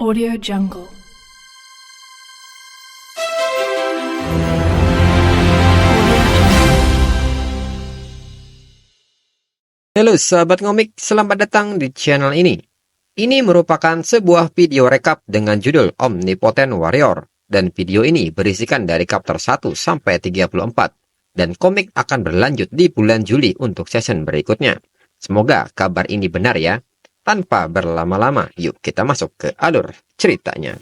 Audio Jungle. Halo sahabat ngomik, selamat datang di channel ini. Ini merupakan sebuah video rekap dengan judul Omnipotent Warrior, dan video ini berisikan dari chapter 1 sampai 34, dan komik akan berlanjut di bulan Juli untuk season berikutnya. Semoga kabar ini benar ya. Tanpa berlama-lama, yuk kita masuk ke alur ceritanya.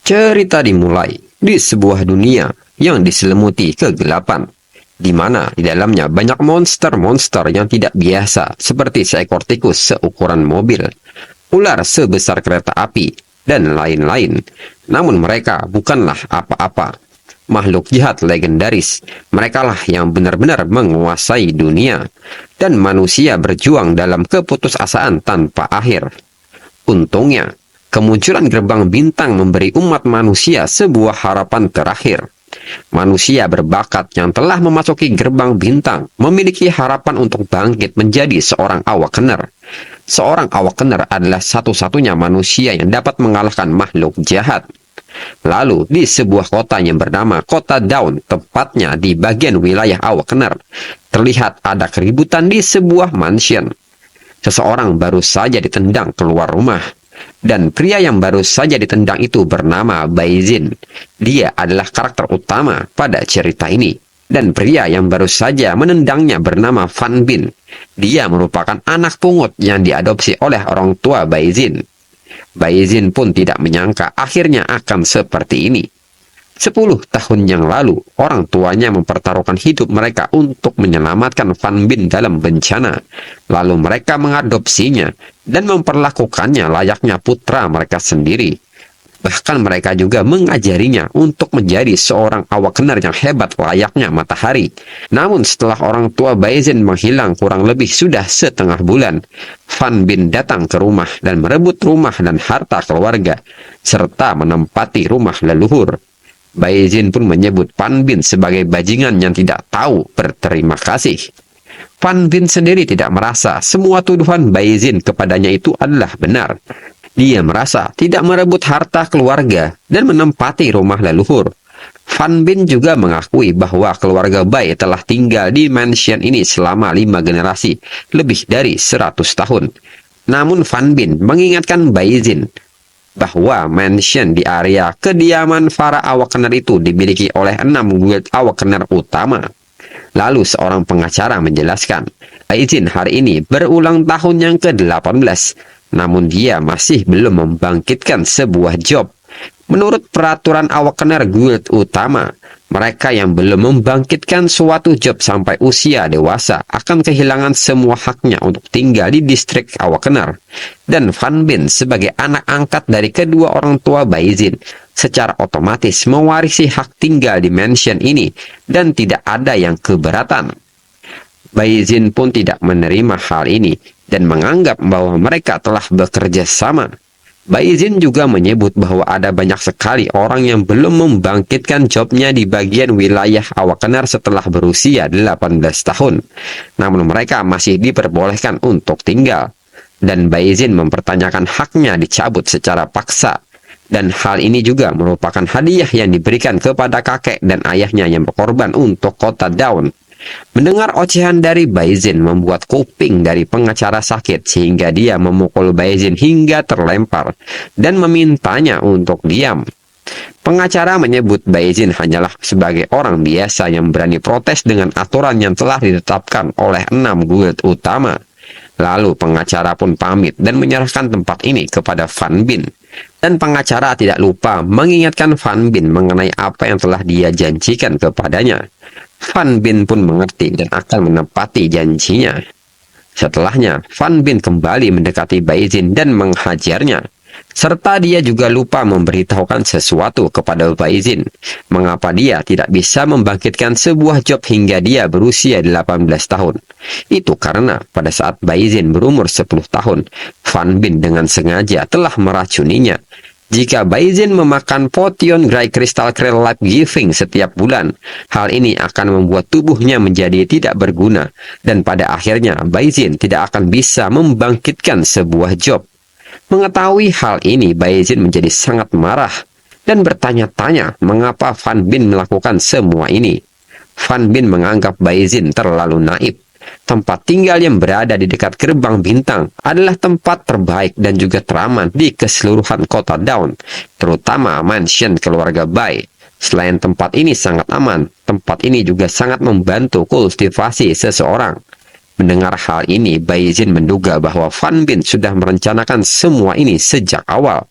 Cerita dimulai di sebuah dunia yang diselimuti kegelapan, di mana di dalamnya banyak monster-monster yang tidak biasa, seperti seekor tikus seukuran mobil, ular sebesar kereta api, dan lain-lain. Namun mereka bukanlah apa-apa. Makhluk jahat legendaris, merekalah yang benar-benar menguasai dunia, dan manusia berjuang dalam keputusasaan tanpa akhir. Untungnya, kemunculan gerbang bintang memberi umat manusia sebuah harapan terakhir. Manusia berbakat yang telah memasuki gerbang bintang memiliki harapan untuk bangkit menjadi seorang awakener. Seorang awakener adalah satu-satunya manusia yang dapat mengalahkan makhluk jahat. Lalu, di sebuah kota yang bernama Kota Dawn, tepatnya di bagian wilayah awakener, terlihat ada keributan di sebuah mansion. Seseorang baru saja ditendang keluar rumah. Dan pria yang baru saja ditendang itu bernama Baizin. Dia adalah karakter utama pada cerita ini. Dan pria yang baru saja menendangnya bernama Fan Bin. Dia merupakan anak pungut yang diadopsi oleh orang tua Baizin. Baizin pun tidak menyangka akhirnya akan seperti ini. 10 tahun yang lalu, orang tuanya mempertaruhkan hidup mereka untuk menyelamatkan Fan Bin dalam bencana. Lalu mereka mengadopsinya dan memperlakukannya layaknya putra mereka sendiri. Bahkan mereka juga mengajarinya untuk menjadi seorang awakener yang hebat layaknya matahari. Namun setelah orang tua Baizin menghilang kurang lebih sudah setengah bulan, Fan Bin datang ke rumah dan merebut rumah dan harta keluarga, serta menempati rumah leluhur. Baizin pun menyebut Fan Bin sebagai bajingan yang tidak tahu berterima kasih. Fan Bin sendiri tidak merasa semua tuduhan Baizin kepadanya itu adalah benar. Dia merasa tidak merebut harta keluarga dan menempati rumah leluhur. Fan Bin juga mengakui bahwa keluarga Bai telah tinggal di mansion ini selama 5 generasi, lebih dari 100 tahun. Namun Fan Bin mengingatkan Baizin bahwa mansion di area kediaman para awakener itu dimiliki oleh 6 guild awakener utama. Lalu seorang pengacara menjelaskan, Baizin hari ini berulang tahun yang ke-18, namun dia masih belum membangkitkan sebuah job. Menurut peraturan awakener guild utama, mereka yang belum membangkitkan suatu job sampai usia dewasa akan kehilangan semua haknya untuk tinggal di distrik awakener. Dan Fan Bin sebagai anak angkat dari kedua orang tua Baizin secara otomatis mewarisi hak tinggal di mansion ini dan tidak ada yang keberatan. Baizin pun tidak menerima hal ini dan menganggap bahwa mereka telah bekerja sama. Baizin juga menyebut bahwa ada banyak sekali orang yang belum membangkitkan jobnya di bagian wilayah awakener setelah berusia 18 tahun. Namun mereka masih diperbolehkan untuk tinggal. Dan Baizin mempertanyakan haknya dicabut secara paksa. Dan hal ini juga merupakan hadiah yang diberikan kepada kakek dan ayahnya yang berkorban untuk Kota Dawn. Mendengar ocehan dari Baizin membuat kuping dari pengacara sakit sehingga dia memukul Baizin hingga terlempar dan memintanya untuk diam. Pengacara menyebut Baizin hanyalah sebagai orang biasa yang berani protes dengan aturan yang telah ditetapkan oleh 6 guild utama. Lalu pengacara pun pamit dan menyerahkan tempat ini kepada Fan Bin. Dan pengacara tidak lupa mengingatkan Fan Bin mengenai apa yang telah dia janjikan kepadanya. Fan Bin pun mengerti dan akan menepati janjinya. Setelahnya, Fan Bin kembali mendekati Baizin dan menghajarnya. Serta dia juga lupa memberitahukan sesuatu kepada Baizin, mengapa dia tidak bisa membangkitkan sebuah job hingga dia berusia 18 tahun. Itu karena pada saat Baizin berumur 10 tahun, Fan Bin dengan sengaja telah meracuninya. Jika Baizin memakan potion Grey Crystal Krill Life Giving setiap bulan, hal ini akan membuat tubuhnya menjadi tidak berguna, dan pada akhirnya Baizin tidak akan bisa membangkitkan sebuah job. Mengetahui hal ini, Baizin menjadi sangat marah dan bertanya-tanya mengapa Fan Bin melakukan semua ini. Fan Bin menganggap Baizin terlalu naif. Tempat tinggal yang berada di dekat gerbang bintang adalah tempat terbaik dan juga teraman di keseluruhan kota Dawn, terutama mansion keluarga Bai. Selain tempat ini sangat aman, tempat ini juga sangat membantu kultivasi seseorang. Mendengar hal ini, Baizin menduga bahwa Fan Bin sudah merencanakan semua ini sejak awal.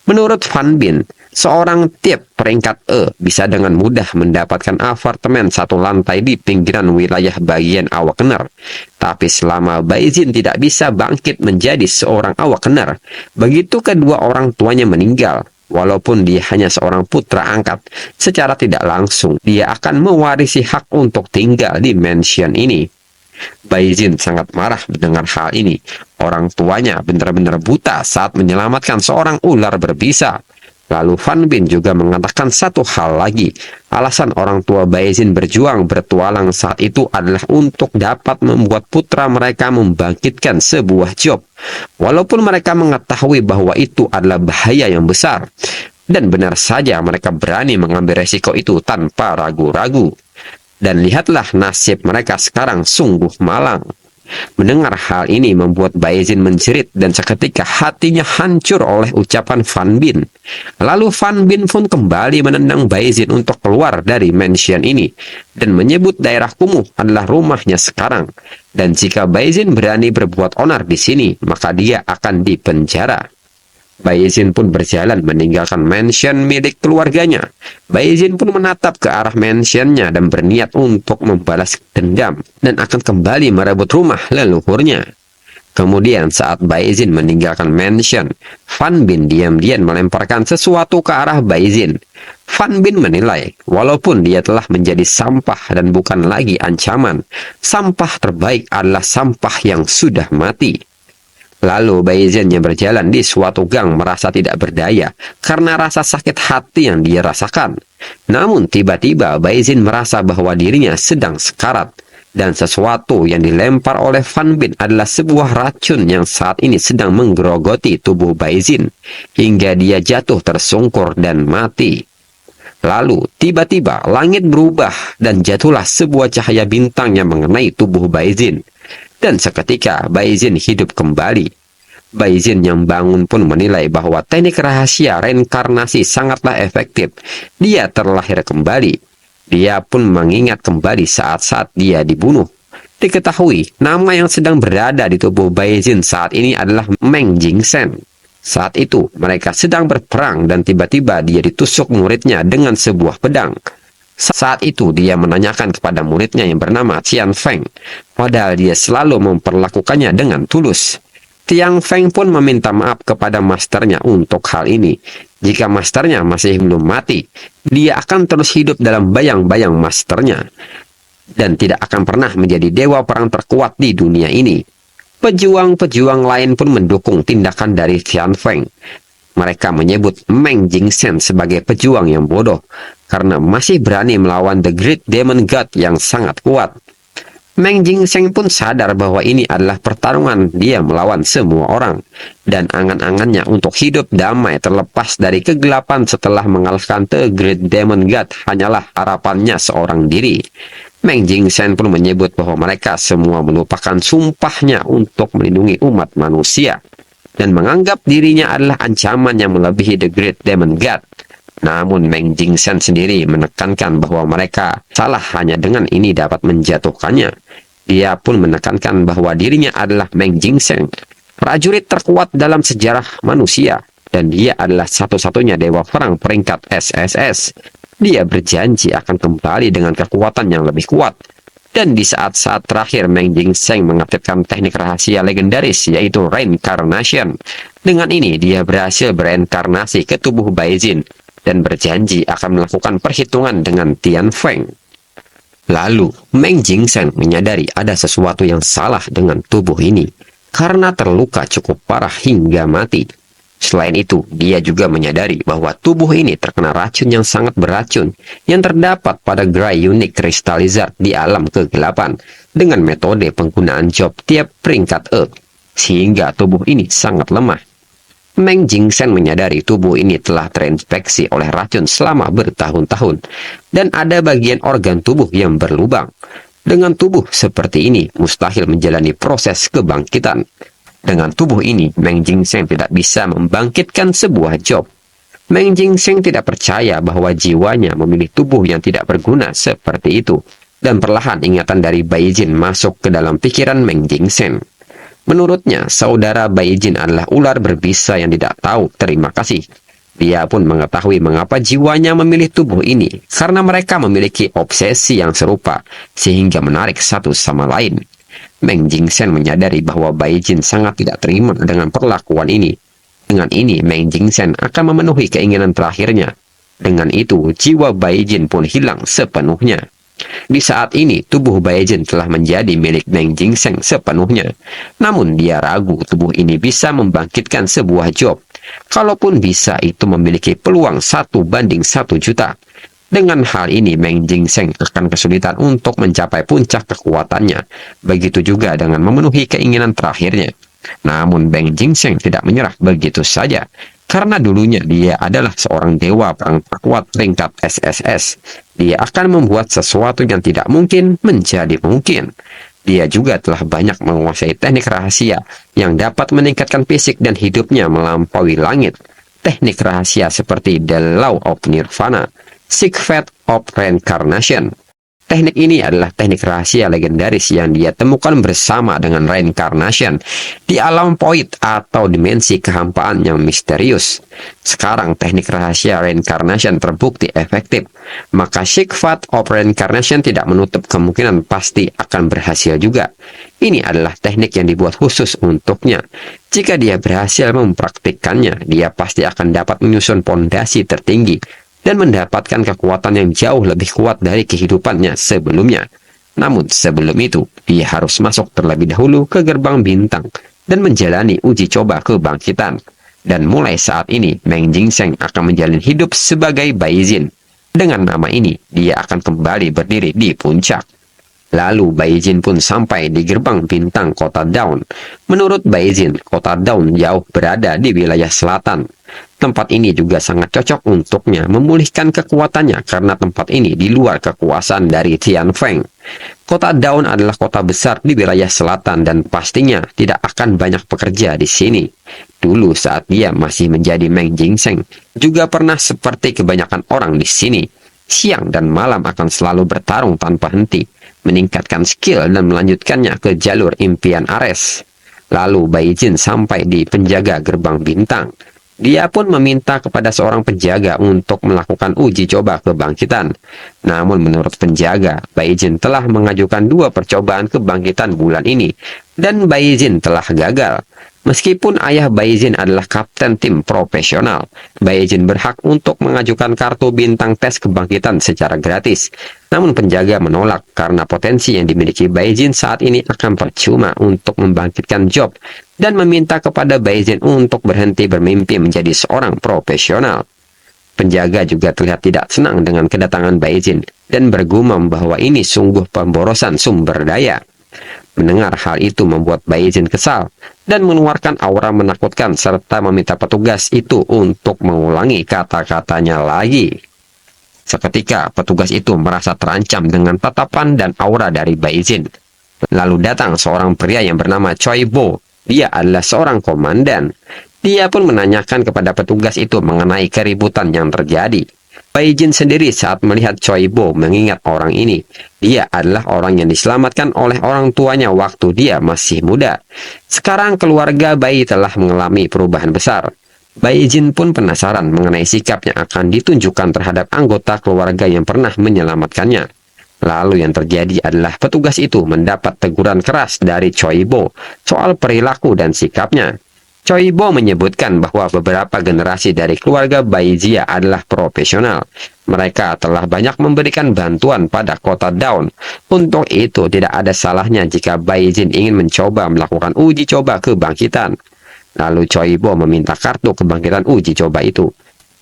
Menurut Fan Bin, seorang tiap peringkat bisa dengan mudah mendapatkan apartemen satu lantai di pinggiran wilayah bagian Awakener. Tapi selama Baizin tidak bisa bangkit menjadi seorang Awakener, begitu kedua orang tuanya meninggal, walaupun dia hanya seorang putra angkat, secara tidak langsung dia akan mewarisi hak untuk tinggal di mansion ini. Baizin sangat marah mendengar hal ini. Orang tuanya benar-benar buta saat menyelamatkan seorang ular berbisa. Lalu Fan Bin juga mengatakan satu hal lagi. Alasan orang tua Baizin berjuang bertualang saat itu adalah untuk dapat membuat putra mereka membangkitkan sebuah job. Walaupun mereka mengetahui bahwa itu adalah bahaya yang besar. Dan benar saja mereka berani mengambil resiko itu tanpa ragu-ragu. Dan lihatlah nasib mereka sekarang sungguh malang. Mendengar hal ini membuat Baizin menjerit dan seketika hatinya hancur oleh ucapan Fan Bin. Lalu Fan Bin pun kembali menendang Baizin untuk keluar dari mansion ini dan menyebut daerah kumuh adalah rumahnya sekarang. Dan jika Baizin berani berbuat onar di sini, maka dia akan dipenjara. Baizin pun berjalan meninggalkan mansion milik keluarganya. Baizin pun menatap ke arah mansionnya dan berniat untuk membalas dendam dan akan kembali merebut rumah leluhurnya. Kemudian saat Baizin meninggalkan mansion, Fan Bin diam-diam melemparkan sesuatu ke arah Baizin. Fan Bin menilai, walaupun dia telah menjadi sampah dan bukan lagi ancaman, sampah terbaik adalah sampah yang sudah mati. Lalu Baizin yang berjalan di suatu gang merasa tidak berdaya karena rasa sakit hati yang dia rasakan. Namun tiba-tiba Baizin merasa bahwa dirinya sedang sekarat. Dan sesuatu yang dilempar oleh Fan Bin adalah sebuah racun yang saat ini sedang menggerogoti tubuh Baizin. Hingga dia jatuh tersungkur dan mati. Lalu tiba-tiba langit berubah dan jatuhlah sebuah cahaya bintang yang mengenai tubuh Baizin. Dan seketika Baizin hidup kembali. Baizin yang bangun pun menilai bahwa teknik rahasia reinkarnasi sangatlah efektif. Dia terlahir kembali. Dia pun mengingat kembali saat-saat dia dibunuh. Diketahui nama yang sedang berada di tubuh Baizin saat ini adalah Meng Jingsen. Saat itu mereka sedang berperang dan tiba-tiba dia ditusuk muridnya dengan sebuah pedang. Saat itu dia menanyakan kepada muridnya yang bernama Tian Feng, padahal dia selalu memperlakukannya dengan tulus. Tian Feng pun meminta maaf kepada masternya untuk hal ini. Jika masternya masih belum mati, dia akan terus hidup dalam bayang-bayang masternya dan tidak akan pernah menjadi dewa perang terkuat di dunia ini. Pejuang-pejuang lain pun mendukung tindakan dari Tian Feng. Mereka menyebut Meng Jingsen sebagai pejuang yang bodoh karena masih berani melawan The Great Demon God yang sangat kuat. Meng Jingsen pun sadar bahwa ini adalah pertarungan dia melawan semua orang dan angan-angannya untuk hidup damai terlepas dari kegelapan setelah mengalahkan The Great Demon God hanyalah harapannya seorang diri. Meng Jingsen pun menyebut bahwa mereka semua melupakan sumpahnya untuk melindungi umat manusia dan menganggap dirinya adalah ancaman yang melebihi The Great Demon God. Namun Meng Jingsen sendiri menekankan bahwa mereka salah hanya dengan ini dapat menjatuhkannya. Dia pun menekankan bahwa dirinya adalah Meng Jingsen, prajurit terkuat dalam sejarah manusia, dan dia adalah satu-satunya dewa perang peringkat SSS. Dia berjanji akan kembali dengan kekuatan yang lebih kuat. Dan di saat-saat terakhir Meng Jingsen mengaktifkan teknik rahasia legendaris yaitu reincarnation. Dengan ini dia berhasil bereinkarnasi ke tubuh Baizin dan berjanji akan melakukan perhitungan dengan Tian Feng. Lalu Meng Jingsen menyadari ada sesuatu yang salah dengan tubuh ini karena terluka cukup parah hingga mati. Selain itu, dia juga menyadari bahwa tubuh ini terkena racun yang sangat beracun yang terdapat pada Gray Unique Crystal Lizard di alam kegelapan dengan metode penggunaan job tiap peringkat sehingga tubuh ini sangat lemah. Meng Jingsen menyadari tubuh ini telah terinfeksi oleh racun selama bertahun-tahun, dan ada bagian organ tubuh yang berlubang. Dengan tubuh seperti ini, mustahil menjalani proses kebangkitan. Dengan tubuh ini, Meng Jingsen tidak bisa membangkitkan sebuah job. Meng Jingsen tidak percaya bahwa jiwanya memilih tubuh yang tidak berguna seperti itu, dan perlahan ingatan dari Bai Jin masuk ke dalam pikiran Meng Jingsen. Menurutnya, saudara Bai Jin adalah ular berbisa yang tidak tahu terima kasih. Dia pun mengetahui mengapa jiwanya memilih tubuh ini, karena mereka memiliki obsesi yang serupa, sehingga menarik satu sama lain. Meng Jingsen menyadari bahwa Bai Jin sangat tidak terima dengan perlakuan ini. Dengan ini, Meng Jingsen akan memenuhi keinginan terakhirnya. Dengan itu, jiwa Bai Jin pun hilang sepenuhnya. Di saat ini, tubuh Bai Jin telah menjadi milik Meng Jingsen sepenuhnya. Namun dia ragu tubuh ini bisa membangkitkan sebuah job. Kalaupun bisa, itu memiliki peluang 1:1 juta. Dengan hal ini, Meng Jingsen akan kesulitan untuk mencapai puncak kekuatannya. Begitu juga dengan memenuhi keinginan terakhirnya. Namun Meng Jingsen tidak menyerah begitu saja. Karena dulunya dia adalah seorang dewa perang terkuat tingkat SSS. Dia akan membuat sesuatu yang tidak mungkin menjadi mungkin. Dia juga telah banyak menguasai teknik rahasia yang dapat meningkatkan fisik dan hidupnya melampaui langit. Teknik rahasia seperti The Law of Nirvana, Secret of Reincarnation. Teknik ini adalah teknik rahasia legendaris yang dia temukan bersama dengan Reincarnation di alam void atau dimensi kehampaan yang misterius. Sekarang teknik rahasia Reincarnation terbukti efektif, maka Secret of Reincarnation tidak menutup kemungkinan pasti akan berhasil juga. Ini adalah teknik yang dibuat khusus untuknya. Jika dia berhasil mempraktikkannya, dia pasti akan dapat menyusun pondasi tertinggi dan mendapatkan kekuatan yang jauh lebih kuat dari kehidupannya sebelumnya. Namun sebelum itu, dia harus masuk terlebih dahulu ke gerbang bintang dan menjalani uji coba kebangkitan. Dan mulai saat ini, Meng Jingsen akan menjalani hidup sebagai Bai Jin. Dengan nama ini, dia akan kembali berdiri di puncak. Lalu Bai Jin pun sampai di gerbang bintang kota Dawn. Menurut Bai Jin, kota Dawn jauh berada di wilayah selatan. Tempat ini juga sangat cocok untuknya memulihkan kekuatannya karena tempat ini di luar kekuasaan dari Tianfeng. Kota Dawn adalah kota besar di wilayah selatan dan pastinya tidak akan banyak pekerja di sini. Dulu saat dia masih menjadi Meng Jingsen, juga pernah seperti kebanyakan orang di sini. Siang dan malam akan selalu bertarung tanpa henti, meningkatkan skill dan melanjutkannya ke jalur impian Ares. Lalu Bai Jin sampai di penjaga gerbang bintang. Dia pun meminta kepada seorang penjaga untuk melakukan uji coba kebangkitan. Namun menurut penjaga, Bai Jin telah mengajukan 2 percobaan kebangkitan bulan ini, dan Bai Jin telah gagal. Meskipun ayah Bai Jin adalah kapten tim profesional, Bai Jin berhak untuk mengajukan kartu bintang tes kebangkitan secara gratis. Namun penjaga menolak karena potensi yang dimiliki Bai Jin saat ini akan percuma untuk membangkitkan job, dan meminta kepada Bai Jin untuk berhenti bermimpi menjadi seorang profesional. Penjaga juga terlihat tidak senang dengan kedatangan Bai Jin dan bergumam bahwa ini sungguh pemborosan sumber daya. Mendengar hal itu membuat Bai Jin kesal dan mengeluarkan aura menakutkan serta meminta petugas itu untuk mengulangi kata-katanya lagi. Seketika petugas itu merasa terancam dengan tatapan dan aura dari Bai Jin. Lalu datang seorang pria yang bernama Choi Bo. Dia adalah seorang komandan. Dia pun menanyakan kepada petugas itu mengenai keributan yang terjadi. Bai Jin sendiri saat melihat Choi Bo mengingat orang ini. Dia adalah orang yang diselamatkan oleh orang tuanya waktu dia masih muda. Sekarang keluarga Bai telah mengalami perubahan besar. Bai Jin pun penasaran mengenai sikap yang akan ditunjukkan terhadap anggota keluarga yang pernah menyelamatkannya. Lalu yang terjadi adalah petugas itu mendapat teguran keras dari Choi Bo soal perilaku dan sikapnya. Choi Bo menyebutkan bahwa beberapa generasi dari keluarga Bai Jia adalah profesional. Mereka telah banyak memberikan bantuan pada kota Dawn. Untuk itu tidak ada salahnya jika Bai Jin ingin mencoba melakukan uji coba kebangkitan. Lalu Choi Bo meminta kartu kebangkitan uji coba itu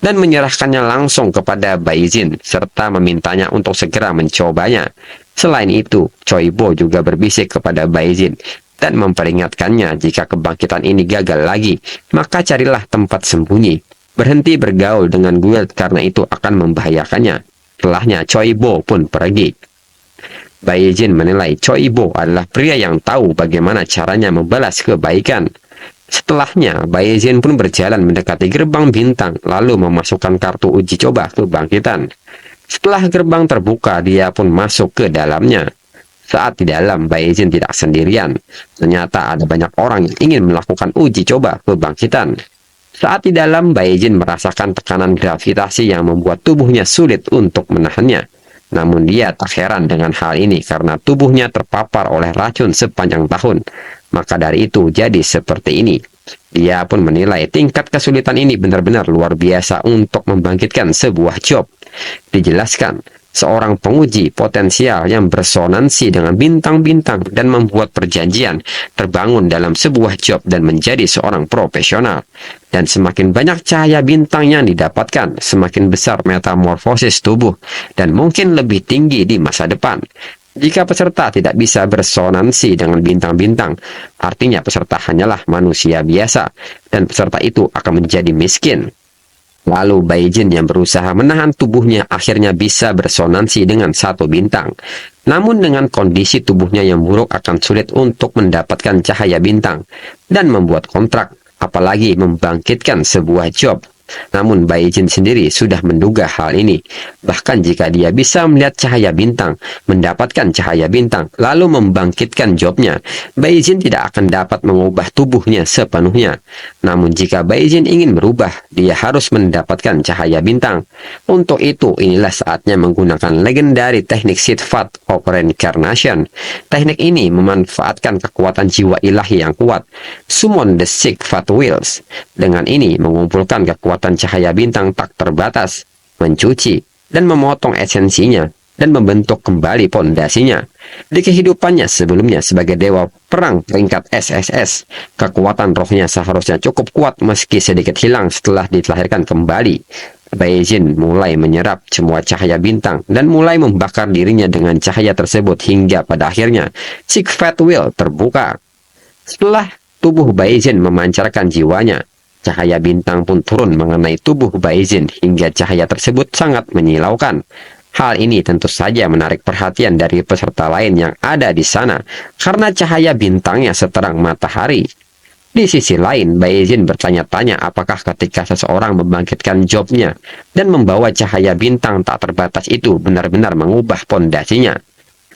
dan menyerahkannya langsung kepada Bai Jin serta memintanya untuk segera mencobanya. Selain itu, Choi Bo juga berbisik kepada Bai Jin dan memperingatkannya jika kebangkitan ini gagal lagi, maka carilah tempat sembunyi. Berhenti bergaul dengan Guild karena itu akan membahayakannya. Setelahnya, Choi Bo pun pergi. Bai Jin menilai Choi Bo adalah pria yang tahu bagaimana caranya membalas kebaikan. Setelahnya, Bai Jin pun berjalan mendekati gerbang bintang, lalu memasukkan kartu uji coba kebangkitan. Setelah gerbang terbuka, dia pun masuk ke dalamnya. Saat di dalam, Bai Jin tidak sendirian. Ternyata ada banyak orang yang ingin melakukan uji coba kebangkitan. Saat di dalam, Bai Jin merasakan tekanan gravitasi yang membuat tubuhnya sulit untuk menahannya. Namun dia tak heran dengan hal ini karena tubuhnya terpapar oleh racun sepanjang tahun. Maka dari itu jadi seperti ini. Dia pun menilai tingkat kesulitan ini benar-benar luar biasa untuk membangkitkan sebuah job. Dijelaskan, seorang penguji potensial yang bersonansi dengan bintang-bintang dan membuat perjanjian terbangun dalam sebuah job dan menjadi seorang profesional. Dan semakin banyak cahaya bintang yang didapatkan, semakin besar metamorfosis tubuh dan mungkin lebih tinggi di masa depan. Jika peserta tidak bisa bersonansi dengan bintang-bintang, artinya peserta hanyalah manusia biasa, dan peserta itu akan menjadi miskin. Lalu Bai Jin yang berusaha menahan tubuhnya akhirnya bisa bersonansi dengan satu bintang. Namun dengan kondisi tubuhnya yang buruk akan sulit untuk mendapatkan cahaya bintang dan membuat kontrak, apalagi membangkitkan sebuah job. Namun Bai Jin sendiri sudah menduga hal ini. Bahkan jika dia bisa melihat cahaya bintang, mendapatkan cahaya bintang, lalu membangkitkan jobnya, Bai Jin tidak akan dapat mengubah tubuhnya sepenuhnya. Namun jika Bai Jin ingin berubah, dia harus mendapatkan cahaya bintang. Untuk itu, inilah saatnya menggunakan legendary teknik Sitfat of Reincarnation. Teknik ini memanfaatkan kekuatan jiwa ilahi yang kuat, summon the Six Fat Wheels. Dengan ini mengumpulkan kekuatan cahaya bintang tak terbatas, mencuci dan memotong esensinya dan membentuk kembali pondasinya. Di kehidupannya sebelumnya sebagai dewa perang peringkat SSS, kekuatan rohnya seharusnya cukup kuat meski sedikit hilang setelah dilahirkan kembali. Bai Jin mulai menyerap semua cahaya bintang dan mulai membakar dirinya dengan cahaya tersebut hingga pada akhirnya Six Fat Wheel terbuka. Setelah tubuh Bai Jin memancarkan jiwanya, cahaya bintang pun turun mengenai tubuh Bai Jin hingga cahaya tersebut sangat menyilaukan. Hal ini tentu saja menarik perhatian dari peserta lain yang ada di sana karena cahaya bintangnya seterang matahari. Di sisi lain, Bai Jin bertanya-tanya apakah ketika seseorang membangkitkan jobnya dan membawa cahaya bintang tak terbatas itu benar-benar mengubah pondasinya.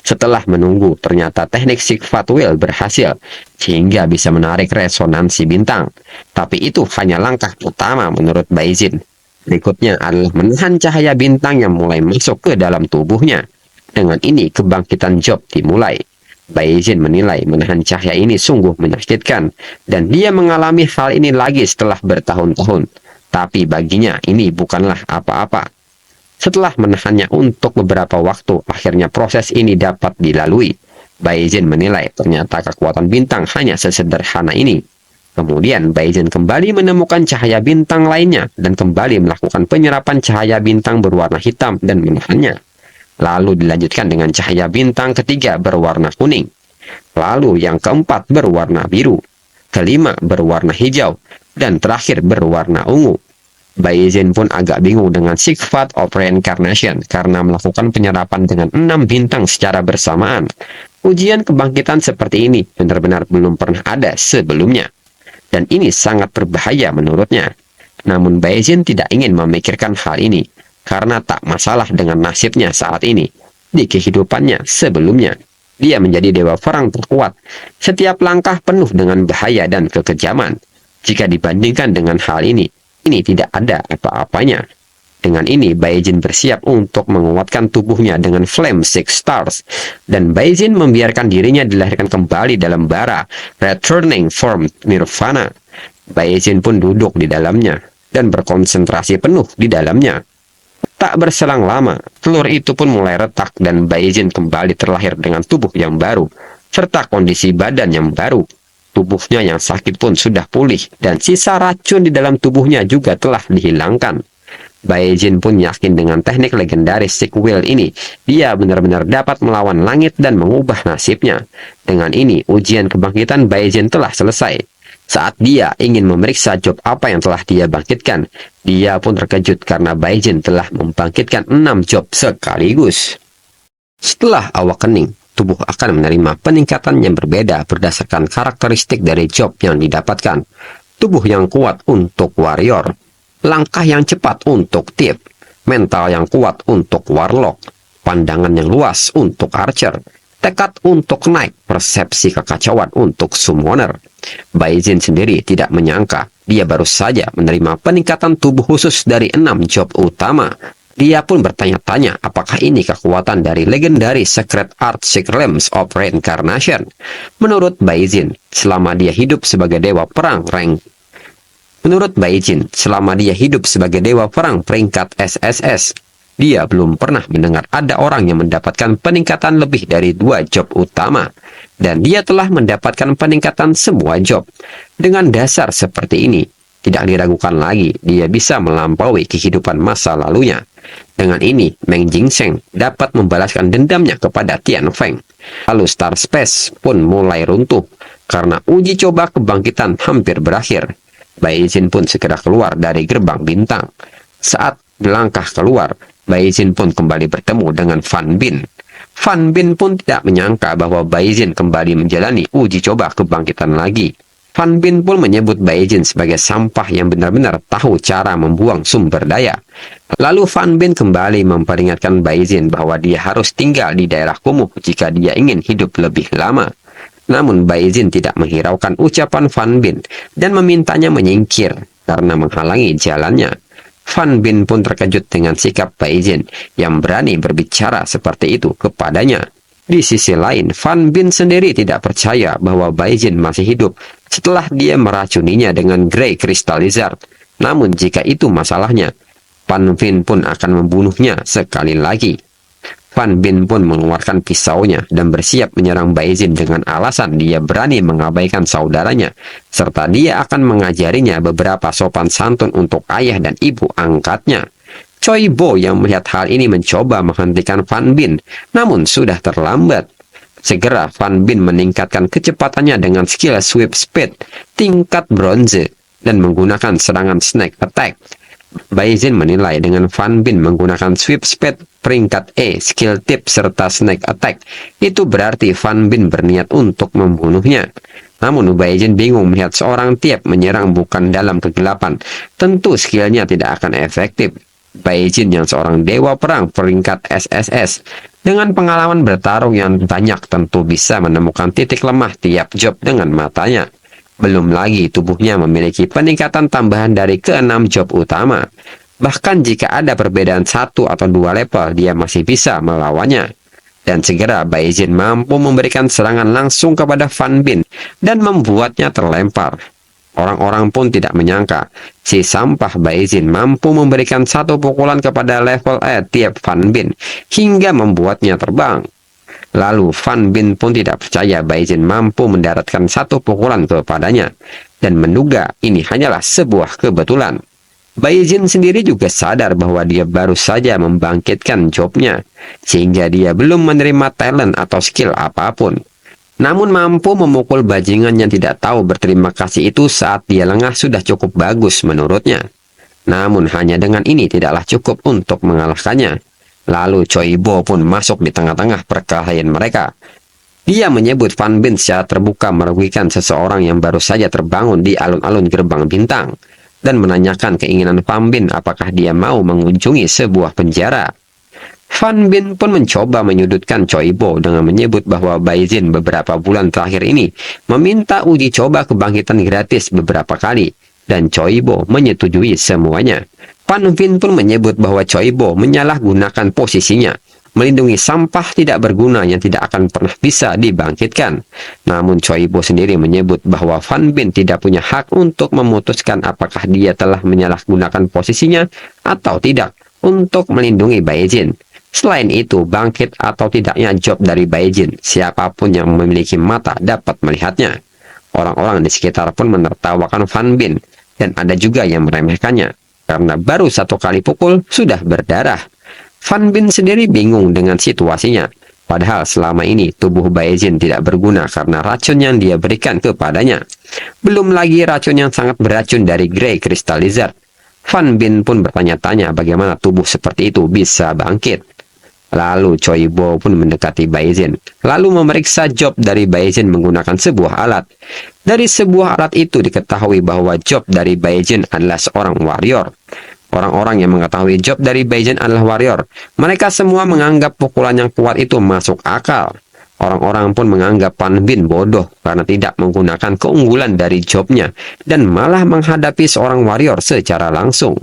Setelah menunggu, ternyata teknik Six Fat Wheel berhasil, sehingga bisa menarik resonansi bintang. Tapi itu hanya langkah utama menurut Bai Jin. Berikutnya adalah menahan cahaya bintang yang mulai masuk ke dalam tubuhnya. Dengan ini, kebangkitan job dimulai. Bai Jin menilai menahan cahaya ini sungguh menyakitkan, dan dia mengalami hal ini lagi setelah bertahun-tahun. Tapi baginya ini bukanlah apa-apa. Setelah menahannya untuk beberapa waktu, akhirnya proses ini dapat dilalui. Bai Jin menilai ternyata kekuatan bintang hanya sesederhana ini. Kemudian Bai Jin kembali menemukan cahaya bintang lainnya dan kembali melakukan penyerapan cahaya bintang berwarna hitam dan menahannya. Lalu dilanjutkan dengan cahaya bintang ketiga berwarna kuning. Lalu yang keempat berwarna biru. Kelima berwarna hijau. Dan terakhir berwarna ungu. Bai Jin pun agak bingung dengan Six Fat of Reincarnation karena melakukan penyerapan dengan 6 bintang secara bersamaan. Ujian kebangkitan seperti ini benar-benar belum pernah ada sebelumnya. Dan ini sangat berbahaya menurutnya. Namun Bai Jin tidak ingin memikirkan hal ini karena tak masalah dengan nasibnya saat ini. Di kehidupannya sebelumnya, dia menjadi dewa perang terkuat. Setiap langkah penuh dengan bahaya dan kekejaman. Jika dibandingkan dengan hal ini tidak ada apa-apanya. Dengan ini, Bai Jin bersiap untuk menguatkan tubuhnya dengan Flame Six Stars. Dan Bai Jin membiarkan dirinya dilahirkan kembali dalam bara, returning form Nirvana. Bai Jin pun duduk di dalamnya dan berkonsentrasi penuh di dalamnya. Tak berselang lama, telur itu pun mulai retak dan Bai Jin kembali terlahir dengan tubuh yang baru, serta kondisi badan yang baru. Tubuhnya yang sakit pun sudah pulih dan sisa racun di dalam tubuhnya juga telah dihilangkan. Bai Jin pun yakin dengan teknik legendaris Sick Will ini, dia benar-benar dapat melawan langit dan mengubah nasibnya. Dengan ini, ujian kebangkitan Bai Jin telah selesai. Saat dia ingin memeriksa job apa yang telah dia bangkitkan, dia pun terkejut karena Bai Jin telah membangkitkan 6 job sekaligus. Setelah awakening, tubuh akan menerima peningkatan yang berbeda berdasarkan karakteristik dari job yang didapatkan. Tubuh yang kuat untuk warrior, langkah yang cepat untuk tip, mental yang kuat untuk warlock, pandangan yang luas untuk archer, tekad untuk naik, persepsi kekacauan untuk summoner. Bai Jin sendiri tidak menyangka dia baru saja menerima peningkatan tubuh khusus dari 6 job utama. Dia pun bertanya-tanya apakah ini kekuatan dari legendary Secret Art Six Realms of Reincarnation. Menurut Bai Jin, selama dia hidup sebagai dewa perang peringkat SSS, dia belum pernah mendengar ada orang yang mendapatkan peningkatan lebih dari 2 job utama. Dan dia telah mendapatkan peningkatan semua job. Dengan dasar seperti ini, tidak diragukan lagi dia bisa melampaui kehidupan masa lalunya. Dengan ini, Meng Jingsheng dapat membalaskan dendamnya kepada Tian Feng. Lalu Star Space pun mulai runtuh karena uji coba kebangkitan hampir berakhir. Bai Jin pun segera keluar dari gerbang bintang. Saat melangkah keluar, Bai Jin pun kembali bertemu dengan Fan Bin. Fan Bin pun tidak menyangka bahwa Bai Jin kembali menjalani uji coba kebangkitan lagi. Fan Bin pun menyebut Bai Jin sebagai sampah yang benar-benar tahu cara membuang sumber daya. Lalu Fan Bin kembali memperingatkan Bai Jin bahwa dia harus tinggal di daerah kumuh jika dia ingin hidup lebih lama. Namun Bai Jin tidak menghiraukan ucapan Fan Bin dan memintanya menyingkir karena menghalangi jalannya. Fan Bin pun terkejut dengan sikap Bai Jin yang berani berbicara seperti itu kepadanya. Di sisi lain, Fan Bin sendiri tidak percaya bahwa Bai Jin masih hidup setelah dia meracuninya dengan Grey Crystal Lizard. Namun jika itu masalahnya, Fan Bin pun akan membunuhnya sekali lagi. Fan Bin pun mengeluarkan pisaunya dan bersiap menyerang Bai Jin dengan alasan dia berani mengabaikan saudaranya, serta dia akan mengajarinya beberapa sopan santun untuk ayah dan ibu angkatnya. Choi Bo yang melihat hal ini mencoba menghentikan Fan Bin, namun sudah terlambat. Segera Fan Bin meningkatkan kecepatannya dengan skill Sweep Speed tingkat bronze dan menggunakan serangan Snake Attack. Bai Jin menilai dengan Fan Bin menggunakan Sweep Speed peringkat E, skill tip serta Snake Attack, itu berarti Fan Bin berniat untuk membunuhnya. Namun Bai Jin bingung melihat seorang tiap menyerang bukan dalam kegelapan. Tentu skillnya tidak akan efektif. Bai Jin yang seorang dewa perang peringkat SSS dengan pengalaman bertarung yang banyak tentu bisa menemukan titik lemah tiap job dengan matanya. Belum lagi tubuhnya memiliki peningkatan tambahan dari ke-6 job utama. Bahkan jika ada perbedaan 1 atau 2 level, dia masih bisa melawannya. Dan segera Bai Jin mampu memberikan serangan langsung kepada Fan Bin dan membuatnya terlempar. Orang-orang pun tidak menyangka si sampah Bai Jin mampu memberikan 1 pukulan kepada level E tiap Fan Bin hingga membuatnya terbang. Lalu Fan Bin pun tidak percaya Bai Jin mampu mendaratkan 1 pukulan kepadanya dan menduga ini hanyalah sebuah kebetulan. Bai Jin sendiri juga sadar bahwa dia baru saja membangkitkan jobnya sehingga dia belum menerima talent atau skill apapun. Namun mampu memukul bajingan yang tidak tahu berterima kasih itu saat dia lengah sudah cukup bagus menurutnya. Namun hanya dengan ini tidaklah cukup untuk mengalahkannya. Lalu Choi Bo pun masuk di tengah-tengah perkelahian mereka. Dia menyebut Fan Bin secara terbuka merugikan seseorang yang baru saja terbangun di alun-alun gerbang bintang dan menanyakan keinginan Fan Bin apakah dia mau mengunjungi sebuah penjara. Fan Bin pun mencoba menyudutkan Choi Bo dengan menyebut bahwa Bai Jin beberapa bulan terakhir ini meminta uji coba kebangkitan gratis beberapa kali, dan Choi Bo menyetujui semuanya. Fan Bin pun menyebut bahwa Choi Bo menyalahgunakan posisinya, melindungi sampah tidak berguna yang tidak akan pernah bisa dibangkitkan. Namun Choi Bo sendiri menyebut bahwa Fan Bin tidak punya hak untuk memutuskan apakah dia telah menyalahgunakan posisinya atau tidak untuk melindungi Bai Jin. Selain itu, bangkit atau tidaknya job dari Bai Jin, siapapun yang memiliki mata dapat melihatnya. Orang-orang di sekitar pun menertawakan Fan Bin, dan ada juga yang meremehkannya. karena baru 1 kali pukul sudah berdarah. Fan Bin sendiri bingung dengan situasinya. Padahal selama ini tubuh Baizin tidak berguna karena racun yang dia berikan kepadanya. Belum lagi racun yang sangat beracun dari Grey Crystal Lizard. Fan Bin pun bertanya-tanya bagaimana tubuh seperti itu bisa bangkit. Lalu Choi Bo pun mendekati Baizin, lalu memeriksa job dari Baizin menggunakan sebuah alat. Dari sebuah alat itu diketahui bahwa job dari Baizin adalah seorang warrior. Orang-orang yang mengetahui job dari Baizin adalah warrior. Mereka semua menganggap pukulan yang kuat itu masuk akal. Orang-orang pun menganggap Fan Bin bodoh karena tidak menggunakan keunggulan dari jobnya dan malah menghadapi seorang warrior secara langsung.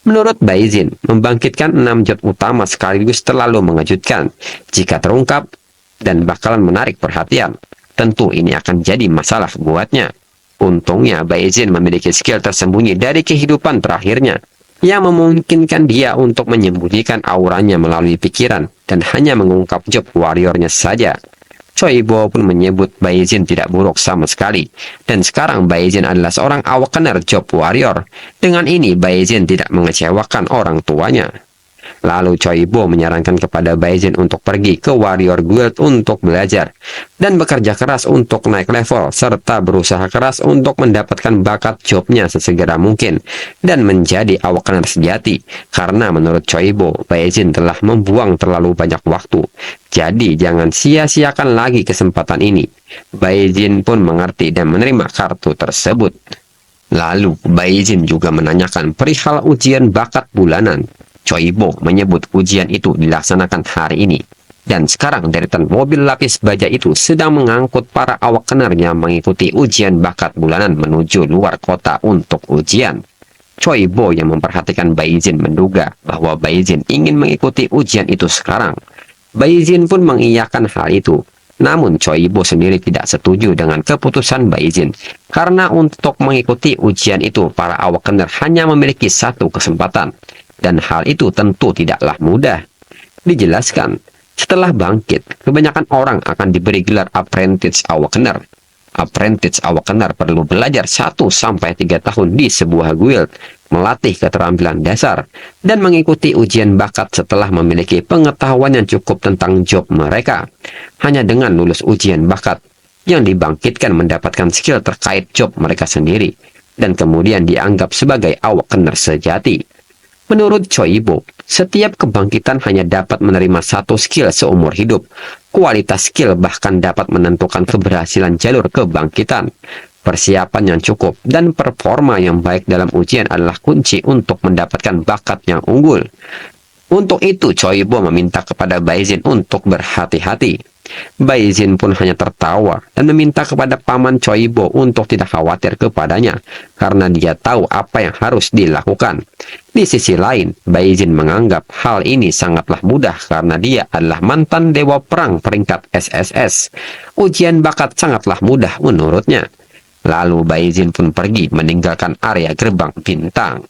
Menurut Baizin, membangkitkan 6 job utama sekaligus terlalu mengejutkan jika terungkap dan bakalan menarik perhatian. Tentu ini akan jadi masalah buatnya. Untungnya Baizin memiliki skill tersembunyi dari kehidupan terakhirnya yang memungkinkan dia untuk menyembunyikan auranya melalui pikiran dan hanya mengungkap job warriornya saja. Choi Bo pun menyebut Baizin tidak buruk sama sekali, dan sekarang Baizin adalah seorang awakener job warrior. Dengan ini Baizin tidak mengecewakan orang tuanya. Lalu Choi Bo menyarankan kepada Baizin untuk pergi ke Warrior Guild untuk belajar dan bekerja keras untuk naik level serta berusaha keras untuk mendapatkan bakat jobnya sesegera mungkin dan menjadi awakener sejati. Karena menurut Choi Bo, Baizin telah membuang terlalu banyak waktu. Jadi jangan sia-siakan lagi kesempatan ini. Baizin pun mengerti dan menerima kartu tersebut. Lalu Baizin juga menanyakan perihal ujian bakat bulanan. Choi Bo menyebut ujian itu dilaksanakan hari ini. Dan sekarang deretan mobil lapis baja itu sedang mengangkut para awakener yang mengikuti ujian bakat bulanan menuju luar kota untuk ujian. Choi Bo yang memperhatikan Baizin menduga bahwa Baizin ingin mengikuti ujian itu sekarang. Baizin pun mengiyakan hal itu. Namun Choi Bo sendiri tidak setuju dengan keputusan Baizin. Karena untuk mengikuti ujian itu para awakener hanya memiliki 1 kesempatan. Dan hal itu tentu tidaklah mudah. Dijelaskan, setelah bangkit, kebanyakan orang akan diberi gelar Apprentice Awakener. Apprentice Awakener perlu belajar 1-3 tahun di sebuah guild, melatih keterampilan dasar, dan mengikuti ujian bakat setelah memiliki pengetahuan yang cukup tentang job mereka. Hanya dengan lulus ujian bakat, yang dibangkitkan mendapatkan skill terkait job mereka sendiri, dan kemudian dianggap sebagai awakener sejati. Menurut Choi Bo, setiap kebangkitan hanya dapat menerima 1 skill seumur hidup. Kualitas skill bahkan dapat menentukan keberhasilan jalur kebangkitan. Persiapan yang cukup dan performa yang baik dalam ujian adalah kunci untuk mendapatkan bakat yang unggul. Untuk itu, Choi Bo meminta kepada Baizin untuk berhati-hati. Baizin pun hanya tertawa dan meminta kepada paman Choi Bo untuk tidak khawatir kepadanya, karena dia tahu apa yang harus dilakukan. Di sisi lain, Baizin menganggap hal ini sangatlah mudah karena dia adalah mantan dewa perang peringkat SSS. Ujian bakat sangatlah mudah menurutnya. Lalu Baizin pun pergi meninggalkan area gerbang bintang.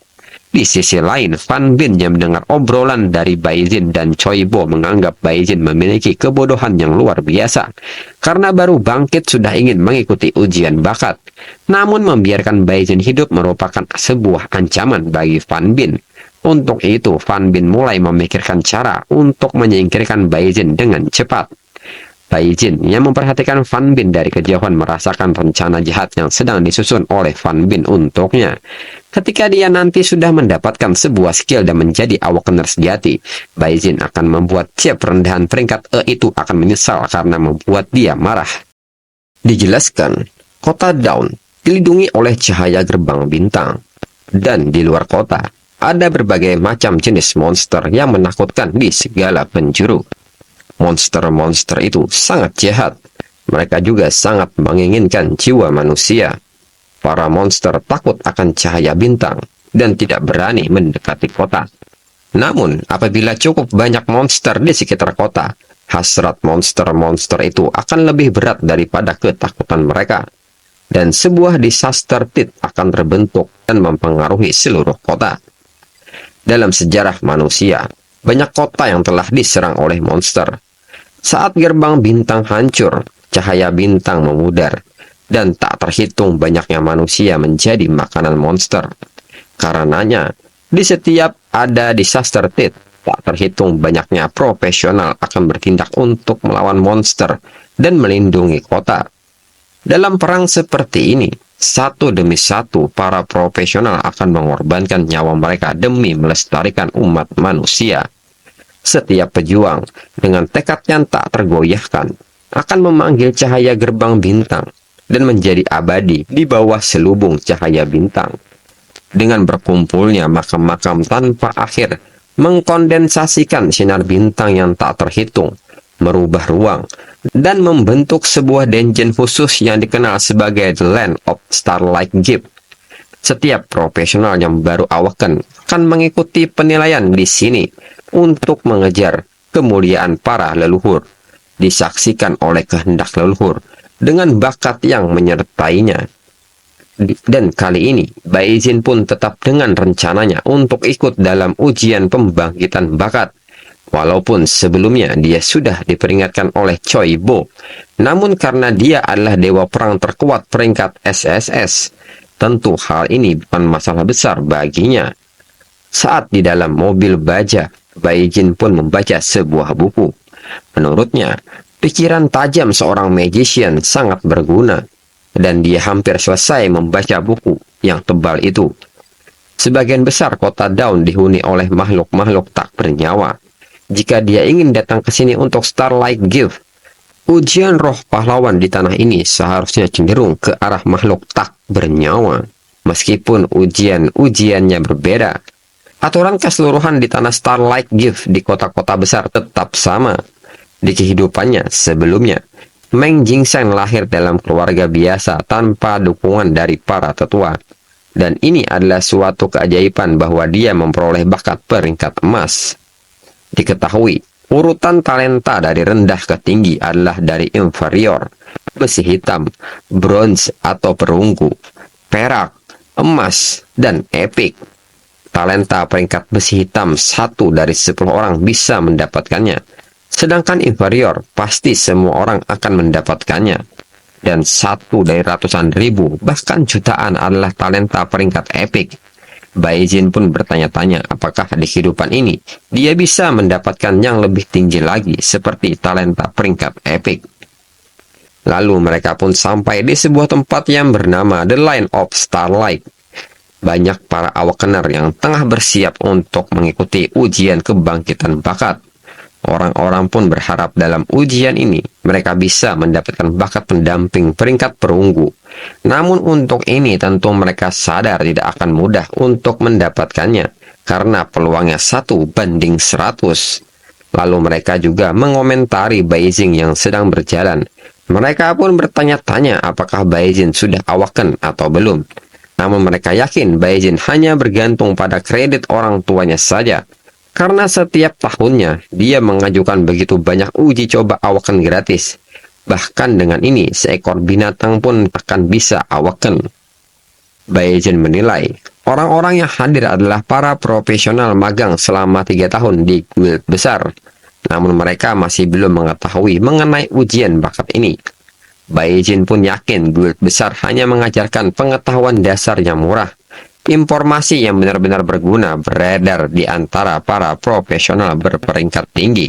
Di sisi lain, Fan Bin yang mendengar obrolan dari Baizin dan Choi Bo menganggap Baizin memiliki kebodohan yang luar biasa. Karena baru bangkit sudah ingin mengikuti ujian bakat. Namun membiarkan Baizin hidup merupakan sebuah ancaman bagi Fan Bin. Untuk itu, Fan Bin mulai memikirkan cara untuk menyingkirkan Baizin dengan cepat. Baizin yang memperhatikan Fan Bin dari kejauhan merasakan rencana jahat yang sedang disusun oleh Fan Bin untuknya. Ketika dia nanti sudah mendapatkan sebuah skill dan menjadi awakener sejati, Baizin akan membuat chip rendahan peringkat E itu akan menyesal karena membuat dia marah. Dijelaskan, kota Dawn dilindungi oleh cahaya gerbang bintang. Dan di luar kota, ada berbagai macam jenis monster yang menakutkan di segala penjuru. Monster-monster itu sangat jahat. Mereka juga sangat menginginkan jiwa manusia. Para monster takut akan cahaya bintang dan tidak berani mendekati kota. Namun, apabila cukup banyak monster di sekitar kota, hasrat monster-monster itu akan lebih berat daripada ketakutan mereka. Dan sebuah disaster pit akan terbentuk dan mempengaruhi seluruh kota. Dalam sejarah manusia, banyak kota yang telah diserang oleh monster. Saat gerbang bintang hancur, cahaya bintang memudar, dan tak terhitung banyaknya manusia menjadi makanan monster. Karenanya, Di setiap ada disaster tit, tak terhitung banyaknya profesional akan bertindak untuk melawan monster dan melindungi kota. Dalam perang seperti ini, satu demi satu para profesional akan mengorbankan nyawa mereka demi melestarikan umat manusia. Setiap pejuang dengan tekad yang tak tergoyahkan akan memanggil cahaya gerbang bintang dan menjadi abadi di bawah selubung cahaya bintang. Dengan berkumpulnya makam-makam tanpa akhir, mengkondensasikan sinar bintang yang tak terhitung, merubah ruang, dan membentuk sebuah dungeon khusus yang dikenal sebagai The Land of Starlight Gift. Setiap profesional yang baru awaken akan mengikuti penilaian di sini untuk mengejar kemuliaan para leluhur, disaksikan oleh kehendak leluhur dengan bakat yang menyertainya. Dan kali ini, Baizin pun tetap dengan rencananya untuk ikut dalam ujian pembangkitan bakat. Walaupun sebelumnya dia sudah diperingatkan oleh Choi Bo, namun karena dia adalah dewa perang terkuat peringkat SSS, tentu hal ini bukan masalah besar baginya. Saat di dalam mobil baja, Baizin pun membaca sebuah buku. Menurutnya, pikiran tajam seorang magician sangat berguna, dan dia hampir selesai membaca buku yang tebal itu. Sebagian besar kota Dawn dihuni oleh makhluk-makhluk tak bernyawa. Jika dia ingin datang ke sini untuk Starlight Gift, ujian roh pahlawan di tanah ini seharusnya cenderung ke arah makhluk tak bernyawa. Meskipun ujiannya berbeda, aturan keseluruhan di tanah Starlight Gift di kota-kota besar tetap sama. Di kehidupannya sebelumnya, Meng Jingsheng lahir dalam keluarga biasa tanpa dukungan dari para tetua. Dan ini adalah suatu keajaiban bahwa dia memperoleh bakat peringkat emas. Diketahui, urutan talenta dari rendah ke tinggi adalah dari inferior, besi hitam, bronze atau perunggu, perak, emas, dan epik. Talenta peringkat besi hitam 1 dari 10 orang bisa mendapatkannya. Sedangkan inferior, pasti semua orang akan mendapatkannya. Dan 1 dari ratusan ribu, bahkan jutaan adalah talenta peringkat epik. Baizin pun bertanya-tanya apakah di kehidupan ini, dia bisa mendapatkan yang lebih tinggi lagi, seperti talenta peringkat epik. Lalu mereka pun sampai di sebuah tempat yang bernama The Line of Starlight. Banyak para awakener yang tengah bersiap untuk mengikuti ujian kebangkitan bakat. Orang-orang pun berharap dalam ujian ini mereka bisa mendapatkan bakat pendamping peringkat perunggu. Namun untuk ini tentu mereka sadar tidak akan mudah untuk mendapatkannya karena peluangnya 1:100. Lalu mereka juga mengomentari Baizin yang sedang berjalan. Mereka pun bertanya-tanya apakah Baizin sudah awaken atau belum. Namun mereka yakin Baizin hanya bergantung pada kredit orang tuanya saja. Karena setiap tahunnya, dia mengajukan begitu banyak uji coba awaken gratis. Bahkan dengan ini, seekor binatang pun akan bisa awaken. Baizin menilai, orang-orang yang hadir adalah para profesional magang selama 3 tahun di guild besar. Namun mereka masih belum mengetahui mengenai ujian bakat ini. Baizin pun yakin guild besar hanya mengajarkan pengetahuan dasar yang murah. Informasi yang benar-benar berguna beredar di antara para profesional berperingkat tinggi.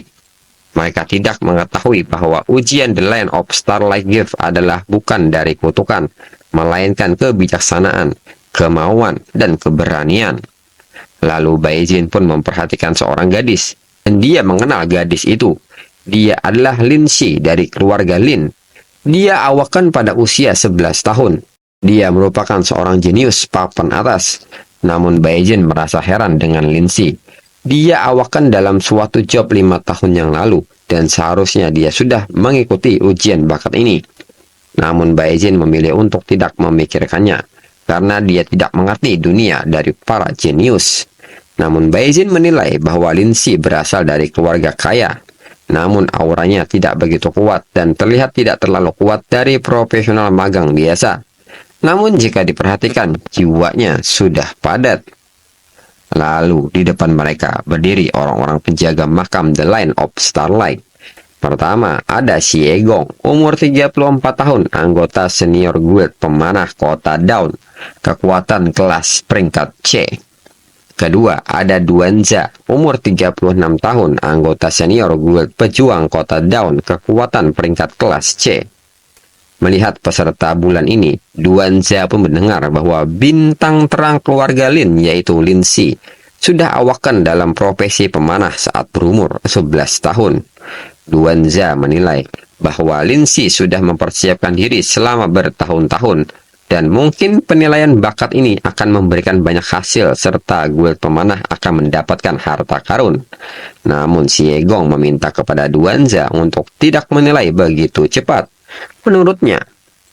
Mereka tidak mengetahui bahwa ujian The Land of Starlight Gift adalah bukan dari kutukan, melainkan kebijaksanaan, kemauan, dan keberanian. Lalu Baizin pun memperhatikan seorang gadis, dan dia mengenal gadis itu. Dia adalah Lin Shi dari keluarga Lin. Dia awaken pada usia 11 tahun. Dia merupakan seorang jenius papan atas. Namun Baizin merasa heran dengan Lin Shi. Dia awaken dalam suatu job 5 tahun yang lalu, dan seharusnya dia sudah mengikuti ujian bakat ini. Namun Baizin memilih untuk tidak memikirkannya, karena dia tidak mengerti dunia dari para jenius. Namun Baizin menilai bahwa Lin Shi berasal dari keluarga kaya. Namun auranya tidak begitu kuat dan terlihat tidak terlalu kuat dari profesional magang biasa. Namun jika diperhatikan, jiwanya sudah padat. Lalu di depan mereka berdiri orang-orang penjaga makam The Line of Starlight. Pertama ada Xie Gong, umur 34 tahun, anggota senior guild pemanah kota Dawn, kekuatan kelas peringkat C. Kedua, ada Duanza, umur 36 tahun, anggota senior Guild Pejuang Kota Dawn, kekuatan peringkat kelas C. Melihat peserta bulan ini, Duanza pun mendengar bahwa bintang terang keluarga Lin, yaitu Lin Si, sudah awakan dalam profesi pemanah saat berumur 11 tahun. Duanza menilai bahwa Lin Si sudah mempersiapkan diri selama bertahun-tahun, dan mungkin penilaian bakat ini akan memberikan banyak hasil serta guild pemanah akan mendapatkan harta karun. Namun Xie Gong meminta kepada Duanza untuk tidak menilai begitu cepat. Menurutnya,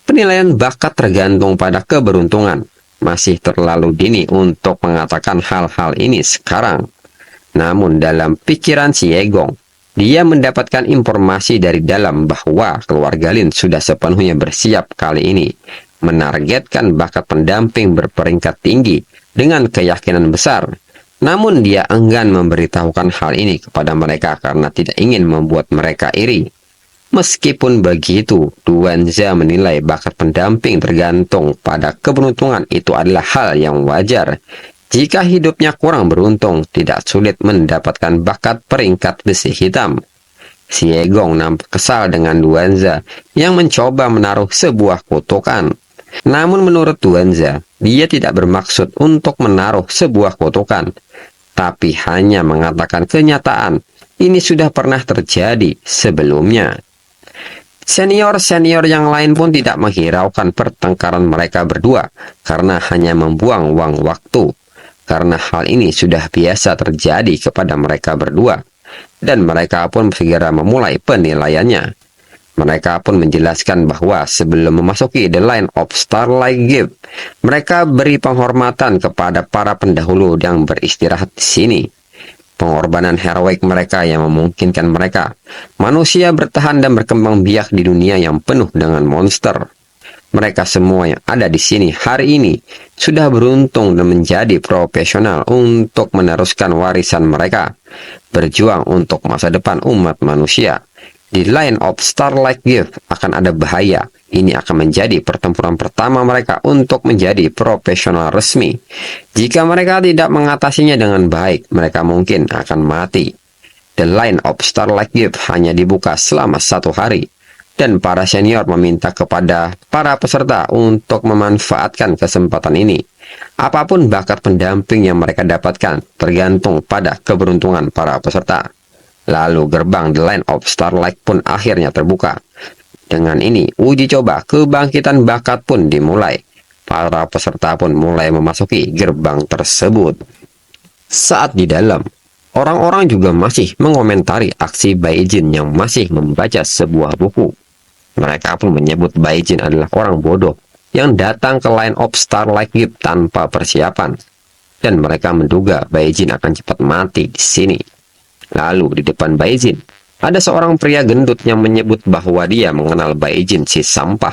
penilaian bakat tergantung pada keberuntungan. Masih terlalu dini untuk mengatakan hal-hal ini sekarang. Namun dalam pikiran Xie Gong, dia mendapatkan informasi dari dalam bahwa keluarga Lin sudah sepenuhnya bersiap kali ini menargetkan bakat pendamping berperingkat tinggi dengan keyakinan besar. Namun dia enggan memberitahukan hal ini kepada mereka karena tidak ingin membuat mereka iri. Meskipun begitu, Duanza menilai bakat pendamping tergantung pada keberuntungan itu adalah hal yang wajar. Jika hidupnya kurang beruntung, tidak sulit mendapatkan bakat peringkat besi hitam. Xie Gong nampak kesal dengan Duanza yang mencoba menaruh sebuah kutukan. Namun menurut Duanza, dia tidak bermaksud untuk menaruh sebuah kutukan, tapi hanya mengatakan kenyataan. Ini sudah pernah terjadi sebelumnya. Senior-senior yang lain pun tidak menghiraukan pertengkaran mereka berdua karena hanya membuang-buang waktu. Karena hal ini sudah biasa terjadi kepada mereka berdua, dan mereka pun segera memulai penilaiannya. Mereka pun menjelaskan bahwa sebelum memasuki The Line of Starlight Gift, mereka beri penghormatan kepada para pendahulu yang beristirahat di sini. Pengorbanan heroik mereka yang memungkinkan mereka, manusia bertahan dan berkembang biak di dunia yang penuh dengan monster. Mereka semua yang ada di sini hari ini sudah beruntung dan menjadi profesional untuk meneruskan warisan mereka, berjuang untuk masa depan umat manusia. Di Line of Starlight Gift akan ada bahaya. Ini akan menjadi pertempuran pertama mereka untuk menjadi profesional resmi. Jika mereka tidak mengatasinya dengan baik, mereka mungkin akan mati. The Line of Starlight Gift hanya dibuka selama 1 hari. Dan para senior meminta kepada para peserta untuk memanfaatkan kesempatan ini. Apapun bakat pendamping yang mereka dapatkan tergantung pada keberuntungan para peserta. Lalu gerbang The Line of Starlight pun akhirnya terbuka. Dengan ini, uji coba kebangkitan bakat pun dimulai. Para peserta pun mulai memasuki gerbang tersebut. Saat di dalam, orang-orang juga masih mengomentari aksi Baijin yang masih membaca sebuah buku. Mereka pun menyebut Baijin adalah orang bodoh yang datang ke Line of Starlight Gift tanpa persiapan. Dan mereka menduga Baijin akan cepat mati di sini. Lalu di depan Baijin, ada seorang pria gendut yang menyebut bahwa dia mengenal Baijin si sampah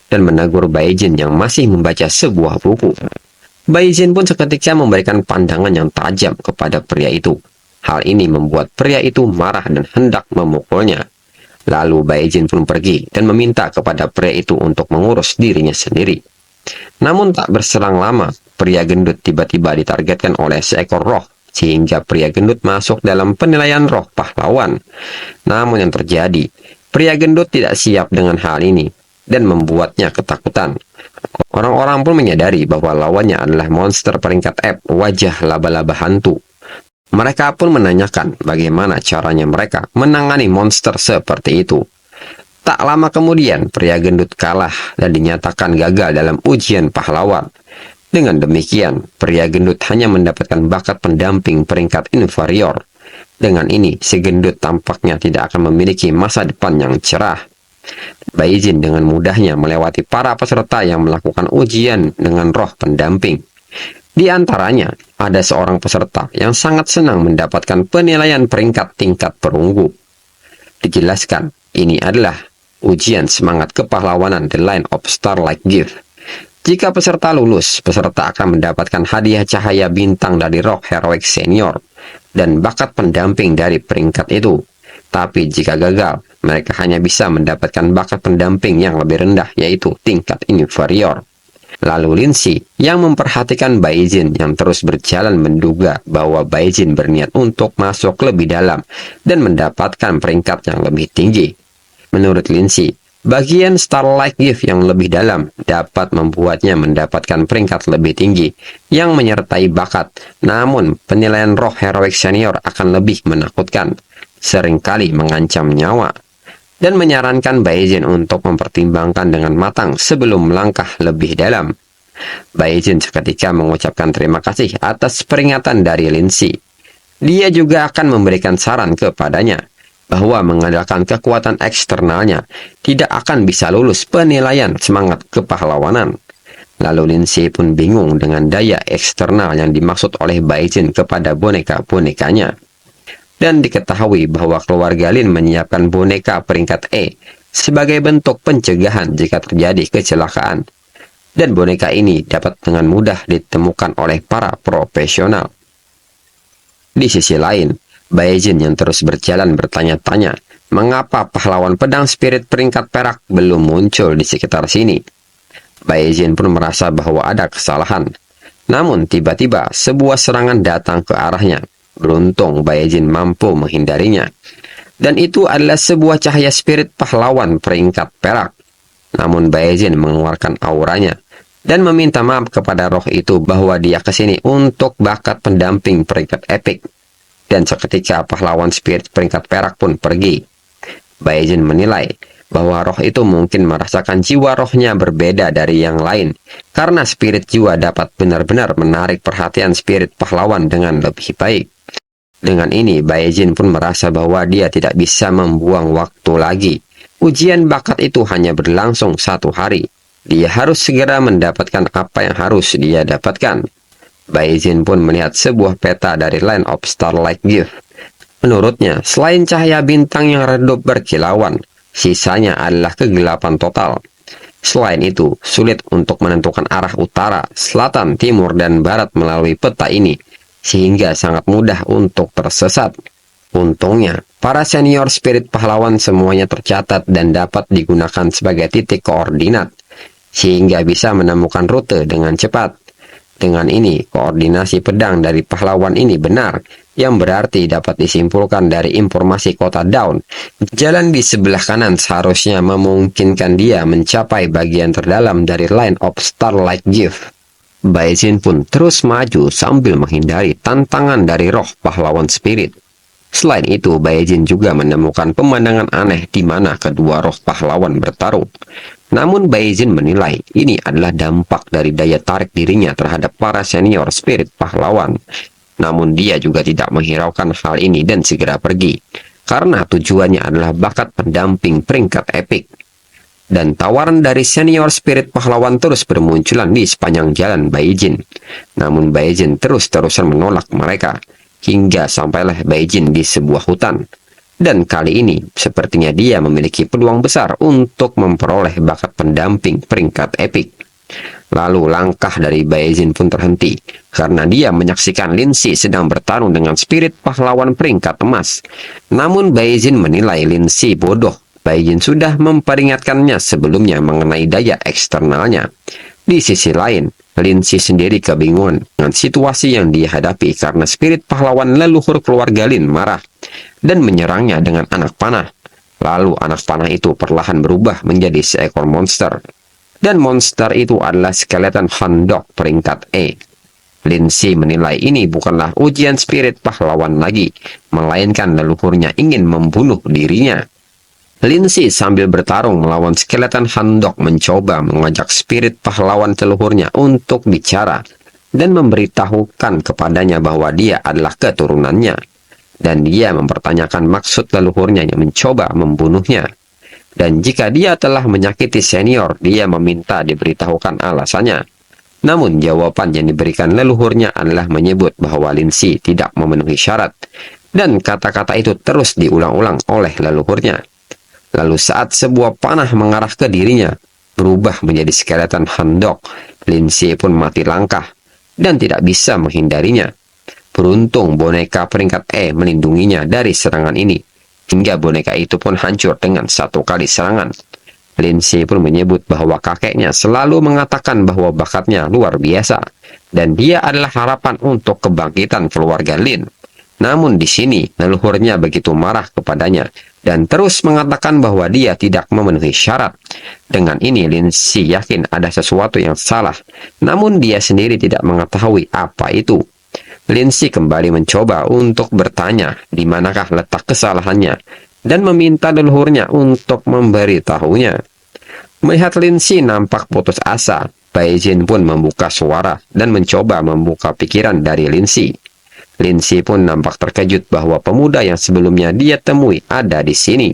dan menegur Baijin yang masih membaca sebuah buku. Baijin pun seketika memberikan pandangan yang tajam kepada pria itu. Hal ini membuat pria itu marah dan hendak memukulnya. Lalu Baijin pun pergi dan meminta kepada pria itu untuk mengurus dirinya sendiri. Namun tak berselang lama, pria gendut tiba-tiba ditargetkan oleh seekor roh, sehingga pria gendut masuk dalam penilaian roh pahlawan. Namun yang terjadi, pria gendut tidak siap dengan hal ini dan membuatnya ketakutan. Orang-orang pun menyadari bahwa lawannya adalah monster peringkat F, wajah laba-laba hantu. Mereka pun menanyakan bagaimana caranya mereka menangani monster seperti itu. Tak lama kemudian, pria gendut kalah dan dinyatakan gagal dalam ujian pahlawan. Dengan demikian, pria gendut hanya mendapatkan bakat pendamping peringkat inferior. Dengan ini, si gendut tampaknya tidak akan memiliki masa depan yang cerah. Baijin dengan mudahnya melewati para peserta yang melakukan ujian dengan roh pendamping. Di antaranya, ada seorang peserta yang sangat senang mendapatkan penilaian peringkat tingkat perunggu. Dijelaskan, ini adalah ujian semangat kepahlawanan The Line of Starlight Gift. Jika peserta lulus, peserta akan mendapatkan hadiah cahaya bintang dari roh heroik senior dan bakat pendamping dari peringkat itu. Tapi jika gagal, mereka hanya bisa mendapatkan bakat pendamping yang lebih rendah, yaitu tingkat inferior. Lalu Lindsay yang memperhatikan Baizin yang terus berjalan menduga bahwa Baizin berniat untuk masuk lebih dalam dan mendapatkan peringkat yang lebih tinggi. Menurut Lindsay, bagian Starlight Gift yang lebih dalam dapat membuatnya mendapatkan peringkat lebih tinggi yang menyertai bakat, namun penilaian roh heroik senior akan lebih menakutkan, seringkali mengancam nyawa, dan menyarankan Baizin untuk mempertimbangkan dengan matang sebelum melangkah lebih dalam. Baizin seketika mengucapkan terima kasih atas peringatan dari Lindsay. Dia juga akan memberikan saran kepadanya bahwa mengandalkan kekuatan eksternalnya tidak akan bisa lulus penilaian semangat kepahlawanan. Lalu Lindsay pun bingung dengan daya eksternal yang dimaksud oleh Baizin kepada boneka-bonekanya. Dan diketahui bahwa keluarga Lin menyiapkan boneka peringkat E sebagai bentuk pencegahan jika terjadi kecelakaan. Dan boneka ini dapat dengan mudah ditemukan oleh para profesional. Di sisi lain, Baizin yang terus berjalan bertanya-tanya mengapa pahlawan pedang spirit peringkat perak belum muncul di sekitar sini. Baizin pun merasa bahwa ada kesalahan. Namun tiba-tiba sebuah serangan datang ke arahnya. Beruntung Baizin mampu menghindarinya. Dan itu adalah sebuah cahaya spirit pahlawan peringkat perak. Namun Baizin mengeluarkan auranya dan meminta maaf kepada roh itu bahwa dia kesini untuk bakat pendamping peringkat epik. Dan seketika pahlawan spirit peringkat perak pun pergi. Baizin menilai bahwa roh itu mungkin merasakan jiwa rohnya berbeda dari yang lain, karena spirit jiwa dapat benar-benar menarik perhatian spirit pahlawan dengan lebih baik. Dengan ini, Baizin pun merasa bahwa dia tidak bisa membuang waktu lagi. Ujian bakat itu hanya berlangsung 1 hari. Dia harus segera mendapatkan apa yang harus dia dapatkan. Baizin pun melihat sebuah peta dari Line of Starlight Gift. Menurutnya, selain cahaya bintang yang redup berkilauan, sisanya adalah kegelapan total. Selain itu, sulit untuk menentukan arah utara, selatan, timur, dan barat melalui peta ini, sehingga sangat mudah untuk tersesat. Untungnya, para senior spirit pahlawan semuanya tercatat dan dapat digunakan sebagai titik koordinat, sehingga bisa menemukan rute dengan cepat. Dengan ini, koordinasi pedang dari pahlawan ini benar, yang berarti dapat disimpulkan dari informasi kota Dawn. Jalan di sebelah kanan seharusnya memungkinkan dia mencapai bagian terdalam dari Line of Starlight Gift. Baizin pun terus maju sambil menghindari tantangan dari roh pahlawan spirit. Selain itu, Baizin juga menemukan pemandangan aneh di mana kedua roh pahlawan bertarung. Namun Baizin menilai ini adalah dampak dari daya tarik dirinya terhadap para senior spirit pahlawan. Namun dia juga tidak menghiraukan hal ini dan segera pergi, karena tujuannya adalah bakat pendamping peringkat epik. Dan tawaran dari senior spirit pahlawan terus bermunculan di sepanjang jalan Baizin. Namun Baizin terus-terusan menolak mereka, hingga sampailah Baizin di sebuah hutan. Dan kali ini, sepertinya dia memiliki peluang besar untuk memperoleh bakat pendamping peringkat epik. Lalu langkah dari Baizin pun terhenti, karena dia menyaksikan Lindsay sedang bertarung dengan spirit pahlawan peringkat emas. Namun Baizin menilai Lindsay bodoh. Baizin sudah memperingatkannya sebelumnya mengenai daya eksternalnya. Di sisi lain, Lindsay sendiri kebingungan dengan situasi yang dihadapi karena spirit pahlawan leluhur keluarga Lin marah dan menyerangnya dengan anak panah. Lalu anak panah itu perlahan berubah menjadi seekor monster. Dan monster itu adalah skeleton handok peringkat E. Lindsay menilai ini bukanlah ujian spirit pahlawan lagi, melainkan leluhurnya ingin membunuh dirinya. Lindsay sambil bertarung melawan skeleton handok mencoba mengajak spirit pahlawan leluhurnya untuk bicara dan memberitahukan kepadanya bahwa dia adalah keturunannya. Dan dia mempertanyakan maksud leluhurnya yang mencoba membunuhnya. Dan jika dia telah menyakiti senior, dia meminta diberitahukan alasannya. Namun jawaban yang diberikan leluhurnya adalah menyebut bahwa Lindsay tidak memenuhi syarat. Dan kata-kata itu terus diulang-ulang oleh leluhurnya. Lalu saat sebuah panah mengarah ke dirinya, berubah menjadi skeleton handok, Lindsay pun mati langkah dan tidak bisa menghindarinya. Beruntung boneka peringkat E melindunginya dari serangan ini, hingga boneka itu pun hancur dengan 1 kali serangan. Lindsay pun menyebut bahwa kakeknya selalu mengatakan bahwa bakatnya luar biasa, dan dia adalah harapan untuk kebangkitan keluarga Lin. Namun di sini, leluhurnya begitu marah kepadanya, dan terus mengatakan bahwa dia tidak memenuhi syarat. Dengan ini, Lindsay yakin ada sesuatu yang salah, namun dia sendiri tidak mengetahui apa itu. Lindsay kembali mencoba untuk bertanya di manakah letak kesalahannya, dan meminta leluhurnya untuk memberitahunya. Melihat Lindsay nampak putus asa, Baizin pun membuka suara dan mencoba membuka pikiran dari Lindsay. Lindsay pun nampak terkejut bahwa pemuda yang sebelumnya dia temui ada di sini.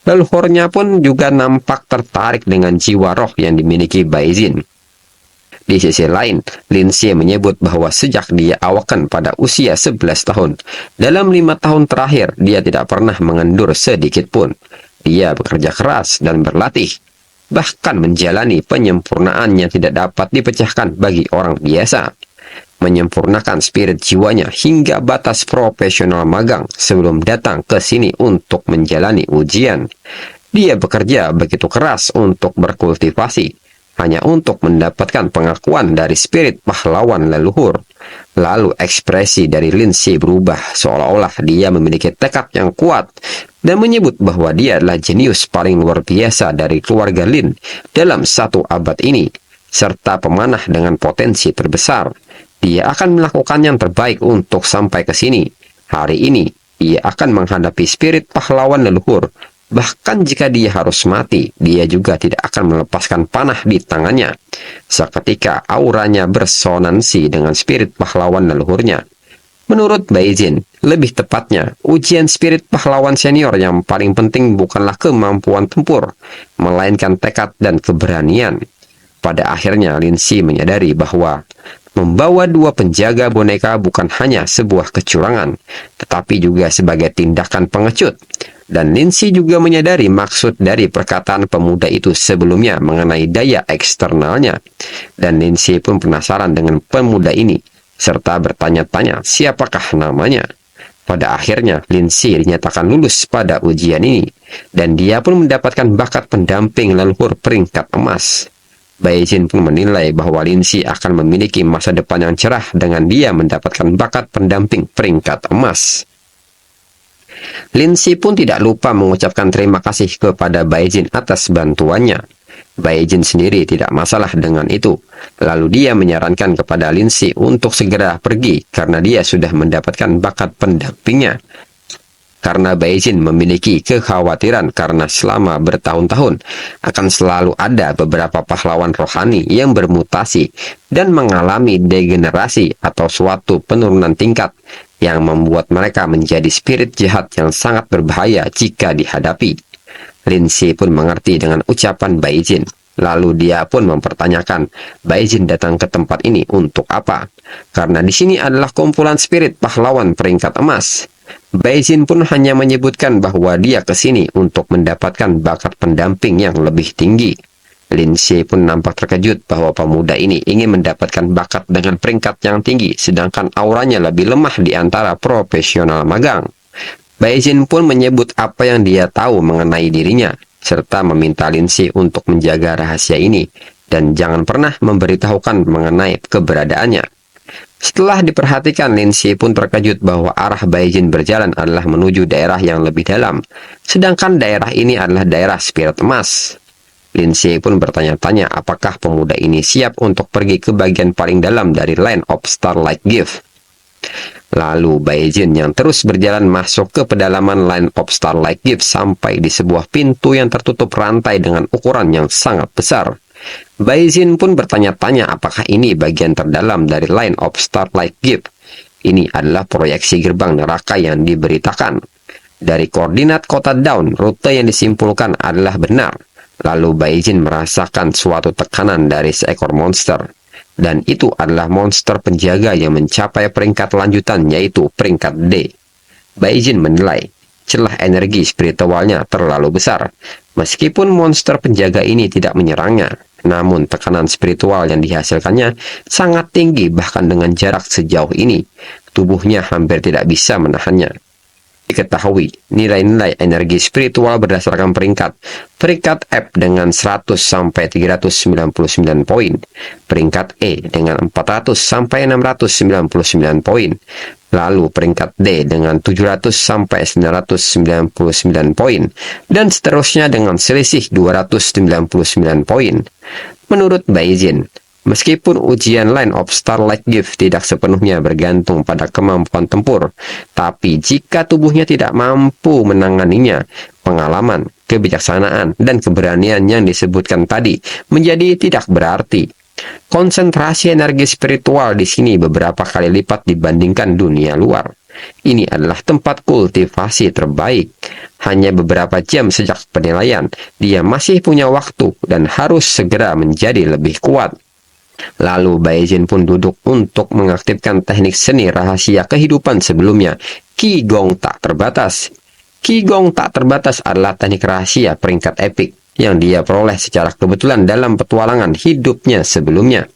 Leluhurnya pun juga nampak tertarik dengan jiwa roh yang dimiliki Baizin. Di sisi lain, Lindsay menyebut bahwa sejak dia awaken pada usia 11 tahun, dalam 5 tahun terakhir dia tidak pernah mengendur sedikit pun. Dia bekerja keras dan berlatih, bahkan menjalani penyempurnaan yang tidak dapat dipecahkan bagi orang biasa. Menyempurnakan spirit jiwanya hingga batas profesional magang sebelum datang ke sini untuk menjalani ujian. Dia bekerja begitu keras untuk berkultivasi, hanya untuk mendapatkan pengakuan dari spirit pahlawan leluhur. Lalu ekspresi dari Lindsay berubah seolah-olah dia memiliki tekad yang kuat dan menyebut bahwa dia adalah jenius paling luar biasa dari keluarga Lin dalam 1 abad ini, serta pemanah dengan potensi terbesar. Dia akan melakukan yang terbaik untuk sampai ke sini. Hari ini, dia akan menghadapi spirit pahlawan leluhur. Bahkan jika dia harus mati, dia juga tidak akan melepaskan panah di tangannya. Seketika auranya bersonansi dengan spirit pahlawan leluhurnya. Menurut Baizin, lebih tepatnya, ujian spirit pahlawan senior yang paling penting bukanlah kemampuan tempur, melainkan tekad dan keberanian. Pada akhirnya, Lindsay menyadari bahwa membawa 2 penjaga boneka bukan hanya sebuah kecurangan, tetapi juga sebagai tindakan pengecut. Dan Lindsay juga menyadari maksud dari perkataan pemuda itu sebelumnya mengenai daya eksternalnya. Dan Lindsay pun penasaran dengan pemuda ini, serta bertanya-tanya siapakah namanya. Pada akhirnya, Lindsay dinyatakan lulus pada ujian ini, dan dia pun mendapatkan bakat pendamping leluhur peringkat emas. Baizin pun menilai bahwa Lindsay akan memiliki masa depan yang cerah dengan dia mendapatkan bakat pendamping peringkat emas. Lindsay pun tidak lupa mengucapkan terima kasih kepada Baizin atas bantuannya. Baizin sendiri tidak masalah dengan itu. Lalu dia menyarankan kepada Lindsay untuk segera pergi karena dia sudah mendapatkan bakat pendampingnya. Karena Baizin memiliki kekhawatiran karena selama bertahun-tahun akan selalu ada beberapa pahlawan rohani yang bermutasi dan mengalami degenerasi atau suatu penurunan tingkat yang membuat mereka menjadi spirit jahat yang sangat berbahaya jika dihadapi. Lindsay pun mengerti dengan ucapan Baizin. Lalu dia pun mempertanyakan, Baizin datang ke tempat ini untuk apa? Karena di sini adalah kumpulan spirit pahlawan peringkat emas. Baizin pun hanya menyebutkan bahwa dia ke sini untuk mendapatkan bakat pendamping yang lebih tinggi. Lindsay pun nampak terkejut bahwa pemuda ini ingin mendapatkan bakat dengan peringkat yang tinggi, sedangkan auranya lebih lemah di antara profesional magang. Baizin pun menyebut apa yang dia tahu mengenai dirinya, serta meminta Lindsay untuk menjaga rahasia ini, dan jangan pernah memberitahukan mengenai keberadaannya. Setelah diperhatikan, Lindsay pun terkejut bahwa arah Baizin berjalan adalah menuju daerah yang lebih dalam, sedangkan daerah ini adalah daerah spirit emas. Lindsay pun bertanya-tanya apakah pemuda ini siap untuk pergi ke bagian paling dalam dari Land of Starlight Gift. Lalu Baizin yang terus berjalan masuk ke pedalaman Land of Starlight Gift sampai di sebuah pintu yang tertutup rantai dengan ukuran yang sangat besar. Baizin pun bertanya-tanya apakah ini bagian terdalam dari Land of Starlight Gift. Ini adalah proyeksi gerbang neraka yang diberitakan. Dari koordinat kota Dawn, rute yang disimpulkan adalah benar. Lalu Baizin merasakan suatu tekanan dari seekor monster. Dan itu adalah monster penjaga yang mencapai peringkat lanjutan, yaitu peringkat D. Baizin menilai celah energi spiritualnya terlalu besar. Meskipun monster penjaga ini tidak menyerangnya, namun tekanan spiritual yang dihasilkannya sangat tinggi, bahkan dengan jarak sejauh ini. Tubuhnya hampir tidak bisa menahannya. Diketahui nilai-nilai energi spiritual berdasarkan peringkat. Peringkat F dengan 100 sampai 399 poin. Peringkat E dengan 400 sampai 699 poin. Lalu peringkat D dengan 700 sampai 999 poin. Dan seterusnya dengan selisih 299 poin. Menurut Bayezin, meskipun ujian Line of Starlight Gift tidak sepenuhnya bergantung pada kemampuan tempur, tapi jika tubuhnya tidak mampu menanganinya, pengalaman, kebijaksanaan, dan keberanian yang disebutkan tadi menjadi tidak berarti. Konsentrasi energi spiritual di sini beberapa kali lipat dibandingkan dunia luar. Ini adalah tempat kultivasi terbaik. Hanya beberapa jam sejak penilaian, dia masih punya waktu dan harus segera menjadi lebih kuat. Lalu Bayezin pun duduk untuk mengaktifkan teknik seni rahasia kehidupan sebelumnya, Qigong tak terbatas. Qigong tak terbatas adalah teknik rahasia peringkat epik yang dia peroleh secara kebetulan dalam petualangan hidupnya sebelumnya.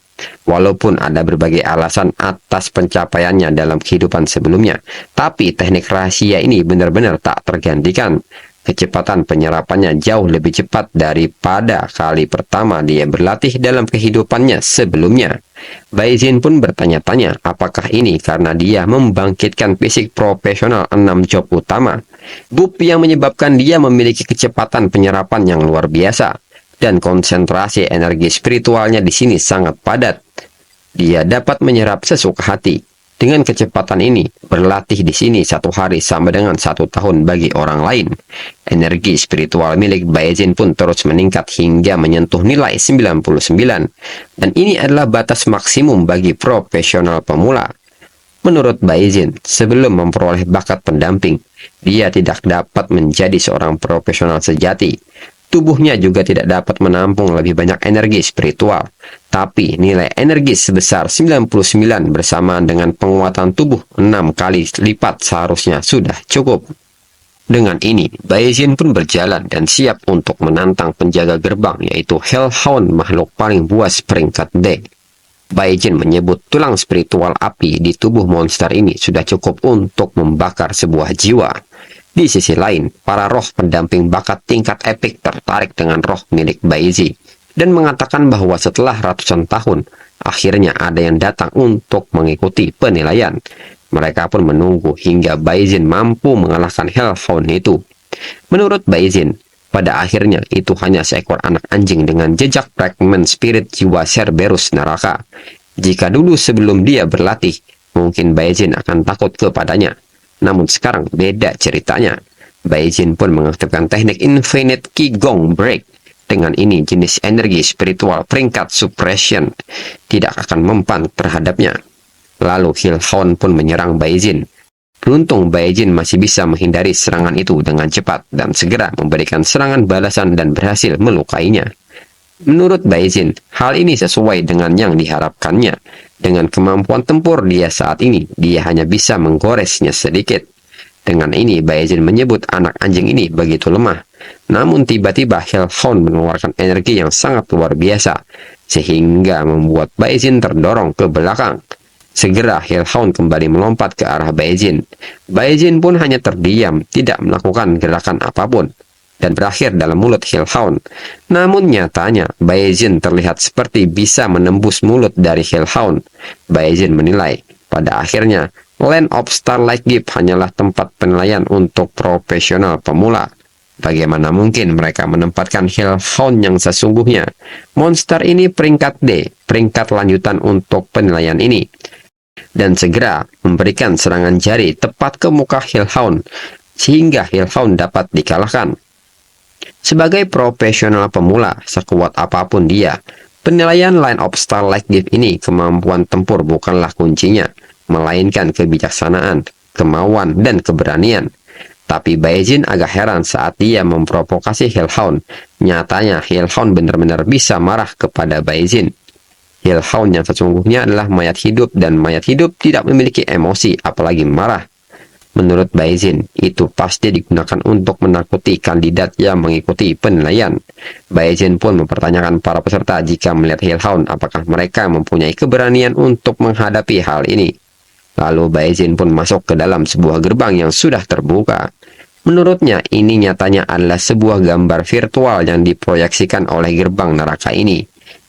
Walaupun ada berbagai alasan atas pencapaiannya dalam kehidupan sebelumnya, tapi teknik rahasia ini benar-benar tak tergantikan. Kecepatan penyerapannya jauh lebih cepat daripada kali pertama dia berlatih dalam kehidupannya sebelumnya. Bayezin pun bertanya-tanya apakah ini karena dia membangkitkan fisik profesional 6 job utama. Bub yang menyebabkan dia memiliki kecepatan penyerapan yang luar biasa. Dan konsentrasi energi spiritualnya di sini sangat padat. Dia dapat menyerap sesuka hati. Dengan kecepatan ini, berlatih di sini 1 hari sama dengan 1 tahun bagi orang lain. Energi spiritual milik Bayezin pun terus meningkat hingga menyentuh nilai 99. Dan ini adalah batas maksimum bagi profesional pemula. Menurut Bayezin, sebelum memperoleh bakat pendamping, dia tidak dapat menjadi seorang profesional sejati. Tubuhnya juga tidak dapat menampung lebih banyak energi spiritual. Tapi nilai energi sebesar 99 bersamaan dengan penguatan tubuh 6 kali lipat seharusnya sudah cukup. Dengan ini, Bayezin pun berjalan dan siap untuk menantang penjaga gerbang, yaitu Hellhound, makhluk paling buas peringkat D. Bayezin menyebut tulang spiritual api di tubuh monster ini sudah cukup untuk membakar sebuah jiwa. Di sisi lain, para roh pendamping bakat tingkat epik tertarik dengan roh milik Bayezin dan mengatakan bahwa setelah ratusan tahun, akhirnya ada yang datang untuk mengikuti penilaian. Mereka pun menunggu hingga Bayezin mampu mengalahkan Hellhound itu. Menurut Bayezin, pada akhirnya itu hanya seekor anak anjing dengan jejak fragmen spirit jiwa Cerberus neraka. Jika dulu sebelum dia berlatih, mungkin Bayezin akan takut kepadanya. Namun sekarang beda ceritanya. Bayezin pun mengaktifkan teknik Infinite Qigong Break. Dengan ini jenis energi spiritual peringkat suppression tidak akan mempan terhadapnya. Lalu Hellhound pun menyerang Bayezin. Beruntung Bayezin masih bisa menghindari serangan itu dengan cepat dan segera memberikan serangan balasan dan berhasil melukainya. Menurut Bayezin, hal ini sesuai dengan yang diharapkannya. Dengan kemampuan tempur dia saat ini, dia hanya bisa menggoresnya sedikit. Dengan ini, Bayezin menyebut anak anjing ini begitu lemah. Namun tiba-tiba Hellhound mengeluarkan energi yang sangat luar biasa, sehingga membuat Bayezin terdorong ke belakang. Segera Hellhound kembali melompat ke arah Bayezin. Bayezin pun hanya terdiam, tidak melakukan gerakan apapun, dan berakhir dalam mulut Hellhound. Namun nyatanya, Bayezin terlihat seperti bisa menembus mulut dari Hellhound. Bayezin menilai, pada akhirnya, Land of Starlight Gift hanyalah tempat penilaian untuk profesional pemula. Bagaimana mungkin mereka menempatkan Hellhound yang sesungguhnya? Monster ini peringkat D, peringkat lanjutan untuk penilaian ini. Dan segera memberikan serangan jari tepat ke muka Hellhound, sehingga Hellhound dapat dikalahkan. Sebagai profesional pemula, sekuat apapun dia, penilaian Line of Starlight Gift ini kemampuan tempur bukanlah kuncinya, melainkan kebijaksanaan, kemauan, dan keberanian. Tapi Bayezin agak heran saat dia memprovokasi Hellhound. Nyatanya Hellhound benar-benar bisa marah kepada Bayezin. Hellhound yang sesungguhnya adalah mayat hidup, dan mayat hidup tidak memiliki emosi, apalagi marah. Menurut Bayezin, itu pasti digunakan untuk menakuti kandidat yang mengikuti penilaian. Bayezin pun mempertanyakan para peserta jika melihat Hellhound apakah mereka mempunyai keberanian untuk menghadapi hal ini. Lalu Baizin pun masuk ke dalam sebuah gerbang yang sudah terbuka. Menurutnya, ini nyatanya adalah sebuah gambar virtual yang diproyeksikan oleh gerbang neraka ini.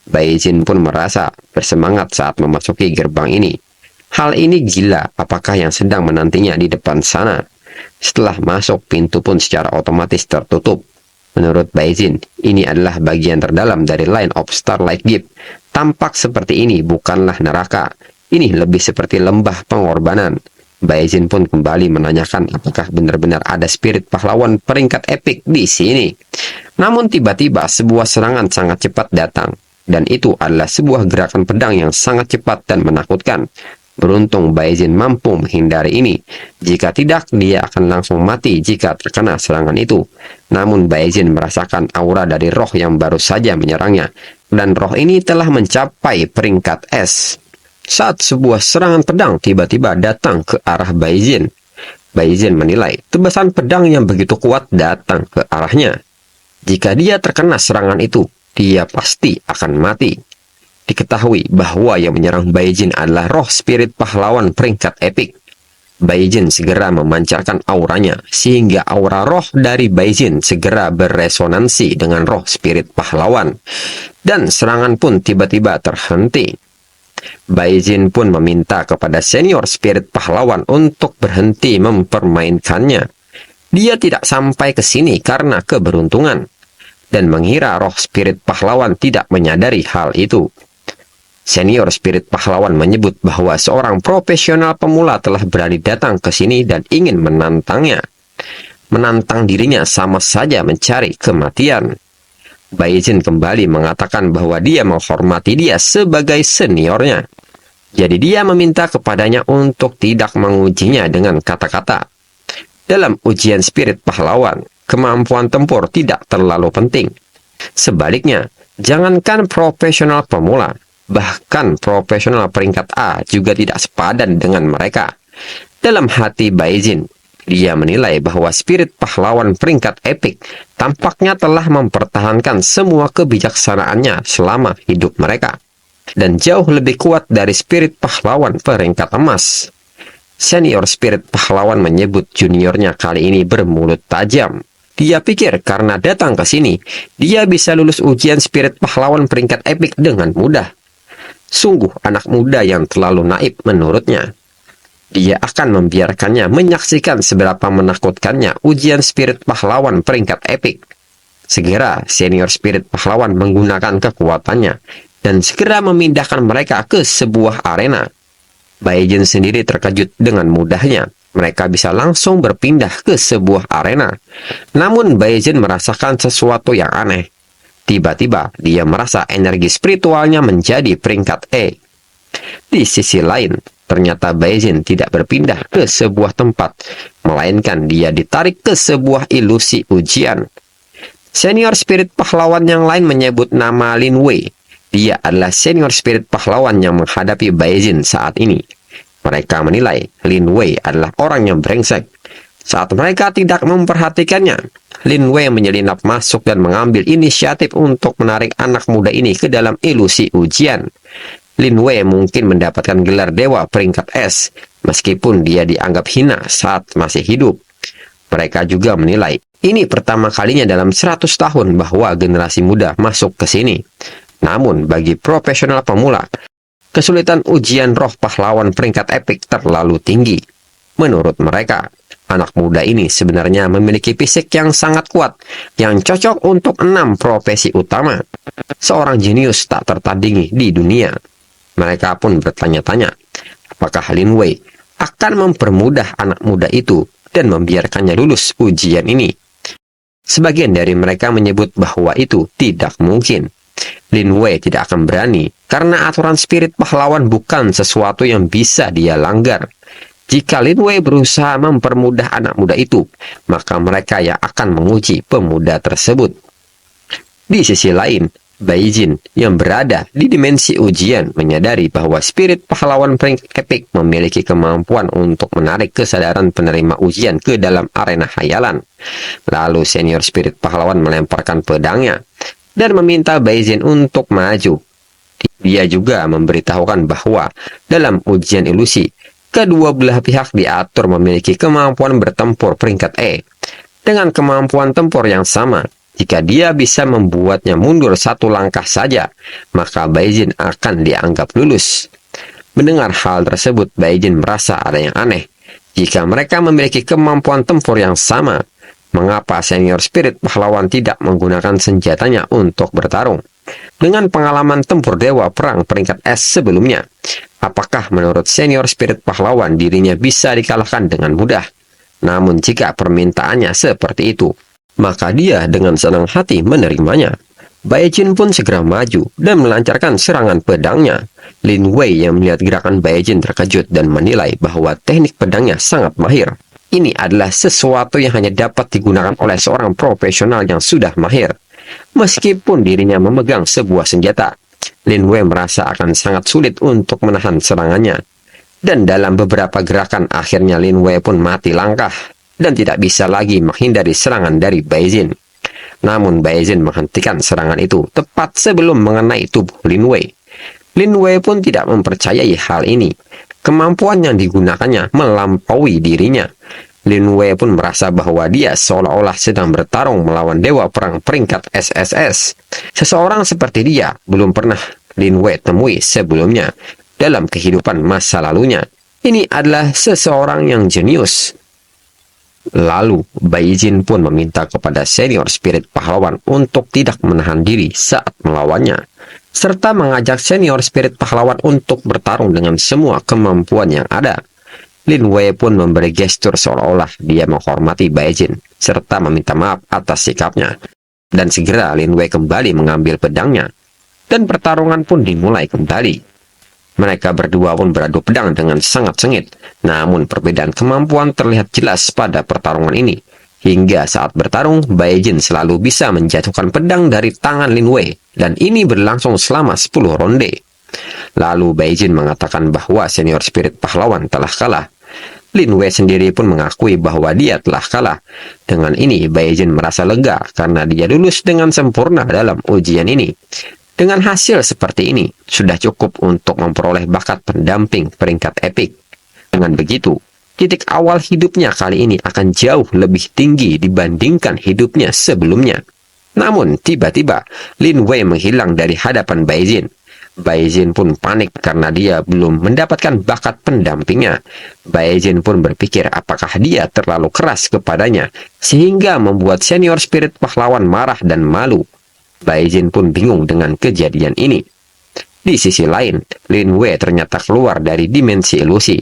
Baizin pun merasa bersemangat saat memasuki gerbang ini. Hal ini gila, apakah yang sedang menantinya di depan sana? Setelah masuk, pintu pun secara otomatis tertutup. Menurut Baizin, ini adalah bagian terdalam dari Line of Starlight Gate. Tampak seperti ini bukanlah neraka. Ini lebih seperti lembah pengorbanan. Baizin pun kembali menanyakan apakah benar-benar ada spirit pahlawan peringkat epik di sini. Namun tiba-tiba sebuah serangan sangat cepat datang. Dan itu adalah sebuah gerakan pedang yang sangat cepat dan menakutkan. Beruntung Baizin mampu menghindari ini. Jika tidak, dia akan langsung mati jika terkena serangan itu. Namun Baizin merasakan aura dari roh yang baru saja menyerangnya. Dan roh ini telah mencapai peringkat S. Saat sebuah serangan pedang tiba-tiba datang ke arah Baizin. Baizin menilai tebasan pedang yang begitu kuat datang ke arahnya. Jika dia terkena serangan itu, dia pasti akan mati. Diketahui bahwa yang menyerang Baizin adalah roh spirit pahlawan peringkat epik. Baizin segera memancarkan auranya, sehingga aura roh dari Baizin segera beresonansi dengan roh spirit pahlawan. Dan serangan pun tiba-tiba terhenti. Baizin pun meminta kepada senior spirit pahlawan untuk berhenti mempermainkannya. Dia tidak sampai ke sini karena keberuntungan, dan mengira roh spirit pahlawan tidak menyadari hal itu. Senior spirit pahlawan menyebut bahwa seorang profesional pemula telah berani datang ke sini dan ingin menantangnya. Menantang dirinya sama saja mencari kematian. Baizin kembali mengatakan bahwa dia menghormati dia sebagai seniornya. Jadi dia meminta kepadanya untuk tidak mengujinya dengan kata-kata. Dalam ujian spirit pahlawan, kemampuan tempur tidak terlalu penting. Sebaliknya, jangankan profesional pemula, bahkan profesional peringkat A juga tidak sepadan dengan mereka. Dalam hati Baizin, dia menilai bahwa spirit pahlawan peringkat epik tampaknya telah mempertahankan semua kebijaksanaannya selama hidup mereka, dan jauh lebih kuat dari spirit pahlawan peringkat emas. Senior spirit pahlawan menyebut juniornya kali ini bermulut tajam. Dia pikir karena datang ke sini, dia bisa lulus ujian spirit pahlawan peringkat epik dengan mudah. Sungguh anak muda yang terlalu naif menurutnya. Dia akan membiarkannya menyaksikan seberapa menakutkannya ujian spirit pahlawan peringkat epik. Segera senior spirit pahlawan menggunakan kekuatannya dan segera memindahkan mereka ke sebuah arena. Baizin sendiri terkejut dengan mudahnya. Mereka bisa langsung berpindah ke sebuah arena. Namun Baizin merasakan sesuatu yang aneh. Tiba-tiba dia merasa energi spiritualnya menjadi peringkat E. Di sisi lain, ternyata Baizin tidak berpindah ke sebuah tempat, melainkan dia ditarik ke sebuah ilusi ujian. Senior spirit pahlawan yang lain menyebut nama Lin Wei. Dia adalah senior spirit pahlawan yang menghadapi Baizin saat ini. Mereka menilai Lin Wei adalah orang yang brengsek. Saat mereka tidak memperhatikannya, Lin Wei menyelinap masuk dan mengambil inisiatif untuk menarik anak muda ini ke dalam ilusi ujian. Lin Wei mungkin mendapatkan gelar dewa peringkat S, meskipun dia dianggap hina saat masih hidup. Mereka juga menilai ini pertama kalinya dalam 100 tahun bahwa generasi muda masuk ke sini. Namun bagi profesional pemula, kesulitan ujian roh pahlawan peringkat epik terlalu tinggi. Menurut mereka, anak muda ini sebenarnya memiliki fisik yang sangat kuat, yang cocok untuk 6 profesi utama. Seorang jenius tak tertandingi di dunia. Mereka pun bertanya-tanya, apakah Lin Wei akan mempermudah anak muda itu dan membiarkannya lulus ujian ini. Sebagian dari mereka menyebut bahwa itu tidak mungkin. Lin Wei tidak akan berani, karena aturan spirit pahlawan bukan sesuatu yang bisa dia langgar. Jika Lin Wei berusaha mempermudah anak muda itu, maka mereka yang akan menguji pemuda tersebut. Di sisi lain, Baizin yang berada di dimensi ujian menyadari bahwa spirit pahlawan peringkat epik memiliki kemampuan untuk menarik kesadaran penerima ujian ke dalam arena khayalan. Lalu senior spirit pahlawan melemparkan pedangnya dan meminta Baizin untuk maju. Dia juga memberitahukan bahwa dalam ujian ilusi, Kedua belah pihak diatur memiliki kemampuan bertempur peringkat E. Dengan kemampuan tempur yang sama, jika dia bisa membuatnya mundur satu langkah saja, maka Baijin akan dianggap lulus. Mendengar hal tersebut, Baijin merasa ada yang aneh. Jika mereka memiliki kemampuan tempur yang sama, mengapa senior spirit pahlawan tidak menggunakan senjatanya untuk bertarung? Dengan pengalaman tempur dewa perang peringkat S sebelumnya, apakah menurut senior spirit pahlawan dirinya bisa dikalahkan dengan mudah? Namun jika permintaannya seperti itu, maka dia dengan senang hati menerimanya. Baijin pun segera maju dan melancarkan serangan pedangnya. Lin Wei yang melihat gerakan Baijin terkejut dan menilai bahwa teknik pedangnya sangat mahir. Ini adalah sesuatu yang hanya dapat digunakan oleh seorang profesional yang sudah mahir. Meskipun dirinya memegang sebuah senjata, Lin Wei merasa akan sangat sulit untuk menahan serangannya. Dan dalam beberapa gerakan akhirnya Lin Wei pun mati langkah dan tidak bisa lagi menghindari serangan dari Baijin. Namun Baijin menghentikan serangan itu tepat sebelum mengenai tubuh Lin Wei. Lin Wei pun tidak mempercayai hal ini. Kemampuan yang digunakannya melampaui dirinya. Lin Wei pun merasa bahwa dia seolah-olah sedang bertarung melawan dewa perang peringkat SSS. Seseorang seperti dia belum pernah Lin Wei temui sebelumnya dalam kehidupan masa lalunya. Ini adalah seseorang yang jenius. Lalu, Baijin pun meminta kepada senior spirit pahlawan untuk tidak menahan diri saat melawannya, serta mengajak senior spirit pahlawan untuk bertarung dengan semua kemampuan yang ada. Lin Wei pun memberi gestur seolah-olah dia menghormati Baijin, serta meminta maaf atas sikapnya. Dan segera Lin Wei kembali mengambil pedangnya, dan pertarungan pun dimulai kembali. Mereka berdua pun beradu pedang dengan sangat sengit, namun perbedaan kemampuan terlihat jelas pada pertarungan ini. Hingga saat bertarung, Baijin selalu bisa menjatuhkan pedang dari tangan Lin Wei, dan ini berlangsung selama 10 ronde. Lalu Baijin mengatakan bahwa senior spirit pahlawan telah kalah. Lin Wei sendiri pun mengakui bahwa dia telah kalah. Dengan ini, Baijin merasa lega karena dia lulus dengan sempurna dalam ujian ini. Dengan hasil seperti ini, sudah cukup untuk memperoleh bakat pendamping peringkat epik. Dengan begitu, titik awal hidupnya kali ini akan jauh lebih tinggi dibandingkan hidupnya sebelumnya. Namun, tiba-tiba, Lin Wei menghilang dari hadapan Baijin. Baijin pun panik karena dia belum mendapatkan bakat pendampingnya. Baijin pun berpikir apakah dia terlalu keras kepadanya, sehingga membuat senior spirit pahlawan marah dan malu. Baijin pun bingung dengan kejadian ini. Di sisi lain, Lin Wei ternyata keluar dari dimensi ilusi.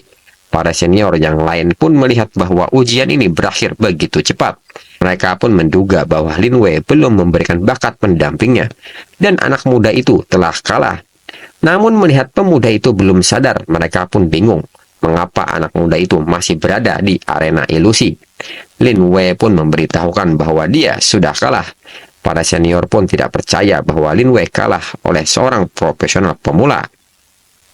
Para senior yang lain pun melihat bahwa ujian ini berakhir begitu cepat. Mereka pun menduga bahwa Lin Wei belum memberikan bakat pendampingnya, dan anak muda itu telah kalah. Namun melihat pemuda itu belum sadar, mereka pun bingung mengapa anak muda itu masih berada di arena ilusi. Lin Wei pun memberitahukan bahwa dia sudah kalah. Para senior pun tidak percaya bahwa Lin Wei kalah oleh seorang profesional pemula.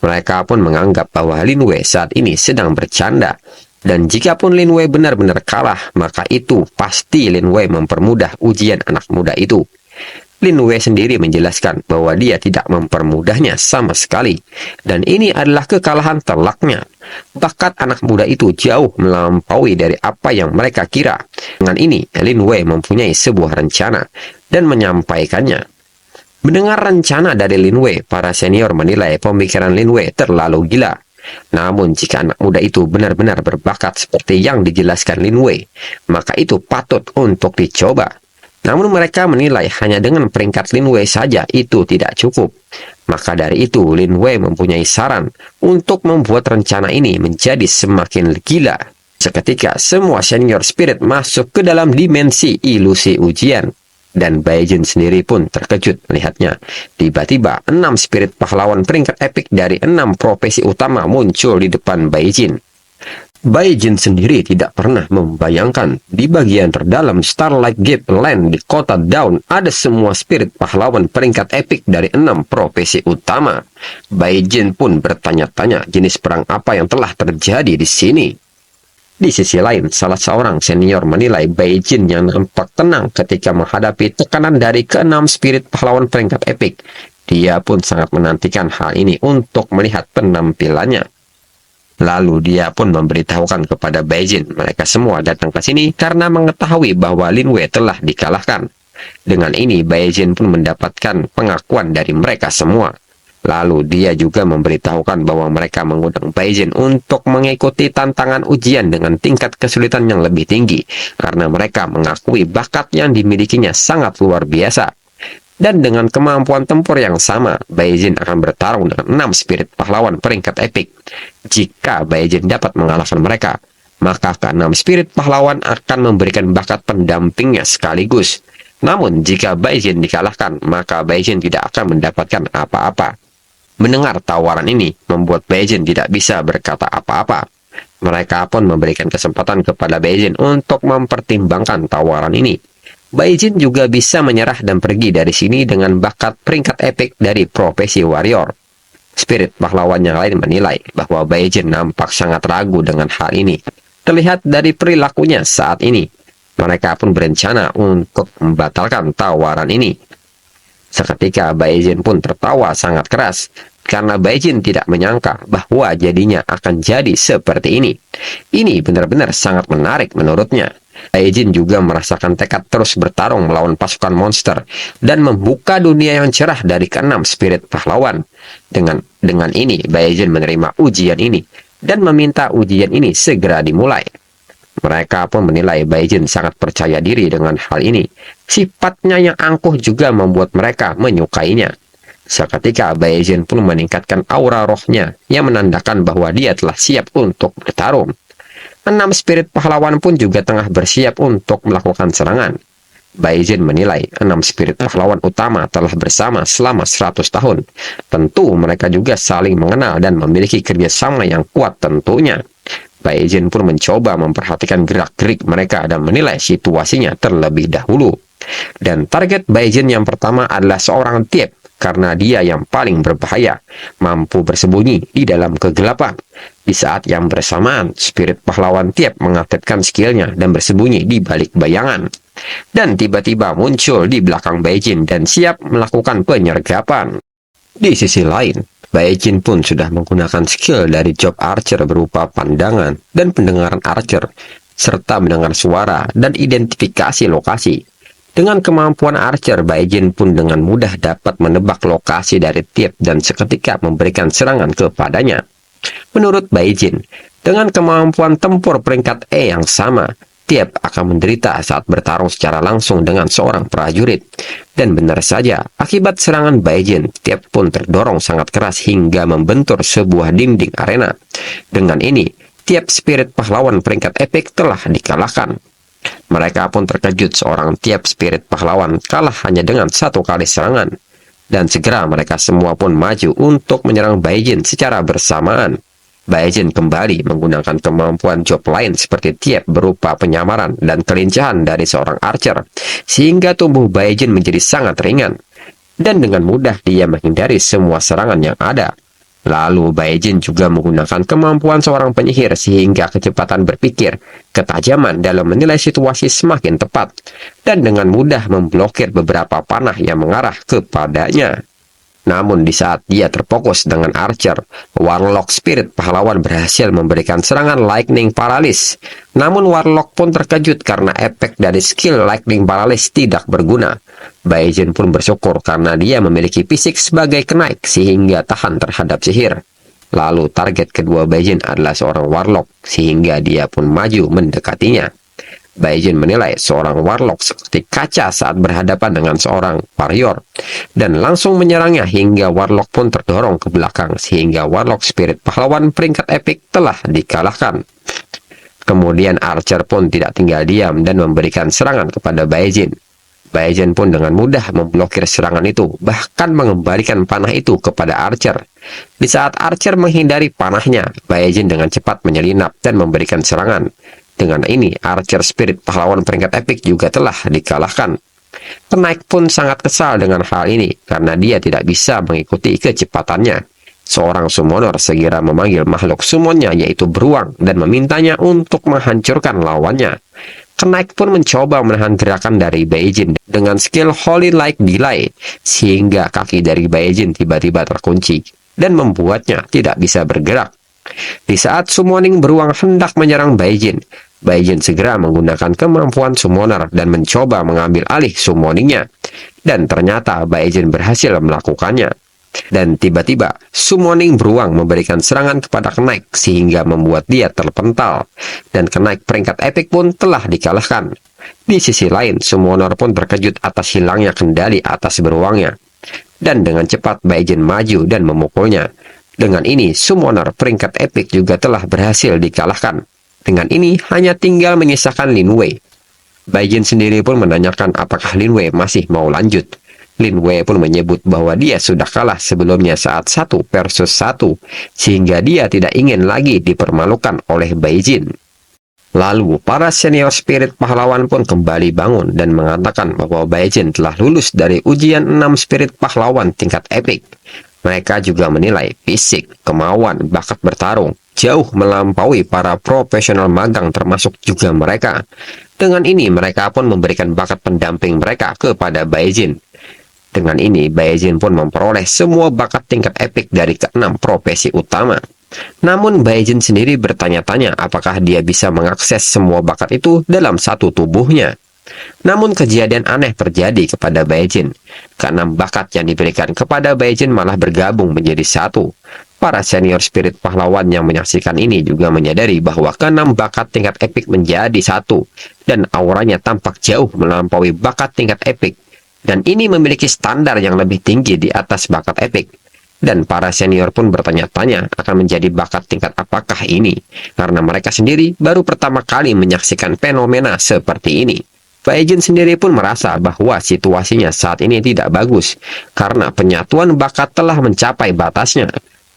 Mereka pun menganggap bahwa Lin Wei saat ini sedang bercanda. Dan jika pun Lin Wei benar-benar kalah, maka itu pasti Lin Wei mempermudah ujian anak muda itu. Lin Wei sendiri menjelaskan bahwa dia tidak mempermudahnya sama sekali. Dan ini adalah kekalahan telaknya. Bakat anak muda itu jauh melampaui dari apa yang mereka kira. Dengan ini, Lin Wei mempunyai sebuah rencana dan menyampaikannya. Mendengar rencana dari Lin Wei, para senior menilai pemikiran Lin Wei terlalu gila. Namun jika anak muda itu benar-benar berbakat seperti yang dijelaskan Lin Wei, maka itu patut untuk dicoba. Namun mereka menilai hanya dengan peringkat Lin Wei saja itu tidak cukup. Maka dari itu Lin Wei mempunyai saran untuk membuat rencana ini menjadi semakin gila. Seketika semua senior spirit masuk ke dalam dimensi ilusi ujian. Dan Baijin sendiri pun terkejut melihatnya. Tiba-tiba 6 spirit pahlawan peringkat epik dari 6 profesi utama muncul di depan Baijin. Baijin sendiri tidak pernah membayangkan di bagian terdalam Starlight Gate Land di kota Dawn ada semua spirit pahlawan peringkat epik dari 6 profesi utama. Baijin pun bertanya-tanya jenis perang apa yang telah terjadi di sini. Di sisi lain, salah seorang senior menilai Baijin yang nampak tenang ketika menghadapi tekanan dari ke-6 spirit pahlawan peringkat epik. Dia pun sangat menantikan hal ini untuk melihat penampilannya. Lalu dia pun memberitahukan kepada Baijin, mereka semua datang ke sini karena mengetahui bahwa Lin Wei telah dikalahkan. Dengan ini, Baijin pun mendapatkan pengakuan dari mereka semua. Lalu dia juga memberitahukan bahwa mereka mengundang Baijin untuk mengikuti tantangan ujian dengan tingkat kesulitan yang lebih tinggi, karena mereka mengakui bakat yang dimilikinya sangat luar biasa. Dan dengan kemampuan tempur yang sama, Baijin akan bertarung dengan 6 spirit pahlawan peringkat epik. Jika Baijin dapat mengalahkan mereka, maka ke-6 spirit pahlawan akan memberikan bakat pendampingnya sekaligus. Namun, jika Baijin dikalahkan, maka Baijin tidak akan mendapatkan apa-apa. Mendengar tawaran ini, membuat Baijin tidak bisa berkata apa-apa. Mereka pun memberikan kesempatan kepada Baijin untuk mempertimbangkan tawaran ini. Baijin juga bisa menyerah dan pergi dari sini dengan bakat peringkat epik dari profesi warrior. Spirit pahlawan yang lain menilai bahwa Baijin nampak sangat ragu dengan hal ini. Terlihat dari perilakunya saat ini. Mereka pun berencana untuk membatalkan tawaran ini. Seketika Baijin pun tertawa sangat keras, karena Baijin tidak menyangka bahwa jadinya akan jadi seperti ini. Ini benar-benar sangat menarik menurutnya. Baijin juga merasakan tekad terus bertarung melawan pasukan monster dan membuka dunia yang cerah dari ke-6 spirit pahlawan. Dengan ini, Baijin menerima ujian ini dan meminta ujian ini segera dimulai. Mereka pun menilai Baijin sangat percaya diri dengan hal ini. Sifatnya yang angkuh juga membuat mereka menyukainya. Seketika Baijin pun meningkatkan aura rohnya yang menandakan bahwa dia telah siap untuk bertarung. 6 spirit pahlawan pun juga tengah bersiap untuk melakukan serangan. Baijin menilai 6 spirit pahlawan utama telah bersama selama 100 tahun. Tentu mereka juga saling mengenal dan memiliki kerjasama yang kuat tentunya. Baijin pun mencoba memperhatikan gerak-gerik mereka dan menilai situasinya terlebih dahulu. Dan target Baijin yang pertama adalah seorang Tiep, karena dia yang paling berbahaya, mampu bersembunyi di dalam kegelapan. Di saat yang bersamaan, spirit pahlawan Tiep mengaktifkan skillnya dan bersembunyi di balik bayangan. Dan tiba-tiba muncul di belakang Baijin dan siap melakukan penyergapan. Di sisi lain, Baijin pun sudah menggunakan skill dari job archer berupa pandangan dan pendengaran archer, serta mendengar suara dan identifikasi lokasi. Dengan kemampuan archer, Baijin pun dengan mudah dapat menebak lokasi dari Tiep dan seketika memberikan serangan kepadanya. Menurut Baijin, dengan kemampuan tempur peringkat E yang sama, Tiep akan menderita saat bertarung secara langsung dengan seorang prajurit. Dan benar saja, akibat serangan Baijin, Tiep pun terdorong sangat keras hingga membentur sebuah dinding arena. Dengan ini, Tiep spirit pahlawan peringkat epik telah dikalahkan. Mereka pun terkejut seorang Tiep spirit pahlawan kalah hanya dengan 1 kali serangan. Dan segera mereka semua pun maju untuk menyerang Baijin secara bersamaan. Baijin kembali menggunakan kemampuan job lain seperti Tiep berupa penyamaran dan kelincahan dari seorang archer, sehingga tubuh Baijin menjadi sangat ringan. Dan dengan mudah dia menghindari semua serangan yang ada. Lalu Baijin juga menggunakan kemampuan seorang penyihir sehingga kecepatan berpikir, ketajaman dalam menilai situasi semakin tepat, dan dengan mudah memblokir beberapa panah yang mengarah kepadanya. Namun di saat dia terfokus dengan archer, Warlock spirit pahlawan berhasil memberikan serangan lightning paralysis. Namun Warlock pun terkejut karena efek dari skill lightning paralysis tidak berguna. Baijin pun bersyukur karena dia memiliki fisik sebagai knight sehingga tahan terhadap sihir. Lalu target kedua Baijin adalah seorang Warlock sehingga dia pun maju mendekatinya. Baijin menilai seorang Warlock seperti kaca saat berhadapan dengan seorang warrior dan langsung menyerangnya hingga Warlock pun terdorong ke belakang sehingga Warlock spirit pahlawan peringkat epik telah dikalahkan. Kemudian Archer pun tidak tinggal diam dan memberikan serangan kepada Baijin. Baijin pun dengan mudah memblokir serangan itu, bahkan mengembalikan panah itu kepada Archer. Di saat Archer menghindari panahnya, Baijin dengan cepat menyelinap dan memberikan serangan. Dengan ini, Archer spirit pahlawan peringkat epik juga telah dikalahkan. Knight pun sangat kesal dengan hal ini, karena dia tidak bisa mengikuti kecepatannya. Seorang summoner segera memanggil makhluk summonnya yaitu beruang, dan memintanya untuk menghancurkan lawannya. Knight pun mencoba menahan gerakan dari Baijin dengan skill Holy Light Delay, sehingga kaki dari Baijin tiba-tiba terkunci, dan membuatnya tidak bisa bergerak. Di saat summoning beruang hendak menyerang Baijin, Baijin segera menggunakan kemampuan summoner dan mencoba mengambil alih summoningnya. Dan ternyata Baijin berhasil melakukannya. Dan tiba-tiba, summoning beruang memberikan serangan kepada Knight sehingga membuat dia terpental. Dan Knight peringkat epic pun telah dikalahkan. Di sisi lain, summoner pun terkejut atas hilangnya kendali atas beruangnya. Dan dengan cepat Baijin maju dan memukulnya. Dengan ini, summoner peringkat epic juga telah berhasil dikalahkan. Dengan ini, hanya tinggal menyisakan Lin Wei. Baijin sendiri pun menanyakan apakah Lin Wei masih mau lanjut. Lin Wei pun menyebut bahwa dia sudah kalah sebelumnya saat 1 versus 1, sehingga dia tidak ingin lagi dipermalukan oleh Baijin. Lalu, para senior spirit pahlawan pun kembali bangun dan mengatakan bahwa Baijin telah lulus dari ujian 6 spirit pahlawan tingkat epic. Mereka juga menilai fisik, kemauan, bakat bertarung jauh melampaui para profesional magang termasuk juga mereka. Dengan ini, mereka pun memberikan bakat pendamping mereka kepada Baijin. Dengan ini, Baijin pun memperoleh semua bakat tingkat epic dari ke-6 profesi utama. Namun, Baijin sendiri bertanya-tanya apakah dia bisa mengakses semua bakat itu dalam satu tubuhnya. Namun, kejadian aneh terjadi kepada Baijin. Ke-6 bakat yang diberikan kepada Baijin malah bergabung menjadi satu. Para senior spirit pahlawan yang menyaksikan ini juga menyadari bahwa ke-6 bakat tingkat epic menjadi satu. Dan auranya tampak jauh melampaui bakat tingkat epic. Dan ini memiliki standar yang lebih tinggi di atas bakat epic. Dan para senior pun bertanya-tanya akan menjadi bakat tingkat apakah ini, karena mereka sendiri baru pertama kali menyaksikan fenomena seperti ini. Baijin sendiri pun merasa bahwa situasinya saat ini tidak bagus, karena penyatuan bakat telah mencapai batasnya.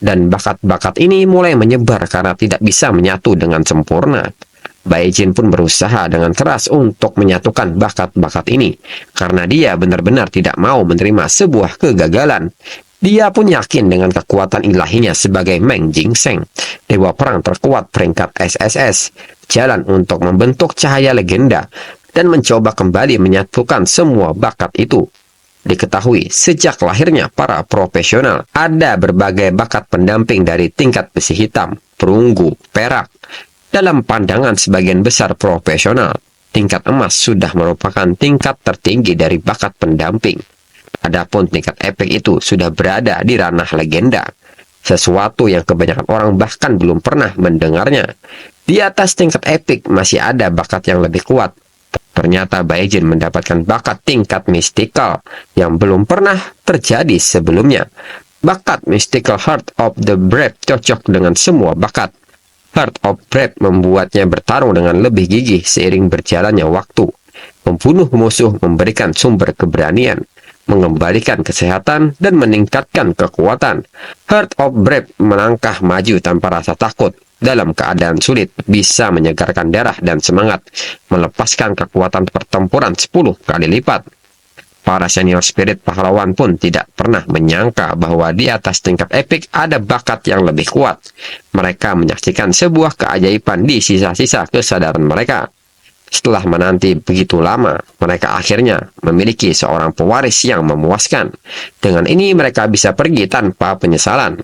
Dan bakat-bakat ini mulai menyebar karena tidak bisa menyatu dengan sempurna. Baijin pun berusaha dengan keras untuk menyatukan bakat-bakat ini, karena dia benar-benar tidak mau menerima sebuah kegagalan. Dia pun yakin dengan kekuatan ilahinya sebagai Meng Jingseng, dewa perang terkuat peringkat SSS, jalan untuk membentuk cahaya legenda, dan mencoba kembali menyatukan semua bakat itu. Diketahui, sejak lahirnya para profesional, ada berbagai bakat pendamping dari tingkat besi hitam, perunggu, perak. Dalam pandangan sebagian besar profesional, tingkat emas sudah merupakan tingkat tertinggi dari bakat pendamping. Adapun tingkat epic itu sudah berada di ranah legenda, sesuatu yang kebanyakan orang bahkan belum pernah mendengarnya. Di atas tingkat epic masih ada bakat yang lebih kuat. Ternyata Baijin mendapatkan bakat tingkat mystical yang belum pernah terjadi sebelumnya. Bakat Mystical Heart of the Brave cocok dengan semua bakat. Heart of Brave membuatnya bertarung dengan lebih gigih seiring berjalannya waktu. Membunuh musuh memberikan sumber keberanian, mengembalikan kesehatan, dan meningkatkan kekuatan. Heart of Brave melangkah maju tanpa rasa takut. Dalam keadaan sulit, bisa menyegarkan darah dan semangat, melepaskan kekuatan pertempuran 10 kali lipat. Para senior spirit pahlawan pun tidak pernah menyangka bahwa di atas tingkat epic ada bakat yang lebih kuat. Mereka menyaksikan sebuah keajaiban di sisa-sisa kesadaran mereka. Setelah menanti begitu lama, mereka akhirnya memiliki seorang pewaris yang memuaskan. Dengan ini mereka bisa pergi tanpa penyesalan.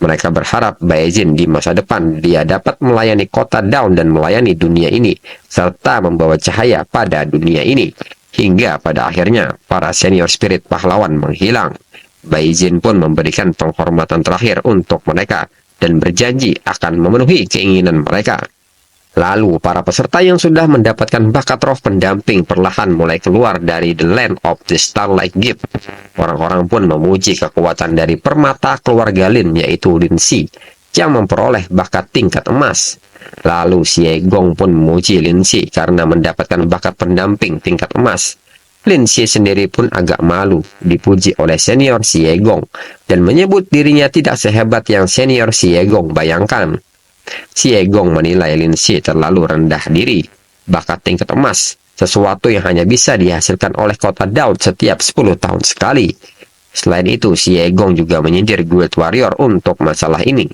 Mereka berharap Baijin di masa depan dia dapat melayani kota Dawn dan melayani dunia ini, serta membawa cahaya pada dunia ini. Hingga pada akhirnya, para senior spirit pahlawan menghilang. Baijin pun memberikan penghormatan terakhir untuk mereka, dan berjanji akan memenuhi keinginan mereka. Lalu, para peserta yang sudah mendapatkan bakat roh pendamping perlahan mulai keluar dari The Land of the Starlight Gift. Orang-orang pun memuji kekuatan dari permata keluarga Lin, yaitu Lin Si, yang memperoleh bakat tingkat emas. Lalu Xie Gong pun memuji Lin Si karena mendapatkan bakat pendamping tingkat emas. Lin Si sendiri pun agak malu dipuji oleh senior Xie Gong dan menyebut dirinya tidak sehebat yang senior Xie Gong bayangkan. Xie Gong menilai Lin Si terlalu rendah diri. Bakat tingkat emas, sesuatu yang hanya bisa dihasilkan oleh kota Daud setiap 10 tahun sekali. Selain itu, Xie Gong juga menyindir Guild Warrior untuk masalah ini.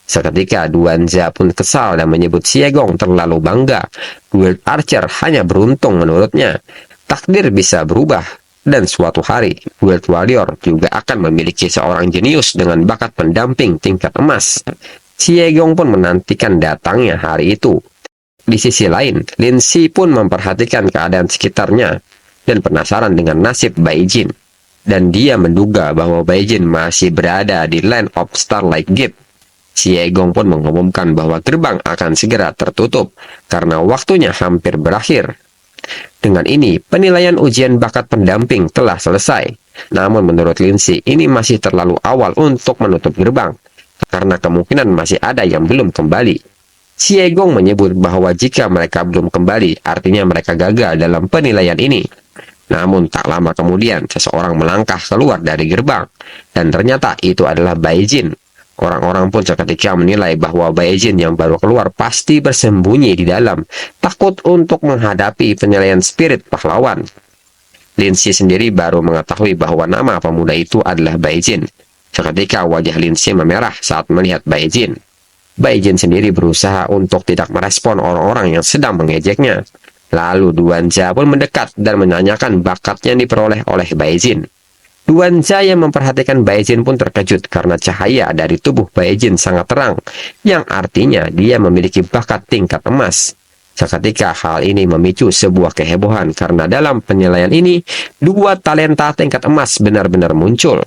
Seketika Duanza pun kesal dan menyebut Xie Gong terlalu bangga. Guild Archer hanya beruntung menurutnya. Takdir bisa berubah, dan suatu hari Guild Warrior juga akan memiliki seorang jenius dengan bakat pendamping tingkat emas. Siegong pun menantikan datangnya hari itu. Di sisi lain, Lin Si pun memperhatikan keadaan sekitarnya dan penasaran dengan nasib Bai Jin. Dan dia menduga bahwa Bai Jin masih berada di Land of Starlight Gate. Siegong pun mengumumkan bahwa gerbang akan segera tertutup karena waktunya hampir berakhir. Dengan ini, penilaian ujian bakat pendamping telah selesai. Namun menurut Lin Si, ini masih terlalu awal untuk menutup gerbang, karena kemungkinan masih ada yang belum kembali. Siegong menyebut bahwa jika mereka belum kembali, artinya mereka gagal dalam penilaian ini. Namun tak lama kemudian, seseorang melangkah keluar dari gerbang, dan ternyata itu adalah Bai Jin. Orang-orang pun seketika menilai bahwa Bai Jin yang baru keluar pasti bersembunyi di dalam, takut untuk menghadapi penilaian spirit pahlawan. Lin Si sendiri baru mengetahui bahwa nama pemuda itu adalah Bai Jin. Seketika wajah Lin Si memerah saat melihat Bai Jin. Bai Jin sendiri berusaha untuk tidak merespon orang-orang yang sedang mengejeknya. Lalu Duan Jia pun mendekat dan menanyakan bakat yang diperoleh oleh Bai Jin. Duan Jia yang memperhatikan Bai Jin pun terkejut karena cahaya dari tubuh Bai Jin sangat terang, yang artinya dia memiliki bakat tingkat emas. Seketika hal ini memicu sebuah kehebohan karena dalam penilaian ini, dua talenta tingkat emas benar-benar muncul.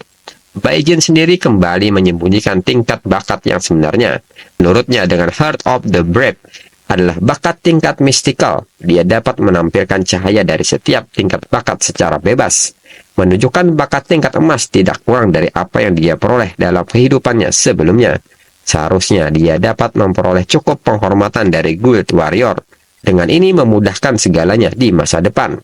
Bai Jin sendiri kembali menyembunyikan tingkat bakat yang sebenarnya. Menurutnya dengan Heart of the Brave adalah bakat tingkat mistikal. Dia dapat menampilkan cahaya dari setiap tingkat bakat secara bebas, menunjukkan bakat tingkat emas tidak kurang dari apa yang dia peroleh dalam kehidupannya sebelumnya. Seharusnya dia dapat memperoleh cukup penghormatan dari Guild Warrior. Dengan ini memudahkan segalanya di masa depan.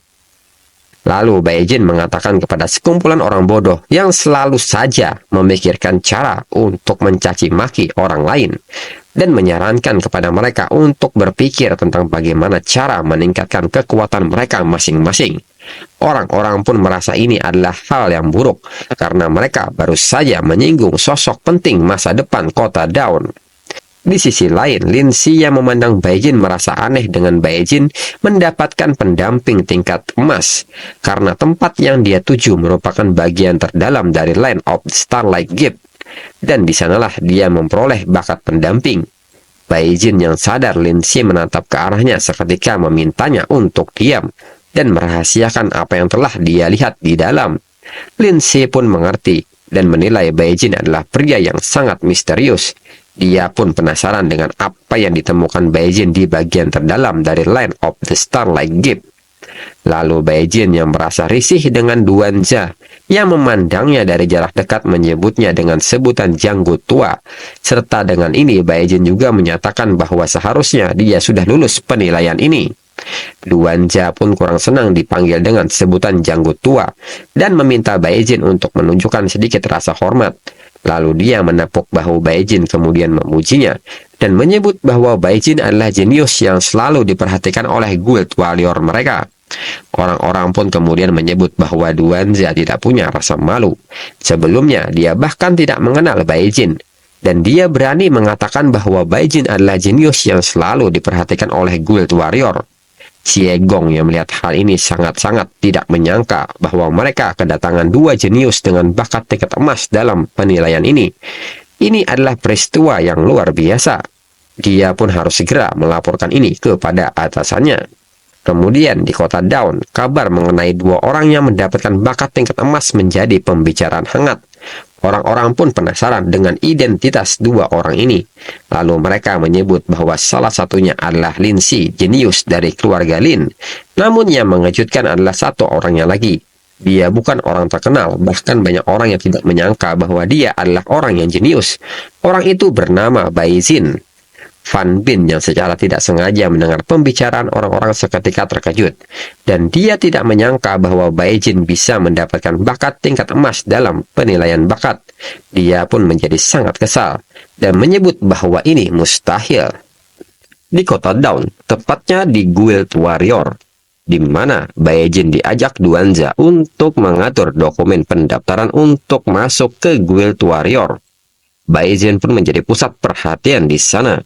Lalu Bai Jin mengatakan kepada sekumpulan orang bodoh yang selalu saja memikirkan cara untuk mencaci maki orang lain, dan menyarankan kepada mereka untuk berpikir tentang bagaimana cara meningkatkan kekuatan mereka masing-masing. Orang-orang pun merasa ini adalah hal yang buruk, karena mereka baru saja menyinggung sosok penting masa depan kota Dawn. Di sisi lain, Lin Si yang memandang Bai Jin merasa aneh dengan Bai Jin mendapatkan pendamping tingkat emas, karena tempat yang dia tuju merupakan bagian terdalam dari Land of Starlight Gate, dan di sanalah dia memperoleh bakat pendamping. Bai Jin yang sadar Lin Si menatap ke arahnya seketika memintanya untuk diam dan merahasiakan apa yang telah dia lihat di dalam. Lin Si pun mengerti dan menilai Bai Jin adalah pria yang sangat misterius. Dia pun penasaran dengan apa yang ditemukan Bai Jin di bagian terdalam dari Land of the Starlight Gate. Lalu Bai Jin yang merasa risih dengan Duan Jia yang memandangnya dari jarak dekat menyebutnya dengan sebutan janggut tua. Serta dengan ini Bai Jin juga menyatakan bahwa seharusnya dia sudah lulus penilaian ini. Duan Jia pun kurang senang dipanggil dengan sebutan janggut tua dan meminta Bai Jin untuk menunjukkan sedikit rasa hormat. Lalu dia menepuk bahu Bai Jin kemudian memujinya dan menyebut bahwa Bai Jin adalah jenius yang selalu diperhatikan oleh Guild Warrior mereka. Orang-orang pun kemudian menyebut bahwa Duan Jia tidak punya rasa malu. Sebelumnya dia bahkan tidak mengenal Bai Jin, dan dia berani mengatakan bahwa Bai Jin adalah jenius yang selalu diperhatikan oleh Guild Warrior. Siegong yang melihat hal ini sangat-sangat tidak menyangka bahwa mereka kedatangan dua jenius dengan bakat tingkat emas dalam penilaian ini. Ini adalah peristiwa yang luar biasa. Dia pun harus segera melaporkan ini kepada atasannya. Kemudian di kota Dawn, kabar mengenai dua orang yang mendapatkan bakat tingkat emas menjadi pembicaraan hangat. Orang-orang pun penasaran dengan identitas dua orang ini. Lalu mereka menyebut bahwa salah satunya adalah Lin Si, jenius dari keluarga Lin. Namun yang mengejutkan adalah satu orangnya lagi. Dia bukan orang terkenal, bahkan banyak orang yang tidak menyangka bahwa dia adalah orang yang jenius. Orang itu bernama Bai Jin. Fan Bin yang secara tidak sengaja mendengar pembicaraan orang-orang seketika terkejut, dan dia tidak menyangka bahwa Bai Jin bisa mendapatkan bakat tingkat emas dalam penilaian bakat. Dia pun menjadi sangat kesal dan menyebut bahwa ini mustahil. Di kota Dawn, tepatnya di Guild Warrior, di mana Bai Jin diajak Duan Jia untuk mengatur dokumen pendaftaran untuk masuk ke Guild Warrior. Bai Jin pun menjadi pusat perhatian di sana.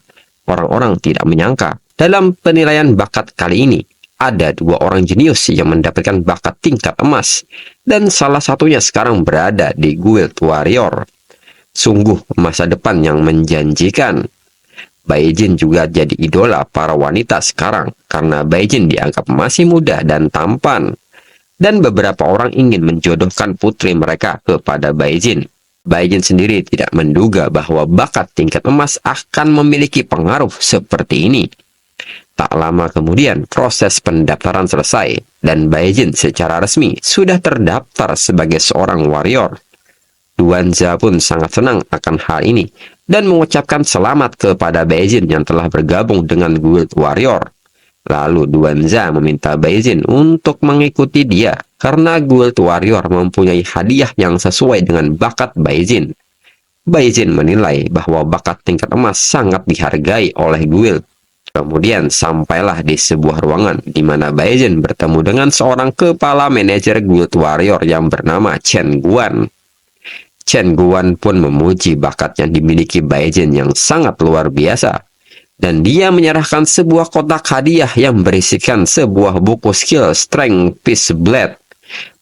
Orang-orang tidak menyangka dalam penilaian bakat kali ini ada dua orang jenius yang mendapatkan bakat tingkat emas, dan salah satunya sekarang berada di Guild Warrior. Sungguh masa depan yang menjanjikan. Baijin juga jadi idola para wanita sekarang karena Baijin dianggap masih muda dan tampan. Dan beberapa orang ingin menjodohkan putri mereka kepada Baijin. Baijin sendiri tidak menduga bahwa bakat tingkat emas akan memiliki pengaruh seperti ini. Tak lama kemudian, proses pendaftaran selesai, dan Baijin secara resmi sudah terdaftar sebagai seorang warrior. Duanza pun sangat senang akan hal ini, dan mengucapkan selamat kepada Baijin yang telah bergabung dengan Guild Warrior. Lalu Duanza meminta Baijin untuk mengikuti dia, karena Guild Warrior mempunyai hadiah yang sesuai dengan bakat Baijin. Baijin menilai bahwa bakat tingkat emas sangat dihargai oleh Guild. Kemudian sampailah di sebuah ruangan di mana Baijin bertemu dengan seorang kepala manajer Guild Warrior yang bernama Chen Guan. Chen Guan pun memuji bakat yang dimiliki Baijin yang sangat luar biasa. Dan dia menyerahkan sebuah kotak hadiah yang berisikan sebuah buku skill Strength Peace Blade.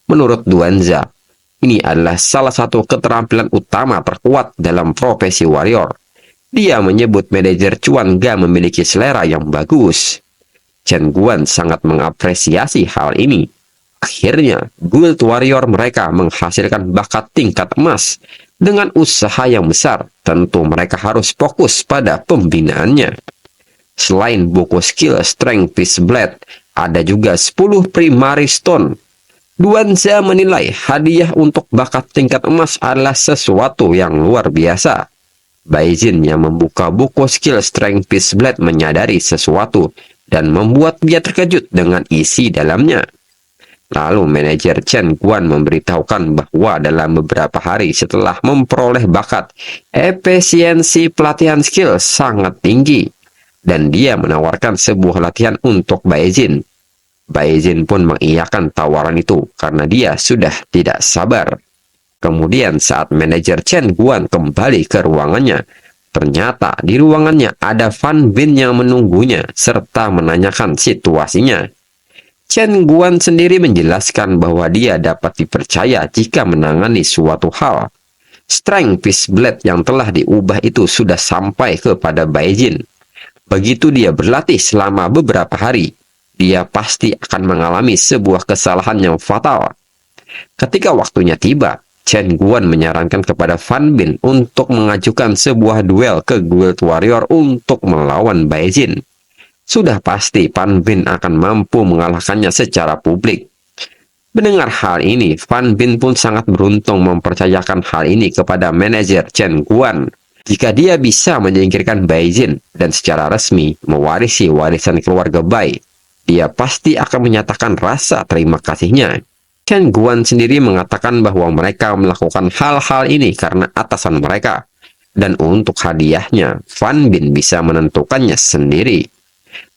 Menurut Duanza, ini adalah salah satu keterampilan utama terkuat dalam profesi warrior. Dia menyebut manajer Chuan Ga memiliki selera yang bagus. Chen Guan sangat mengapresiasi hal ini. Akhirnya, Guild Warrior mereka menghasilkan bakat tingkat emas. Dengan usaha yang besar, tentu mereka harus fokus pada pembinaannya. Selain buku skill Strength Peace Blade, ada juga 10 Primary Stone. Duanza menilai hadiah untuk bakat tingkat emas adalah sesuatu yang luar biasa. Baijin yang membuka buku skill Strength Peace Blade menyadari sesuatu dan membuat dia terkejut dengan isi dalamnya. Lalu manajer Chen Guan memberitahukan bahwa dalam beberapa hari setelah memperoleh bakat, efisiensi pelatihan skill sangat tinggi. Dan dia menawarkan sebuah latihan untuk Baijin. Baijin pun mengiyakan tawaran itu karena dia sudah tidak sabar. Kemudian saat manajer Chen Guan kembali ke ruangannya, ternyata di ruangannya ada Fan Bin yang menunggunya serta menanyakan situasinya. Chen Guan sendiri menjelaskan bahwa dia dapat dipercaya jika menangani suatu hal. Strength Peace Blade yang telah diubah itu sudah sampai kepada Baijin. Begitu dia berlatih selama beberapa hari, dia pasti akan mengalami sebuah kesalahan yang fatal. Ketika waktunya tiba, Chen Guan menyarankan kepada Fan Bin untuk mengajukan sebuah duel ke Guild Warrior untuk melawan Baijin. Sudah pasti Fan Bin akan mampu mengalahkannya secara publik. Mendengar hal ini, Fan Bin pun sangat beruntung mempercayakan hal ini kepada manajer Chen Guan. Jika dia bisa menyingkirkan Baijin dan secara resmi mewarisi warisan keluarga Bai, dia pasti akan menyatakan rasa terima kasihnya. Chen Guan sendiri mengatakan bahwa mereka melakukan hal-hal ini karena atasan mereka. Dan untuk hadiahnya, Fan Bin bisa menentukannya sendiri.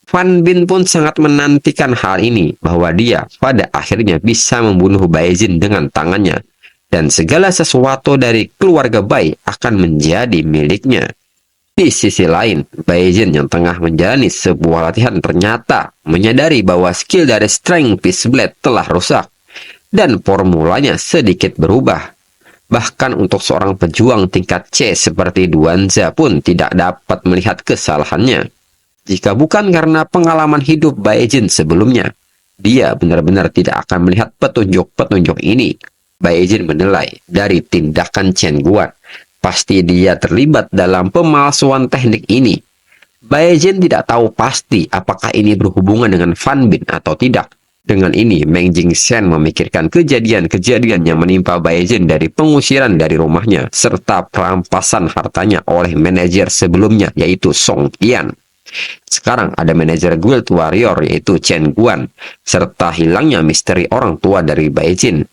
Fan Bin pun sangat menantikan hal ini, bahwa dia pada akhirnya bisa membunuh Baijin dengan tangannya, dan segala sesuatu dari keluarga Bai akan menjadi miliknya. Di sisi lain, Baijin yang tengah menjalani sebuah latihan ternyata menyadari bahwa skill dari Strength Peace Blade telah rusak, dan formulanya sedikit berubah. Bahkan untuk seorang pejuang tingkat C seperti Duanza pun tidak dapat melihat kesalahannya. Jika bukan karena pengalaman hidup Baijin sebelumnya, dia benar-benar tidak akan melihat petunjuk-petunjuk ini. Baijin menilai dari tindakan Chen Guan, pasti dia terlibat dalam pemalsuan teknik ini. Baijin tidak tahu pasti apakah ini berhubungan dengan Fan Bin atau tidak. Dengan ini, Meng Jingchen memikirkan kejadian-kejadian yang menimpa Baijin dari pengusiran dari rumahnya, serta perampasan hartanya oleh manajer sebelumnya, yaitu Song Qian. Sekarang ada manajer Guild Warrior yaitu Chen Guan, serta hilangnya misteri orang tua dari Baijin.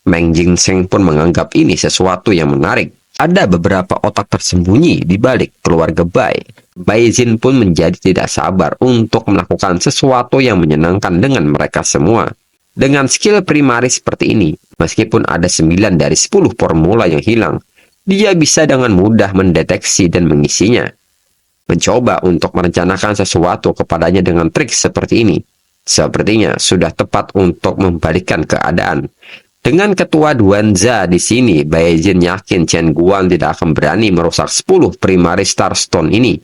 Meng Jingchen pun menganggap ini sesuatu yang menarik. Ada beberapa otak tersembunyi di balik keluarga Bai. Baijin pun menjadi tidak sabar untuk melakukan sesuatu yang menyenangkan dengan mereka semua. Dengan skill primari seperti ini, meskipun ada 9 dari 10 formula yang hilang, dia bisa dengan mudah mendeteksi dan mengisinya. Mencoba untuk merencanakan sesuatu kepadanya dengan trik seperti ini, sepertinya sudah tepat untuk membalikkan keadaan. Dengan ketua Duanza di sini, Baijin yakin Chen Guan tidak akan berani merusak 10 primary Star Stone ini.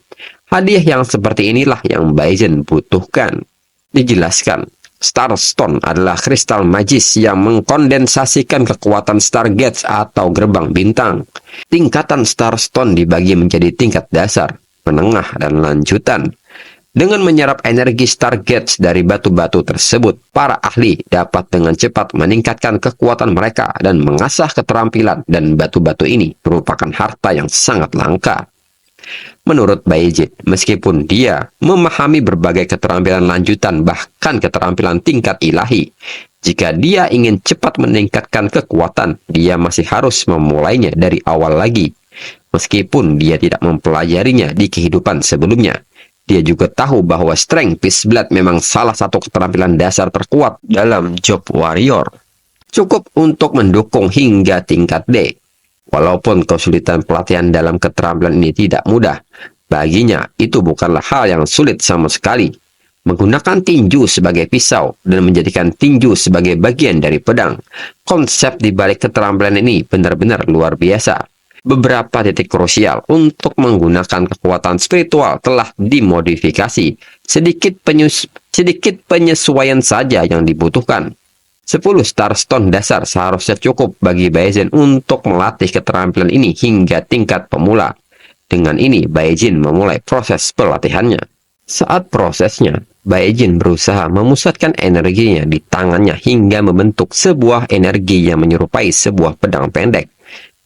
Hadiah yang seperti inilah yang Baizhen butuhkan. Dijelaskan, Starstone adalah kristal magis yang mengkondensasikan kekuatan Stargates atau gerbang bintang. Tingkatan Starstone dibagi menjadi tingkat dasar, menengah, dan lanjutan. Dengan menyerap energi Stargates dari batu-batu tersebut, para ahli dapat dengan cepat meningkatkan kekuatan mereka dan mengasah keterampilan, dan batu-batu ini merupakan harta yang sangat langka. Menurut Baizhen, meskipun dia memahami berbagai keterampilan lanjutan, bahkan keterampilan tingkat ilahi, jika dia ingin cepat meningkatkan kekuatan, dia masih harus memulainya dari awal lagi. Meskipun dia tidak mempelajarinya di kehidupan sebelumnya, dia juga tahu bahwa Strength Peace Blood memang salah satu keterampilan dasar terkuat dalam job warrior. Cukup untuk mendukung hingga tingkat D. Walaupun kesulitan pelatihan dalam keterampilan ini tidak mudah, baginya itu bukanlah hal yang sulit sama sekali. Menggunakan tinju sebagai pisau dan menjadikan tinju sebagai bagian dari pedang, konsep di balik keterampilan ini benar-benar luar biasa. Beberapa titik krusial untuk menggunakan kekuatan spiritual telah dimodifikasi. Sedikit penyesuaian saja yang dibutuhkan. 10 Starstone dasar seharusnya cukup bagi Baizhen untuk melatih keterampilan ini hingga tingkat pemula. Dengan ini, Baizhen memulai proses pelatihannya. Saat prosesnya, Baizhen berusaha memusatkan energinya di tangannya hingga membentuk sebuah energi yang menyerupai sebuah pedang pendek.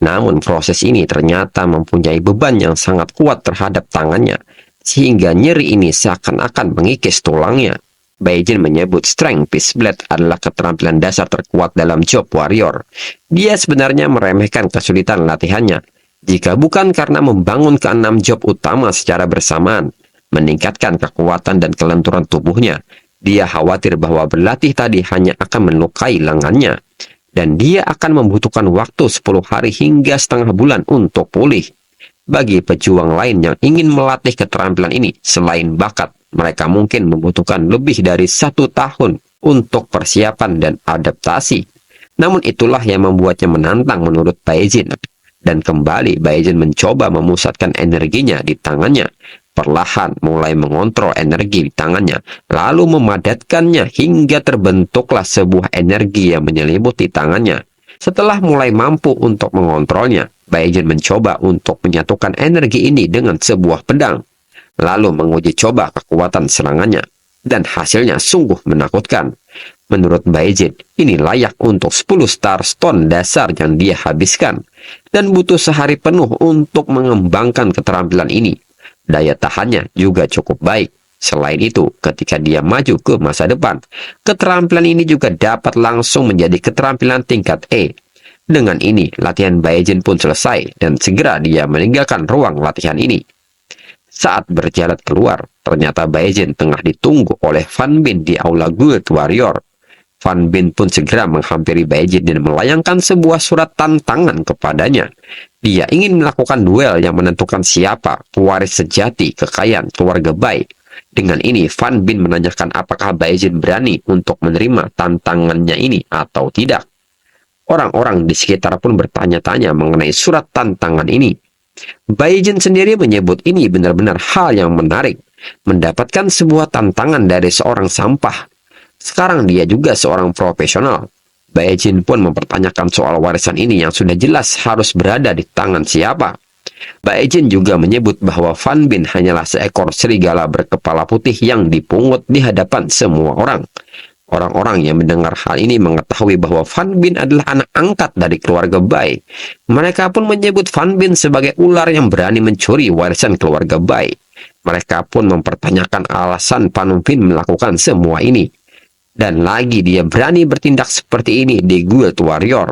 Namun proses ini ternyata mempunyai beban yang sangat kuat terhadap tangannya, sehingga nyeri ini seakan-akan mengikis tulangnya. Baizhen menyebut Strength Peace Blood adalah keterampilan dasar terkuat dalam job warrior. Dia sebenarnya meremehkan kesulitan latihannya, jika bukan karena membangun ke-6 job utama secara bersamaan, meningkatkan kekuatan dan kelenturan tubuhnya. Dia khawatir bahwa berlatih tadi hanya akan melukai lengannya, dan dia akan membutuhkan waktu 10 hari hingga setengah bulan untuk pulih. Bagi pejuang lain yang ingin melatih keterampilan ini selain bakat, mereka mungkin membutuhkan lebih dari 1 tahun untuk persiapan dan adaptasi. Namun itulah yang membuatnya menantang menurut Baizhen. Dan kembali Baizhen mencoba memusatkan energinya di tangannya. Perlahan mulai mengontrol energi di tangannya, lalu memadatkannya hingga terbentuklah sebuah energi yang menyelimuti tangannya. Setelah mulai mampu untuk mengontrolnya, Baizhen mencoba untuk menyatukan energi ini dengan sebuah pedang, lalu menguji coba kekuatan serangannya, dan hasilnya sungguh menakutkan. Menurut Baizhen, ini layak untuk 10 Starstone dasar yang dia habiskan, dan butuh sehari penuh untuk mengembangkan keterampilan ini. Daya tahannya juga cukup baik. Selain itu, ketika dia maju ke masa depan, keterampilan ini juga dapat langsung menjadi keterampilan tingkat E. Dengan ini, latihan Baizhen pun selesai, dan segera dia meninggalkan ruang latihan ini. Saat berjalan keluar, ternyata Baizhen tengah ditunggu oleh Fan Bin di aula Guild Warrior. Fan Bin pun segera menghampiri Baizhen dan melayangkan sebuah surat tantangan kepadanya. Dia ingin melakukan duel yang menentukan siapa pewaris sejati kekayaan keluarga Bai. Dengan ini, Fan Bin menanyakan apakah Baizhen berani untuk menerima tantangannya ini atau tidak. Orang-orang di sekitar pun bertanya-tanya mengenai surat tantangan ini. Baizhen sendiri menyebut ini benar-benar hal yang menarik, mendapatkan sebuah tantangan dari seorang sampah. Sekarang dia juga seorang profesional. Baizhen pun mempertanyakan soal warisan ini yang sudah jelas harus berada di tangan siapa. Baizhen juga menyebut bahwa Fan Bin hanyalah seekor serigala berkepala putih yang dipungut di hadapan semua orang. Orang-orang yang mendengar hal ini mengetahui bahwa Fan Bin adalah anak angkat dari keluarga Bai. Mereka pun menyebut Fan Bin sebagai ular yang berani mencuri warisan keluarga Bai. Mereka pun mempertanyakan alasan Fan Bin melakukan semua ini. Dan lagi dia berani bertindak seperti ini di Guild Warrior.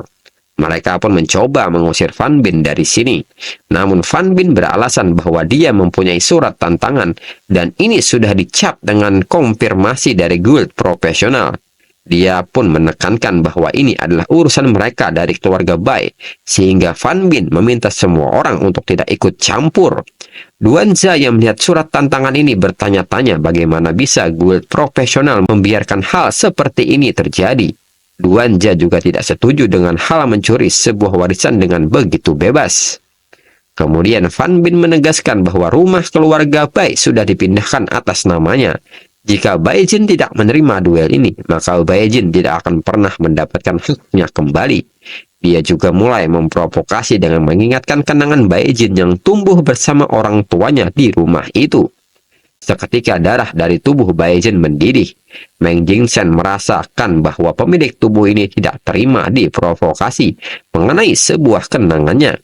Mereka pun mencoba mengusir Fan Bin dari sini. Namun Fan Bin beralasan bahwa dia mempunyai surat tantangan dan ini sudah dicap dengan konfirmasi dari guild profesional. Dia pun menekankan bahwa ini adalah urusan mereka dari keluarga Bai, sehingga Fan Bin meminta semua orang untuk tidak ikut campur. Duanza yang melihat surat tantangan ini bertanya-tanya bagaimana bisa guild profesional membiarkan hal seperti ini terjadi. Duanza juga tidak setuju dengan hal mencuri sebuah warisan dengan begitu bebas. Kemudian Fan Bin menegaskan bahwa rumah keluarga Bai sudah dipindahkan atas namanya. Jika Bai Jin tidak menerima duel ini, maka Bai Jin tidak akan pernah mendapatkan haknya kembali. Dia juga mulai memprovokasi dengan mengingatkan kenangan Bai Jin yang tumbuh bersama orang tuanya di rumah itu. Seketika darah dari tubuh Bai Jin mendidih. Meng Jingchen merasakan bahwa pemilik tubuh ini tidak terima diprovokasi mengenai sebuah kenangannya.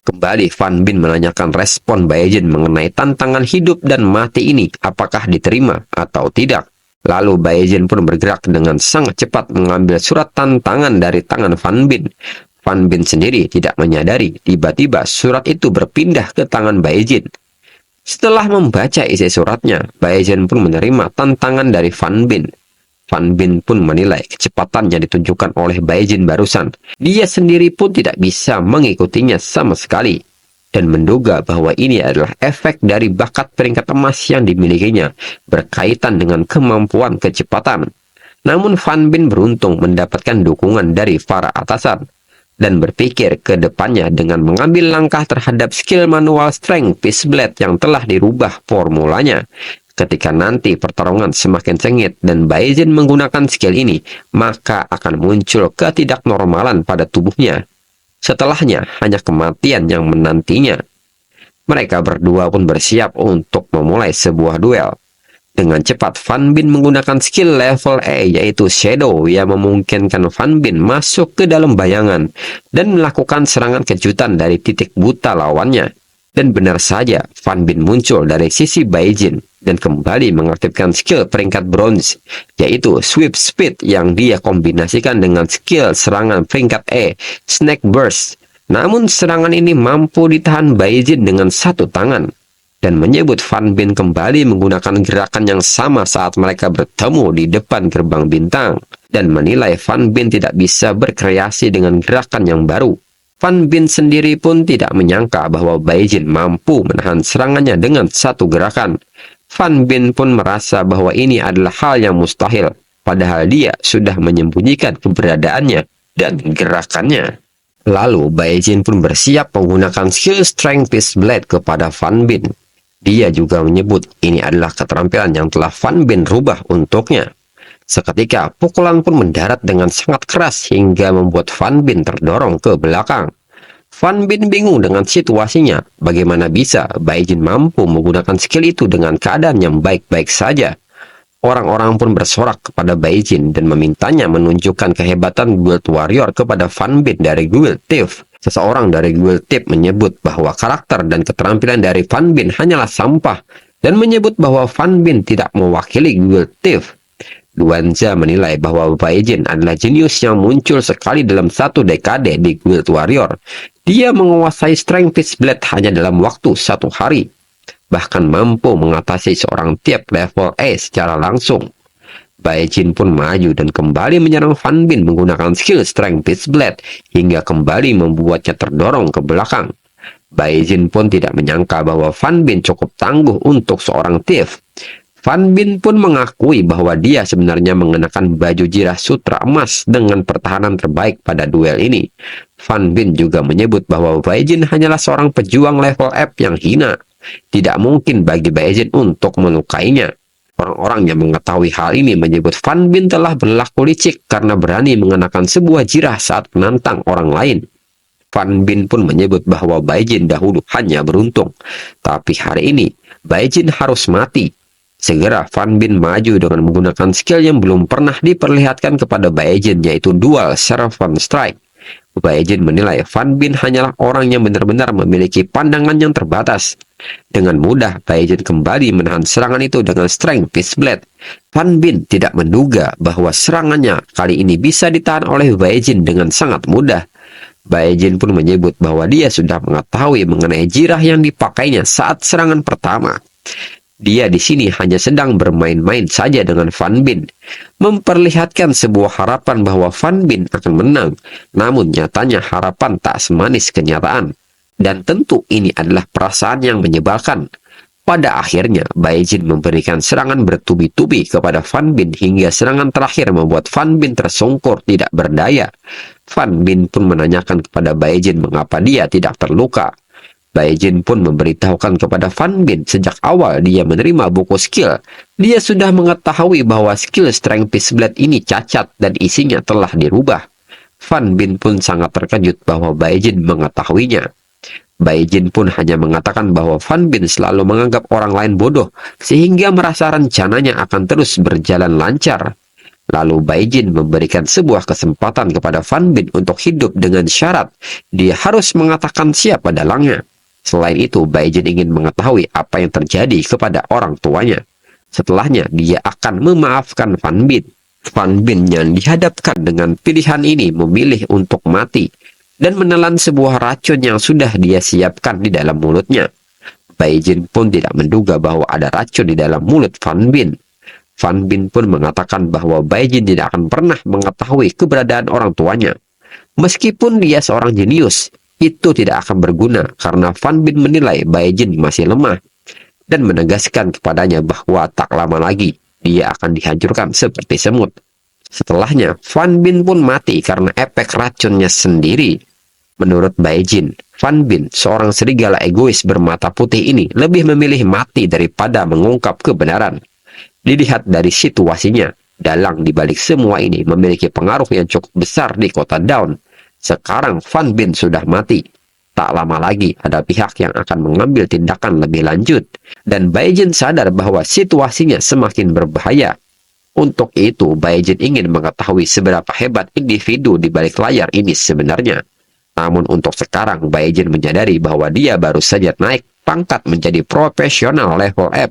Kembali Fan Bin menanyakan respon Bai Jin mengenai tantangan hidup dan mati ini, apakah diterima atau tidak. Lalu Bai Jin pun bergerak dengan sangat cepat mengambil surat tantangan dari tangan Fan Bin. Fan Bin sendiri tidak menyadari, tiba-tiba surat itu berpindah ke tangan Bai Jin. Setelah membaca isi suratnya, Bai Jin pun menerima tantangan dari Fan Bin. Fan Bin pun menilai kecepatan yang ditunjukkan oleh Bai Jin barusan. Dia sendiri pun tidak bisa mengikutinya sama sekali. Dan menduga bahwa ini adalah efek dari bakat peringkat emas yang dimilikinya, berkaitan dengan kemampuan kecepatan. Namun Fan Bin beruntung mendapatkan dukungan dari para atasan. Dan berpikir ke depannya dengan mengambil langkah terhadap skill manual Strength Peace Blade yang telah dirubah formulanya. Ketika nanti pertarungan semakin sengit dan Bai Jin menggunakan skill ini, maka akan muncul ketidaknormalan pada tubuhnya. Setelahnya, hanya kematian yang menantinya. Mereka berdua pun bersiap untuk memulai sebuah duel. Dengan cepat, Fan Bin menggunakan skill level E, yaitu Shadow, yang memungkinkan Fan Bin masuk ke dalam bayangan dan melakukan serangan kejutan dari titik buta lawannya. Dan benar saja, Fan Bin muncul dari sisi Bai Jin dan kembali mengaktifkan skill peringkat bronze, yaitu Sweep Speed yang dia kombinasikan dengan skill serangan peringkat E, Snake Burst. Namun serangan ini mampu ditahan Bai Jin dengan satu tangan. Dan menyebut Fan Bin kembali menggunakan gerakan yang sama saat mereka bertemu di depan gerbang bintang. Dan menilai Fan Bin tidak bisa berkreasi dengan gerakan yang baru. Fan Bin sendiri pun tidak menyangka bahwa Bai Jin mampu menahan serangannya dengan satu gerakan. Fan Bin pun merasa bahwa ini adalah hal yang mustahil, padahal dia sudah menyembunyikan keberadaannya dan gerakannya. Lalu Bai Jin pun bersiap menggunakan skill Strength Peace Blade kepada Fan Bin. Dia juga menyebut ini adalah keterampilan yang telah Fan Bin rubah untuknya. Seketika, pukulan pun mendarat dengan sangat keras hingga membuat Fan Bin terdorong ke belakang. Fan Bin bingung dengan situasinya. Bagaimana bisa Bai Jin mampu menggunakan skill itu dengan keadaan yang baik-baik saja? Orang-orang pun bersorak kepada Bai Jin dan memintanya menunjukkan kehebatan Guild Warrior kepada Fan Bin dari Guild Thief. Seseorang dari Guild Thief menyebut bahwa karakter dan keterampilan dari Fan Bin hanyalah sampah dan menyebut bahwa Fan Bin tidak mewakili Guild Thief. Duanza menilai bahwa Bai Jin adalah jenius yang muncul sekali dalam satu dekade di Guild Warrior. Dia menguasai Strength Peace Blade hanya dalam waktu satu hari. Bahkan mampu mengatasi seorang tiap level E secara langsung. Bai Jin pun maju dan kembali menyerang Fan Bin menggunakan skill Strength Peace Blade hingga kembali membuatnya terdorong ke belakang. Bai Jin pun tidak menyangka bahwa Fan Bin cukup tangguh untuk seorang thief. Fan Bin pun mengakui bahwa dia sebenarnya mengenakan baju jirah sutra emas dengan pertahanan terbaik pada duel ini. Fan Bin juga menyebut bahwa Bai Jin hanyalah seorang pejuang level F yang hina. Tidak mungkin bagi Bai Jin untuk melukainya. Orang-orang yang mengetahui hal ini menyebut Fan Bin telah berlaku licik karena berani mengenakan sebuah jirah saat menantang orang lain. Fan Bin pun menyebut bahwa Bai Jin dahulu hanya beruntung. Tapi hari ini, Bai Jin harus mati. Segera Fan Bin maju dengan menggunakan skill yang belum pernah diperlihatkan kepada Bai Jin, yaitu Dual Servant Strike. Bai Jin menilai Fan Bin hanyalah orang yang benar-benar memiliki pandangan yang terbatas. Dengan mudah, Bai Jin kembali menahan serangan itu dengan Strength Peace Blade. Fan Bin tidak menduga bahwa serangannya kali ini bisa ditahan oleh Bai Jin dengan sangat mudah. Bai Jin pun menyebut bahwa dia sudah mengetahui mengenai jirah yang dipakainya saat serangan pertama. Dia di sini hanya sedang bermain-main saja dengan Fan Bin, memperlihatkan sebuah harapan bahwa Fan Bin akan menang. Namun nyatanya harapan tak semanis kenyataan. Dan tentu ini adalah perasaan yang menyebalkan. Pada akhirnya, Bai Jin memberikan serangan bertubi-tubi kepada Fan Bin hingga serangan terakhir membuat Fan Bin tersungkur tidak berdaya. Fan Bin pun menanyakan kepada Bai Jin mengapa dia tidak terluka. Bae-jin pun memberitahukan kepada Fan Bin sejak awal dia menerima buku skill. Dia sudah mengetahui bahwa skill Strength Beast Blade ini cacat dan isinya telah dirubah. Fan Bin pun sangat terkejut bahwa Bae-jin mengetahuinya. Bae-jin pun hanya mengatakan bahwa Fan Bin selalu menganggap orang lain bodoh, sehingga merasa rencananya akan terus berjalan lancar. Lalu Bae-jin memberikan sebuah kesempatan kepada Fan Bin untuk hidup dengan syarat dia harus mengatakan siapa dalangnya. Selain itu, Bae-jin ingin mengetahui apa yang terjadi kepada orang tuanya. Setelahnya, dia akan memaafkan Fan Bin. Fan Bin yang dihadapkan dengan pilihan ini memilih untuk mati dan menelan sebuah racun yang sudah dia siapkan di dalam mulutnya. Bae-jin pun tidak menduga bahwa ada racun di dalam mulut Fan Bin. Fan Bin pun mengatakan bahwa Bae-jin tidak akan pernah mengetahui keberadaan orang tuanya. Meskipun dia seorang jenius, itu tidak akan berguna karena Fan Bin menilai Bae-jin masih lemah dan menegaskan kepadanya bahwa tak lama lagi dia akan dihancurkan seperti semut. Setelahnya, Fan Bin pun mati karena efek racunnya sendiri. Menurut Bae-jin, Fan Bin, seorang serigala egois bermata putih ini, lebih memilih mati daripada mengungkap kebenaran. Dilihat dari situasinya, dalang di balik semua ini memiliki pengaruh yang cukup besar di kota Dawn. Sekarang Fan Bin sudah mati. Tak lama lagi ada pihak yang akan mengambil tindakan lebih lanjut. Dan Bae-jin sadar bahwa situasinya semakin berbahaya. Untuk itu, Bae-jin ingin mengetahui seberapa hebat individu di balik layar ini sebenarnya. Namun untuk sekarang, Bae-jin menyadari bahwa dia baru saja naik pangkat menjadi profesional level F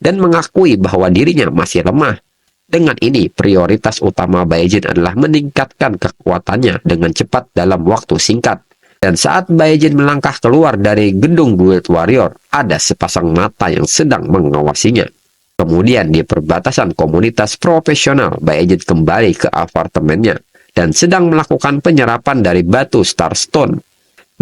dan mengakui bahwa dirinya masih lemah. Dengan ini, prioritas utama Bae-jin adalah meningkatkan kekuatannya dengan cepat dalam waktu singkat. Dan saat Bae-jin melangkah keluar dari gedung Guild Warrior, ada sepasang mata yang sedang mengawasinya. Kemudian di perbatasan komunitas profesional, Bae-jin kembali ke apartemennya dan sedang melakukan penyerapan dari batu Starstone.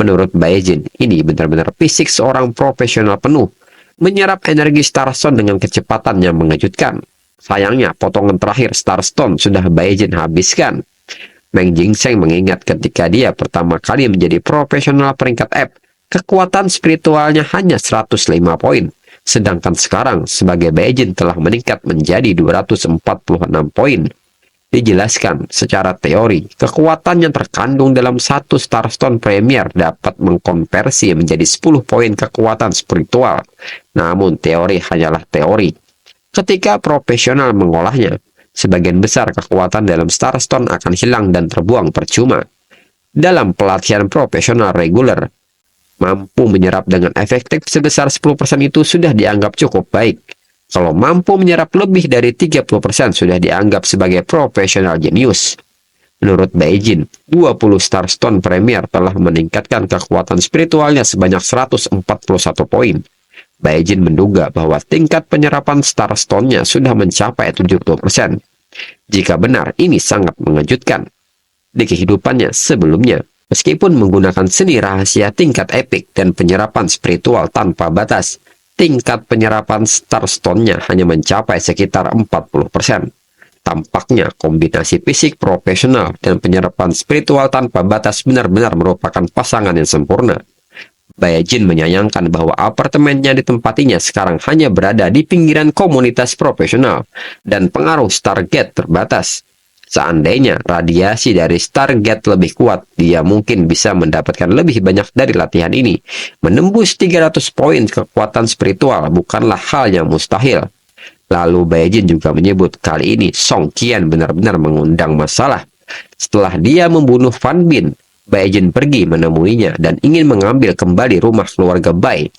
Menurut Bae-jin, ini benar-benar fisik seorang profesional penuh, menyerap energi Starstone dengan kecepatan yang mengejutkan. Sayangnya, potongan terakhir Starstone sudah Bae-jin habiskan. Meng Jingseng mengingat ketika dia pertama kali menjadi profesional peringkat F, kekuatan spiritualnya hanya 105 poin. Sedangkan sekarang, sebagai Bae-jin telah meningkat menjadi 246 poin. Dijelaskan secara teori, kekuatan yang terkandung dalam satu Starstone Premier dapat mengkonversi menjadi 10 poin kekuatan spiritual. Namun teori hanyalah teori. Ketika profesional mengolahnya, sebagian besar kekuatan dalam Starstone akan hilang dan terbuang percuma. Dalam pelatihan profesional reguler, mampu menyerap dengan efektif sebesar 10% itu sudah dianggap cukup baik. Kalau mampu menyerap lebih dari 30% sudah dianggap sebagai profesional jenius. Menurut Bae-jin, 20 Starstone Premier telah meningkatkan kekuatan spiritualnya sebanyak 141 poin. Bae-jin menduga bahwa tingkat penyerapan Starstone-nya sudah mencapai 70%. Jika benar, ini sangat mengejutkan. Di kehidupannya sebelumnya, meskipun menggunakan seni rahasia tingkat epik dan penyerapan spiritual tanpa batas, tingkat penyerapan Starstone-nya hanya mencapai sekitar 40%. Tampaknya kombinasi fisik profesional dan penyerapan spiritual tanpa batas benar-benar merupakan pasangan yang sempurna. Bae-jin menyayangkan bahwa apartemennya ditempatinya sekarang hanya berada di pinggiran komunitas profesional dan pengaruh Stargate terbatas. Seandainya radiasi dari Stargate lebih kuat, dia mungkin bisa mendapatkan lebih banyak dari latihan ini. Menembus 300 poin kekuatan spiritual bukanlah hal yang mustahil. Lalu Bae-jin juga menyebut kali ini Song Qian benar-benar mengundang masalah. Setelah dia membunuh Fan Bin, Bae-jin pergi menemuinya dan ingin mengambil kembali rumah keluarga Bai.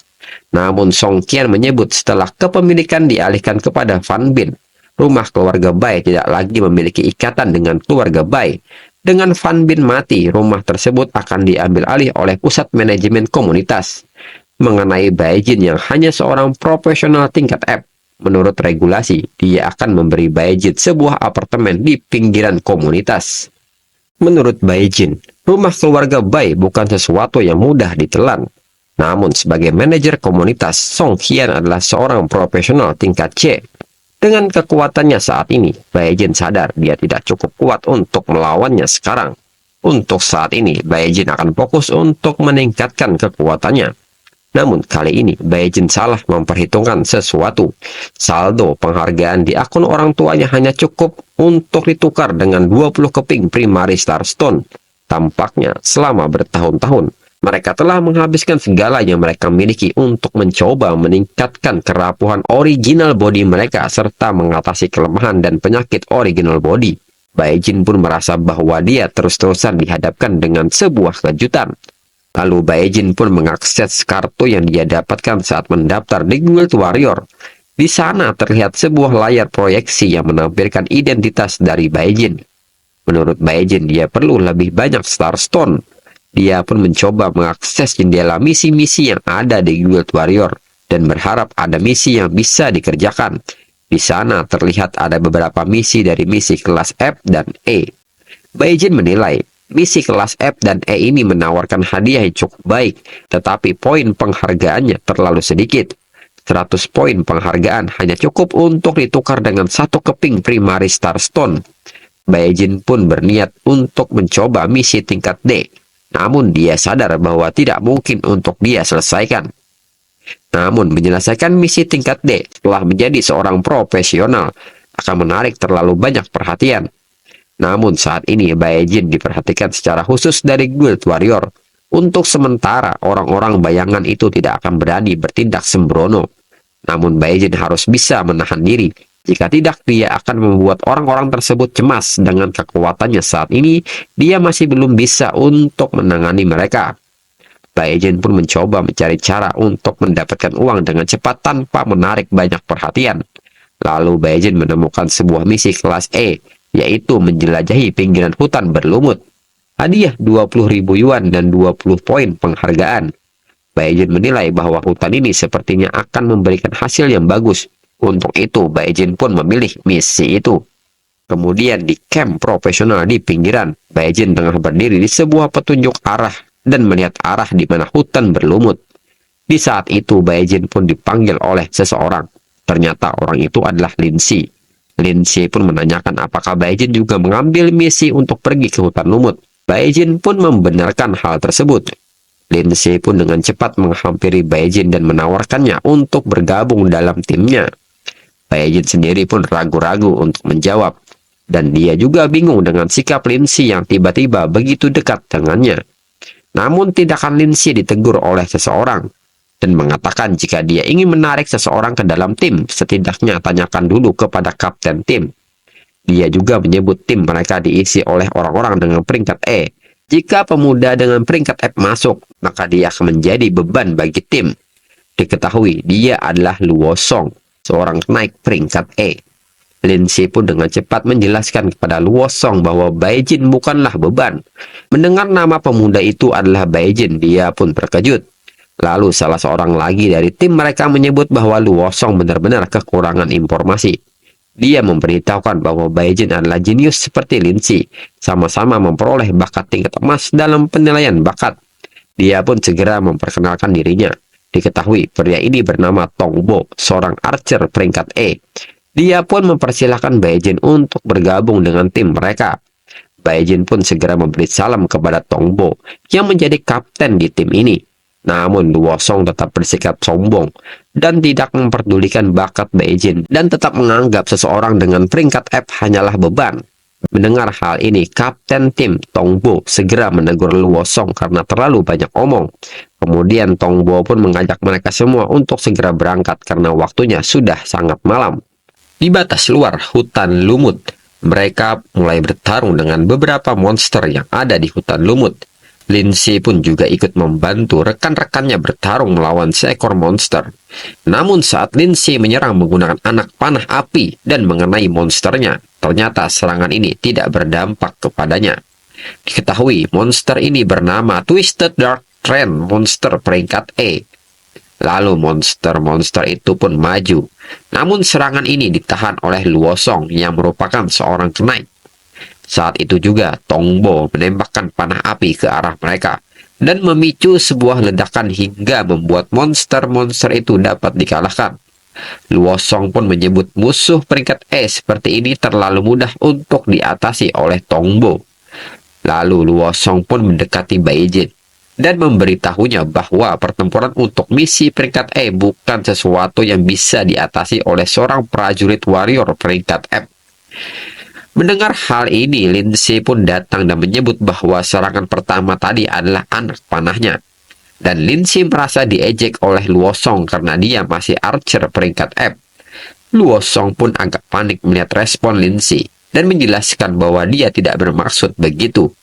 Namun Song Qian menyebut setelah kepemilikan dialihkan kepada Fan Bin, rumah keluarga Bai tidak lagi memiliki ikatan dengan keluarga Bai. Dengan Fan Bin mati, rumah tersebut akan diambil alih oleh pusat manajemen komunitas. Mengenai Bae-jin yang hanya seorang profesional tingkat F, menurut regulasi, dia akan memberi Bae-jin sebuah apartemen di pinggiran komunitas. Menurut Bae-jin, rumah keluarga Bai bukan sesuatu yang mudah ditelan. Namun sebagai manajer komunitas, Song Qian adalah seorang profesional tingkat C. Dengan kekuatannya saat ini, Bae-jin sadar dia tidak cukup kuat untuk melawannya sekarang. Untuk saat ini, Bae-jin akan fokus untuk meningkatkan kekuatannya. Namun kali ini Baekhyun salah memperhitungkan sesuatu. Saldo penghargaan di akun orang tuanya hanya cukup untuk ditukar dengan 20 keping Primary Star Stone. Tampaknya selama bertahun-tahun mereka telah menghabiskan segala yang mereka miliki untuk mencoba meningkatkan kerapuhan original body mereka serta mengatasi kelemahan dan penyakit original body. Baekhyun pun merasa bahwa dia terus-terusan dihadapkan dengan sebuah kejutan. Lalu Baekhyun pun mengakses kartu yang dia dapatkan saat mendaftar di Guild Warrior. Di sana terlihat sebuah layar proyeksi yang menampilkan identitas dari Baekhyun. Menurut Baekhyun, dia perlu lebih banyak Star Stone. Dia pun mencoba mengakses jendela misi-misi yang ada di Guild Warrior dan berharap ada misi yang bisa dikerjakan. Di sana terlihat ada beberapa misi dari misi kelas F dan E. Baekhyun menilai misi kelas F dan E ini menawarkan hadiah yang cukup baik, tetapi poin penghargaannya terlalu sedikit. 100 poin penghargaan hanya cukup untuk ditukar dengan 1 keping Primary Star Stone. Baekhyun pun berniat untuk mencoba misi tingkat D, namun dia sadar bahwa tidak mungkin untuk dia selesaikan. Namun menyelesaikan misi tingkat D setelah menjadi seorang profesional akan menarik terlalu banyak perhatian. Namun saat ini Baekhyun diperhatikan secara khusus dari Guild Warrior. Untuk sementara orang-orang bayangan itu tidak akan berani bertindak sembrono. Namun Baekhyun harus bisa menahan diri. Jika tidak, dia akan membuat orang-orang tersebut cemas. Dengan kekuatannya saat ini, dia masih belum bisa untuk menangani mereka. Baekhyun pun mencoba mencari cara untuk mendapatkan uang dengan cepat tanpa menarik banyak perhatian. Lalu Baekhyun menemukan sebuah misi kelas E, yaitu menjelajahi pinggiran hutan berlumut. Hadiah 20.000 yuan dan 20 poin penghargaan. Baekhyun menilai bahwa hutan ini sepertinya akan memberikan hasil yang bagus. Untuk itu, Baekhyun pun memilih misi itu. Kemudian di camp profesional di pinggiran, Baekhyun tengah berdiri di sebuah petunjuk arah dan melihat arah di mana hutan berlumut. Di saat itu, Baekhyun pun dipanggil oleh seseorang. Ternyata orang itu adalah Lindsay. Lindsay pun menanyakan apakah Baekhyun juga mengambil misi untuk pergi ke hutan lumut. Baekhyun pun membenarkan hal tersebut. Lindsay pun dengan cepat menghampiri Baekhyun dan menawarkannya untuk bergabung dalam timnya. Baekhyun sendiri pun ragu-ragu untuk menjawab, dan dia juga bingung dengan sikap Lindsay yang tiba-tiba begitu dekat dengannya. Namun tindakan Lindsay ditegur oleh seseorang, dan mengatakan jika dia ingin menarik seseorang ke dalam tim, setidaknya tanyakan dulu kepada kapten tim. Dia juga menyebut tim mereka diisi oleh orang-orang dengan peringkat E. Jika pemuda dengan peringkat F masuk, maka dia akan menjadi beban bagi tim. Diketahui dia adalah Luo Song, seorang naik peringkat E. Lindsay pun dengan cepat menjelaskan kepada Luo Song bahwa Baekhyun bukanlah beban. Mendengar nama pemuda itu adalah Baekhyun, dia pun terkejut. Lalu salah seorang lagi dari tim mereka menyebut bahwa Luo Song benar-benar kekurangan informasi. Dia memberitahukan bahwa Baekhyun adalah jenius seperti Lindsay, sama-sama memperoleh bakat tingkat emas dalam penilaian bakat. Dia pun segera memperkenalkan dirinya. Diketahui pria ini bernama Tongbo, seorang archer peringkat E. Dia pun mempersilahkan Baekhyun untuk bergabung dengan tim mereka. Baekhyun pun segera memberi salam kepada Tongbo yang menjadi kapten di tim ini. Namun Luo Song tetap bersikap sombong dan tidak memperdulikan bakat Baekhyun dan tetap menganggap seseorang dengan peringkat F hanyalah beban. Mendengar hal ini, kapten tim Tongbo segera menegur Luo Song karena terlalu banyak omong. Kemudian Tongbo pun mengajak mereka semua untuk segera berangkat karena waktunya sudah sangat malam. Di batas luar hutan lumut, mereka mulai bertarung dengan beberapa monster yang ada di hutan lumut. Lindsay pun juga ikut membantu rekan-rekannya bertarung melawan seekor monster. Namun saat Lindsay menyerang menggunakan anak panah api dan mengenai monsternya, ternyata serangan ini tidak berdampak kepadanya. Diketahui monster ini bernama Twisted Dark Trend Monster peringkat E. Lalu monster-monster itu pun maju. Namun serangan ini ditahan oleh Luo Song yang merupakan seorang knight. Saat itu juga Tongbo menembakkan panah api ke arah mereka dan memicu sebuah ledakan hingga membuat monster-monster itu dapat dikalahkan. Luo Song pun menyebut musuh peringkat E seperti ini terlalu mudah untuk diatasi oleh Tongbo. Lalu Luo Song pun mendekati Baekhyun. dan memberitahunya bahwa pertempuran untuk misi peringkat E bukan sesuatu yang bisa diatasi oleh seorang prajurit warrior peringkat F. Mendengar hal ini, Lindsay pun datang dan menyebut bahwa serangan pertama tadi adalah anak panahnya. Dan Lindsay merasa diejek oleh Luo Song karena dia masih archer peringkat F. Luo Song pun agak panik melihat respon Lindsay dan menjelaskan bahwa dia tidak bermaksud begitu.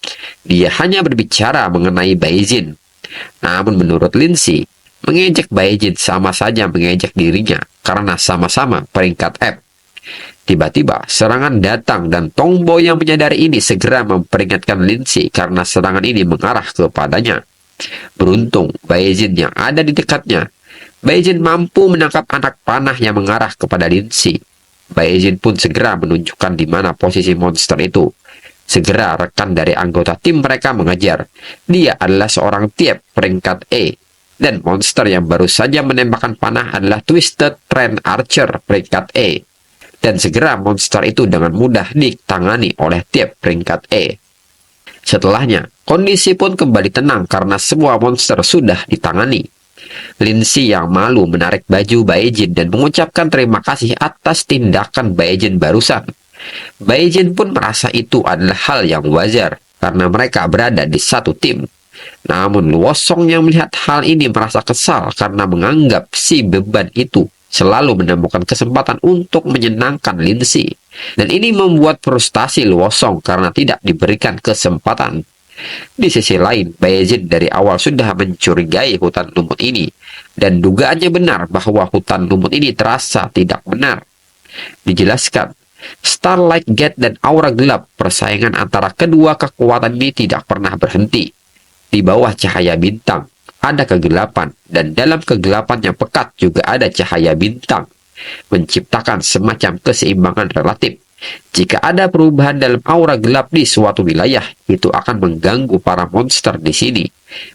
Dia hanya berbicara mengenai Baijin. Namun menurut Lindsay, mengejek Baijin sama saja mengejek dirinya karena sama-sama peringkat F. Tiba-tiba serangan datang dan Tongbo yang menyadari ini segera memperingatkan Lindsay karena serangan ini mengarah kepadanya. Beruntung Baijin yang ada di dekatnya. Baijin mampu menangkap anak panah yang mengarah kepada Lindsay. Baijin pun segera menunjukkan di mana posisi monster itu. Segera rekan dari anggota tim mereka mengejar. Dia adalah seorang tiep peringkat E. Dan monster yang baru saja menembakkan panah adalah Twisted Trend Archer peringkat E. Dan segera monster itu dengan mudah ditangani oleh tiep peringkat E. Setelahnya, kondisi pun kembali tenang karena semua monster sudah ditangani. Lindsay yang malu menarik baju Baijin dan mengucapkan terima kasih atas tindakan Baijin barusan. Baijin pun merasa itu adalah hal yang wajar karena mereka berada di satu tim. Namun Luo Song yang melihat hal ini merasa kesal karena menganggap si beban itu selalu menemukan kesempatan untuk menyenangkan Lindsay. Dan ini membuat frustasi Luo Song karena tidak diberikan kesempatan. Di sisi lain, Baijin dari awal sudah mencurigai hutan lumut ini, dan dugaannya benar bahwa hutan lumut ini terasa tidak benar. Dijelaskan, Starlight Gate dan Aura Gelap, persaingan antara kedua kekuatan ini tidak pernah berhenti. Di bawah cahaya bintang, ada kegelapan, dan dalam kegelapan yang pekat juga ada cahaya bintang, menciptakan semacam keseimbangan relatif. Jika ada perubahan dalam aura gelap di suatu wilayah, itu akan mengganggu para monster di sini,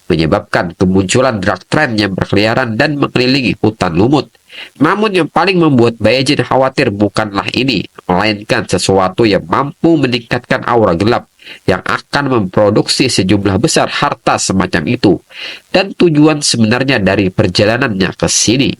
menyebabkan kemunculan Dark Trend yang berkeliaran dan mengelilingi hutan lumut. Namun yang paling membuat Baijin khawatir bukanlah ini, melainkan sesuatu yang mampu meningkatkan aura gelap, yang akan memproduksi sejumlah besar harta semacam itu, dan tujuan sebenarnya dari perjalanannya ke sini.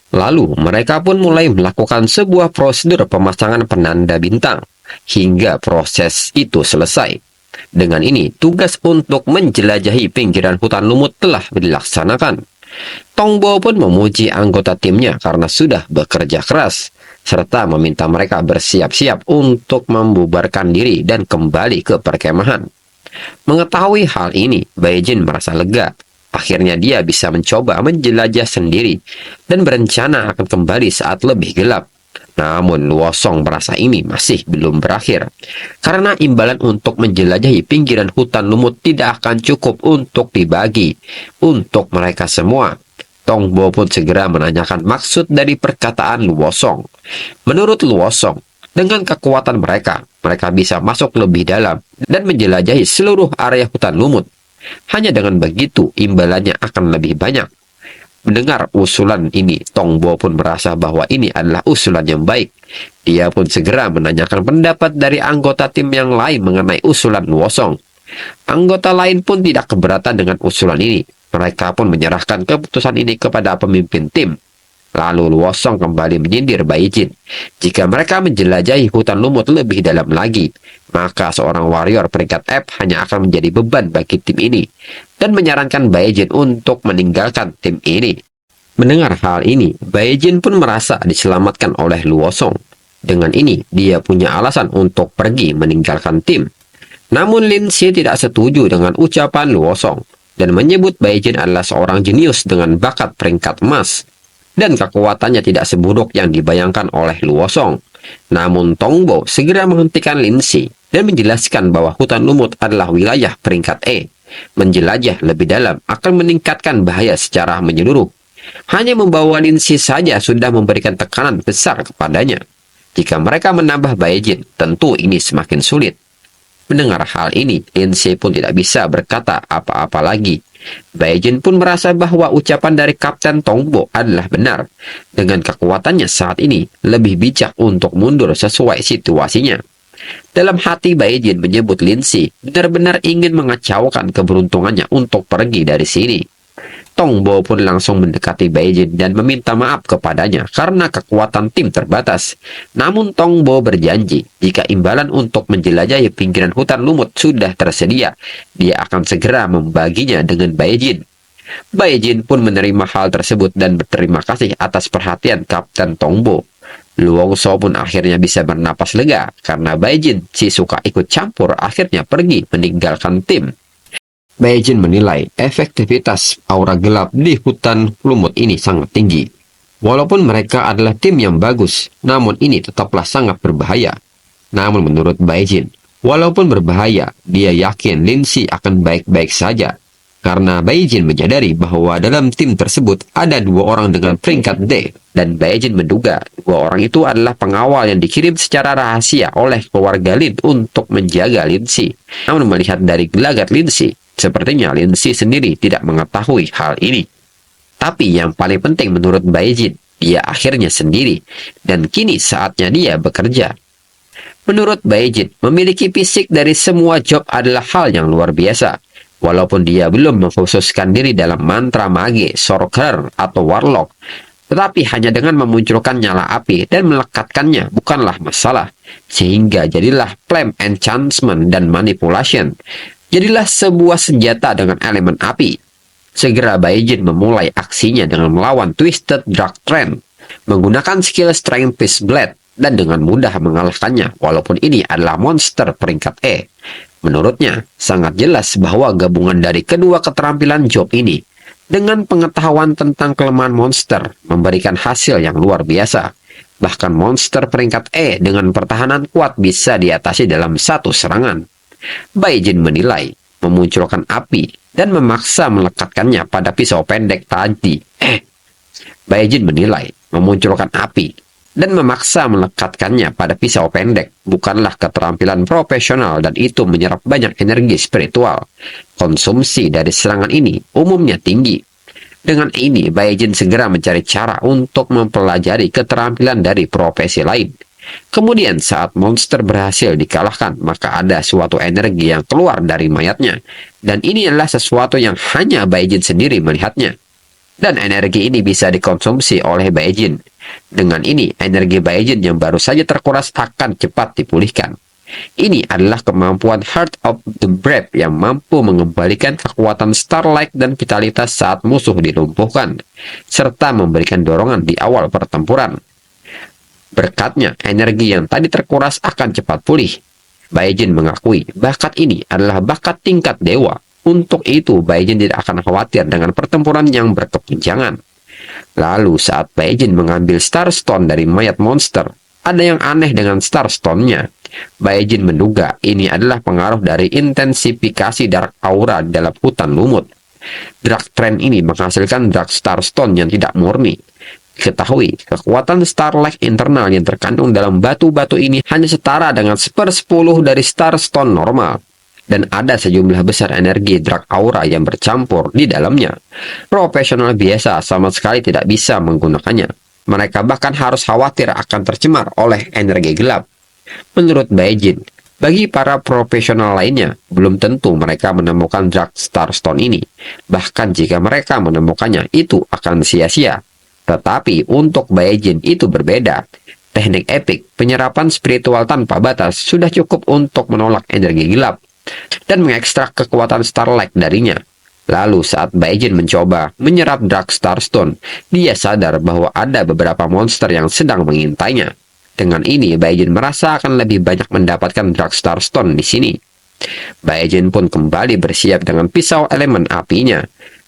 Lalu, mereka pun mulai melakukan sebuah prosedur pemasangan penanda bintang, hingga proses itu selesai. Dengan ini, tugas untuk menjelajahi pinggiran hutan lumut telah dilaksanakan. Tongbo pun memuji anggota timnya karena sudah bekerja keras, serta meminta mereka bersiap-siap untuk membubarkan diri dan kembali ke perkemahan. Mengetahui hal ini, Baijin merasa lega. Akhirnya dia bisa mencoba menjelajah sendiri dan berencana akan kembali saat lebih gelap. Namun Luo Song merasa ini masih belum berakhir, karena imbalan untuk menjelajahi pinggiran hutan lumut tidak akan cukup untuk dibagi untuk mereka semua. Tongbo pun segera menanyakan maksud dari perkataan Luo Song. Menurut Luo Song, dengan kekuatan mereka bisa masuk lebih dalam dan menjelajahi seluruh area hutan lumut. Hanya dengan begitu, imbalannya akan lebih banyak. Mendengar usulan ini, Tongbo pun merasa bahwa ini adalah usulan yang baik. Dia pun segera menanyakan pendapat dari anggota tim yang lain mengenai usulan Luo Song. Anggota lain pun tidak keberatan dengan usulan ini. Mereka pun menyerahkan keputusan ini kepada pemimpin tim. Lalu Luo Song kembali menyindir Baijin. Jika mereka menjelajahi hutan lumut lebih dalam lagi, maka seorang warrior peringkat F hanya akan menjadi beban bagi tim ini, dan menyarankan Baijin untuk meninggalkan tim ini. Mendengar hal ini, Baijin pun merasa diselamatkan oleh Luo Song. Dengan ini, dia punya alasan untuk pergi meninggalkan tim. Namun Lindsay tidak setuju dengan ucapan Luo Song, dan menyebut Baijin adalah seorang jenius dengan bakat peringkat emas, dan kekuatannya tidak seburuk yang dibayangkan oleh Luo Song. Namun Tongbo segera menghentikan Lindsay dan menjelaskan bahwa hutan lumut adalah wilayah peringkat E. Menjelajah lebih dalam akan meningkatkan bahaya secara menyeluruh. Hanya membawa Lindsay saja sudah memberikan tekanan besar kepadanya. Jika mereka menambah Baijin, tentu ini semakin sulit. Mendengar hal ini, Lindsay pun tidak bisa berkata apa-apa lagi. Baijin pun merasa bahwa ucapan dari Kapten Tongbo adalah benar. Dengan kekuatannya saat ini, lebih bijak untuk mundur sesuai situasinya. Dalam hati Baejin menyebut Lindsay benar-benar ingin mengacaukan keberuntungannya untuk pergi dari sini. Tongbo pun langsung mendekati Baejin dan meminta maaf kepadanya karena kekuatan tim terbatas. Namun Tongbo berjanji jika imbalan untuk menjelajahi pinggiran hutan lumut sudah tersedia, dia akan segera membaginya dengan Baejin. Baejin pun menerima hal tersebut dan berterima kasih atas perhatian Kapten Tongbo. Luongso pun akhirnya bisa bernapas lega karena Baejin, si suka ikut campur, akhirnya pergi meninggalkan tim. Baejin menilai efektivitas aura gelap di hutan lumut ini sangat tinggi. Walaupun mereka adalah tim yang bagus, namun ini tetaplah sangat berbahaya. Namun menurut Baejin, walaupun berbahaya, dia yakin Lindsay akan baik-baik saja. Karena Baejin menyadari bahwa dalam tim tersebut ada 2 orang dengan peringkat D, dan Baejin menduga 2 orang itu adalah pengawal yang dikirim secara rahasia oleh keluarga Lin untuk menjaga Lindsay. Namun melihat dari gelagat Lindsay, sepertinya Lindsay sendiri tidak mengetahui hal ini. Tapi yang paling penting menurut Baejin, dia akhirnya sendiri, dan kini saatnya dia bekerja. Menurut Baejin, memiliki fisik dari semua job adalah hal yang luar biasa. Walaupun dia belum mengkhususkan diri dalam mantra mage, sorcerer, atau warlock, tetapi hanya dengan memunculkan nyala api dan melekatkannya bukanlah masalah. Sehingga jadilah flame enchantment dan manipulation. Jadilah sebuah senjata dengan elemen api. Segera Baejin memulai aksinya dengan melawan Twisted Dark Trend, menggunakan skill Strength Fist Blade, dan dengan mudah mengalahkannya walaupun ini adalah monster peringkat E. Menurutnya, sangat jelas bahwa gabungan dari kedua keterampilan job ini dengan pengetahuan tentang kelemahan monster memberikan hasil yang luar biasa. Bahkan monster peringkat E dengan pertahanan kuat bisa diatasi dalam satu serangan. Baejin menilai memunculkan api dan memaksa melekatkannya pada pisau pendek tadi. Baejin menilai memunculkan api dan memaksa melekatkannya pada pisau pendek bukanlah keterampilan profesional dan itu menyerap banyak energi spiritual. Konsumsi dari serangan ini umumnya tinggi. Dengan ini, Baejin segera mencari cara untuk mempelajari keterampilan dari profesi lain. Kemudian saat monster berhasil dikalahkan, maka ada suatu energi yang keluar dari mayatnya. Dan ini adalah sesuatu yang hanya Baejin sendiri melihatnya. Dan energi ini bisa dikonsumsi oleh Baejin. Dengan ini, energi Baejin yang baru saja terkuras akan cepat dipulihkan. Ini adalah kemampuan Heart of the Brave yang mampu mengembalikan kekuatan Starlight dan vitalitas saat musuh dilumpuhkan, serta memberikan dorongan di awal pertempuran. Berkatnya, energi yang tadi terkuras akan cepat pulih. Baejin mengakui bakat ini adalah bakat tingkat dewa. Untuk itu, Baejin tidak akan khawatir dengan pertempuran yang berkepanjangan. Lalu saat Baejin mengambil Starstone dari mayat monster, ada yang aneh dengan Starstone-nya. Baejin menduga ini adalah pengaruh dari intensifikasi Dark Aura dalam hutan lumut. Dark Trend ini menghasilkan Dark Starstone yang tidak murni. Diketahui, kekuatan Starlight internal yang terkandung dalam batu-batu ini hanya setara dengan 1/10 dari Starstone normal. Dan ada sejumlah besar energi Dark Aura yang bercampur di dalamnya. Profesional biasa sama sekali tidak bisa menggunakannya. Mereka bahkan harus khawatir akan tercemar oleh energi gelap. Menurut Baejin, bagi para profesional lainnya, belum tentu mereka menemukan Dark Starstone ini. Bahkan jika mereka menemukannya, itu akan sia-sia. Tetapi untuk Baejin itu berbeda. Teknik epik, penyerapan spiritual tanpa batas, sudah cukup untuk menolak energi gelap dan mengekstrak kekuatan Starlight darinya. Lalu saat Baejin mencoba menyerap Dark Starstone, dia sadar bahwa ada beberapa monster yang sedang mengintainya. Dengan ini, Baejin merasa akan lebih banyak mendapatkan Dark Starstone di sini. Baejin pun kembali bersiap dengan pisau elemen apinya.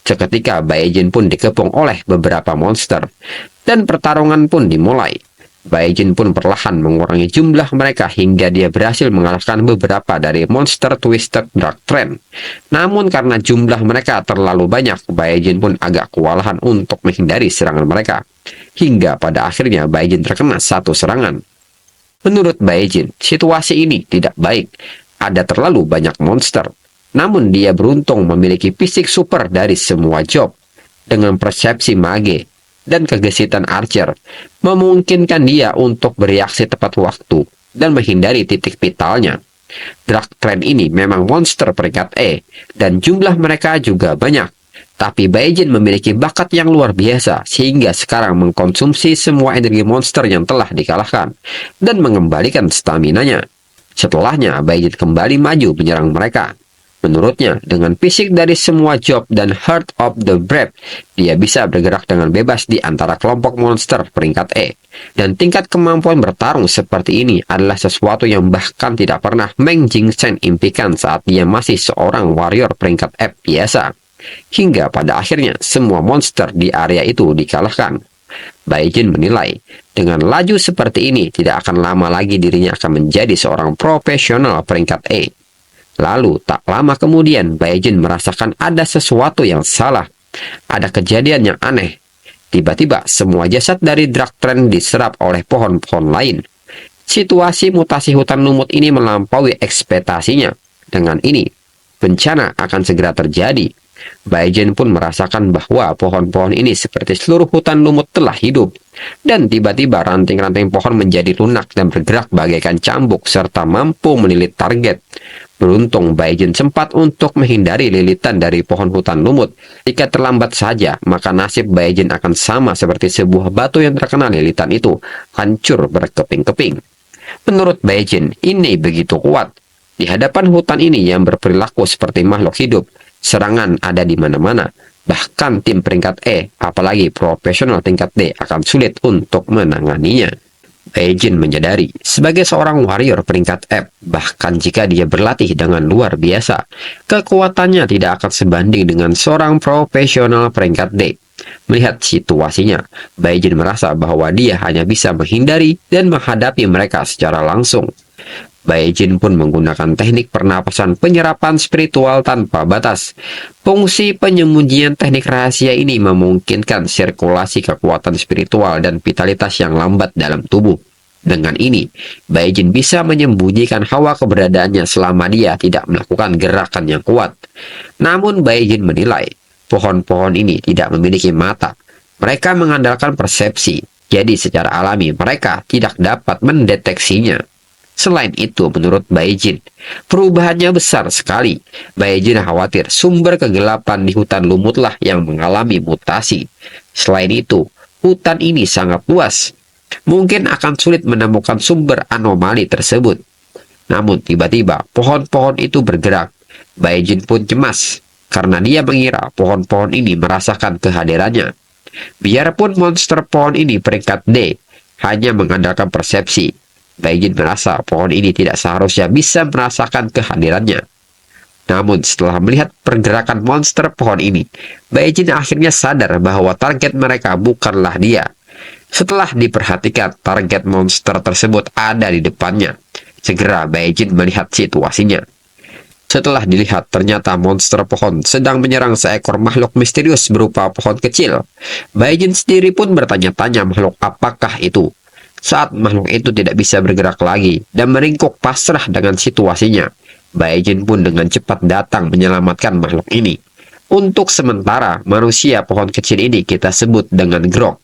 Seketika Baejin pun dikepung oleh beberapa monster, dan pertarungan pun dimulai. Baejin pun perlahan mengurangi jumlah mereka hingga dia berhasil mengalahkan beberapa dari monster Twisted Dark Trend. Namun karena jumlah mereka terlalu banyak, Baejin pun agak kewalahan untuk menghindari serangan mereka. Hingga pada akhirnya Baejin terkena satu serangan. Menurut Baejin, situasi ini tidak baik. Ada terlalu banyak monster. Namun dia beruntung memiliki fisik super dari semua job. Dengan persepsi mage dan kegesitan Archer, memungkinkan dia untuk bereaksi tepat waktu. dan menghindari titik vitalnya. Drug Trend ini memang monster peringkat E, dan jumlah mereka juga banyak. Tapi Baekhyun memiliki bakat yang luar biasa, sehingga sekarang mengkonsumsi semua energi monster yang telah dikalahkan, dan mengembalikan staminanya. Setelahnya, Baekhyun kembali maju menyerang mereka. Menurutnya, dengan fisik dari semua job dan Heart of the Brave, dia bisa bergerak dengan bebas di antara kelompok monster peringkat E. Dan tingkat kemampuan bertarung seperti ini adalah sesuatu yang bahkan tidak pernah Meng Jingchen impikan saat dia masih seorang warrior peringkat F biasa. Hingga pada akhirnya, semua monster di area itu dikalahkan. Baekhyun menilai, dengan laju seperti ini, tidak akan lama lagi dirinya akan menjadi seorang profesional peringkat E. Lalu, tak lama kemudian, Baekhyun merasakan ada sesuatu yang salah. Ada kejadian yang aneh. Tiba-tiba, semua jasad dari Drug Trend diserap oleh pohon-pohon lain. Situasi mutasi hutan lumut ini melampaui ekspektasinya. Dengan ini, bencana akan segera terjadi. Baekhyun pun merasakan bahwa pohon-pohon ini seperti seluruh hutan lumut telah hidup. Dan tiba-tiba ranting-ranting pohon menjadi lunak dan bergerak bagaikan cambuk serta mampu melilit target. Beruntung Baekhyun sempat untuk menghindari lilitan dari pohon hutan lumut. Jika terlambat saja, maka nasib Baekhyun akan sama seperti sebuah batu yang terkena lilitan itu, hancur berkeping-keping. Menurut Baekhyun, ini begitu kuat. Di hadapan hutan ini yang berperilaku seperti makhluk hidup, serangan ada di mana-mana. Bahkan tim peringkat E, apalagi profesional tingkat D, akan sulit untuk menanganinya. Baekhyun menyadari, sebagai seorang warrior peringkat F, bahkan jika dia berlatih dengan luar biasa, kekuatannya tidak akan sebanding dengan seorang profesional peringkat D. Melihat situasinya, Baekhyun merasa bahwa dia hanya bisa menghindari dan menghadapi mereka secara langsung. Baekhyun pun menggunakan teknik pernapasan penyerapan spiritual tanpa batas. Fungsi penyembunyian teknik rahasia ini memungkinkan sirkulasi kekuatan spiritual dan vitalitas yang lambat dalam tubuh. Dengan ini, Baekhyun bisa menyembunyikan hawa keberadaannya selama dia tidak melakukan gerakan yang kuat. Namun Baekhyun menilai, pohon-pohon ini tidak memiliki mata. Mereka mengandalkan persepsi, jadi secara alami mereka tidak dapat mendeteksinya. Selain itu, menurut Baekhyun, perubahannya besar sekali. Baekhyun khawatir sumber kegelapan di hutan lumutlah yang mengalami mutasi. Selain itu, hutan ini sangat luas. Mungkin akan sulit menemukan sumber anomali tersebut. Namun tiba-tiba, pohon-pohon itu bergerak. Baekhyun pun cemas, karena dia mengira pohon-pohon ini merasakan kehadirannya. Biarpun monster pohon ini peringkat D, hanya mengandalkan persepsi, Baekhyun merasa pohon ini tidak seharusnya bisa merasakan kehadirannya. Namun setelah melihat pergerakan monster pohon ini, Baekhyun akhirnya sadar bahwa target mereka bukanlah dia. Setelah diperhatikan, target monster tersebut ada di depannya. Segera Baekhyun melihat situasinya. Setelah dilihat, ternyata monster pohon sedang menyerang seekor makhluk misterius berupa pohon kecil. Baekhyun sendiri pun bertanya-tanya makhluk apakah itu. Saat makhluk itu tidak bisa bergerak lagi dan meringkuk pasrah dengan situasinya, Baekhyun pun dengan cepat datang menyelamatkan makhluk ini. Untuk sementara, manusia pohon kecil ini kita sebut dengan Grok.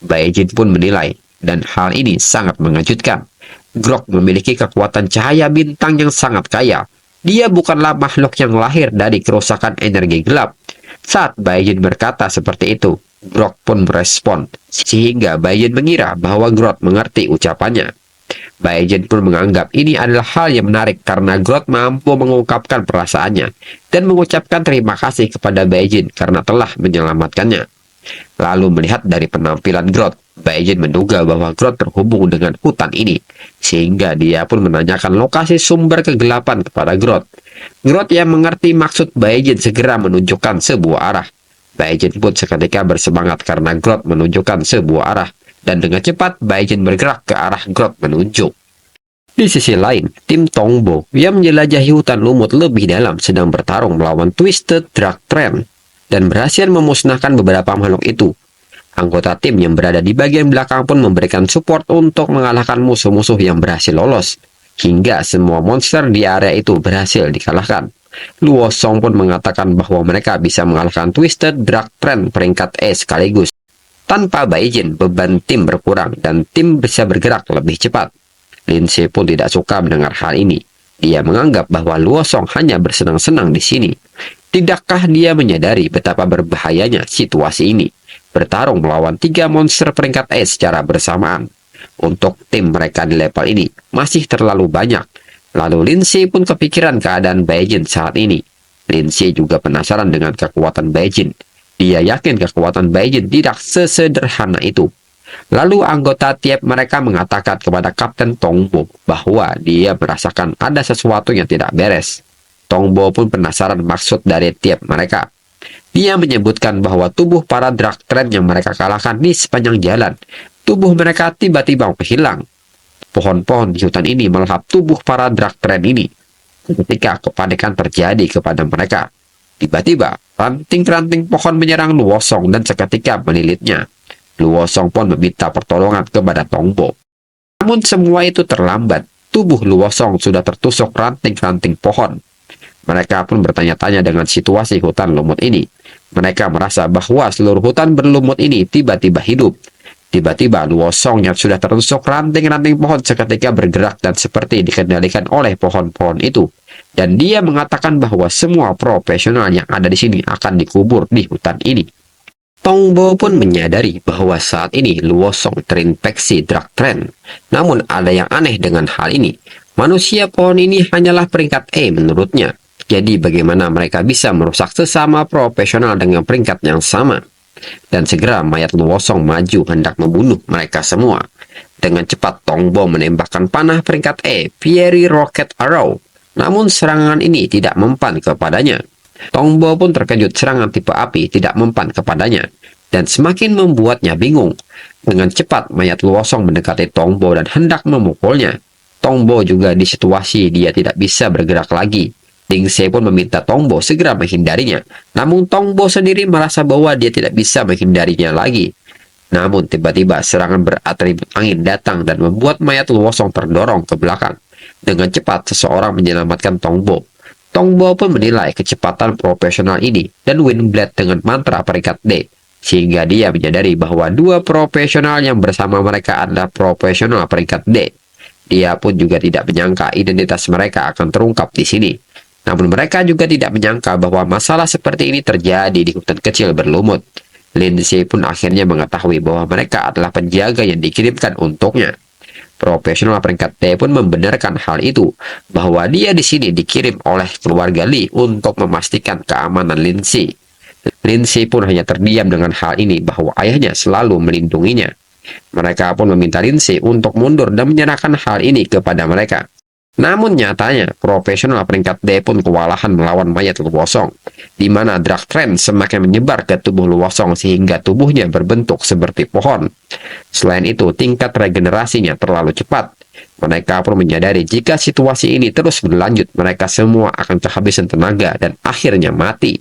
Baekhyun pun menilai, dan hal ini sangat mengejutkan. Grok memiliki kekuatan cahaya bintang yang sangat kaya. Dia bukanlah makhluk yang lahir dari kerusakan energi gelap. Saat Baekhyun berkata seperti itu, Grok pun merespon, sehingga Baekhyun mengira bahwa Grok mengerti ucapannya. Baekhyun pun menganggap ini adalah hal yang menarik karena Grok mampu mengungkapkan perasaannya dan mengucapkan terima kasih kepada Baekhyun karena telah menyelamatkannya. Lalu melihat dari penampilan Grok, Baekhyun menduga bahwa Grok terhubung dengan hutan ini, sehingga dia pun menanyakan lokasi sumber kegelapan kepada Grok. Grok yang mengerti maksud Baekhyun segera menunjukkan sebuah arah. Baekhyun pun seketika bersemangat karena Grok menunjukkan sebuah arah, dan dengan cepat Baekhyun bergerak ke arah Grok menunjuk. Di sisi lain, tim Tongbo yang menjelajahi hutan lumut lebih dalam sedang bertarung melawan Twisted Drug Trend dan berhasil memusnahkan beberapa makhluk itu. Anggota tim yang berada di bagian belakang pun memberikan support untuk mengalahkan musuh-musuh yang berhasil lolos, hingga semua monster di area itu berhasil dikalahkan. Luo Song pun mengatakan bahwa mereka bisa mengalahkan Twisted Drug Trend peringkat E sekaligus. Tanpa Baekhyun, beban tim berkurang dan tim bisa bergerak lebih cepat. Lindsay pun tidak suka mendengar hal ini. Dia menganggap bahwa Luo Song hanya bersenang-senang di sini. Tidakkah dia menyadari betapa berbahayanya situasi ini? Bertarung melawan 3 monster peringkat E secara bersamaan. Untuk tim mereka di level ini masih terlalu banyak. Lalu Lindsay pun kepikiran keadaan Baijin saat ini. Lindsay juga penasaran dengan kekuatan Baijin. Dia yakin kekuatan Baijin tidak sesederhana itu. Lalu anggota tiap mereka mengatakan kepada Kapten Tongbo bahwa dia merasakan ada sesuatu yang tidak beres. Tongbo pun penasaran maksud dari tiap mereka. Dia menyebutkan bahwa tubuh para Dractren yang mereka kalahkan di sepanjang jalan, tubuh mereka tiba-tiba menghilang. Pohon-pohon di hutan ini melahap tubuh para Dractren ini. Ketika kepanikan terjadi kepada mereka, tiba-tiba ranting-ranting pohon menyerang Luo Song dan seketika melilitnya. Luo Song pun meminta pertolongan kepada Tongbo. Namun semua itu terlambat. Tubuh Luo Song sudah tertusuk ranting-ranting pohon. Mereka pun bertanya-tanya dengan situasi hutan lumut ini. Mereka merasa bahwa seluruh hutan berlumut ini tiba-tiba hidup. Tiba-tiba Luo Song yang sudah tertusuk ranting-ranting pohon seketika bergerak dan seperti dikendalikan oleh pohon-pohon itu. Dan dia mengatakan bahwa semua profesional yang ada di sini akan dikubur di hutan ini. Tongbo pun menyadari bahwa saat ini Luo Song terinfeksi Dractren. Namun ada yang aneh dengan hal ini. Manusia pohon ini hanyalah peringkat E menurutnya. Jadi bagaimana mereka bisa merusak sesama profesional dengan peringkat yang sama? Dan segera mayat Luo Song maju hendak membunuh mereka semua. Dengan cepat Tongbo menembakkan panah peringkat E, Fiery Rocket Arrow. Namun serangan ini tidak mempan kepadanya. Tongbo pun terkejut serangan tipe api tidak mempan kepadanya, dan semakin membuatnya bingung. Dengan cepat mayat Luo Song mendekati Tongbo dan hendak memukulnya. Tongbo juga di situasi dia tidak bisa bergerak lagi. Lindsay pun meminta Tongbo segera menghindarinya, namun Tongbo sendiri merasa bahwa dia tidak bisa menghindarinya lagi. Namun tiba-tiba serangan beratribut angin datang dan membuat mayat Luo Song terdorong ke belakang. Dengan cepat seseorang menyelamatkan Tongbo. Tongbo pun menilai kecepatan profesional ini dan Windblade dengan mantra peringkat D, sehingga dia menyadari bahwa 2 profesional yang bersama mereka adalah profesional peringkat D. Dia pun juga tidak menyangka identitas mereka akan terungkap di sini. Namun mereka juga tidak menyangka bahwa masalah seperti ini terjadi di hutan kecil berlumut. Lindsay pun akhirnya mengetahui bahwa mereka adalah penjaga yang dikirimkan untuknya. Profesional peringkat D pun membenarkan hal itu, bahwa dia di sini dikirim oleh keluarga Lee untuk memastikan keamanan Lindsay. Lindsay pun hanya terdiam dengan hal ini bahwa ayahnya selalu melindunginya. Mereka pun meminta Lindsay untuk mundur dan menyerahkan hal ini kepada mereka. Namun nyatanya, profesional peringkat D pun kewalahan melawan mayat Luo Song, di mana Dractren semakin menyebar ke tubuh Luo Song sehingga tubuhnya berbentuk seperti pohon. Selain itu, tingkat regenerasinya terlalu cepat. Mereka pun menyadari jika situasi ini terus berlanjut, mereka semua akan kehabisan tenaga dan akhirnya mati.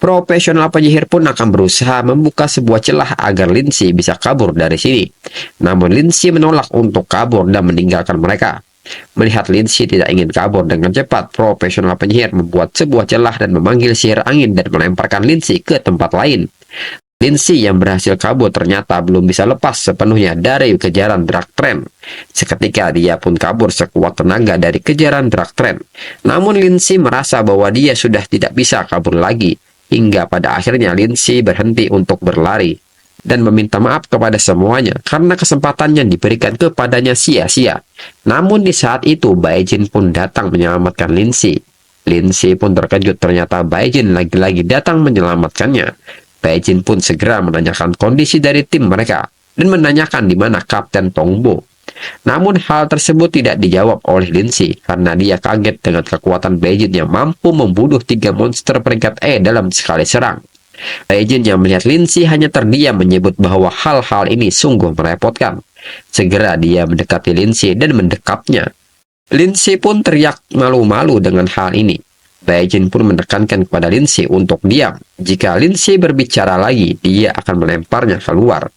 Profesional penyihir pun akan berusaha membuka sebuah celah agar Lindsay bisa kabur dari sini. Namun Lindsay menolak untuk kabur dan meninggalkan mereka. Melihat Lindsay tidak ingin kabur dengan cepat, profesional penyihir membuat sebuah celah dan memanggil sihir angin dan melemparkan Lindsay ke tempat lain. Lindsay yang berhasil kabur ternyata belum bisa lepas sepenuhnya dari kejaran Dractren. Seketika dia pun kabur sekuat tenaga dari kejaran Dractren. Namun Lindsay merasa bahwa dia sudah tidak bisa kabur lagi. Hingga pada akhirnya Lindsay berhenti untuk berlari dan meminta maaf kepada semuanya karena kesempatan yang diberikan kepadanya sia-sia. Namun di saat itu Baijin pun datang menyelamatkan Lindsay. Lindsay pun terkejut ternyata Baijin lagi-lagi datang menyelamatkannya. Baijin pun segera menanyakan kondisi dari tim mereka dan menanyakan di mana Kapten Tongbo. Namun hal tersebut tidak dijawab oleh Lindsay karena dia kaget dengan kekuatan Baijin yang mampu membunuh 3 monster peringkat E dalam sekali serang. Baijin yang melihat Lindsay hanya terdiam menyebut bahwa hal-hal ini sungguh merepotkan. Segera dia mendekati Lindsay dan mendekapnya. Lindsay pun teriak malu-malu dengan hal ini. Baijin pun menekankan kepada Lindsay untuk diam. Jika Lindsay berbicara lagi, dia akan melemparnya keluar.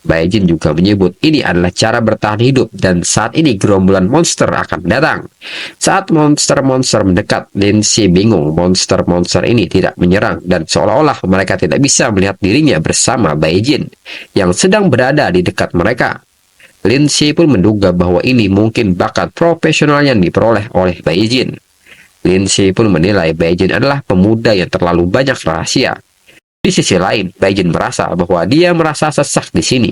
Baijin juga menyebut ini adalah cara bertahan hidup dan saat ini gerombolan monster akan datang. Saat monster-monster mendekat, Lindsay bingung monster-monster ini tidak menyerang dan seolah-olah mereka tidak bisa melihat dirinya bersama Baijin yang sedang berada di dekat mereka. Lindsay pun menduga bahwa ini mungkin bakat profesional yang diperoleh oleh Bae-jin. Lindsay pun menilai Bae-jin adalah pemuda yang terlalu banyak rahasia. Di sisi lain, Bae-jin merasa bahwa dia merasa sesak di sini,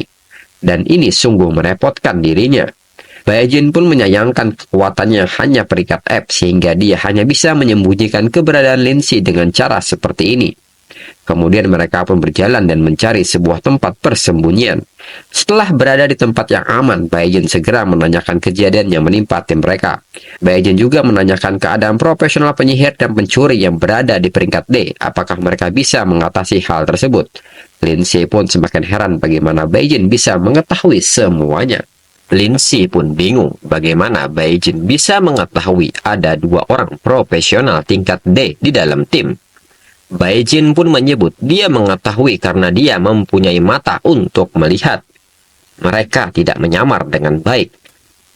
dan ini sungguh merepotkan dirinya. Bae-jin pun menyayangkan kekuatannya hanya peringkat F, sehingga dia hanya bisa menyembunyikan keberadaan Lindsay dengan cara seperti ini. Kemudian mereka pun berjalan dan mencari sebuah tempat persembunyian. Setelah berada di tempat yang aman, Bae-jin segera menanyakan kejadian yang menimpa tim mereka. Bae-jin juga menanyakan keadaan profesional penyihir dan pencuri yang berada di peringkat D, apakah mereka bisa mengatasi hal tersebut. Lindsay pun semakin heran bagaimana Bae-jin bisa mengetahui semuanya. Lindsay pun bingung bagaimana Bae-jin bisa mengetahui ada 2 orang profesional tingkat D di dalam tim. Bae-jin pun menyebut dia mengetahui karena dia mempunyai mata untuk melihat. Mereka tidak menyamar dengan baik.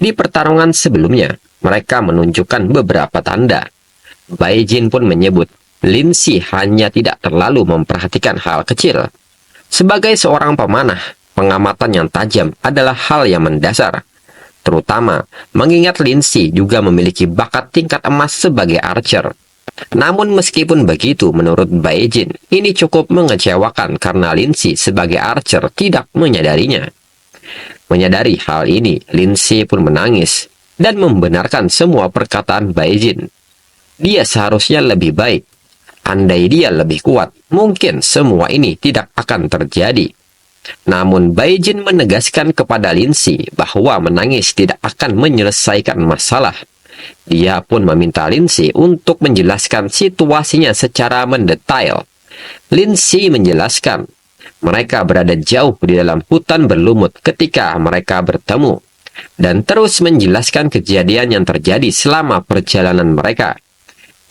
Di pertarungan sebelumnya, mereka menunjukkan beberapa tanda. Bae-jin pun menyebut Lindsay hanya tidak terlalu memperhatikan hal kecil. Sebagai seorang pemanah, pengamatan yang tajam adalah hal yang mendasar. Terutama, mengingat Lindsay juga memiliki bakat tingkat emas sebagai archer. Namun meskipun begitu, menurut Bae-jin, ini cukup mengecewakan karena Lindsay sebagai archer tidak menyadarinya. Menyadari hal ini, Lindsay pun menangis dan membenarkan semua perkataan Bae-jin. Dia seharusnya lebih baik. Andai dia lebih kuat, mungkin semua ini tidak akan terjadi. Namun Bae-jin menegaskan kepada Lindsay bahwa menangis tidak akan menyelesaikan masalah. Dia pun meminta Lindsay untuk menjelaskan situasinya secara mendetail. Lindsay menjelaskan, mereka berada jauh di dalam hutan berlumut ketika mereka bertemu, dan terus menjelaskan kejadian yang terjadi selama perjalanan mereka.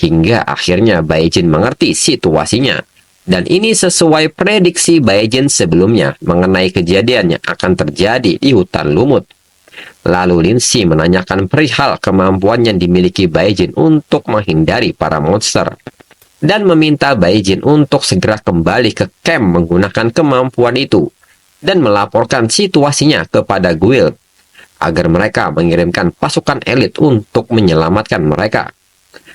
Hingga akhirnya Bae-jin mengerti situasinya, dan ini sesuai prediksi Bae-jin sebelumnya mengenai kejadian yang akan terjadi di hutan lumut. Lalu Lindsay menanyakan perihal kemampuan yang dimiliki Bae-jin untuk menghindari para monster, dan meminta Bae-jin untuk segera kembali ke camp menggunakan kemampuan itu, dan melaporkan situasinya kepada guild, agar mereka mengirimkan pasukan elit untuk menyelamatkan mereka.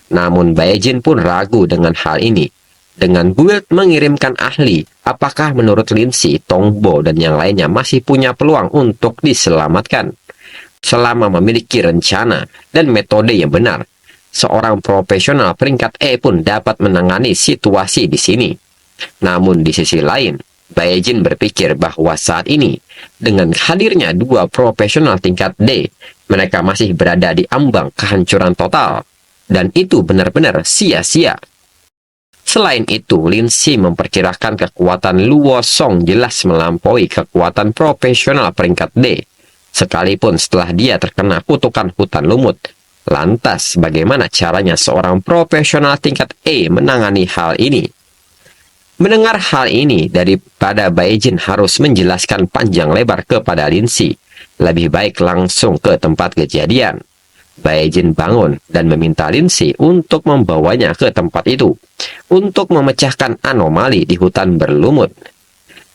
Namun Bae-jin pun ragu dengan hal ini. Dengan guild mengirimkan ahli, apakah menurut Lindsay, Tongbo dan yang lainnya masih punya peluang untuk diselamatkan? Selama memiliki rencana dan metode yang benar, seorang profesional peringkat E pun dapat menangani situasi di sini. Namun di sisi lain, Bae-jin berpikir bahwa saat ini, dengan hadirnya 2 profesional tingkat D, mereka masih berada di ambang kehancuran total. Dan itu benar-benar sia-sia. Selain itu, Lindsay memperkirakan kekuatan Luo Song jelas melampaui kekuatan profesional peringkat D, sekalipun setelah dia terkena kutukan hutan lumut. Lantas, bagaimana caranya seorang profesional tingkat E menangani hal ini? Mendengar hal ini, daripada Bae-jin harus menjelaskan panjang lebar kepada Lindsay, lebih baik langsung ke tempat kejadian. Bae-jin bangun dan meminta Lindsay untuk membawanya ke tempat itu, untuk memecahkan anomali di hutan berlumut.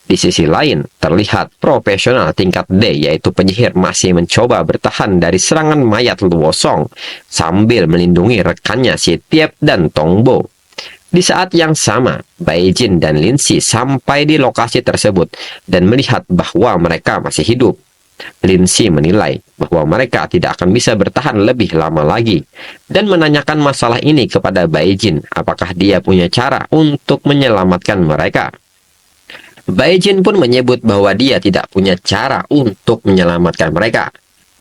Di sisi lain, terlihat profesional tingkat D yaitu penyihir masih mencoba bertahan dari serangan mayat Luo Song sambil melindungi rekannya si Tiep dan Tongbo. Di saat yang sama, Bae-jin dan Lindsay sampai di lokasi tersebut dan melihat bahwa mereka masih hidup. Lindsay menilai bahwa mereka tidak akan bisa bertahan lebih lama lagi dan menanyakan masalah ini kepada Bae-jin, apakah dia punya cara untuk menyelamatkan mereka. Bae-jin pun menyebut bahwa dia tidak punya cara untuk menyelamatkan mereka.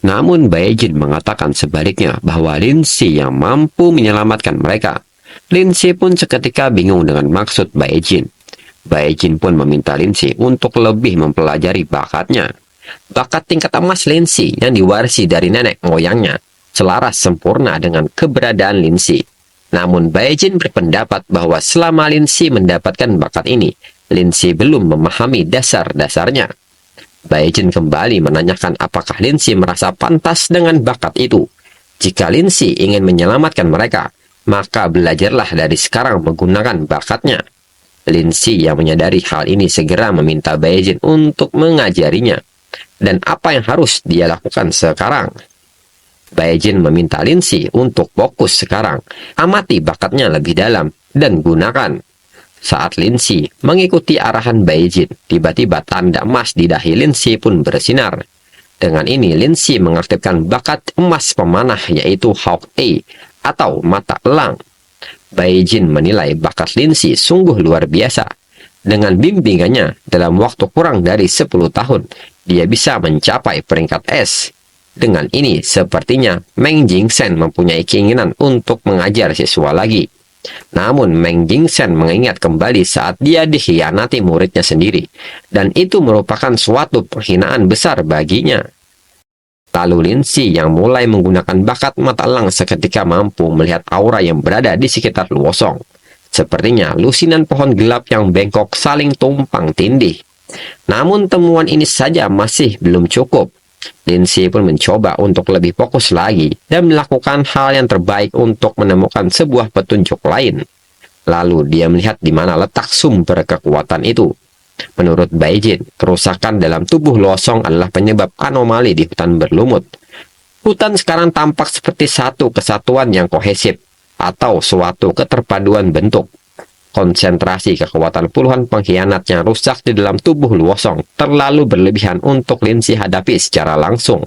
Namun Bae-jin mengatakan sebaliknya bahwa Lindsay yang mampu menyelamatkan mereka. Lindsay pun seketika bingung dengan maksud Bae-jin. Bae-jin pun meminta Lindsay untuk lebih mempelajari bakatnya. Bakat tingkat emas Lindsay yang diwarisi dari nenek moyangnya selaras sempurna dengan keberadaan Lindsay. Namun Bae-jin berpendapat bahwa selama Lindsay mendapatkan bakat ini, Lindsay belum memahami dasar-dasarnya. Bae-jin kembali menanyakan apakah Lindsay merasa pantas dengan bakat itu. Jika Lindsay ingin menyelamatkan mereka, maka belajarlah dari sekarang menggunakan bakatnya. Lindsay yang menyadari hal ini segera meminta Bae-jin untuk mengajarinya. dan apa yang harus dia lakukan sekarang. Baekhyun meminta Lindsay untuk fokus sekarang, amati bakatnya lebih dalam, dan gunakan. Saat Lindsay mengikuti arahan Baekhyun, tiba-tiba tanda emas di dahi Lindsay pun bersinar. Dengan ini, Lindsay mengaktifkan bakat emas pemanah yaitu Hawk Eye atau mata elang. Baekhyun menilai bakat Lindsay sungguh luar biasa. Dengan bimbingannya, dalam waktu kurang dari 10 tahun, dia bisa mencapai peringkat S. Dengan ini, sepertinya Meng Jingsen mempunyai keinginan untuk mengajar siswa lagi. Namun, Meng Jingsen mengingat kembali saat dia dikhianati muridnya sendiri, dan itu merupakan suatu penghinaan besar baginya. Lalu Lindsay yang mulai menggunakan bakat mata elang seketika mampu melihat aura yang berada di sekitar Luosong. Sepertinya lusinan pohon gelap yang bengkok saling tumpang tindih. Namun temuan ini saja masih belum cukup. Lindsay pun mencoba untuk lebih fokus lagi dan melakukan hal yang terbaik untuk menemukan sebuah petunjuk lain. Lalu dia melihat di mana letak sumber kekuatan itu. Menurut Baekhyun, kerusakan dalam tubuh Luosong adalah penyebab anomali di hutan berlumut. Hutan sekarang tampak seperti satu kesatuan yang kohesif atau suatu keterpaduan bentuk. Konsentrasi kekuatan puluhan pengkhianat yang rusak di dalam tubuh Luosong terlalu berlebihan untuk Lindsay hadapi secara langsung,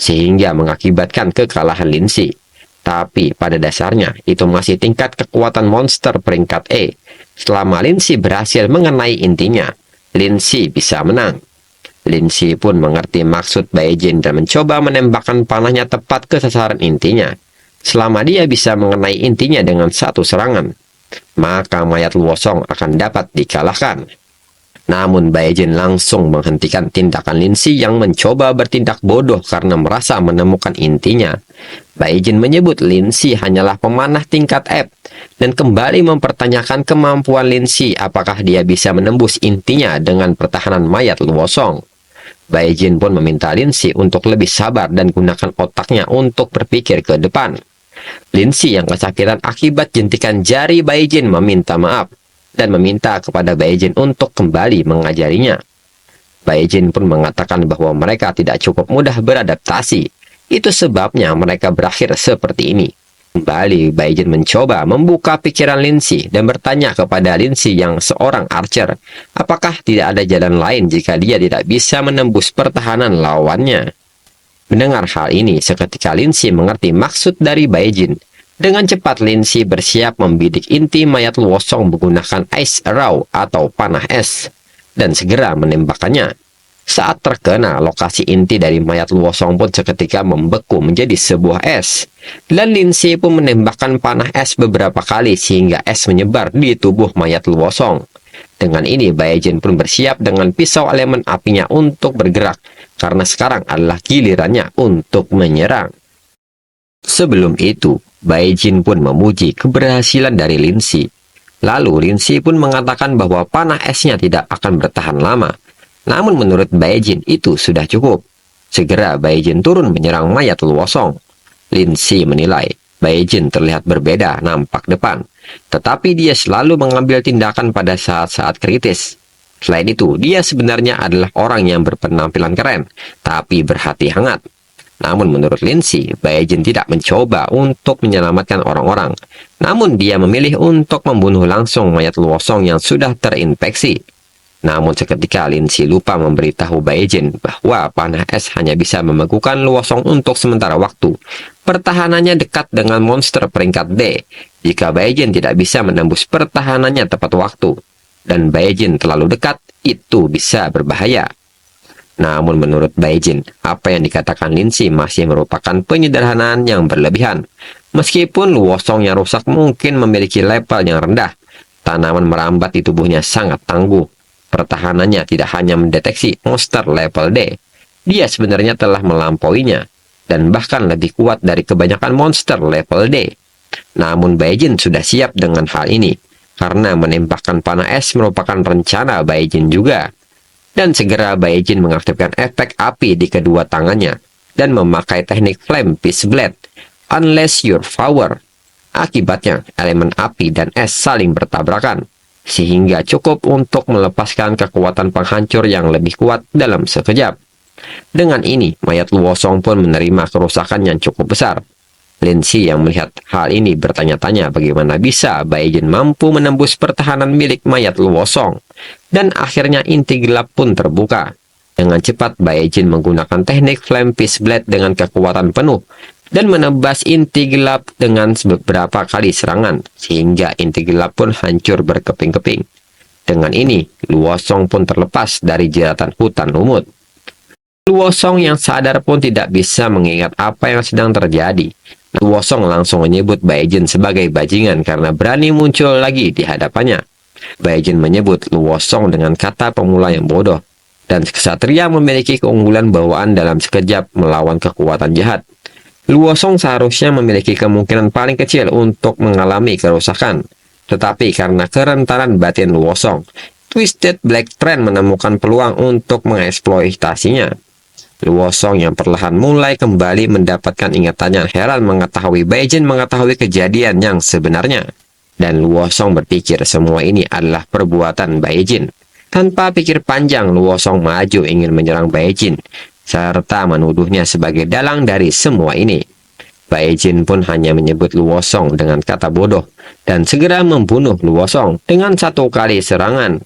sehingga mengakibatkan kekalahan Lindsay. Tapi pada dasarnya itu masih tingkat kekuatan monster peringkat E. Selama Lindsay berhasil mengenai intinya, Lindsay bisa menang. Lindsay pun mengerti maksud Baekhyun dan mencoba menembakkan panahnya tepat ke sasaran intinya. Selama dia bisa mengenai intinya dengan satu serangan, maka mayat Luosong akan dapat dikalahkan. Namun Baekhyun langsung menghentikan tindakan Lindsay yang mencoba bertindak bodoh karena merasa menemukan intinya. Baekhyun menyebut Lindsay hanyalah pemanah tingkat F dan kembali mempertanyakan kemampuan Lindsay apakah dia bisa menembus intinya dengan pertahanan mayat Luosong. Baekhyun pun meminta Lindsay untuk lebih sabar dan gunakan otaknya untuk berpikir ke depan. Lindsay yang kesakitan akibat jentikan jari Baekhyun meminta maaf dan meminta kepada Baekhyun untuk kembali mengajarinya. Baekhyun pun mengatakan bahwa mereka tidak cukup mudah beradaptasi. Itu sebabnya mereka berakhir seperti ini. Kembali Baekhyun mencoba membuka pikiran Lindsay dan bertanya kepada Lindsay yang seorang archer, apakah tidak ada jalan lain jika dia tidak bisa menembus pertahanan lawannya. Mendengar hal ini, seketika Lindsay mengerti maksud dari Baekhyun. Dengan cepat Lindsay bersiap membidik inti mayat Luosong menggunakan Ice Arrow atau panah es, dan segera menembakkannya. Saat terkena, lokasi inti dari mayat Luosong pun seketika membeku menjadi sebuah es. Dan Lindsay pun menembakkan panah es beberapa kali sehingga es menyebar di tubuh mayat Luosong. Dengan ini, Baekhyun pun bersiap dengan pisau elemen apinya untuk bergerak, karena sekarang adalah gilirannya untuk menyerang. Sebelum itu, Baekhyun pun memuji keberhasilan dari Lindsay. Lalu Lindsay pun mengatakan bahwa panah esnya tidak akan bertahan lama. Namun menurut Baekhyun itu sudah cukup. Segera Baekhyun turun menyerang mayat Luosong. Lindsay menilai Baekhyun terlihat berbeda nampak depan, tetapi dia selalu mengambil tindakan pada saat-saat kritis. Selain itu, dia sebenarnya adalah orang yang berpenampilan keren, tapi berhati hangat. Namun menurut Lindsay, Baekhyun tidak mencoba untuk menyelamatkan orang-orang. Namun dia memilih untuk membunuh langsung mayat Luosong yang sudah terinfeksi. Namun seketika Lindsay lupa memberitahu Baekhyun bahwa panah es hanya bisa membekukan Luosong untuk sementara waktu. Pertahanannya dekat dengan monster peringkat D. Jika Baekhyun tidak bisa menembus pertahanannya tepat waktu, dan Baekhyun terlalu dekat, itu bisa berbahaya. Namun menurut Baekhyun, apa yang dikatakan Lindsay masih merupakan penyederhanaan yang berlebihan. Meskipun Luosong yang rusak mungkin memiliki level yang rendah, tanaman merambat di tubuhnya sangat tangguh. Pertahanannya tidak hanya mendeteksi monster level D, dia sebenarnya telah melampauinya, dan bahkan lebih kuat dari kebanyakan monster level D. Namun Baekhyun sudah siap dengan hal ini, karena menembakkan panah es merupakan rencana Baekhyun juga. Dan segera Baekhyun mengaktifkan efek api di kedua tangannya, dan memakai teknik Flame Peace Blade, Unleash Your Power. Akibatnya, elemen api dan es saling bertabrakan, sehingga cukup untuk melepaskan kekuatan penghancur yang lebih kuat dalam sekejap. Dengan ini, mayat Luosong pun menerima kerusakan yang cukup besar. Lin Si yang melihat hal ini bertanya-tanya bagaimana bisa Baekgin mampu menembus pertahanan milik mayat Luosong. Dan akhirnya inti gelap pun terbuka. Dengan cepat, Baekgin menggunakan teknik Flame Fist Blade dengan kekuatan penuh dan menebas inti gelap dengan beberapa kali serangan, sehingga inti gelap pun hancur berkeping-keping. Dengan ini, Luosong pun terlepas dari jeratan hutan lumut. Luosong yang sadar pun tidak bisa mengingat apa yang sedang terjadi. Luosong langsung menyebut Baekgin sebagai bajingan karena berani muncul lagi di hadapannya. Baekgin menyebut Luosong dengan kata pemula yang bodoh, dan kesatria memiliki keunggulan bawaan dalam sekejap melawan kekuatan jahat. Luosong seharusnya memiliki kemungkinan paling kecil untuk mengalami kerusakan, tetapi karena kerentanan batin Luosong, Twisted Black Trend menemukan peluang untuk mengeksploitasinya. Luosong yang perlahan mulai kembali mendapatkan ingatannya heran mengetahui Baekgin mengetahui kejadian yang sebenarnya. Dan Luosong berpikir semua ini adalah perbuatan Baekgin. Tanpa pikir panjang, Luosong maju ingin menyerang Baekgin, serta menuduhnya sebagai dalang dari semua ini. Baekgin pun hanya menyebut Luosong dengan kata bodoh, dan segera membunuh Luosong dengan satu kali serangan.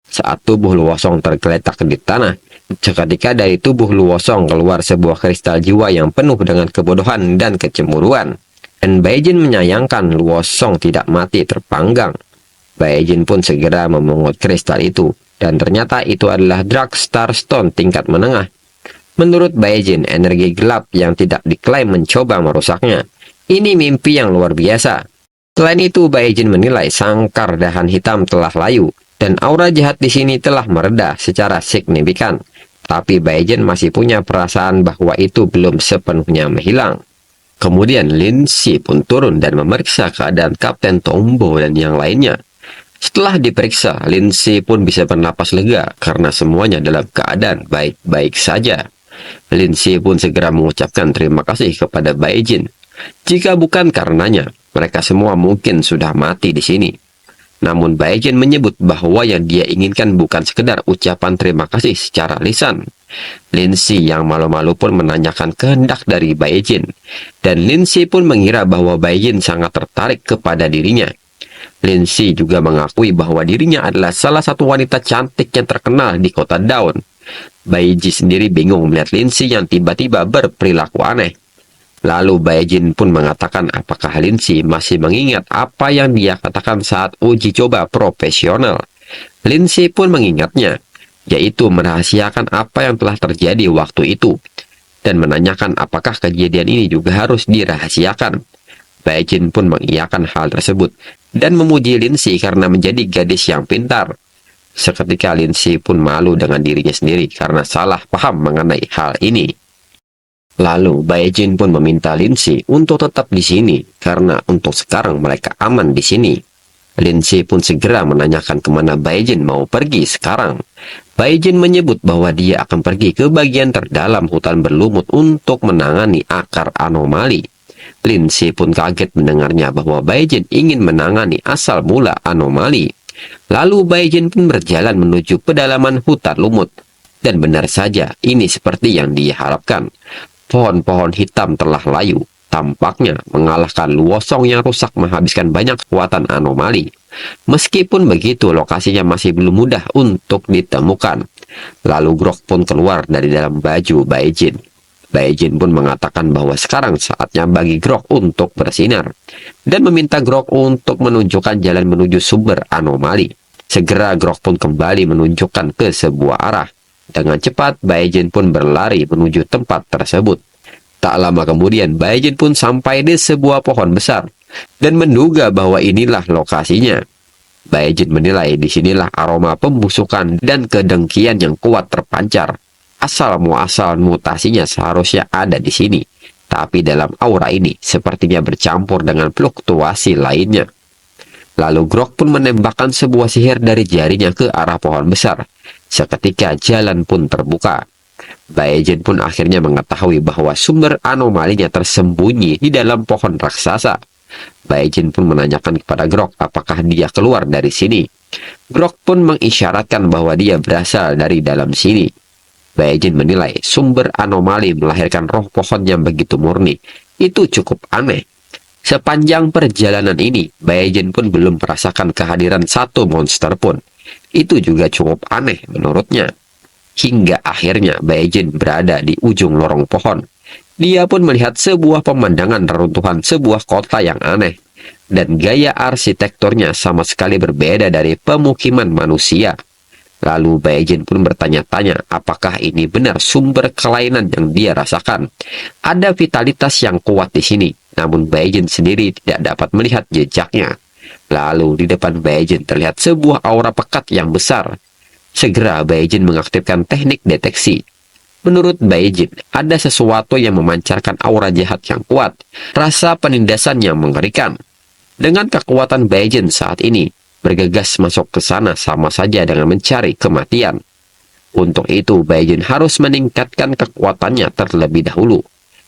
Saat tubuh Luosong tergeletak di tanah, seketika dari tubuh Luosong keluar sebuah kristal jiwa yang penuh dengan kebodohan dan kecemburuan. Dan Baekgin menyayangkan Luosong tidak mati terpanggang. Baekgin pun segera memungut kristal itu, dan ternyata itu adalah Dark Star Stone tingkat menengah. Menurut Baekgin, energi gelap yang tidak diklaim mencoba merusaknya. Ini mimpi yang luar biasa. Selain itu, Baekgin menilai sangkar dahan hitam telah layu, dan aura jahat di sini telah mereda secara signifikan. Tapi Baekgin masih punya perasaan bahwa itu belum sepenuhnya menghilang. Kemudian Lin Si pun turun dan memeriksa keadaan Kapten Tongbo dan yang lainnya. Setelah diperiksa, Lin Si pun bisa bernapas lega karena semuanya dalam keadaan baik-baik saja. Lin Si pun segera mengucapkan terima kasih kepada Baekgin. Jika bukan karenanya, mereka semua mungkin sudah mati di sini. Namun Baekgin menyebut bahwa yang dia inginkan bukan sekedar ucapan terima kasih secara lisan. Lin Si yang malu-malu pun menanyakan kehendak dari Baekgin, dan Lin Si pun mengira bahwa Baekgin sangat tertarik kepada dirinya. Lin Si juga mengakui bahwa dirinya adalah salah satu wanita cantik yang terkenal di kota Dawn. Baekgin sendiri bingung melihat Lin Si yang tiba-tiba berperilaku aneh. Lalu Baekgin pun mengatakan apakah Lin Si masih mengingat apa yang dia katakan saat uji coba profesional. Lin Si pun mengingatnya, yaitu merahasiakan apa yang telah terjadi waktu itu, dan menanyakan apakah kejadian ini juga harus dirahasiakan. Baekgin pun mengiyakan hal tersebut, dan memuji Lin Si karena menjadi gadis yang pintar. Seketika Lin Si pun malu dengan dirinya sendiri karena salah paham mengenai hal ini. Lalu Baekgin pun meminta Lin Si untuk tetap di sini karena untuk sekarang mereka aman di sini. Lin Si pun segera menanyakan kemana Baekgin mau pergi sekarang. Baekgin menyebut bahwa dia akan pergi ke bagian terdalam hutan berlumut untuk menangani akar anomali. Lin Si pun kaget mendengarnya bahwa Baekgin ingin menangani asal mula anomali. Lalu Baekgin pun berjalan menuju pedalaman hutan lumut. Dan benar saja, ini seperti yang dia harapkan. Pohon-pohon hitam telah layu, tampaknya mengalahkan Luosong yang rusak menghabiskan banyak kekuatan anomali. Meskipun begitu, lokasinya masih belum mudah untuk ditemukan. Lalu Grok pun keluar dari dalam baju Baekgin. Baekgin pun mengatakan bahwa sekarang saatnya bagi Grok untuk bersinar, dan meminta Grok untuk menunjukkan jalan menuju sumber anomali. Segera Grok pun kembali menunjukkan ke sebuah arah. Dengan cepat, Baekgin pun berlari menuju tempat tersebut. Tak lama kemudian, Baekgin pun sampai di sebuah pohon besar dan menduga bahwa inilah lokasinya. Baekgin menilai disinilah aroma pembusukan dan kedengkian yang kuat terpancar. Asal-muasal mutasinya seharusnya ada di sini, tapi dalam aura ini sepertinya bercampur dengan fluktuasi lainnya. Lalu Grok pun menembakkan sebuah sihir dari jarinya ke arah pohon besar. Seketika jalan pun terbuka. Baekgin pun akhirnya mengetahui bahwa sumber anomalinya tersembunyi di dalam pohon raksasa. Baekgin pun menanyakan kepada Grok apakah dia keluar dari sini. Grok pun mengisyaratkan bahwa dia berasal dari dalam sini. Baekjin menilai sumber anomali melahirkan roh pohon yang begitu murni. Itu cukup aneh. Sepanjang perjalanan ini, Baekjin pun belum merasakan kehadiran satu monster pun. Itu juga cukup aneh menurutnya. Hingga akhirnya Baekjin berada di ujung lorong pohon. Dia pun melihat sebuah pemandangan reruntuhan sebuah kota yang aneh. Dan gaya arsitekturnya sama sekali berbeda dari pemukiman manusia. Lalu Baekjin pun bertanya-tanya apakah ini benar sumber kelainan yang dia rasakan. Ada vitalitas yang kuat di sini, namun Baekjin sendiri tidak dapat melihat jejaknya. Lalu di depan Baekjin terlihat sebuah aura pekat yang besar. Segera Baekjin mengaktifkan teknik deteksi. Menurut Baekjin, ada sesuatu yang memancarkan aura jahat yang kuat, rasa penindasan yang mengerikan. Dengan kekuatan Baekjin saat ini, bergegas masuk ke sana sama saja dengan mencari kematian. Untuk itu, Baekjin harus meningkatkan kekuatannya terlebih dahulu.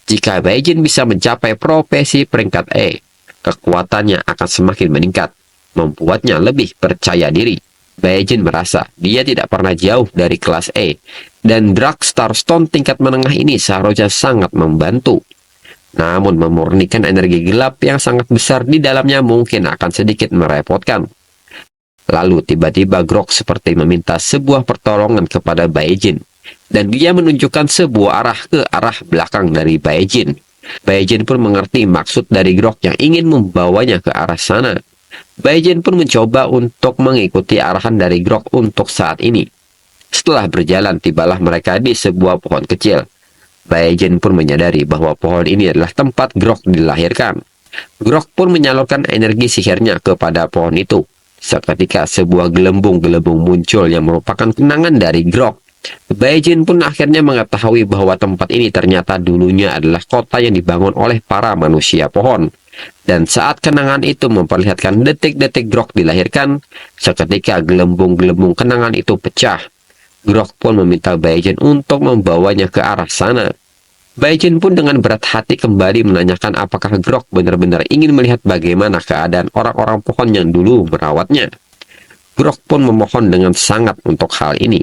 Jika Baekjin bisa mencapai profesi peringkat E, kekuatannya akan semakin meningkat, membuatnya lebih percaya diri. Baekjin merasa dia tidak pernah jauh dari kelas E, dan Dark Starstone tingkat menengah ini seharusnya sangat membantu. Namun memurnikan energi gelap yang sangat besar di dalamnya mungkin akan sedikit merepotkan. Lalu tiba-tiba Grok seperti meminta sebuah pertolongan kepada Baekjin, dan dia menunjukkan sebuah arah ke arah belakang dari Baekjin. Baekjin pun mengerti maksud dari Grok yang ingin membawanya ke arah sana. Baekjin pun mencoba untuk mengikuti arahan dari Grok untuk saat ini. Setelah berjalan, tibalah mereka di sebuah pohon kecil. Baekjin pun menyadari bahwa pohon ini adalah tempat Grok dilahirkan. Grok pun menyalurkan energi sihirnya kepada pohon itu. Seketika sebuah gelembung-gelembung muncul yang merupakan kenangan dari Grok. Baekjin pun akhirnya mengetahui bahwa tempat ini ternyata dulunya adalah kota yang dibangun oleh para manusia pohon. Dan saat kenangan itu memperlihatkan detik-detik Grok dilahirkan, seketika gelembung-gelembung kenangan itu pecah. Grok pun meminta Baekjin untuk membawanya ke arah sana. Baekjin pun dengan berat hati kembali menanyakan apakah Grok benar-benar ingin melihat bagaimana keadaan orang-orang pohon yang dulu merawatnya. Grok pun memohon dengan sangat untuk hal ini.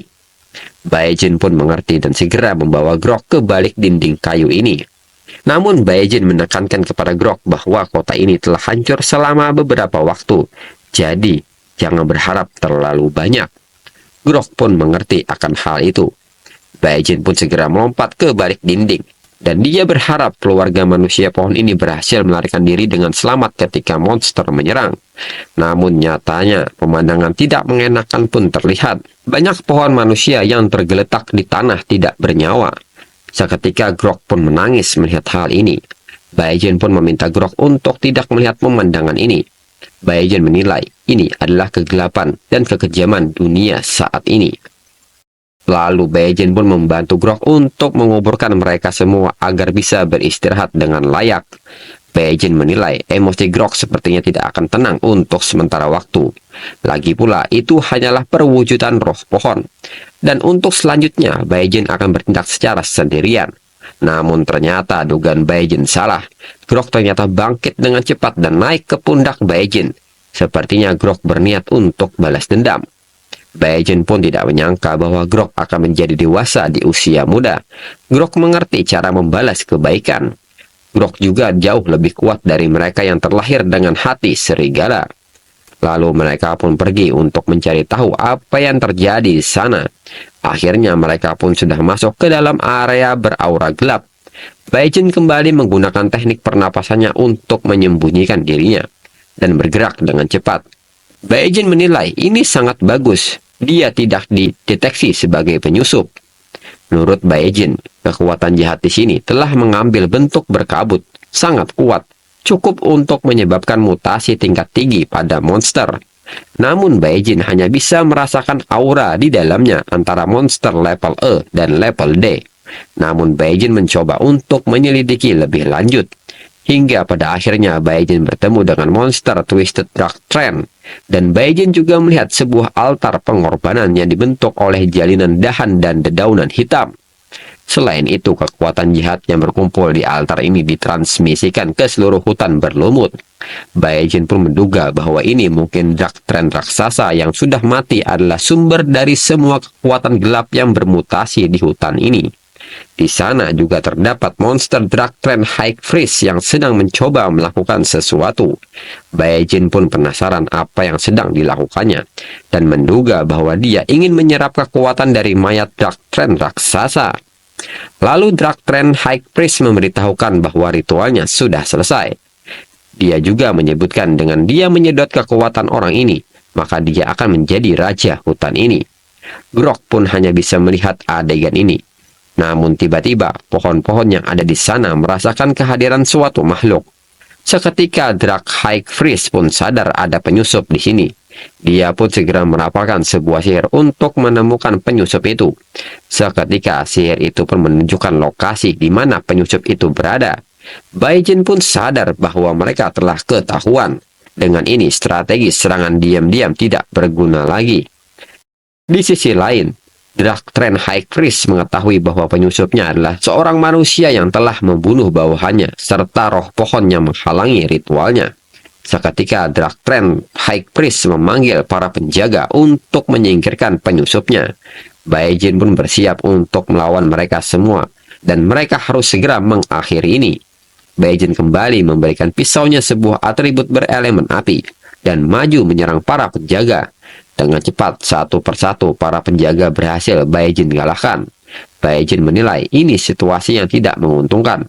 Baekjin pun mengerti dan segera membawa Grok ke balik dinding kayu ini. Namun Baekjin menekankan kepada Grok bahwa kota ini telah hancur selama beberapa waktu. Jadi, jangan berharap terlalu banyak. Grok pun mengerti akan hal itu. Baekjin pun segera melompat ke balik dinding. Dan dia berharap keluarga manusia pohon ini berhasil melarikan diri dengan selamat ketika monster menyerang. Namun nyatanya, pemandangan tidak mengenakan pun terlihat. Banyak pohon manusia yang tergeletak di tanah tidak bernyawa. Seketika Grok pun menangis melihat hal ini. Baekjin pun meminta Grok untuk tidak melihat pemandangan ini. Baekjin menilai ini adalah kegelapan dan kekejaman dunia saat ini. Lalu Baekjin pun membantu Grok untuk menguburkan mereka semua agar bisa beristirahat dengan layak. Baekjin menilai emosi Grok sepertinya tidak akan tenang untuk sementara waktu. Lagi pula itu hanyalah perwujudan roh pohon. Dan untuk selanjutnya Baekjin akan bertindak secara sendirian. Namun ternyata dugaan Baekjin salah. Grok ternyata bangkit dengan cepat dan naik ke pundak Baekjin. Sepertinya Grok berniat untuk balas dendam. Baekjin pun tidak menyangka bahwa Grok akan menjadi dewasa di usia muda. Grok mengerti cara membalas kebaikan. Grok juga jauh lebih kuat dari mereka yang terlahir dengan hati serigala. Lalu mereka pun pergi untuk mencari tahu apa yang terjadi di sana. Akhirnya mereka pun sudah masuk ke dalam area beraura gelap. Baekjin kembali menggunakan teknik pernapasannya untuk menyembunyikan dirinya dan bergerak dengan cepat. Baekjin menilai ini sangat bagus. Dia tidak dideteksi sebagai penyusup. Menurut Baekjin, kekuatan jahat di sini telah mengambil bentuk berkabut, sangat kuat, cukup untuk menyebabkan mutasi tingkat tinggi pada monster. Namun Baekjin hanya bisa merasakan aura di dalamnya antara monster level E dan level D. Namun Baekjin mencoba untuk menyelidiki lebih lanjut. Hingga pada akhirnya Baekjin bertemu dengan monster Twisted Dark Trend. Dan Baekjin juga melihat sebuah altar pengorbanan yang dibentuk oleh jalinan dahan dan dedaunan hitam. Selain itu, kekuatan jahat yang berkumpul di altar ini ditransmisikan ke seluruh hutan berlumut. Baekhyun pun menduga bahwa ini mungkin Drakthren raksasa yang sudah mati adalah sumber dari semua kekuatan gelap yang bermutasi di hutan ini. Di sana juga terdapat monster Drakthren High Priest yang sedang mencoba melakukan sesuatu. Baekhyun pun penasaran apa yang sedang dilakukannya, dan menduga bahwa dia ingin menyerap kekuatan dari mayat Drakthren raksasa. Lalu Drakthren High Priest memberitahukan bahwa ritualnya sudah selesai. Dia juga menyebutkan dengan dia menyedot kekuatan orang ini, maka dia akan menjadi raja hutan ini. Grok pun hanya bisa melihat adegan ini. Namun tiba-tiba pohon-pohon yang ada di sana merasakan kehadiran suatu makhluk. Seketika Drak High Priest pun sadar ada penyusup di sini. Dia pun segera merapalkan sebuah sihir untuk menemukan penyusup itu. Seketika sihir itu pun menunjukkan lokasi di mana penyusup itu berada. Baekhyun pun sadar bahwa mereka telah ketahuan. Dengan ini strategi serangan diam-diam tidak berguna lagi. Di sisi lain, Drakthren High Priest mengetahui bahwa penyusupnya adalah seorang manusia yang telah membunuh bawahannya, serta roh pohon yang menghalangi ritualnya. Seketika Drakthren High Priest memanggil para penjaga untuk menyingkirkan penyusupnya. Baekhyun pun bersiap untuk melawan mereka semua, dan mereka harus segera mengakhiri ini. Baekhyun kembali memberikan pisaunya sebuah atribut berelemen api, dan maju menyerang para penjaga. Dengan cepat, satu persatu para penjaga berhasil Baekhyun kalahkan. Baekhyun menilai ini situasi yang tidak menguntungkan.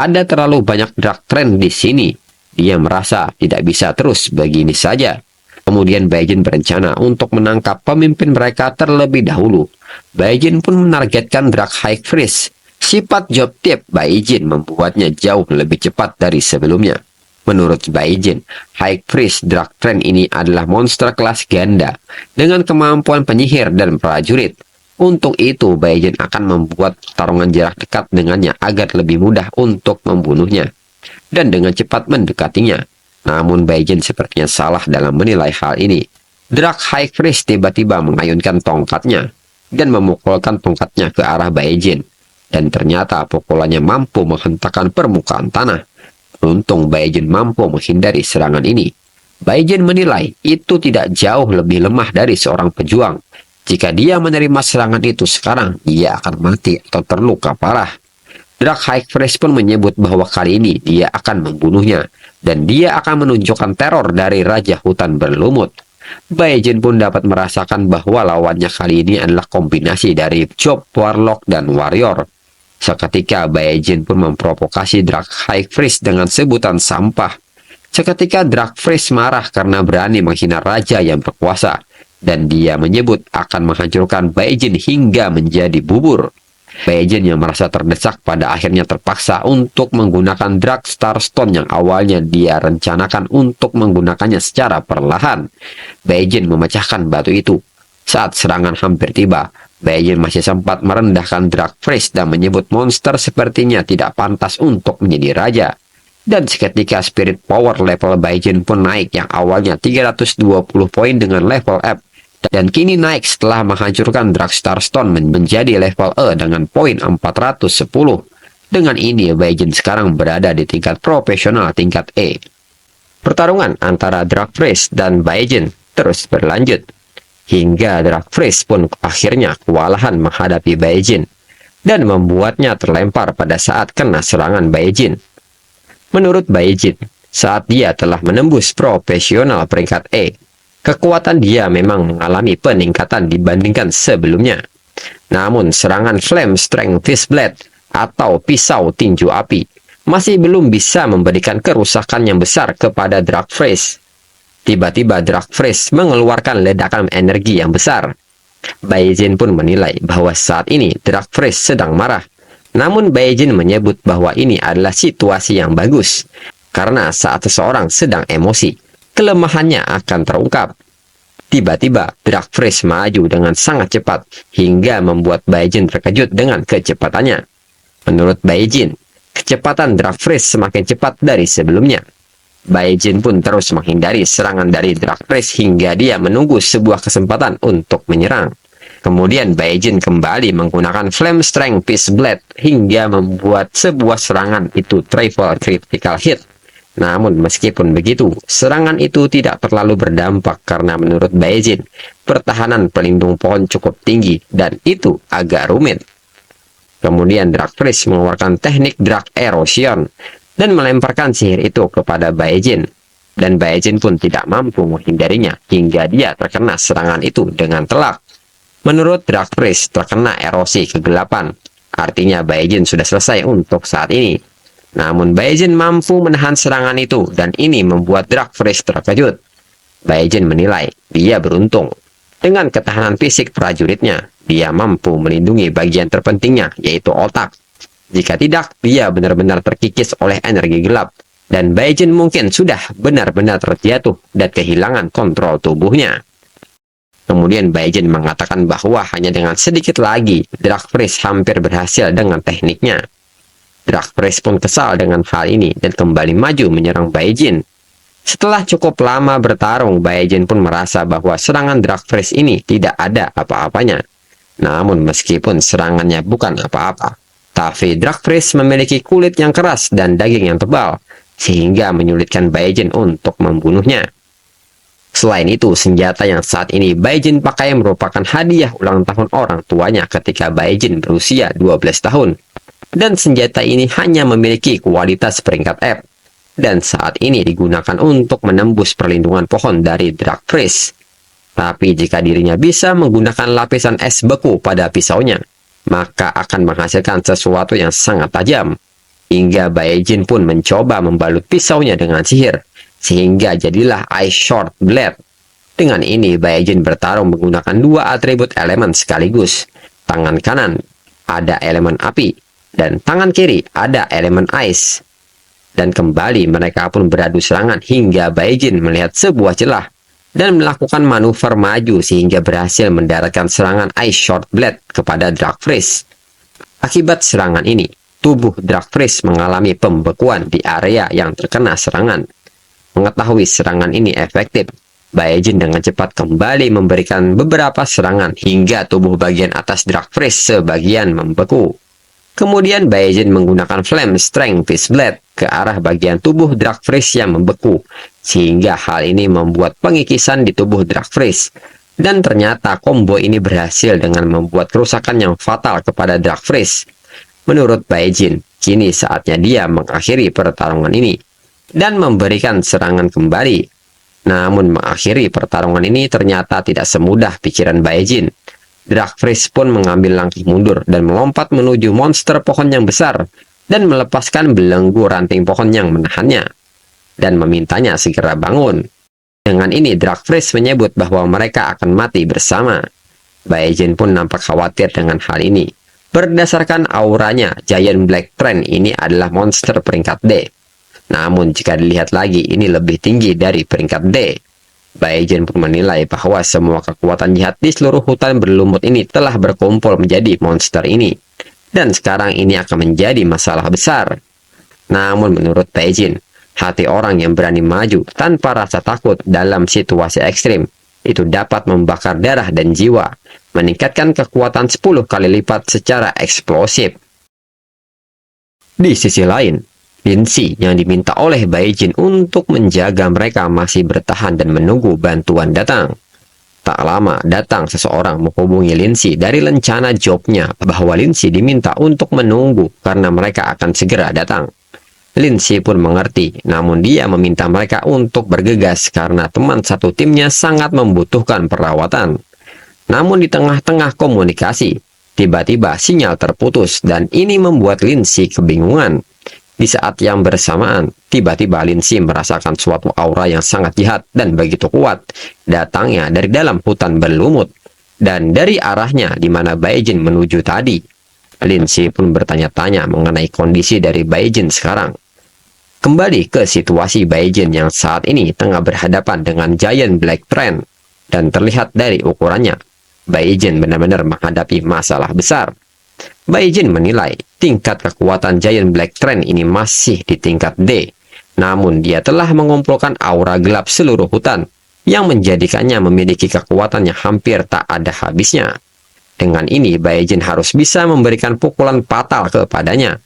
Ada terlalu banyak Drakthren di sini. Dia merasa tidak bisa terus begini saja. Kemudian Baekhyun berencana untuk menangkap pemimpin mereka terlebih dahulu. Baekhyun pun menargetkan Drak High Priest. Sifat job tip Baekhyun membuatnya jauh lebih cepat dari sebelumnya. Menurut Baekhyun, High Priest Drakthren ini adalah monster kelas ganda dengan kemampuan penyihir dan prajurit. Untuk itu, Baekhyun akan membuat pertarungan jarak dekat dengannya agar lebih mudah untuk membunuhnya dan dengan cepat mendekatinya. Namun Baekhyun sepertinya salah dalam menilai hal ini. Drak High Priest tiba-tiba mengayunkan tongkatnya dan memukulkan tongkatnya ke arah Baekhyun. Dan ternyata pukulannya mampu menghentakkan permukaan tanah. Beruntung Baekhyun mampu menghindari serangan ini. Baekhyun menilai itu tidak jauh lebih lemah dari seorang pejuang. Jika dia menerima serangan itu sekarang, dia akan mati atau terluka parah. Drak High Priest pun menyebut bahwa kali ini dia akan membunuhnya, dan dia akan menunjukkan teror dari Raja Hutan Berlumut. Baekhyun pun dapat merasakan bahwa lawannya kali ini adalah kombinasi dari Job, Warlock, dan Warrior. Seketika Baekhyun pun memprovokasi Drak High Priest dengan sebutan sampah. Seketika Drak Priest marah karena berani menghina raja yang berkuasa, dan dia menyebut akan menghancurkan Baekhyun hingga menjadi bubur. Baekhyun yang merasa terdesak pada akhirnya terpaksa untuk menggunakan Drak Starstone yang awalnya dia rencanakan untuk menggunakannya secara perlahan. Baekhyun memecahkan batu itu. Saat serangan hampir tiba, Baekhyun masih sempat merendahkan Drak Priest dan menyebut monster sepertinya tidak pantas untuk menjadi raja. Dan seketika spirit power level Baekhyun pun naik yang awalnya 320 poin dengan level F. Dan kini naik setelah menghancurkan Drak Starstone menjadi level E dengan poin 410. Dengan ini Baekhyun sekarang berada di tingkat profesional tingkat E. Pertarungan antara Drak Priest dan Baekhyun terus berlanjut. Hingga Drak Priest pun akhirnya kewalahan menghadapi Baekhyun dan membuatnya terlempar pada saat kena serangan Baekhyun. Menurut Baekhyun, saat dia telah menembus profesional peringkat E, kekuatan dia memang mengalami peningkatan dibandingkan sebelumnya. Namun serangan Flame Strength Fistblade atau pisau tinju api masih belum bisa memberikan kerusakan yang besar kepada Drak Priest. Tiba-tiba Drak Priest mengeluarkan ledakan energi yang besar. Baekhyun pun menilai bahwa saat ini Drak Priest sedang marah. Namun Baekhyun menyebut bahwa ini adalah situasi yang bagus, karena saat seseorang sedang emosi, kelemahannya akan terungkap. Tiba-tiba Drak Priest maju dengan sangat cepat hingga membuat Baekhyun terkejut dengan kecepatannya. Menurut Baekhyun, kecepatan Drak Priest semakin cepat dari sebelumnya. Baekhyun pun terus menghindari serangan dari Drak Priest hingga dia menunggu sebuah kesempatan untuk menyerang. Kemudian Baijin kembali menggunakan Flame Strength Peace Blade hingga membuat sebuah serangan itu triple critical hit. Namun meskipun begitu, serangan itu tidak terlalu berdampak karena menurut Baijin, pertahanan pelindung pohon cukup tinggi dan itu agak rumit. Kemudian Dark Priest mengeluarkan teknik Dark Erosion dan melemparkan sihir itu kepada Baijin. Dan Baijin pun tidak mampu menghindarinya hingga dia terkena serangan itu dengan telak. Menurut Dark Priest terkena erosi kegelapan, artinya Baijin sudah selesai untuk saat ini. Namun Baijin mampu menahan serangan itu dan ini membuat Dark Priest terkejut. Baijin menilai dia beruntung. Dengan ketahanan fisik prajuritnya, dia mampu melindungi bagian terpentingnya yaitu otak. Jika tidak, dia benar-benar terkikis oleh energi gelap. Dan Baijin mungkin sudah benar-benar terjatuh dan kehilangan kontrol tubuhnya. Kemudian Baijin mengatakan bahwa hanya dengan sedikit lagi, Dark Priest hampir berhasil dengan tekniknya. Dark Priest pun kesal dengan hal ini dan kembali maju menyerang Baijin. Setelah cukup lama bertarung, Baijin pun merasa bahwa serangan Dark Priest ini tidak ada apa-apanya. Namun meskipun serangannya bukan apa-apa, tapi Dark Priest memiliki kulit yang keras dan daging yang tebal, sehingga menyulitkan Baijin untuk membunuhnya. Selain itu, senjata yang saat ini Baijin pakai merupakan hadiah ulang tahun orang tuanya ketika Baijin berusia 12 tahun. Dan senjata ini hanya memiliki kualitas peringkat F. Dan saat ini digunakan untuk menembus perlindungan pohon dari Dark Priest. Tapi jika dirinya bisa menggunakan lapisan es beku pada pisaunya, maka akan menghasilkan sesuatu yang sangat tajam. Hingga Baijin pun mencoba membalut pisaunya dengan sihir, sehingga jadilah Ice Short Blade. Dengan ini, Baijin bertarung menggunakan dua atribut elemen sekaligus. Tangan kanan ada elemen api, dan tangan kiri ada elemen ice. Dan kembali mereka pun beradu serangan hingga Baijin melihat sebuah celah dan melakukan manuver maju sehingga berhasil mendaratkan serangan Ice Short Blade kepada Dark Priest. Akibat serangan ini, tubuh Dark Priest mengalami pembekuan di area yang terkena serangan. Mengetahui serangan ini efektif, Baijin dengan cepat kembali memberikan beberapa serangan hingga tubuh bagian atas Dark Priest sebagian membeku. Kemudian Baijin menggunakan Flame Strength Peace Blade ke arah bagian tubuh Dark Priest yang membeku, sehingga hal ini membuat pengikisan di tubuh Dark Priest. Dan ternyata combo ini berhasil dengan membuat kerusakan yang fatal kepada Dark Priest. Menurut Baijin, kini saatnya dia mengakhiri pertarungan ini dan memberikan serangan kembali. Namun mengakhiri pertarungan ini ternyata tidak semudah pikiran Baijin. Dark Priest pun mengambil langkah mundur dan melompat menuju monster pohon yang besar dan melepaskan belenggu ranting pohon yang menahannya dan memintanya segera bangun. Dengan ini Dark Priest menyebut bahwa mereka akan mati bersama. Baijin pun nampak khawatir dengan hal ini. Berdasarkan auranya, Giant Black Trend ini adalah monster peringkat D. Namun jika dilihat lagi, ini lebih tinggi dari peringkat D. Baijin pun menilai bahwa semua kekuatan jahat di seluruh hutan berlumut ini telah berkumpul menjadi monster ini. Dan sekarang ini akan menjadi masalah besar. Namun menurut Baijin, hati orang yang berani maju tanpa rasa takut dalam situasi ekstrim itu dapat membakar darah dan jiwa, meningkatkan kekuatan 10 kali lipat secara eksplosif. Di sisi lain, Lin Si yang diminta oleh Baijin untuk menjaga mereka masih bertahan dan menunggu bantuan datang. Tak lama datang seseorang menghubungi Lin Si dari lencana jobnya bahwa Lin Si diminta untuk menunggu karena mereka akan segera datang. Lin Si pun mengerti, namun dia meminta mereka untuk bergegas karena teman satu timnya sangat membutuhkan perawatan. Namun di tengah-tengah komunikasi, tiba-tiba sinyal terputus dan ini membuat Lin Si kebingungan. Di saat yang bersamaan, tiba-tiba Lin Si merasakan suatu aura yang sangat jahat dan begitu kuat, datangnya dari dalam hutan berlumut, dan dari arahnya di mana Baijin menuju tadi. Lin Si pun bertanya-tanya mengenai kondisi dari Baijin sekarang. Kembali ke situasi Baijin yang saat ini tengah berhadapan dengan Giant Black Trend, dan terlihat dari ukurannya, Baijin benar-benar menghadapi masalah besar. Baijin menilai tingkat kekuatan Giant Black Trend ini masih di tingkat D, namun dia telah mengumpulkan aura gelap seluruh hutan yang menjadikannya memiliki kekuatan yang hampir tak ada habisnya. Dengan ini, Baekhyun harus bisa memberikan pukulan fatal kepadanya.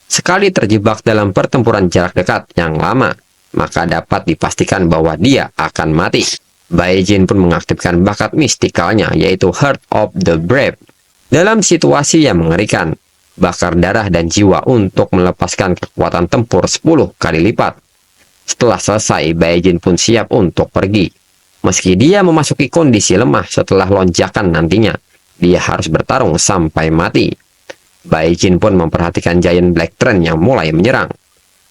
Sekali terjebak dalam pertempuran jarak dekat yang lama, maka dapat dipastikan bahwa dia akan mati. Baekhyun pun mengaktifkan bakat mistikalnya, yaitu Heart of the Brave. Dalam situasi yang mengerikan, bakar darah dan jiwa untuk melepaskan kekuatan tempur 10 kali lipat. Setelah selesai, Baekhyun pun siap untuk pergi. Meski dia memasuki kondisi lemah setelah lonjakan nantinya, dia harus bertarung sampai mati. Baekhyun pun memperhatikan Giant Black Trend yang mulai menyerang.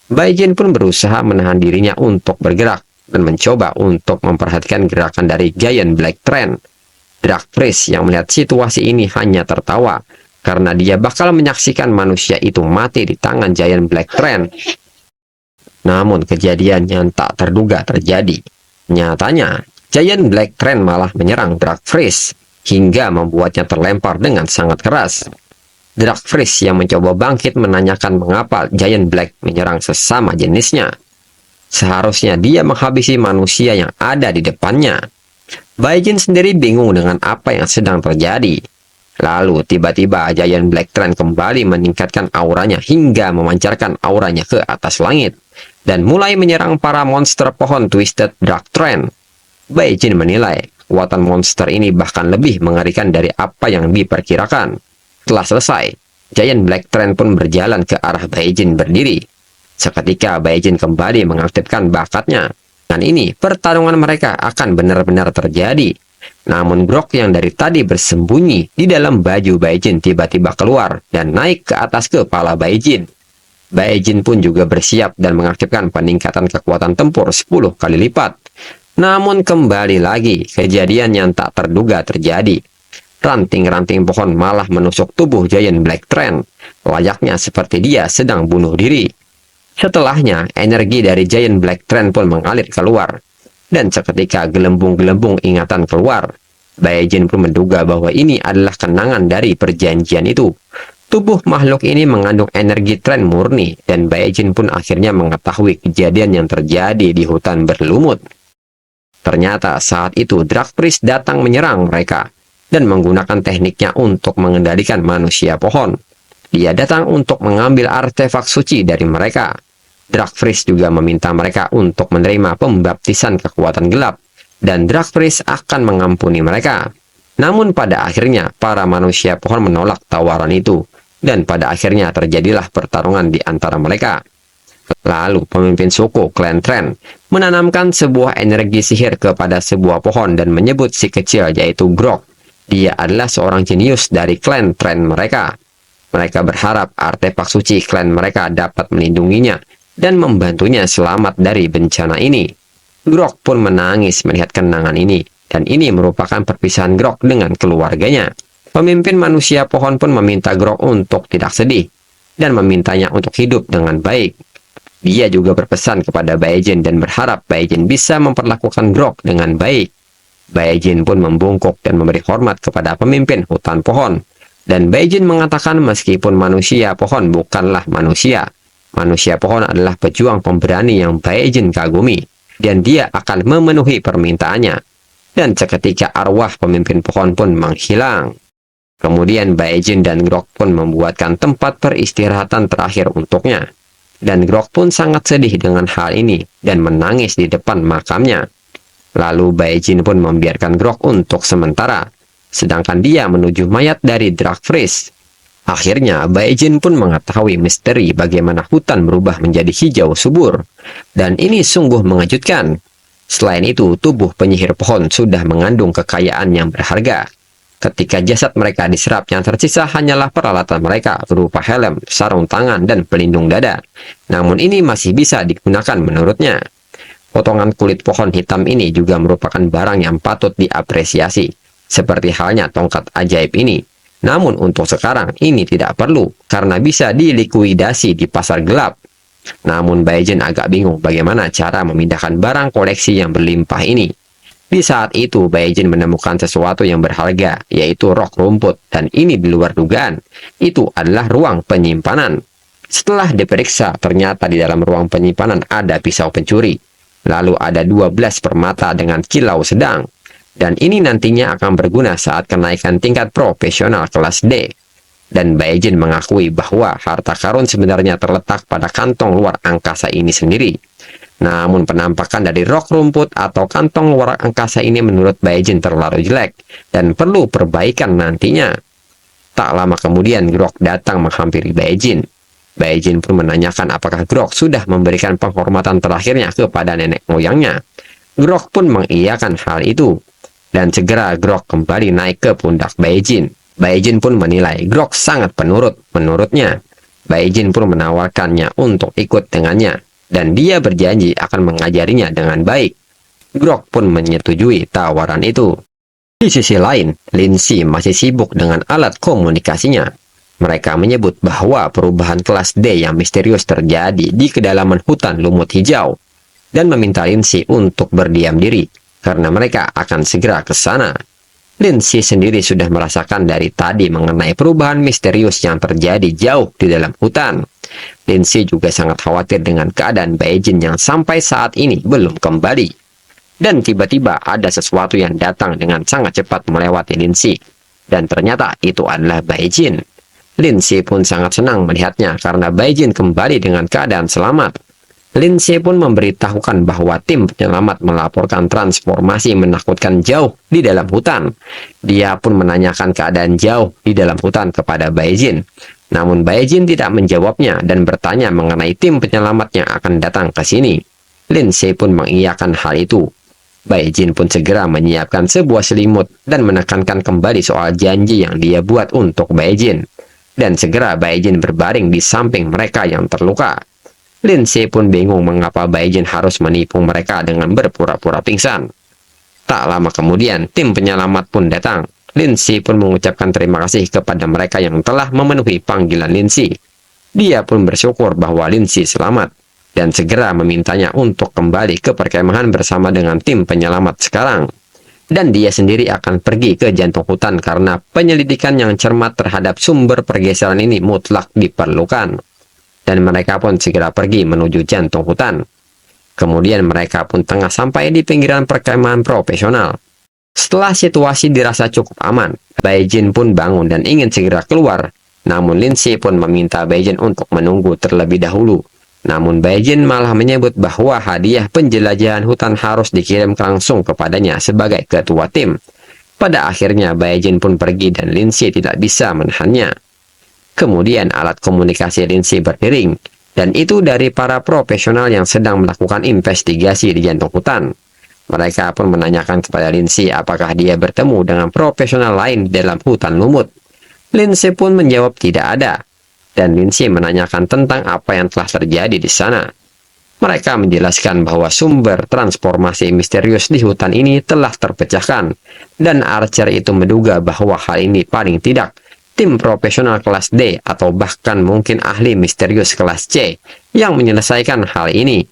Baekhyun pun berusaha menahan dirinya untuk bergerak dan mencoba untuk memperhatikan gerakan dari Giant Black Trend. Dark Priest yang melihat situasi ini hanya tertawa, karena dia bakal menyaksikan manusia itu mati di tangan Giant Black Trend. Namun kejadian yang tak terduga terjadi. Nyatanya, Giant Black Trend malah menyerang Dark Priest hingga membuatnya terlempar dengan sangat keras. Dark Priest yang mencoba bangkit menanyakan mengapa Giant Black menyerang sesama jenisnya. Seharusnya dia menghabisi manusia yang ada di depannya. Baekhyun sendiri bingung dengan apa yang sedang terjadi. Lalu tiba-tiba Giant Black Trend kembali meningkatkan auranya hingga memancarkan auranya ke atas langit dan mulai menyerang para monster pohon Twisted Dark Trend. Baekhyun menilai kekuatan monster ini bahkan lebih mengerikan dari apa yang diperkirakan. Setelah selesai, Giant Black Trend pun berjalan ke arah Baekhyun berdiri. Seketika Baekhyun kembali mengaktifkan bakatnya. Dan ini, pertarungan mereka akan benar-benar terjadi. Namun Grok yang dari tadi bersembunyi di dalam baju Baekhyun tiba-tiba keluar dan naik ke atas kepala Baekhyun. Baekhyun pun juga bersiap dan mengaktifkan peningkatan kekuatan tempur 10 kali lipat. Namun kembali lagi, kejadian yang tak terduga terjadi. Ranting-ranting pohon malah menusuk tubuh Giant Black Trend, layaknya seperti dia sedang bunuh diri. Setelahnya, energi dari Giant Black Trend pun mengalir keluar. Dan seketika gelembung-gelembung ingatan keluar. Baekhyun pun menduga bahwa ini adalah kenangan dari perjanjian itu. Tubuh makhluk ini mengandung energi Trend murni, dan Baekhyun pun akhirnya mengetahui kejadian yang terjadi di hutan berlumut. Ternyata saat itu Dark Priest datang menyerang mereka, dan menggunakan tekniknya untuk mengendalikan manusia pohon. Dia datang untuk mengambil artefak suci dari mereka. Dark Priest juga meminta mereka untuk menerima pembaptisan kekuatan gelap, dan Dark Priest akan mengampuni mereka. Namun pada akhirnya, para manusia pohon menolak tawaran itu, dan pada akhirnya terjadilah pertarungan di antara mereka. Lalu pemimpin suku Klan Trend menanamkan sebuah energi sihir kepada sebuah pohon dan menyebut si kecil yaitu Grok. Dia adalah seorang jenius dari Klan Trend mereka. Mereka berharap artefak suci klan mereka dapat melindunginya dan membantunya selamat dari bencana ini. Grok pun menangis melihat kenangan ini, dan ini merupakan perpisahan Grok dengan keluarganya. Pemimpin manusia pohon pun meminta Grok untuk tidak sedih, dan memintanya untuk hidup dengan baik. Dia juga berpesan kepada Baekhyun dan berharap Baekhyun bisa memperlakukan Grok dengan baik. Baekhyun pun membungkuk dan memberi hormat kepada pemimpin hutan pohon. Dan Baekhyun mengatakan meskipun manusia pohon bukanlah manusia, manusia pohon adalah pejuang pemberani yang Baekhyun kagumi, dan dia akan memenuhi permintaannya. Dan seketika arwah pemimpin pohon pun menghilang. Kemudian Baekhyun dan Grok pun membuatkan tempat peristirahatan terakhir untuknya. Dan Grok pun sangat sedih dengan hal ini dan menangis di depan makamnya. Lalu Baekhyun pun membiarkan Grok untuk sementara, sedangkan dia menuju mayat dari Dark Priest. Akhirnya Baekhyun pun mengetahui misteri bagaimana hutan berubah menjadi hijau subur, dan ini sungguh mengejutkan. Selain itu, tubuh penyihir pohon sudah mengandung kekayaan yang berharga. Ketika jasad mereka diserap, yang tersisa hanyalah peralatan mereka berupa helm, sarung tangan, dan pelindung dada. Namun ini masih bisa digunakan menurutnya. Potongan kulit pohon hitam ini juga merupakan barang yang patut diapresiasi, seperti halnya tongkat ajaib ini. Namun untuk sekarang ini tidak perlu, karena bisa dilikuidasi di pasar gelap. Namun Baekhyun agak bingung bagaimana cara memindahkan barang koleksi yang berlimpah ini. Di saat itu, Baekhyun menemukan sesuatu yang berharga, yaitu rok rumput, dan ini di luar dugaan. Itu adalah ruang penyimpanan. Setelah diperiksa, ternyata di dalam ruang penyimpanan ada pisau pencuri. Lalu ada 12 permata dengan kilau sedang. Dan ini nantinya akan berguna saat kenaikan tingkat profesional kelas D. Dan Baekgin mengakui bahwa harta karun sebenarnya terletak pada kantong luar angkasa ini sendiri. Namun penampakan dari rok rumput atau kantong luar angkasa ini menurut Baekgin terlalu jelek dan perlu perbaikan nantinya. Tak lama kemudian Grok datang menghampiri Baekgin. Baekgin pun menanyakan apakah Grok sudah memberikan penghormatan terakhirnya kepada nenek moyangnya. Grok pun mengiyakan hal itu. Dan segera Grok kembali naik ke pundak Baekgin. Baekgin pun menilai Grok sangat penurut menurutnya. Baekgin pun menawarkannya untuk ikut dengannya. Dan dia berjanji akan mengajarinya dengan baik. Grok pun menyetujui tawaran itu. Di sisi lain, Lin Si masih sibuk dengan alat komunikasinya. Mereka menyebut bahwa perubahan kelas D yang misterius terjadi di kedalaman hutan lumut hijau. Dan meminta Lin Si untuk berdiam diri, karena mereka akan segera ke sana. Lin Si sendiri sudah merasakan dari tadi mengenai perubahan misterius yang terjadi jauh di dalam hutan. Lin Si juga sangat khawatir dengan keadaan Baekgin yang sampai saat ini belum kembali. Dan tiba-tiba ada sesuatu yang datang dengan sangat cepat melewati Lin Si. Dan ternyata itu adalah Baekgin. Lin Si pun sangat senang melihatnya karena Baekgin kembali dengan keadaan selamat. Lin Si pun memberitahukan bahwa tim penyelamat melaporkan transformasi menakutkan jauh di dalam hutan. Dia pun menanyakan keadaan jauh di dalam hutan kepada Baekgin. Namun Baekgin tidak menjawabnya dan bertanya mengenai tim penyelamat yang akan datang ke sini. Lin Si pun mengiyakan hal itu. Baekgin pun segera menyiapkan sebuah selimut dan menekankan kembali soal janji yang dia buat untuk Baekgin. Dan segera Baekgin berbaring di samping mereka yang terluka. Lin Si pun bingung mengapa Baekgin harus menipu mereka dengan berpura-pura pingsan. Tak lama kemudian, tim penyelamat pun datang. Lin Si pun mengucapkan terima kasih kepada mereka yang telah memenuhi panggilan Lin Si. Dia pun bersyukur bahwa Lin Si selamat, dan segera memintanya untuk kembali ke perkemahan bersama dengan tim penyelamat sekarang. Dan dia sendiri akan pergi ke jantung hutan karena penyelidikan yang cermat terhadap sumber pergeseran ini mutlak diperlukan. Dan mereka pun segera pergi menuju jantung hutan. Kemudian mereka pun tengah sampai di pinggiran perkemahan profesional. Setelah situasi dirasa cukup aman, Baekgin pun bangun dan ingin segera keluar. Namun Lin Si pun meminta Baekgin untuk menunggu terlebih dahulu. Namun Baekgin malah menyebut bahwa hadiah penjelajahan hutan harus dikirim langsung kepadanya sebagai ketua tim. Pada akhirnya Baekgin pun pergi dan Lin Si tidak bisa menahannya. Kemudian alat komunikasi Lin Si berdering, dan itu dari para profesional yang sedang melakukan investigasi di jantung hutan. Mereka pun menanyakan kepada Lin Si apakah dia bertemu dengan profesional lain di dalam hutan lumut. Lin Si pun menjawab tidak ada, dan Lin Si menanyakan tentang apa yang telah terjadi di sana. Mereka menjelaskan bahwa sumber transformasi misterius di hutan ini telah terpecahkan, dan Archer itu menduga bahwa hal ini paling tidak tim profesional kelas D atau bahkan mungkin ahli misterius kelas C yang menyelesaikan hal ini.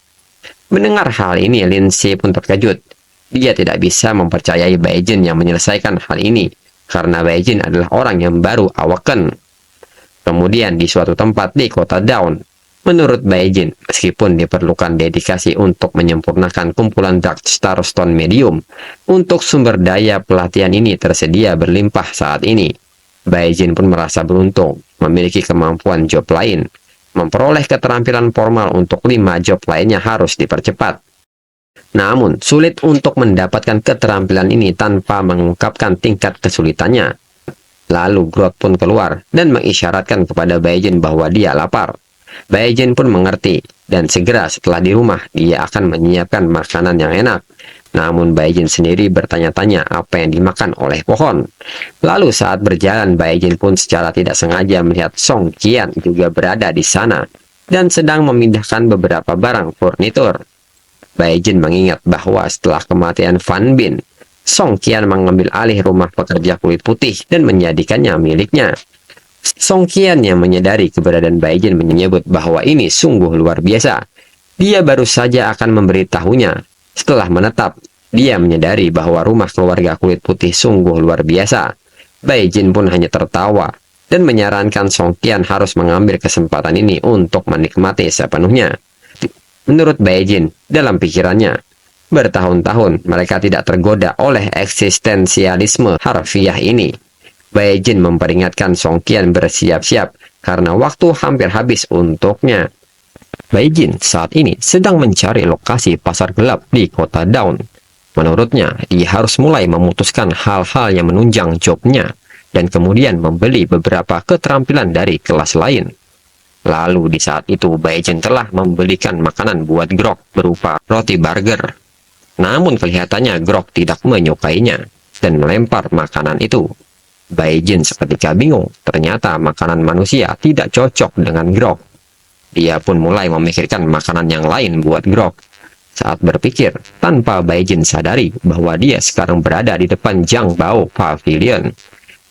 Mendengar hal ini, Lin Si pun terkejut. Dia tidak bisa mempercayai Baekgin yang menyelesaikan hal ini, karena Baekgin adalah orang yang baru awaken. Kemudian di suatu tempat di kota Dawn, menurut Baekgin, meskipun diperlukan dedikasi untuk menyempurnakan kumpulan Dark Starstone Medium, untuk sumber daya pelatihan ini tersedia berlimpah saat ini. Baekgin pun merasa beruntung memiliki kemampuan job lain. Memperoleh keterampilan formal untuk 5 job lainnya harus dipercepat. Namun, sulit untuk mendapatkan keterampilan ini tanpa mengungkapkan tingkat kesulitannya. Lalu Grok pun keluar dan mengisyaratkan kepada Baekgin bahwa dia lapar. Baekgin pun mengerti, dan segera setelah di rumah dia akan menyiapkan makanan yang enak. Namun Baekgin sendiri bertanya-tanya apa yang dimakan oleh pohon. Lalu saat berjalan, Baekgin pun secara tidak sengaja melihat Song Qian juga berada di sana dan sedang memindahkan beberapa barang furnitur. Baekgin mengingat bahwa setelah kematian Fan Bin, Song Qian mengambil alih rumah pekerja kulit putih dan menjadikannya miliknya. Song Qian yang menyadari keberadaan Baekgin menyebut bahwa ini sungguh luar biasa. Dia baru saja akan memberitahunya. Setelah menetap, dia menyadari bahwa rumah keluarga kulit putih sungguh luar biasa. Baekgin pun hanya tertawa dan menyarankan Song Qian harus mengambil kesempatan ini untuk menikmati sepenuhnya. Menurut Baekgin, dalam pikirannya, Bertahun-tahun mereka tidak tergoda oleh eksistensialisme harfiah ini. Baijin memperingatkan Song Qian bersiap-siap karena waktu hampir habis untuknya. Baijin saat ini sedang mencari lokasi pasar gelap di kota Dawn. Menurutnya, dia harus mulai memutuskan hal-hal yang menunjang jobnya dan kemudian membeli beberapa keterampilan dari kelas lain. Lalu di saat itu, Baijin telah membelikan makanan buat Grok berupa roti burger. Namun kelihatannya Grok tidak menyukainya dan melempar makanan itu. Baijin seketika bingung, ternyata makanan manusia tidak cocok dengan Grok. Dia pun mulai memikirkan makanan yang lain buat Grok. Saat berpikir, tanpa Baijin sadari bahwa dia sekarang berada di depan Zhang Bao Pavilion.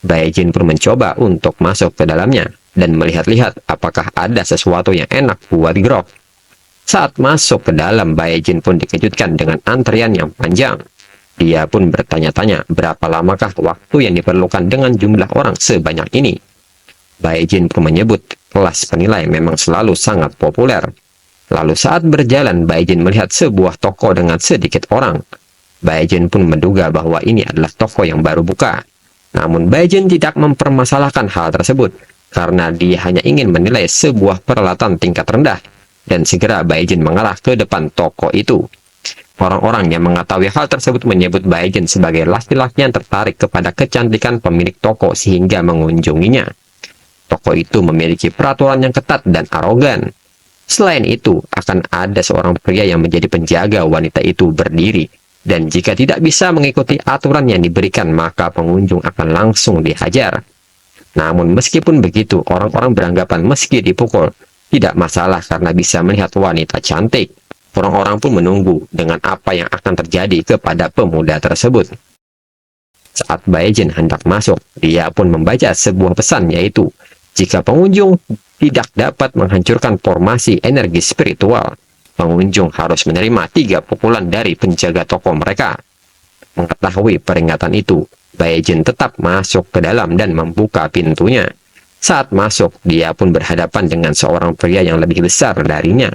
Baijin pun mencoba untuk masuk ke dalamnya dan melihat-lihat apakah ada sesuatu yang enak buat Grok. Saat masuk ke dalam, Baijin pun dikejutkan dengan antrian yang panjang. Dia pun bertanya-tanya berapa lamakah waktu yang diperlukan dengan jumlah orang sebanyak ini. Baijin pun menyebut kelas penilai memang selalu sangat populer. Lalu saat berjalan, Baijin melihat sebuah toko dengan sedikit orang. Baijin pun menduga bahwa ini adalah toko yang baru buka. Namun Baijin tidak mempermasalahkan hal tersebut, karena dia hanya ingin menilai sebuah peralatan tingkat rendah. Dan segera Baijin mengarah ke depan toko itu. Orang-orang yang mengetahui hal tersebut menyebut Baijin sebagai laki-laki yang tertarik kepada kecantikan pemilik toko sehingga mengunjunginya. Toko itu memiliki peraturan yang ketat dan arogan. Selain itu, akan ada seorang pria yang menjadi penjaga wanita itu berdiri. Dan jika tidak bisa mengikuti aturan yang diberikan, maka pengunjung akan langsung dihajar. Namun meskipun begitu, orang-orang beranggapan meski dipukul, tidak masalah karena bisa melihat wanita cantik. Orang-orang pun menunggu dengan apa yang akan terjadi kepada pemuda tersebut. Saat Baijin hendak masuk, dia pun membaca sebuah pesan yaitu, jika pengunjung tidak dapat menghancurkan formasi energi spiritual, pengunjung harus menerima 3 pukulan dari penjaga toko mereka. Mengetahui peringatan itu, Baijin tetap masuk ke dalam dan membuka pintunya. Saat masuk, dia pun berhadapan dengan seorang pria yang lebih besar darinya.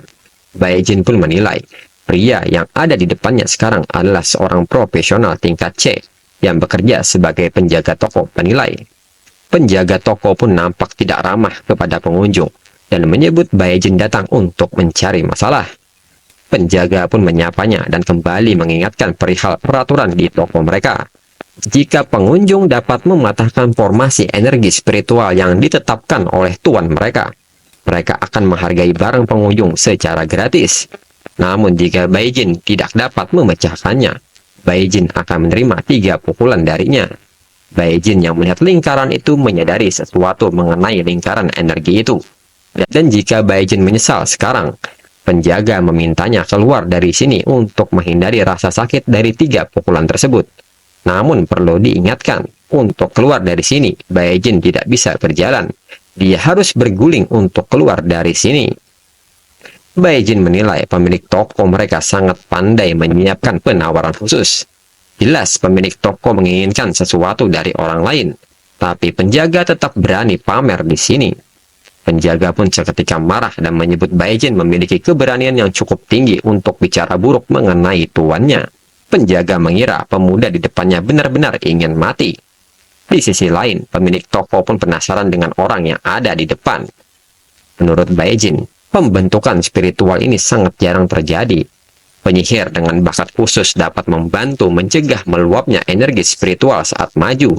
Baijin pun menilai, pria yang ada di depannya sekarang adalah seorang profesional tingkat C yang bekerja sebagai penjaga toko penilai. Penjaga toko pun nampak tidak ramah kepada pengunjung dan menyebut Baijin datang untuk mencari masalah. Penjaga pun menyapanya dan kembali mengingatkan perihal peraturan di toko mereka. Jika pengunjung dapat mematahkan formasi energi spiritual yang ditetapkan oleh tuan mereka, mereka akan menghargai barang pengunjung secara gratis. Namun jika Baijin tidak dapat memecahkannya, Baijin akan menerima 3 pukulan darinya. Baijin yang melihat lingkaran itu menyadari sesuatu mengenai lingkaran energi itu. Dan jika Baijin menyesal sekarang, penjaga memintanya keluar dari sini untuk menghindari rasa sakit dari 3 pukulan tersebut. Namun perlu diingatkan, untuk keluar dari sini, Baijin tidak bisa berjalan. Dia harus berguling untuk keluar dari sini. Baijin menilai pemilik toko mereka sangat pandai menyiapkan penawaran khusus. Jelas pemilik toko menginginkan sesuatu dari orang lain, tapi penjaga tetap berani pamer di sini. Penjaga pun seketika marah dan menyebut Baijin memiliki keberanian yang cukup tinggi untuk bicara buruk mengenai tuannya. Penjaga mengira pemuda di depannya benar-benar ingin mati. Di sisi lain, pemilik toko pun penasaran dengan orang yang ada di depan. Menurut Baijin, pembentukan spiritual ini sangat jarang terjadi. Penyihir dengan bakat khusus dapat membantu mencegah meluapnya energi spiritual saat maju.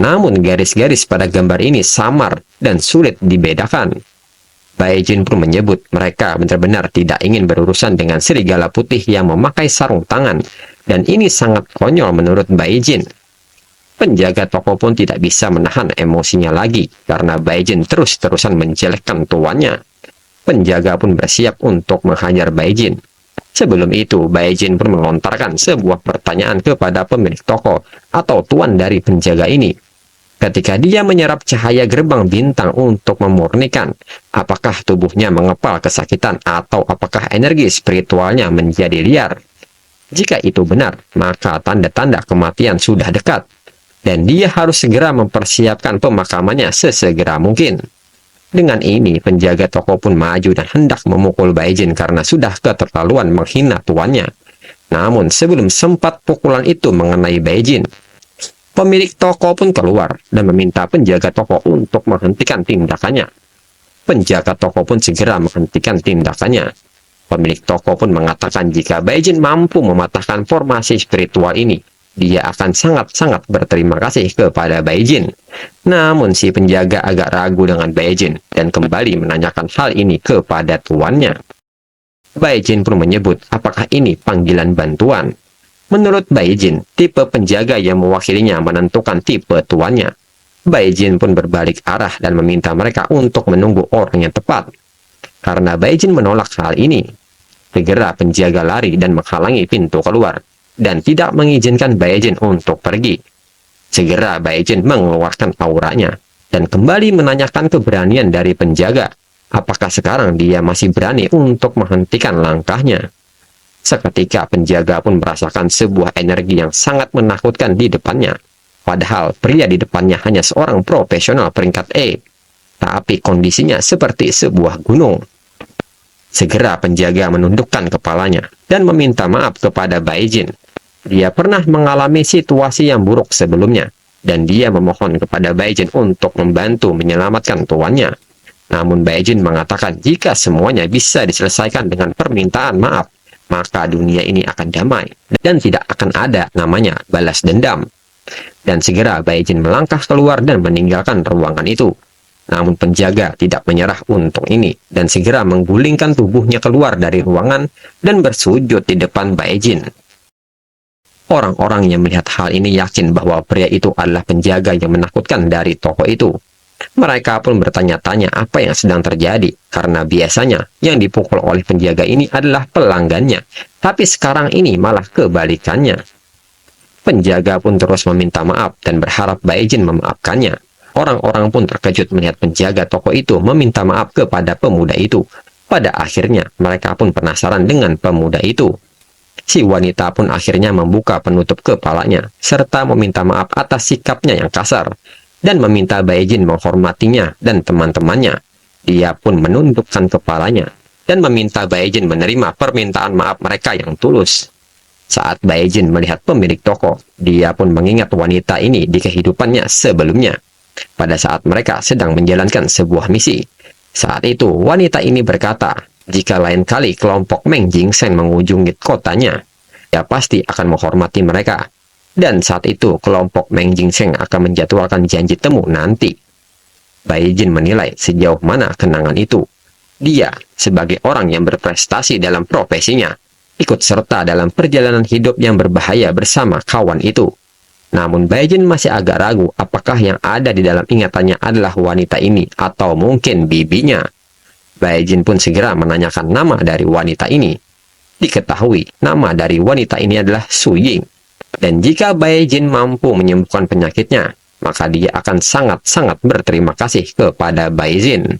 Namun garis-garis pada gambar ini samar dan sulit dibedakan. Baijin pun menyebut mereka benar-benar tidak ingin berurusan dengan serigala putih yang memakai sarung tangan. Dan ini sangat konyol menurut Baijin. Penjaga toko pun tidak bisa menahan emosinya lagi karena Baijin terus-terusan menjelekkan tuannya. Penjaga pun bersiap untuk menghajar Baijin. Sebelum itu, Baijin pun melontarkan sebuah pertanyaan kepada pemilik toko atau tuan dari penjaga ini. Ketika dia menyerap cahaya gerbang bintang untuk memurnikan, apakah tubuhnya mengepal kesakitan atau apakah energi spiritualnya menjadi liar? Jika itu benar, maka tanda-tanda kematian sudah dekat. Dan dia harus segera mempersiapkan pemakamannya sesegera mungkin. Dengan ini, penjaga toko pun maju dan hendak memukul Baijin karena sudah keterlaluan menghina tuannya. Namun sebelum sempat pukulan itu mengenai Baijin, pemilik toko pun keluar dan meminta penjaga toko untuk menghentikan tindakannya. Penjaga toko pun segera menghentikan tindakannya. Pemilik toko pun mengatakan jika Baijin mampu mematahkan formasi spiritual ini, dia akan sangat-sangat berterima kasih kepada Baijin. Namun si penjaga agak ragu dengan Baijin dan kembali menanyakan hal ini kepada tuannya. Baijin pun menyebut apakah ini panggilan bantuan. Menurut Baijin, tipe penjaga yang mewakilinya menentukan tipe tuannya. Baijin pun berbalik arah dan meminta mereka untuk menunggu orang yang tepat. Karena Baijin menolak hal ini, segera penjaga lari dan menghalangi pintu keluar, dan tidak mengizinkan Baijin untuk pergi. Segera Baijin mengeluarkan auranya, dan kembali menanyakan keberanian dari penjaga. Apakah sekarang dia masih berani untuk menghentikan langkahnya? Seketika penjaga pun merasakan sebuah energi yang sangat menakutkan di depannya. Padahal pria di depannya hanya seorang profesional peringkat E, tapi kondisinya seperti sebuah gunung. Segera penjaga menundukkan kepalanya dan meminta maaf kepada Baijin. Dia pernah mengalami situasi yang buruk sebelumnya, dan dia memohon kepada Baijin untuk membantu menyelamatkan tuannya. Namun Baijin mengatakan jika semuanya bisa diselesaikan dengan permintaan maaf, maka dunia ini akan damai dan tidak akan ada namanya balas dendam. Dan segera Baijin melangkah keluar dan meninggalkan ruangan itu. Namun penjaga tidak menyerah untuk ini dan segera menggulingkan tubuhnya keluar dari ruangan dan bersujud di depan Baijin. Orang-orang yang melihat hal ini yakin bahwa pria itu adalah penjaga yang menakutkan dari toko itu. Mereka pun bertanya-tanya apa yang sedang terjadi, karena biasanya yang dipukul oleh penjaga ini adalah pelanggannya, tapi sekarang ini malah kebalikannya. Penjaga pun terus meminta maaf dan berharap Baijin memaafkannya. Orang-orang pun terkejut melihat penjaga toko itu meminta maaf kepada pemuda itu. Pada akhirnya, mereka pun penasaran dengan pemuda itu. Si wanita pun akhirnya membuka penutup kepalanya, serta meminta maaf atas sikapnya yang kasar, dan meminta Baijin menghormatinya dan teman-temannya. Dia pun menundukkan kepalanya, dan meminta Baijin menerima permintaan maaf mereka yang tulus. Saat Baijin melihat pemilik toko, dia pun mengingat wanita ini di kehidupannya sebelumnya. Pada saat mereka sedang menjalankan sebuah misi. Saat itu, wanita ini berkata, jika lain kali kelompok Meng Jingsheng mengunjungi kotanya, dia pasti akan menghormati mereka. Dan saat itu, kelompok Meng Jingsheng akan menjadwalkan janji temu nanti. Baijin menilai sejauh mana kenangan itu. Dia, sebagai orang yang berprestasi dalam profesinya, ikut serta dalam perjalanan hidup yang berbahaya bersama kawan itu. Namun Baijin masih agak ragu apakah yang ada di dalam ingatannya adalah wanita ini atau mungkin bibinya. Baijin pun segera menanyakan nama dari wanita ini. Diketahui nama dari wanita ini adalah Su Ying. Dan jika Baijin mampu menyembuhkan penyakitnya, maka dia akan sangat-sangat berterima kasih kepada Baijin.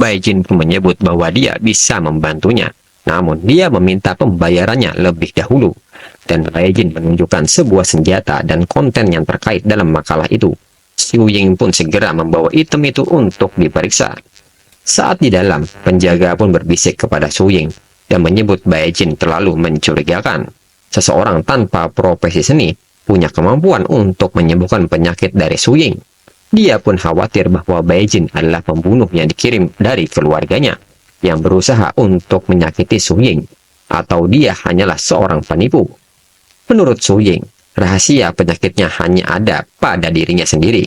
Baijin pun menyebut bahwa dia bisa membantunya. Namun dia meminta pembayarannya lebih dahulu. Dan Baijin menunjukkan sebuah senjata dan konten yang terkait dalam makalah itu. Su Ying pun segera membawa item itu untuk diperiksa. Saat di dalam, penjaga pun berbisik kepada Su Ying dan menyebut Baijin terlalu mencurigakan. Seseorang tanpa profesi seni punya kemampuan untuk menyembuhkan penyakit dari Su Ying. Dia pun khawatir bahwa Baijin adalah pembunuh yang dikirim dari keluarganya yang berusaha untuk menyakiti Su Ying, atau dia hanyalah seorang penipu. Menurut Su Ying, rahasia penyakitnya hanya ada pada dirinya sendiri.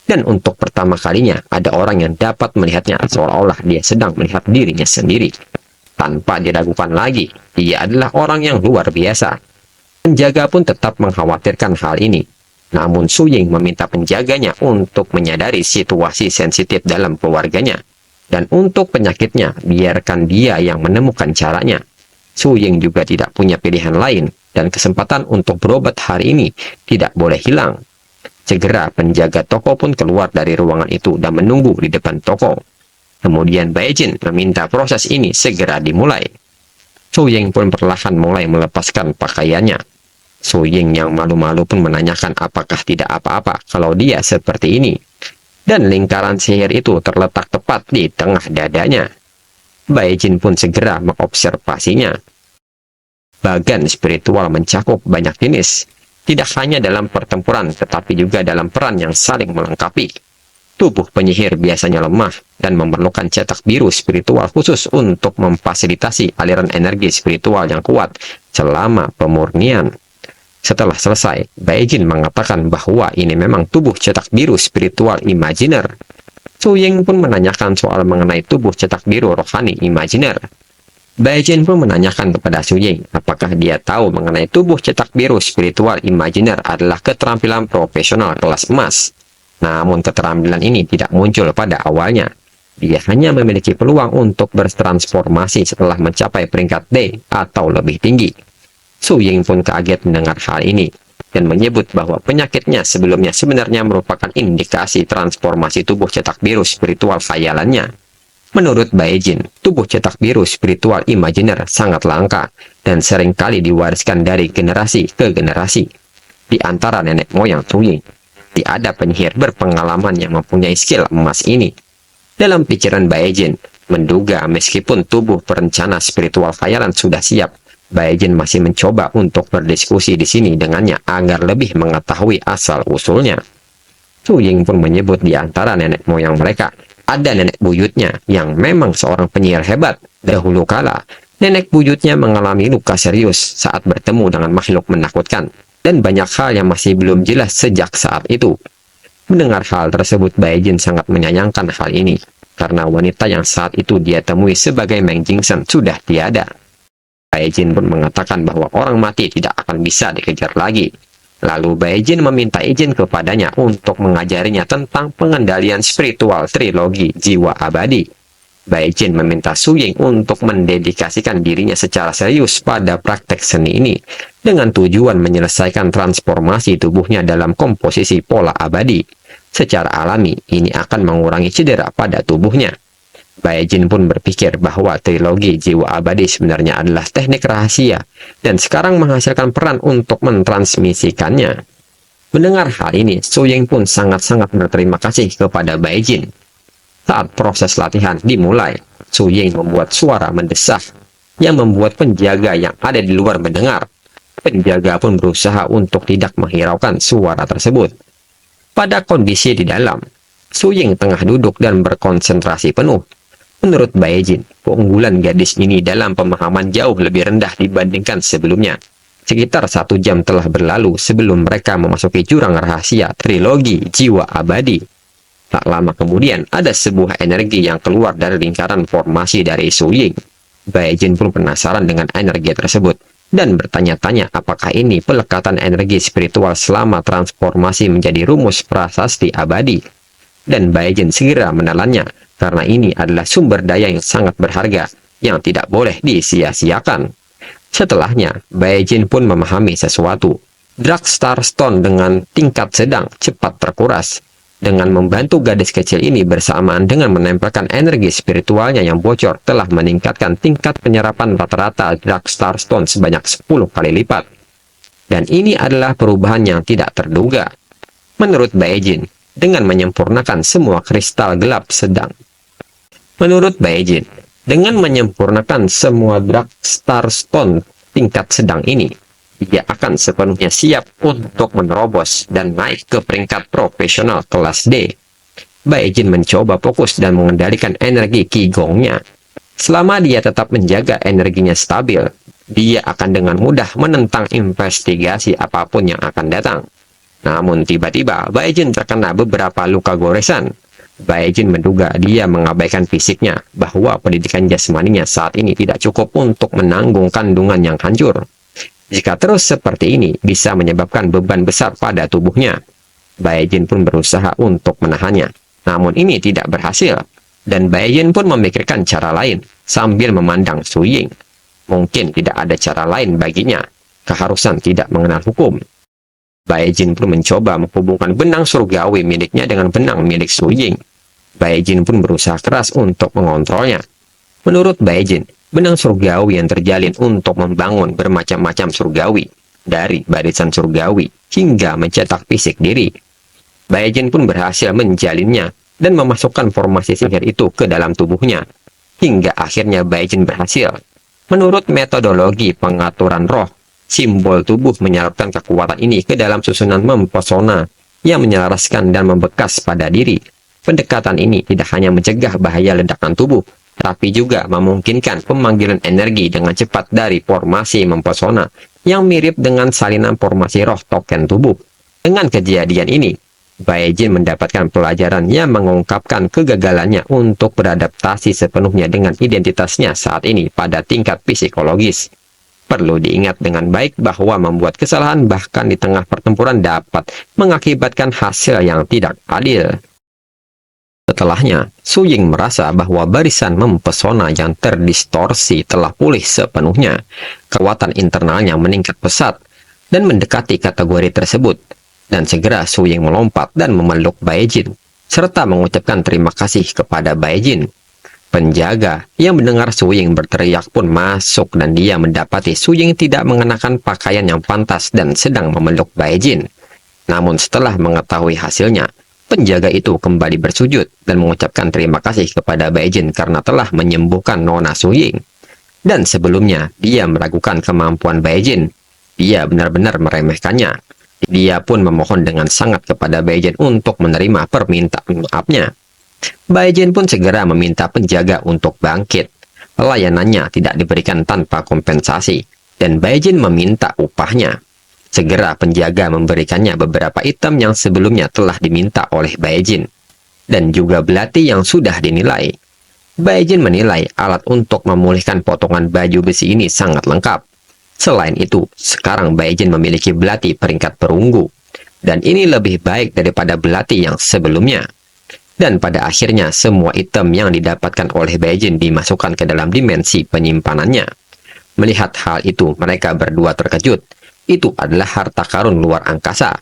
Dan untuk pertama kalinya, ada orang yang dapat melihatnya seolah-olah dia sedang melihat dirinya sendiri. Tanpa diragukan lagi, dia adalah orang yang luar biasa. Penjaga pun tetap mengkhawatirkan hal ini. Namun Su Ying meminta penjaganya untuk menyadari situasi sensitif dalam keluarganya. Dan untuk penyakitnya, biarkan dia yang menemukan caranya. Su Ying juga tidak punya pilihan lain, dan kesempatan untuk berobat hari ini tidak boleh hilang. Segera penjaga toko pun keluar dari ruangan itu dan menunggu di depan toko. Kemudian Baijin meminta proses ini segera dimulai. Su Ying pun perlahan mulai melepaskan pakaiannya. Su Ying yang malu-malu pun menanyakan apakah tidak apa-apa kalau dia seperti ini. Dan lingkaran sihir itu terletak tepat di tengah dadanya. Baijin pun segera mengobservasinya. Bagan spiritual mencakup banyak jenis, tidak hanya dalam pertempuran tetapi juga dalam peran yang saling melengkapi. Tubuh penyihir biasanya lemah dan memerlukan cetak biru spiritual khusus untuk memfasilitasi aliran energi spiritual yang kuat selama pemurnian. Setelah selesai, Baijin mengatakan bahwa ini memang tubuh cetak biru spiritual imajiner. Su Ying pun menanyakan soal mengenai tubuh cetak biru rohani imajiner. Baijin pun menanyakan kepada Su Ying apakah dia tahu mengenai tubuh cetak biru spiritual imajiner adalah keterampilan profesional kelas emas. Namun keterampilan ini tidak muncul pada awalnya. Dia hanya memiliki peluang untuk bertransformasi setelah mencapai peringkat D atau lebih tinggi. Su Ying pun kaget mendengar hal ini dan menyebut bahwa penyakitnya sebelumnya sebenarnya merupakan indikasi transformasi tubuh cetak biru spiritual khayalannya. Menurut Baijin, tubuh cetak biru spiritual imajiner sangat langka dan seringkali diwariskan dari generasi ke generasi. Di antara nenek moyang Su Ying, tiada penyihir berpengalaman yang mempunyai skill emas ini. Dalam pikiran Baijin, menduga meskipun tubuh perencana spiritual khayalan sudah siap, Baijin masih mencoba untuk berdiskusi di sini dengannya agar lebih mengetahui asal-usulnya. Su Ying pun menyebut di antara nenek moyang mereka, ada nenek buyutnya yang memang seorang penyihir hebat. Dahulu kala, nenek buyutnya mengalami luka serius saat bertemu dengan makhluk menakutkan, dan banyak hal yang masih belum jelas sejak saat itu. Mendengar hal tersebut, Baijin sangat menyayangkan hal ini, karena wanita yang saat itu dia temui sebagai Meng Jingsen sudah tiada. Baijin pun mengatakan bahwa orang mati tidak akan bisa dikejar lagi. Lalu Baijin meminta izin kepadanya untuk mengajarinya tentang pengendalian spiritual trilogi jiwa abadi. Baijin meminta Su Ying untuk mendedikasikan dirinya secara serius pada praktek seni ini, dengan tujuan menyelesaikan transformasi tubuhnya dalam komposisi pola abadi. Secara alami, ini akan mengurangi cedera pada tubuhnya. Baijin pun berpikir bahwa trilogi jiwa abadi sebenarnya adalah teknik rahasia dan sekarang menghasilkan peran untuk mentransmisikannya. Mendengar hal ini, Su Ying pun sangat-sangat berterima kasih kepada Baijin. Saat proses latihan dimulai, Su Ying membuat suara mendesak yang membuat penjaga yang ada di luar mendengar. Penjaga pun berusaha untuk tidak menghiraukan suara tersebut. Pada kondisi di dalam, Su Ying tengah duduk dan berkonsentrasi penuh. Menurut Baijin, keunggulan gadis ini dalam pemahaman jauh lebih rendah dibandingkan sebelumnya. Sekitar 1 jam telah berlalu sebelum mereka memasuki jurang rahasia trilogi jiwa abadi. Tak lama kemudian, ada sebuah energi yang keluar dari lingkaran formasi dari Su Ying. Baijin pun penasaran dengan energi tersebut dan bertanya-tanya apakah ini pelekatan energi spiritual selama transformasi menjadi rumus prasasti abadi. Dan Baijin segera menelannya, karena ini adalah sumber daya yang sangat berharga, yang tidak boleh disia-siakan. Setelahnya, Baijin pun memahami sesuatu. Dark Star Stone dengan tingkat sedang cepat terkuras. Dengan membantu gadis kecil ini bersamaan dengan menempelkan energi spiritualnya yang bocor telah meningkatkan tingkat penyerapan rata-rata Dark Star Stone sebanyak 10 kali lipat. Dan ini adalah perubahan yang tidak terduga. Menurut Baijin, dengan menyempurnakan semua kristal gelap sedang. Menurut Baijin, dengan menyempurnakan semua Dark Star Stone tingkat sedang ini, dia akan sepenuhnya siap untuk menerobos dan naik ke peringkat profesional kelas D. Baijin mencoba fokus dan mengendalikan energi Qigongnya. Selama dia tetap menjaga energinya stabil, dia akan dengan mudah menentang investigasi apapun yang akan datang. Namun tiba-tiba Baijin terkena beberapa luka goresan. Baijin menduga dia mengabaikan fisiknya, bahwa pendidikan jasmaninya saat ini tidak cukup untuk menanggung kandungan yang hancur. Jika terus seperti ini, bisa menyebabkan beban besar pada tubuhnya. Baijin pun berusaha untuk menahannya, namun ini tidak berhasil. Dan Baijin pun memikirkan cara lain, sambil memandang Su Ying. Mungkin tidak ada cara lain baginya, keharusan tidak mengenal hukum. Baijin pun mencoba menghubungkan benang surgawi miliknya dengan benang milik Su Ying. Baijin pun berusaha keras untuk mengontrolnya. Menurut Baijin, benang surgawi yang terjalin untuk membangun bermacam-macam surgawi, dari barisan surgawi hingga mencetak fisik diri. Baijin pun berhasil menjalinnya dan memasukkan formasi sihir itu ke dalam tubuhnya. Hingga akhirnya Baijin berhasil. Menurut metodologi pengaturan roh, simbol tubuh menyerapkan kekuatan ini ke dalam susunan mempesona yang menyelaraskan dan membekas pada diri. Pendekatan ini tidak hanya mencegah bahaya ledakan tubuh, tapi juga memungkinkan pemanggilan energi dengan cepat dari formasi mempesona yang mirip dengan salinan formasi roh token tubuh. Dengan kejadian ini, Bae-jin mendapatkan pelajaran yang mengungkapkan kegagalannya untuk beradaptasi sepenuhnya dengan identitasnya saat ini pada tingkat psikologis. Perlu diingat dengan baik bahwa membuat kesalahan bahkan di tengah pertempuran dapat mengakibatkan hasil yang tidak adil. Setelahnya, Su Ying merasa bahwa barisan mempesona yang terdistorsi telah pulih sepenuhnya. Kekuatan internalnya meningkat pesat dan mendekati kategori tersebut. Dan segera Su Ying melompat dan memeluk Bae-jin, serta mengucapkan terima kasih kepada Bae-jin. Penjaga yang mendengar Su Ying berteriak pun masuk dan dia mendapati Su Ying tidak mengenakan pakaian yang pantas dan sedang memeluk Bae-jin. Namun setelah mengetahui hasilnya, penjaga itu kembali bersujud dan mengucapkan terima kasih kepada Bae-jin karena telah menyembuhkan Nona Su Ying. Dan sebelumnya, dia meragukan kemampuan Bae-jin. Dia benar-benar meremehkannya. Dia pun memohon dengan sangat kepada Bae-jin untuk menerima permintaan maafnya. Bae-jin pun segera meminta penjaga untuk bangkit. Layanannya tidak diberikan tanpa kompensasi, dan Bae-jin meminta upahnya. Segera penjaga memberikannya beberapa item yang sebelumnya telah diminta oleh Bae-jin, dan juga belati yang sudah dinilai. Bae-jin menilai alat untuk memulihkan potongan baju besi ini sangat lengkap. Selain itu, sekarang Bae-jin memiliki belati peringkat perunggu, dan ini lebih baik daripada belati yang sebelumnya. Dan pada akhirnya, semua item yang didapatkan oleh Bae-jin dimasukkan ke dalam dimensi penyimpanannya. Melihat hal itu, mereka berdua terkejut. Itu adalah harta karun luar angkasa.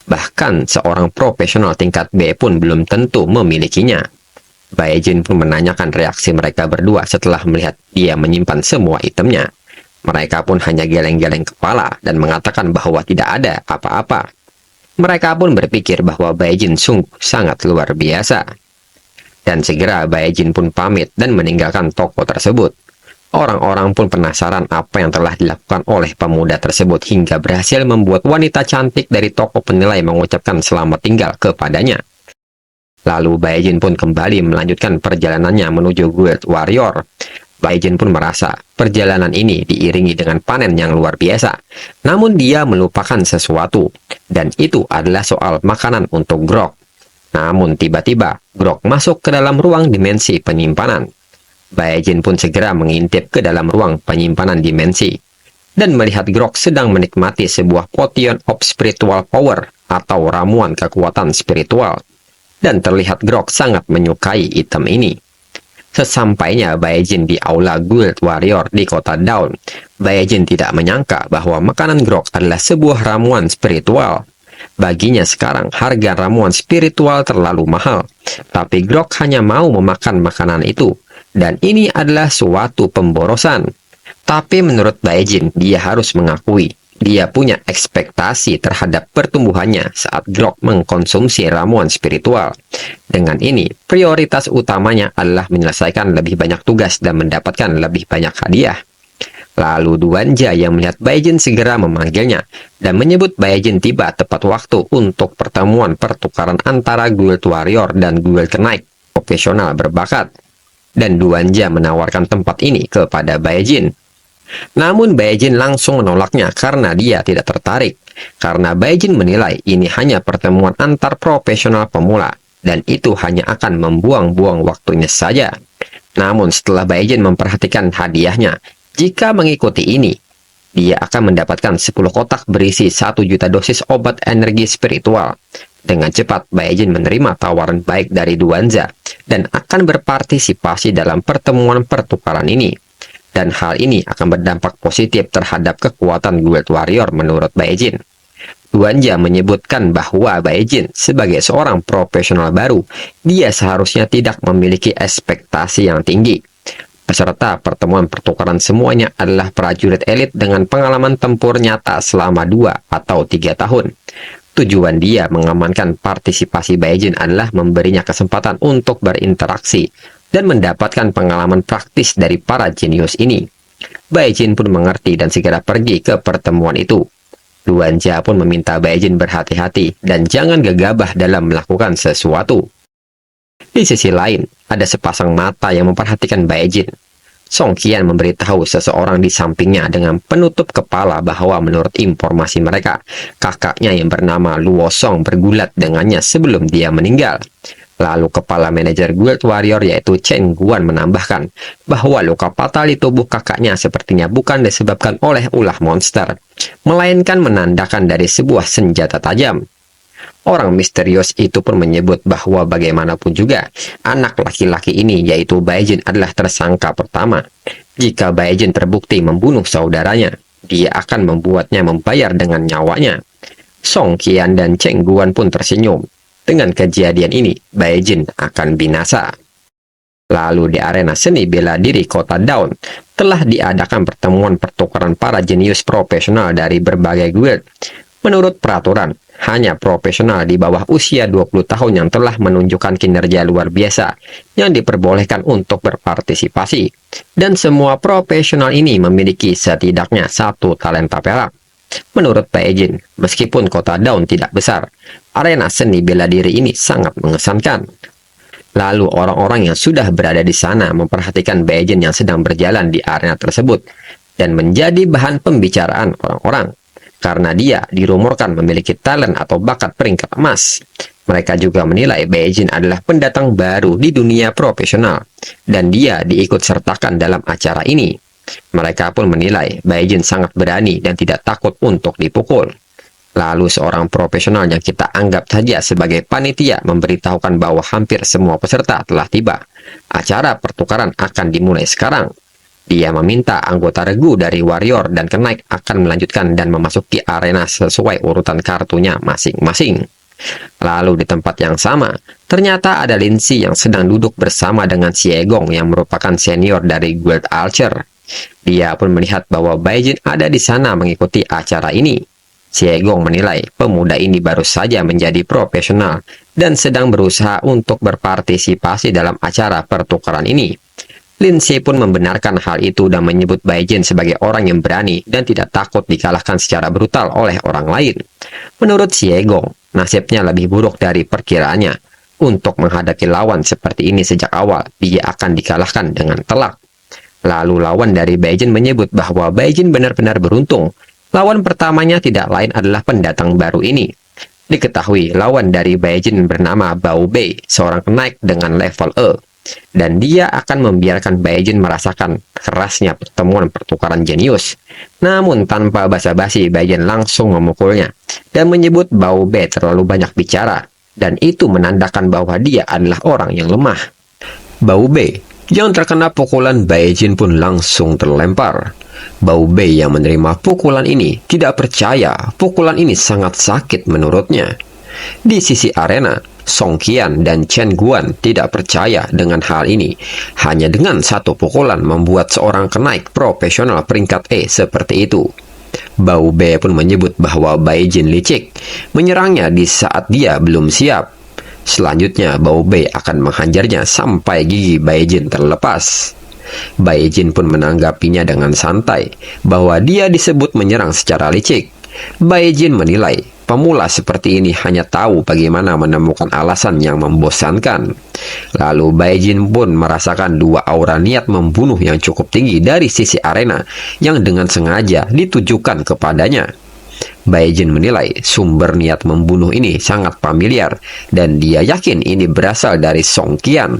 Bahkan seorang profesional tingkat B pun belum tentu memilikinya. Bae-jin pun menanyakan reaksi mereka berdua setelah melihat dia menyimpan semua itemnya. Mereka pun hanya geleng-geleng kepala dan mengatakan bahwa tidak ada apa-apa. Mereka pun berpikir bahwa Bae-jin sungguh sangat luar biasa. Dan segera Bae-jin pun pamit dan meninggalkan toko tersebut. Orang-orang pun penasaran apa yang telah dilakukan oleh pemuda tersebut hingga berhasil membuat wanita cantik dari toko penilai mengucapkan selamat tinggal kepadanya. Lalu Bae-jin pun kembali melanjutkan perjalanannya menuju Guild Warrior. Bae-jin pun merasa perjalanan ini diiringi dengan panen yang luar biasa. Namun dia melupakan sesuatu, dan itu adalah soal makanan untuk Grok. Namun tiba-tiba Grok masuk ke dalam ruang dimensi penyimpanan. Bae-jin pun segera mengintip ke dalam ruang penyimpanan dimensi, dan melihat Grok sedang menikmati sebuah Potion of Spiritual Power atau ramuan kekuatan spiritual. Dan terlihat Grok sangat menyukai item ini. Sesampainya Bae-jin di aula Guild Warrior di kota Dawn, Bae-jin tidak menyangka bahwa makanan Grok adalah sebuah ramuan spiritual. Baginya sekarang harga ramuan spiritual terlalu mahal, tapi Grok hanya mau memakan makanan itu, dan ini adalah suatu pemborosan. Tapi menurut Bae-jin, dia harus mengakui, dia punya ekspektasi terhadap pertumbuhannya saat Grok mengkonsumsi ramuan spiritual. Dengan ini, prioritas utamanya adalah menyelesaikan lebih banyak tugas dan mendapatkan lebih banyak hadiah. Lalu Duanja yang melihat Bae-jin segera memanggilnya dan menyebut Bae-jin tiba tepat waktu untuk pertemuan pertukaran antara Guild Warrior dan Guild Knight profesional berbakat. Dan Duanja menawarkan tempat ini kepada Bae-jin. Namun Bae-jin langsung menolaknya karena dia tidak tertarik. Karena Bae-jin menilai ini hanya pertemuan antar profesional pemula, dan itu hanya akan membuang-buang waktunya saja. Namun setelah Bae-jin memperhatikan hadiahnya, jika mengikuti ini, dia akan mendapatkan 10 kotak berisi 1 juta dosis obat energi spiritual. Dengan cepat, Bae-jin menerima tawaran baik dari Duanja dan akan berpartisipasi dalam pertemuan pertukaran ini. Dan hal ini akan berdampak positif terhadap kekuatan Guild Warrior menurut Bae-jin. Duanja menyebutkan bahwa Bae-jin sebagai seorang profesional baru, dia seharusnya tidak memiliki ekspektasi yang tinggi. Peserta pertemuan pertukaran semuanya adalah prajurit elit dengan pengalaman tempur nyata selama 2 atau 3 tahun. Tujuan dia mengamankan partisipasi Bae-jin adalah memberinya kesempatan untuk berinteraksi dan mendapatkan pengalaman praktis dari para jenius ini. Bai Jin pun mengerti dan segera pergi ke pertemuan itu. Luan Jia pun meminta Bai Jin berhati-hati dan jangan gegabah dalam melakukan sesuatu. Di sisi lain, ada sepasang mata yang memperhatikan Bai Jin. Song Qian memberitahu seseorang di sampingnya dengan penutup kepala bahwa menurut informasi mereka, kakaknya yang bernama Luo Song bergulat dengannya sebelum dia meninggal. Lalu kepala manajer Guild Warrior yaitu Chen Guan menambahkan bahwa luka fatal di tubuh kakaknya sepertinya bukan disebabkan oleh ulah monster, melainkan menandakan dari sebuah senjata tajam. Orang misterius itu pun menyebut bahwa bagaimanapun juga, anak laki-laki ini yaitu Bai Jin adalah tersangka pertama. Jika Bai Jin terbukti membunuh saudaranya, dia akan membuatnya membayar dengan nyawanya. Song Qian dan Cheng Guan pun tersenyum. Dengan kejadian ini, Bai Jin akan binasa. Lalu di arena seni bela diri kota Dawn, telah diadakan pertemuan pertukaran para jenius profesional dari berbagai guild. Menurut peraturan, hanya profesional di bawah usia 20 tahun yang telah menunjukkan kinerja luar biasa yang diperbolehkan untuk berpartisipasi. Dan semua profesional ini memiliki setidaknya satu talenta perak. Menurut Bai Jin, meskipun kota Dawn tidak besar, arena seni bela diri ini sangat mengesankan. Lalu orang-orang yang sudah berada di sana memperhatikan Bai Jin yang sedang berjalan di arena tersebut dan menjadi bahan pembicaraan orang-orang. Karena dia dirumorkan memiliki talent atau bakat peringkat emas. Mereka juga menilai Bai Jin adalah pendatang baru di dunia profesional, dan dia diikut sertakan dalam acara ini. Mereka pun menilai Bai Jin sangat berani dan tidak takut untuk dipukul. Lalu seorang profesional yang kita anggap saja sebagai panitia memberitahukan bahwa hampir semua peserta telah tiba. Acara pertukaran akan dimulai sekarang. Dia meminta anggota regu dari Warrior dan Kenaik akan melanjutkan dan memasuki arena sesuai urutan kartunya masing-masing. Lalu di tempat yang sama, ternyata ada Lin Si yang sedang duduk bersama dengan Xie Gong yang merupakan senior dari Guild Archer. Dia pun melihat bahwa Bai Jin ada di sana mengikuti acara ini. Xie Gong menilai pemuda ini baru saja menjadi profesional dan sedang berusaha untuk berpartisipasi dalam acara pertukaran ini. Lin Si pun membenarkan hal itu dan menyebut Bai Jin sebagai orang yang berani dan tidak takut dikalahkan secara brutal oleh orang lain. Menurut Xie Gong, nasibnya lebih buruk dari perkiraannya. Untuk menghadapi lawan seperti ini sejak awal, dia akan dikalahkan dengan telak. Lalu lawan dari Bai Jin menyebut bahwa Bai Jin benar-benar beruntung. Lawan pertamanya tidak lain adalah pendatang baru ini. Diketahui lawan dari Bai Jin bernama Bao Bei, seorang kenaik dengan level E. Dan dia akan membiarkan Bai Jin merasakan kerasnya pertemuan pertukaran jenius. Namun tanpa basa-basi, Bai Jin langsung memukulnya dan menyebut Bao Bei terlalu banyak bicara, dan itu menandakan bahwa dia adalah orang yang lemah. Bao Bei yang terkena pukulan Bai Jin pun langsung terlempar. Bao Bei yang menerima pukulan ini tidak percaya pukulan ini sangat sakit menurutnya. Di sisi arena, Song Qian dan Chen Guan tidak percaya dengan hal ini. Hanya dengan satu pukulan membuat seorang kenaik profesional peringkat E seperti itu. Bao Bei pun menyebut bahwa Bai Jin licik, menyerangnya di saat dia belum siap. Selanjutnya, Bao Bei akan menghajarnya sampai gigi Bai Jin terlepas. Bai Jin pun menanggapinya dengan santai, bahwa dia disebut menyerang secara licik. Bai Jin menilai, pemula seperti ini hanya tahu bagaimana menemukan alasan yang membosankan. Lalu Bai Jin pun merasakan dua aura niat membunuh yang cukup tinggi dari sisi arena yang dengan sengaja ditujukan kepadanya. Bai Jin menilai sumber niat membunuh ini sangat familiar dan dia yakin ini berasal dari Song Qian.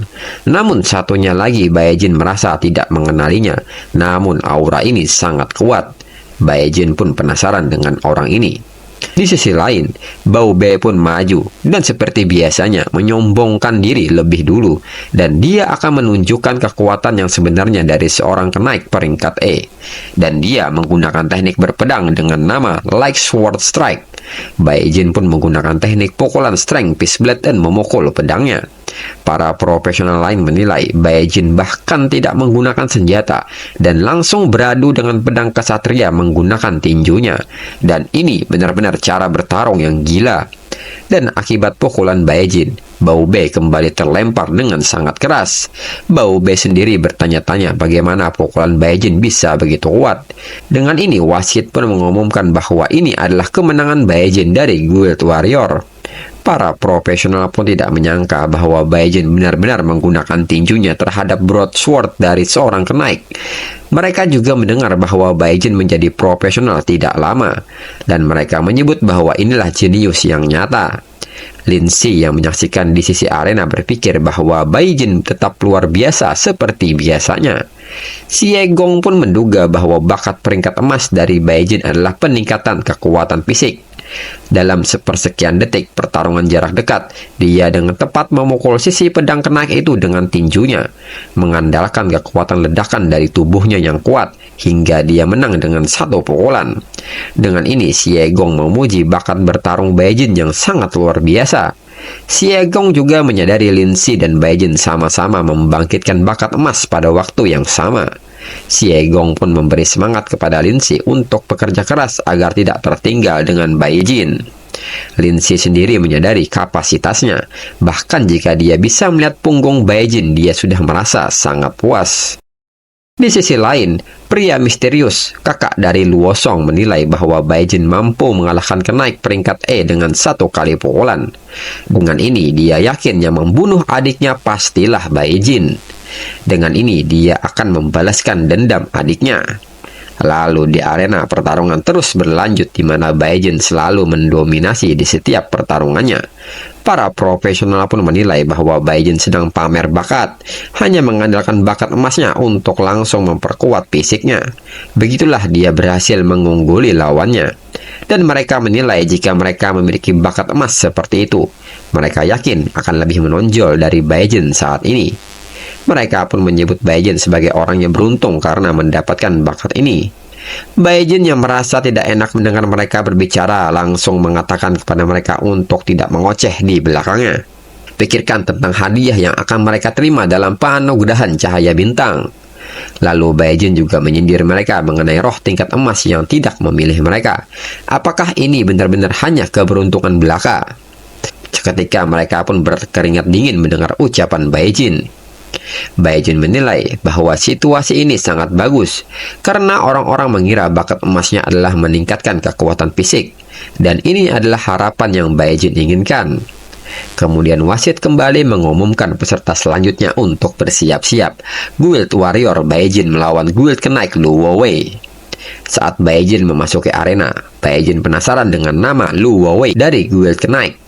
Namun satunya lagi Bai Jin merasa tidak mengenalinya, namun aura ini sangat kuat. Bai Jin pun penasaran dengan orang ini. Di sisi lain, Bao Bei pun maju dan seperti biasanya menyombongkan diri lebih dulu, dan dia akan menunjukkan kekuatan yang sebenarnya dari seorang kenaik peringkat E. Dan dia menggunakan teknik berpedang dengan nama Like Sword Strike. Bai Jin pun menggunakan teknik pukulan Strength Peace Blade dan memukul pedangnya. Para profesional lain menilai Bai Jin bahkan tidak menggunakan senjata dan langsung beradu dengan pedang kesatria menggunakan tinjunya. Dan ini benar-benar cara bertarung yang gila. Dan akibat pukulan Bae-jin, Bao Bei kembali terlempar dengan sangat keras. Bao Bei sendiri bertanya-tanya bagaimana pukulan Bae-jin bisa begitu kuat. Dengan ini, wasit pun mengumumkan bahwa ini adalah kemenangan Bae-jin dari Guild Warrior. Para profesional pun tidak menyangka bahwa Bae-jin benar-benar menggunakan tinjunya terhadap broadsword dari seorang kenaik. Mereka juga mendengar bahwa Bae-jin menjadi profesional tidak lama, dan mereka menyebut bahwa inilah jenius yang nyata. Lin Si yang menyaksikan di sisi arena berpikir bahwa Bae-jin tetap luar biasa seperti biasanya. Xie Gong pun menduga bahwa bakat peringkat emas dari Bae-jin adalah peningkatan kekuatan fisik. Dalam sepersekian detik pertarungan jarak dekat, dia dengan tepat memukul sisi pedang kenaik itu dengan tinjunya, mengandalkan kekuatan ledakan dari tubuhnya yang kuat, hingga dia menang dengan satu pukulan. Dengan ini, Xie Gong memuji bakat bertarung Bae-jin yang sangat luar biasa. Xie Gong juga menyadari Lin Si dan Bae-jin sama-sama membangkitkan bakat emas pada waktu yang sama. Xie Gong pun memberi semangat kepada Lin Si untuk bekerja keras agar tidak tertinggal dengan Bae-jin. Lin Si sendiri menyadari kapasitasnya, bahkan jika dia bisa melihat punggung Bae-jin, dia sudah merasa sangat puas. Di sisi lain, pria misterius, kakak dari Luo Song, menilai bahwa Bae-jin mampu mengalahkan kenaik peringkat E dengan satu kali pukulan. Dengan ini, dia yakin yang membunuh adiknya pastilah Bae-jin. Dengan ini, dia akan membalaskan dendam adiknya. Lalu di arena pertarungan terus berlanjut di mana Bae-jin selalu mendominasi di setiap pertarungannya. Para profesional pun menilai bahwa Bae-jin sedang pamer bakat, hanya mengandalkan bakat emasnya untuk langsung memperkuat fisiknya. Begitulah dia berhasil mengungguli lawannya. Dan mereka menilai jika mereka memiliki bakat emas seperti itu, mereka yakin akan lebih menonjol dari Bae-jin saat ini. Mereka pun menyebut Bae-jin sebagai orang yang beruntung karena mendapatkan bakat ini. Bae-jin yang merasa tidak enak mendengar mereka berbicara langsung mengatakan kepada mereka untuk tidak mengoceh di belakangnya. Pikirkan tentang hadiah yang akan mereka terima dalam penganugerahan cahaya bintang. Lalu Bae-jin juga menyindir mereka mengenai roh tingkat emas yang tidak memilih mereka. Apakah ini benar-benar hanya keberuntungan belaka? Seketika mereka pun berkeringat dingin mendengar ucapan Bae-jin. Bae-jin menilai bahwa situasi ini sangat bagus karena orang-orang mengira bakat emasnya adalah meningkatkan kekuatan fisik, dan ini adalah harapan yang Bae-jin inginkan. Kemudian wasit kembali mengumumkan peserta selanjutnya untuk bersiap-siap. Guild Warrior Bae-jin melawan Guild kenaik Luo Wei. Saat Bae-jin memasuki arena, Bae-jin penasaran dengan nama Luo Wei dari Guild kenaik.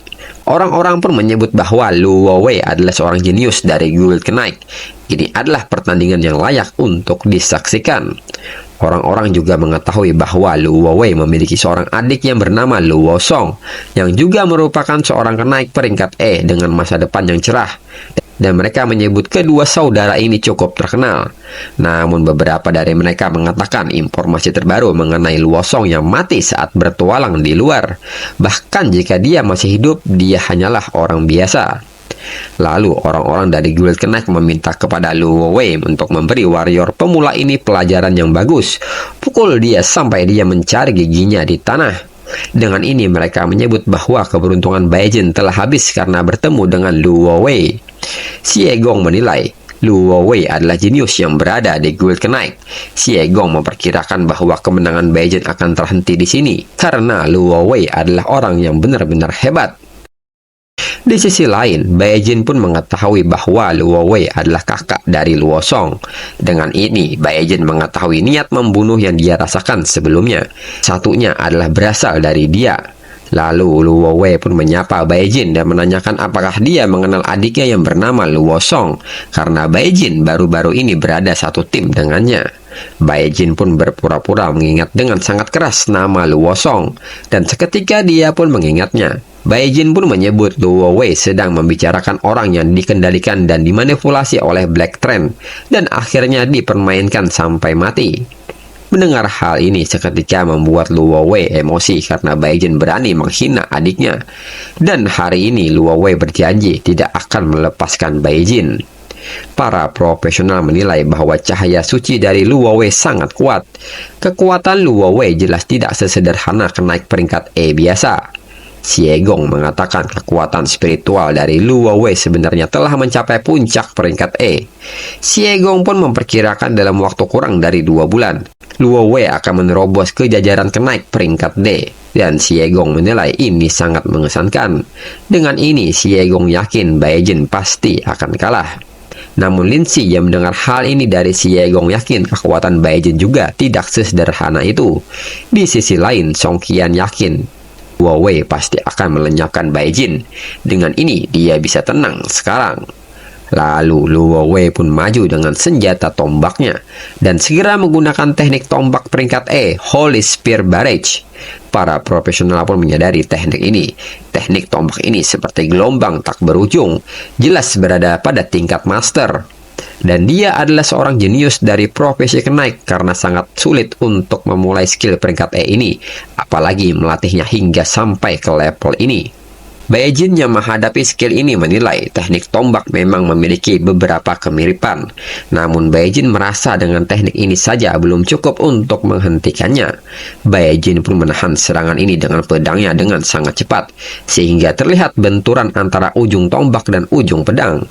Orang-orang pun menyebut bahwa Luo Wei adalah seorang jenius dari Guild kenaik. Ini adalah pertandingan yang layak untuk disaksikan. Orang-orang juga mengetahui bahwa Luo Wei memiliki seorang adik yang bernama Luo Song, yang juga merupakan seorang kenaik peringkat E dengan masa depan yang cerah. Dan mereka menyebut kedua saudara ini cukup terkenal. Namun beberapa dari mereka mengatakan informasi terbaru mengenai Luo Song yang mati saat bertualang di luar. Bahkan jika dia masih hidup, dia hanyalah orang biasa. Lalu orang-orang dari Guild kenaik meminta kepada Luo Wei untuk memberi warrior pemula ini pelajaran yang bagus. Pukul dia sampai dia mencari giginya di tanah. Dengan ini mereka menyebut bahwa keberuntungan Bae-jin telah habis karena bertemu dengan Luo Wei. Xie Gong menilai Luo Wei adalah jenius yang berada di Guild kenaik. Xie Gong memperkirakan bahwa kemenangan Bae-jin akan terhenti di sini karena Luo Wei adalah orang yang benar-benar hebat. Di sisi lain, Bae-jin pun mengetahui bahwa Luo Wei adalah kakak dari Luo Song. Dengan ini, Bae-jin mengetahui niat membunuh yang dia rasakan sebelumnya. Satunya adalah berasal dari dia. Lalu Luo Wei pun menyapa Bae-jin dan menanyakan apakah dia mengenal adiknya yang bernama Luo Song, karena Bae-jin baru-baru ini berada satu tim dengannya. Bae-jin pun berpura-pura mengingat dengan sangat keras nama Luo Song, dan seketika dia pun mengingatnya. Bae-jin pun menyebut Luo Wei sedang membicarakan orang yang dikendalikan dan dimanipulasi oleh Black Trend, dan akhirnya dipermainkan sampai mati. Mendengar hal ini seketika membuat Luo Wei emosi karena Bae-jin berani menghina adiknya. Dan hari ini Luo Wei berjanji tidak akan melepaskan Bae-jin. Para profesional menilai bahwa cahaya suci dari Luo Wei sangat kuat. Kekuatan Luo Wei jelas tidak sesederhana kenaik peringkat E biasa. Xie Gong mengatakan kekuatan spiritual dari Luo Wei sebenarnya telah mencapai puncak peringkat E. Xie Gong pun memperkirakan dalam waktu kurang dari 2 bulan, Luo Wei akan menerobos ke jajaran kenaik peringkat D. Dan Xie Gong menilai ini sangat mengesankan. Dengan ini, Xie Gong yakin Bai Jin pasti akan kalah. Namun Lin Si yang mendengar hal ini dari Xie Gong yakin kekuatan Bai Jin juga tidak sesederhana itu. Di sisi lain, Song Qian yakin Luo Wei pasti akan melenyapkan Bai Jin. Dengan ini, dia bisa tenang sekarang. Lalu Luo Wei pun maju dengan senjata tombaknya dan segera menggunakan teknik tombak peringkat E, Holy Spear Barrage. Para profesional pun menyadari teknik ini. Teknik tombak ini seperti gelombang tak berujung, jelas berada pada tingkat master. Dan dia adalah seorang jenius dari profesi kenaik karena sangat sulit untuk memulai skill peringkat E ini, apalagi melatihnya hingga sampai ke level ini. Bai Jin yang menghadapi skill ini menilai teknik tombak memang memiliki beberapa kemiripan. Namun Bai Jin merasa dengan teknik ini saja belum cukup untuk menghentikannya. Bai Jin pun menahan serangan ini dengan pedangnya dengan sangat cepat, sehingga terlihat benturan antara ujung tombak dan ujung pedang.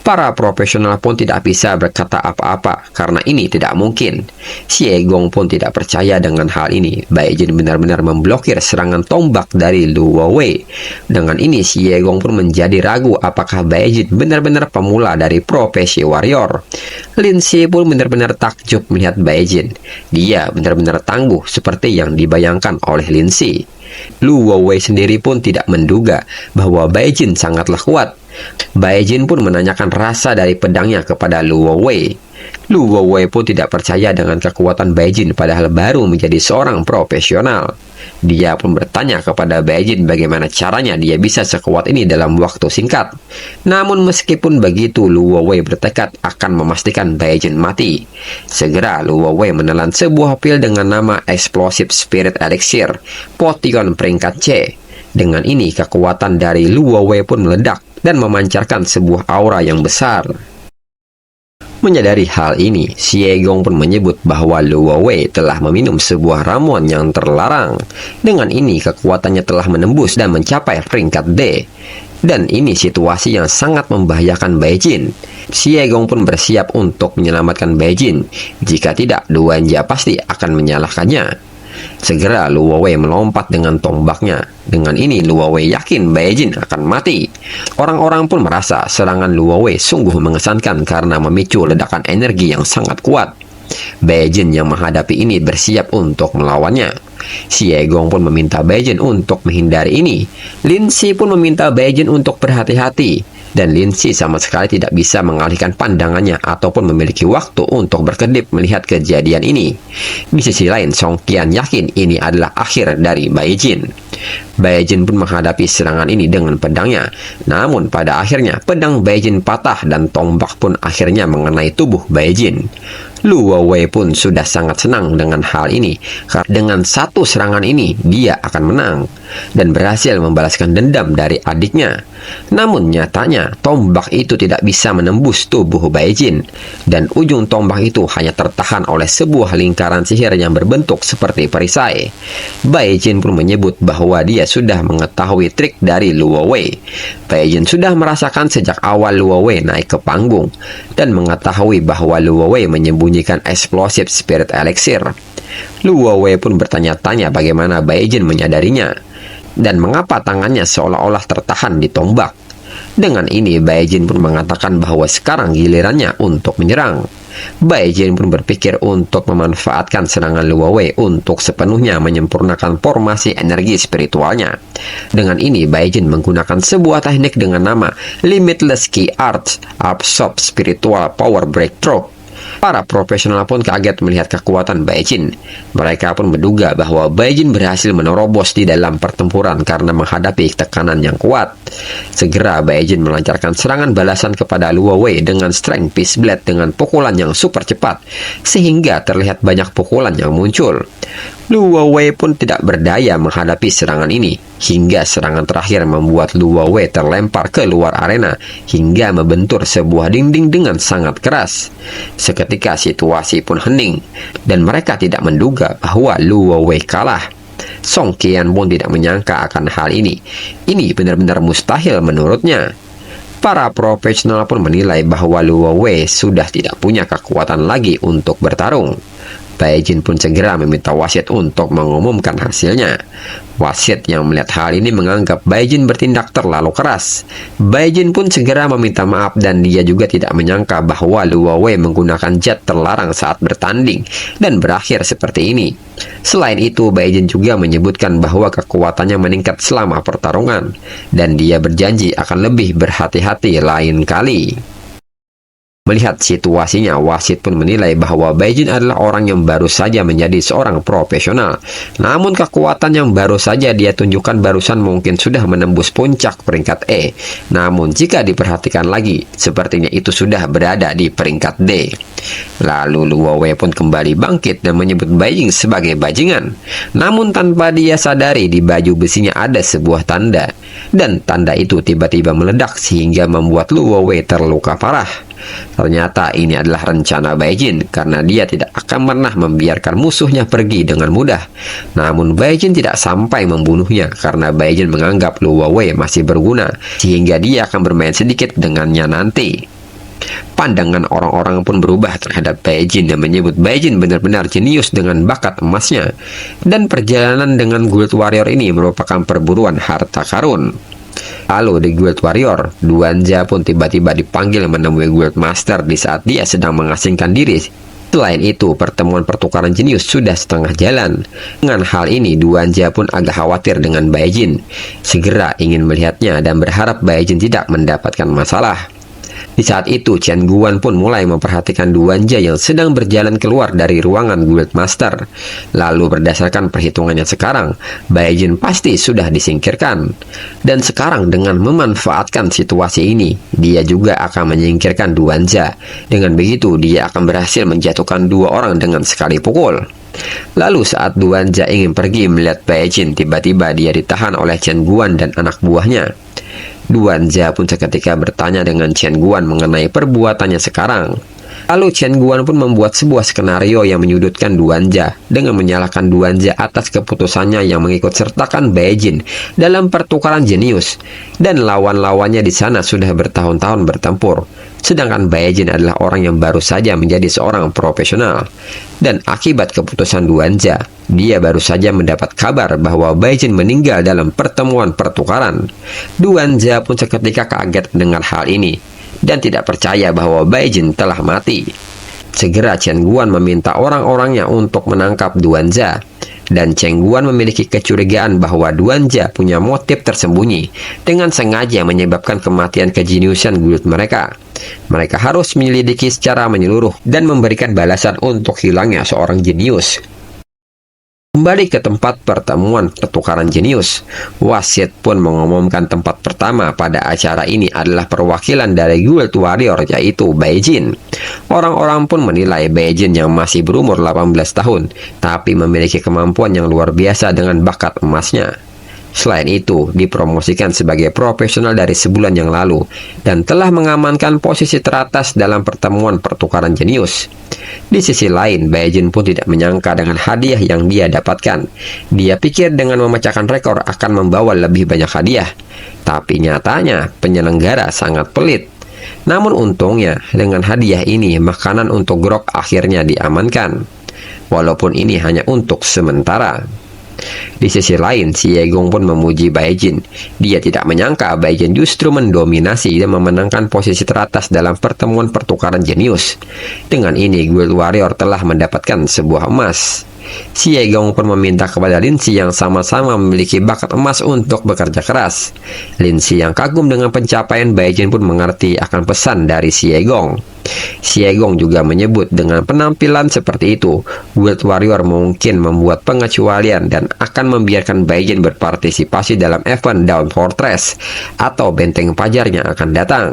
Para profesional pun tidak bisa berkata apa-apa karena ini tidak mungkin. Xie Gong pun tidak percaya dengan hal ini. Bai Jin benar-benar memblokir serangan tombak dari Luo Wei. Dengan ini Xie Gong pun menjadi ragu apakah Bai Jin benar-benar pemula dari profesi warrior. Lin Si pun benar-benar takjub melihat Bai Jin. Dia benar-benar tangguh seperti yang dibayangkan oleh Lin Si. Luo Wei sendiri pun tidak menduga bahwa Bai Jin sangatlah kuat. Bai Jin pun menanyakan rasa dari pedangnya kepada Luo Wei. Luo Wei pun tidak percaya dengan kekuatan Bai Jin padahal baru menjadi seorang profesional. Dia pun bertanya kepada Bai Jin bagaimana caranya dia bisa sekuat ini dalam waktu singkat. Namun meskipun begitu, Luo Wei bertekad akan memastikan Bai Jin mati. Segera Luo Wei menelan sebuah pil dengan nama Explosive Spirit Elixir, potion peringkat C. Dengan ini kekuatan dari Luo Wei pun meledak dan memancarkan sebuah aura yang besar. Menyadari hal ini, Xie Gong pun menyebut bahwa Luo Wei telah meminum sebuah ramuan yang terlarang. Dengan ini kekuatannya telah menembus dan mencapai peringkat D. Dan ini situasi yang sangat membahayakan Bai Jin. Xie Gong pun bersiap untuk menyelamatkan Bai Jin. Jika tidak, Duanja pasti akan menyalahkannya. Segera Luo Wei melompat dengan tombaknya. Dengan ini Luo Wei yakin Bai Jin akan mati. Orang-orang pun merasa serangan Luo Wei sungguh mengesankan karena memicu ledakan energi yang sangat kuat. Bai Jin yang menghadapi ini bersiap untuk melawannya. Xie Gong pun meminta Bai Jin untuk menghindari ini. Lin Si pun meminta Bai Jin untuk berhati-hati. Dan Lin Si sama sekali tidak bisa mengalihkan pandangannya ataupun memiliki waktu untuk berkedip melihat kejadian ini. Di sisi lain, Song Qian yakin ini adalah akhir dari Bai Jin. Bai Jin pun menghadapi serangan ini dengan pedangnya. Namun pada akhirnya pedang Bai Jin patah dan tombak pun akhirnya mengenai tubuh Bai Jin. Luo Wei pun sudah sangat senang dengan hal ini, karena dengan satu serangan ini dia akan menang dan berhasil membalaskan dendam dari adiknya. Namun nyatanya tombak itu tidak bisa menembus tubuh Bai Jin, dan ujung tombak itu hanya tertahan oleh sebuah lingkaran sihir yang berbentuk seperti perisai. Bai Jin pun menyebut bahwa dia sudah mengetahui trik dari Luo Wei. Bai Jin sudah merasakan sejak awal Luo Wei naik ke panggung dan mengetahui bahwa Luo Wei menyembunyikan Explosive Spirit Elixir. Luo Wei pun bertanya-tanya bagaimana Bai Jin menyadarinya dan mengapa tangannya seolah-olah tertahan di tombak. Dengan ini Bai Jin pun mengatakan bahwa sekarang gilirannya untuk menyerang. Bai Jin pun berpikir untuk memanfaatkan serangan Luo Wei untuk sepenuhnya menyempurnakan formasi energi spiritualnya. Dengan ini Bai Jin menggunakan sebuah teknik dengan nama Limitless Key Arts Absorb Spiritual Power Breakthrough. Para profesional pun kaget melihat kekuatan Bai Jin. Mereka pun menduga bahwa Bai Jin berhasil menerobos di dalam pertempuran karena menghadapi tekanan yang kuat. Segera Bai Jin melancarkan serangan balasan kepada Luo Wei dengan Strength Peace Blade dengan pukulan yang super cepat, sehingga terlihat banyak pukulan yang muncul. Luo Wei pun tidak berdaya menghadapi serangan ini, hingga serangan terakhir membuat Luo Wei terlempar ke luar arena hingga membentur sebuah dinding dengan sangat keras. Seketika situasi pun hening, dan mereka tidak menduga bahwa Luo Wei kalah. Song Qian pun tidak menyangka akan hal ini. Ini benar-benar mustahil menurutnya. Para profesional pun menilai bahwa Luo Wei sudah tidak punya kekuatan lagi untuk bertarung. Bai Jin pun segera meminta wasit untuk mengumumkan hasilnya. Wasit yang melihat hal ini menganggap Bai Jin bertindak terlalu keras. Bai Jin pun segera meminta maaf dan dia juga tidak menyangka bahwa Luo Wei menggunakan jet terlarang saat bertanding dan berakhir seperti ini. Selain itu, Bai Jin juga menyebutkan bahwa kekuatannya meningkat selama pertarungan dan dia berjanji akan lebih berhati-hati lain kali. Melihat situasinya, wasit pun menilai bahwa Bai Jin adalah orang yang baru saja menjadi seorang profesional. Namun kekuatan yang baru saja dia tunjukkan barusan mungkin sudah menembus puncak peringkat E. Namun jika diperhatikan lagi, sepertinya itu sudah berada di peringkat D. Lalu Luo Wei pun kembali bangkit dan menyebut Bai Jin sebagai bajingan. Namun tanpa dia sadari di baju besinya ada sebuah tanda. Dan tanda itu tiba-tiba meledak sehingga membuat Luo Wei terluka parah. Ternyata ini adalah rencana Bai Jin karena dia tidak akan pernah membiarkan musuhnya pergi dengan mudah. Namun Bai Jin tidak sampai membunuhnya karena Bai Jin menganggap Luo Wei masih berguna sehingga dia akan bermain sedikit dengannya nanti. Pandangan orang-orang pun berubah terhadap Bai Jin dan menyebut Bai Jin benar-benar jenius dengan bakat emasnya. Dan perjalanan dengan Guild Warrior ini merupakan perburuan harta karun. Lalu di Guild Warrior, Duanjia pun tiba-tiba dipanggil menemui Guild Master di saat dia sedang mengasingkan diri. Selain itu, pertemuan pertukaran jenius sudah setengah jalan. Dengan hal ini, Duanjia pun agak khawatir dengan Bai Jin. Segera ingin melihatnya dan berharap Bai Jin tidak mendapatkan masalah. Di saat itu, Chen Guan pun mulai memperhatikan Duanjia yang sedang berjalan keluar dari ruangan Guild Master. Lalu berdasarkan perhitungannya sekarang, Bai Jin pasti sudah disingkirkan. Dan sekarang dengan memanfaatkan situasi ini, dia juga akan menyingkirkan Duanjia. Dengan begitu, dia akan berhasil menjatuhkan dua orang dengan sekali pukul. Lalu saat Duanjia ingin pergi melihat Bai Jin, tiba-tiba dia ditahan oleh Chen Guan dan anak buahnya. Duanjia pun seketika bertanya dengan Chen Guan mengenai perbuatannya sekarang. Lalu Chen Guan pun membuat sebuah skenario yang menyudutkan Duanjia dengan menyalahkan Duanjia atas keputusannya yang mengikut sertakan Bai Jin dalam pertukaran jenius. Dan lawan-lawannya di sana sudah bertahun-tahun bertempur. Sedangkan Bai Jin adalah orang yang baru saja menjadi seorang profesional. Dan akibat keputusan Duanjia, dia baru saja mendapat kabar bahwa Bai Jin meninggal dalam pertemuan pertukaran. Duanjia pun seketika kaget mendengar hal ini dan tidak percaya bahwa Bai Jin telah mati. Segera Chen Guan meminta orang-orangnya untuk menangkap Duanjia. Dan Chen Guan memiliki kecurigaan bahwa Duanjia punya motif tersembunyi dengan sengaja menyebabkan kematian kejeniusan guild mereka. Mereka harus menyelidiki secara menyeluruh dan memberikan balasan untuk hilangnya seorang jenius. Kembali ke tempat pertemuan pertukaran jenius, wasit pun mengumumkan tempat pertama pada acara ini adalah perwakilan dari Guild Warrior yaitu Bai Jin. Orang-orang pun menilai Bai Jin yang masih berumur 18 tahun, tapi memiliki kemampuan yang luar biasa dengan bakat emasnya. Selain itu, dipromosikan sebagai profesional dari sebulan yang lalu dan telah mengamankan posisi teratas dalam pertemuan pertukaran jenius. Di sisi lain, Bai Jin pun tidak menyangka dengan hadiah yang dia dapatkan. Dia pikir dengan memecahkan rekor akan membawa lebih banyak hadiah. Tapi nyatanya, penyelenggara sangat pelit. Namun untungnya, dengan hadiah ini, makanan untuk Grok akhirnya diamankan. Walaupun ini hanya untuk sementara. Di sisi lain, Xie Gong pun memuji Bai Jin. Dia tidak menyangka Bai Jin justru mendominasi dan memenangkan posisi teratas dalam pertemuan pertukaran jenius. Dengan ini, Guild Warrior telah mendapatkan sebuah emas. Xie Gong pun meminta kepada Lin Si yang sama-sama memiliki bakat emas untuk bekerja keras. Lin Si yang kagum dengan pencapaian Bai Jin pun mengerti akan pesan dari Xie Gong. Xie Gong juga menyebut dengan penampilan seperti itu, Guild Warrior mungkin membuat pengecualian dan akan membiarkan Bai Jin berpartisipasi dalam event Dawn Fortress atau benteng fajar yang akan datang.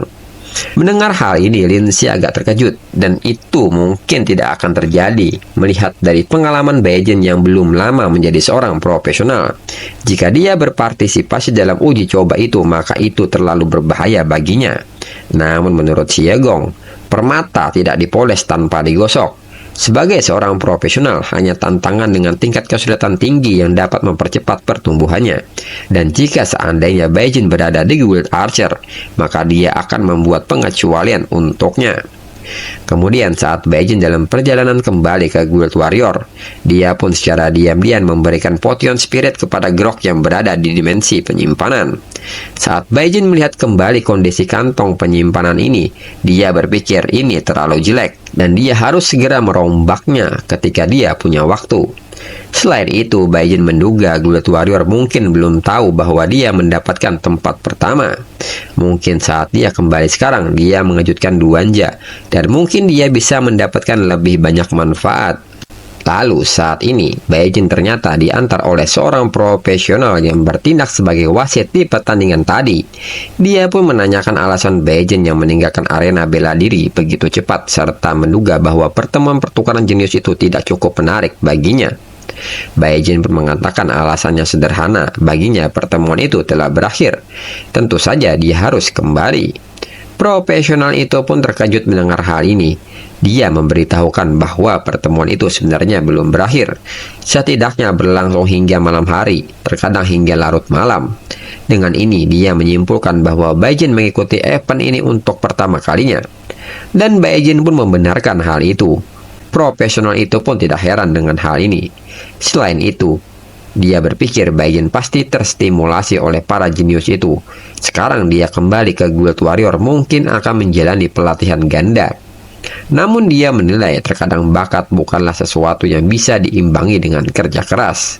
Mendengar hal ini, Lin Si agak terkejut, dan itu mungkin tidak akan terjadi melihat dari pengalaman Bai Jin yang belum lama menjadi seorang profesional. Jika dia berpartisipasi dalam uji coba itu, maka itu terlalu berbahaya baginya. Namun menurut Xie Gong, permata tidak dipoles tanpa digosok. Sebagai seorang profesional, hanya tantangan dengan tingkat kesulitan tinggi yang dapat mempercepat pertumbuhannya. Dan jika seandainya Baijin berada di Guild Archer, maka dia akan membuat pengecualian untuknya. Kemudian saat Baijin dalam perjalanan kembali ke Guild Warrior, dia pun secara diam-diam memberikan potion spirit kepada Grok yang berada di dimensi penyimpanan. Saat Baijin melihat kembali kondisi kantong penyimpanan ini, dia berpikir ini terlalu jelek dan dia harus segera merombaknya ketika dia punya waktu. Selain itu, Baijin menduga Guild Warrior mungkin belum tahu bahwa dia mendapatkan tempat pertama. Mungkin saat dia kembali sekarang, dia mengejutkan Duanja, dan mungkin dia bisa mendapatkan lebih banyak manfaat. Lalu saat ini, Baijin ternyata diantar oleh seorang profesional yang bertindak sebagai wasit di pertandingan tadi. Dia pun menanyakan alasan Baijin yang meninggalkan arena bela diri begitu cepat, serta menduga bahwa pertemuan pertukaran jenius itu tidak cukup menarik baginya. Baijin pun mengatakan alasannya sederhana, baginya pertemuan itu telah berakhir. Tentu saja dia harus kembali. Profesional itu pun terkejut mendengar hal ini. Dia memberitahukan bahwa pertemuan itu sebenarnya belum berakhir. Setidaknya berlangsung hingga malam hari, terkadang hingga larut malam. Dengan ini dia menyimpulkan bahwa Baijin mengikuti event ini untuk pertama kalinya. Dan Baijin pun membenarkan hal itu. Profesional itu pun tidak heran dengan hal ini. Selain itu, dia berpikir Baijin pasti terstimulasi oleh para jenius itu. Sekarang dia kembali ke Guild Warrior mungkin akan menjalani pelatihan ganda. Namun dia menilai terkadang bakat bukanlah sesuatu yang bisa diimbangi dengan kerja keras.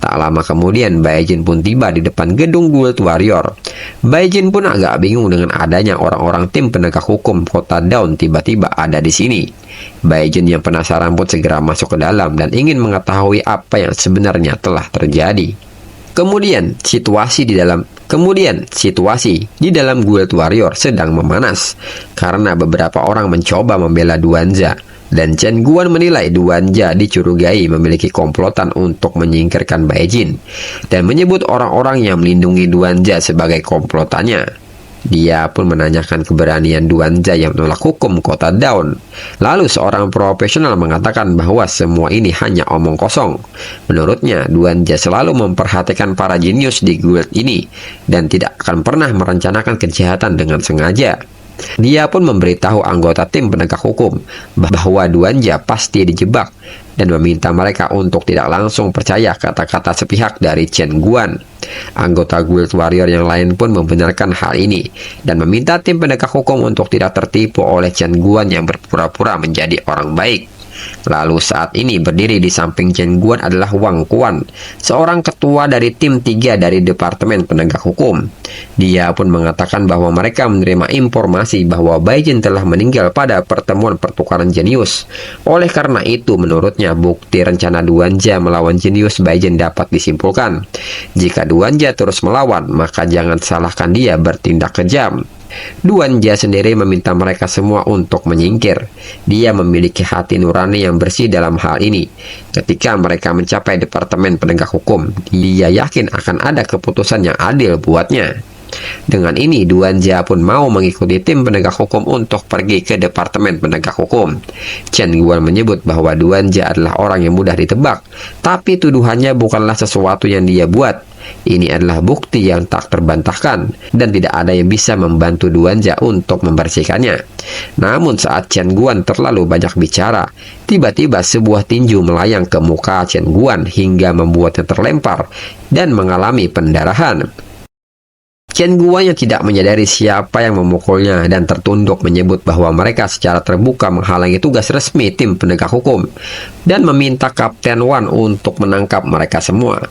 Tak lama kemudian, Baijin pun tiba di depan gedung Guild Warrior. Baijin pun agak bingung dengan adanya orang-orang tim penegak hukum kota Dawn tiba-tiba ada di sini. Baijin yang penasaran pun segera masuk ke dalam dan ingin mengetahui apa yang sebenarnya telah terjadi. Kemudian situasi di dalam Guild Warrior sedang memanas karena beberapa orang mencoba membela Duanja. Dan Chen Guan menilai Duanja dicurigai memiliki komplotan untuk menyingkirkan Baijin dan menyebut orang-orang yang melindungi Duanja sebagai komplotannya. Dia pun menanyakan keberanian Duanja yang menolak hukum kota Dawn. Lalu seorang profesional mengatakan bahwa semua ini hanya omong kosong. Menurutnya, Duanja selalu memperhatikan para jenius di guild ini dan tidak akan pernah merencanakan kejahatan dengan sengaja. Dia pun memberitahu anggota tim penegak hukum bahwa Duanja pasti dijebak dan meminta mereka untuk tidak langsung percaya kata-kata sepihak dari Chen Guan. Anggota Guild Warrior yang lain pun membenarkan hal ini dan meminta tim penegak hukum untuk tidak tertipu oleh Chen Guan yang berpura-pura menjadi orang baik. Lalu saat ini berdiri di samping Chen Guan adalah Wang Quan, seorang ketua dari tim 3 dari Departemen Penegak Hukum. Dia pun mengatakan bahwa mereka menerima informasi bahwa Baijin telah meninggal pada pertemuan pertukaran jenius. Oleh karena itu, menurutnya bukti rencana Duanja melawan jenius Baijin dapat disimpulkan. Jika Duanja terus melawan, maka jangan salahkan dia bertindak kejam. Duanja sendiri meminta mereka semua untuk menyingkir. Dia memiliki hati nurani yang bersih dalam hal ini. Ketika mereka mencapai Departemen Penegak Hukum, dia yakin akan ada keputusan yang adil buatnya. Dengan ini, Duanja pun mau mengikuti tim penegak hukum untuk pergi ke Departemen Penegak Hukum. Chen Guan menyebut bahwa Duanja adalah orang yang mudah ditebak, tapi tuduhannya bukanlah sesuatu yang dia buat. Ini adalah bukti yang tak terbantahkan, dan tidak ada yang bisa membantu Duanja untuk membersihkannya. Namun saat Chen Guan terlalu banyak bicara, tiba-tiba sebuah tinju melayang ke muka Chen Guan hingga membuatnya terlempar dan mengalami pendarahan. Chen Guan yang tidak menyadari siapa yang memukulnya dan tertunduk menyebut bahwa mereka secara terbuka menghalangi tugas resmi tim penegak hukum dan meminta Kapten Wan untuk menangkap mereka semua.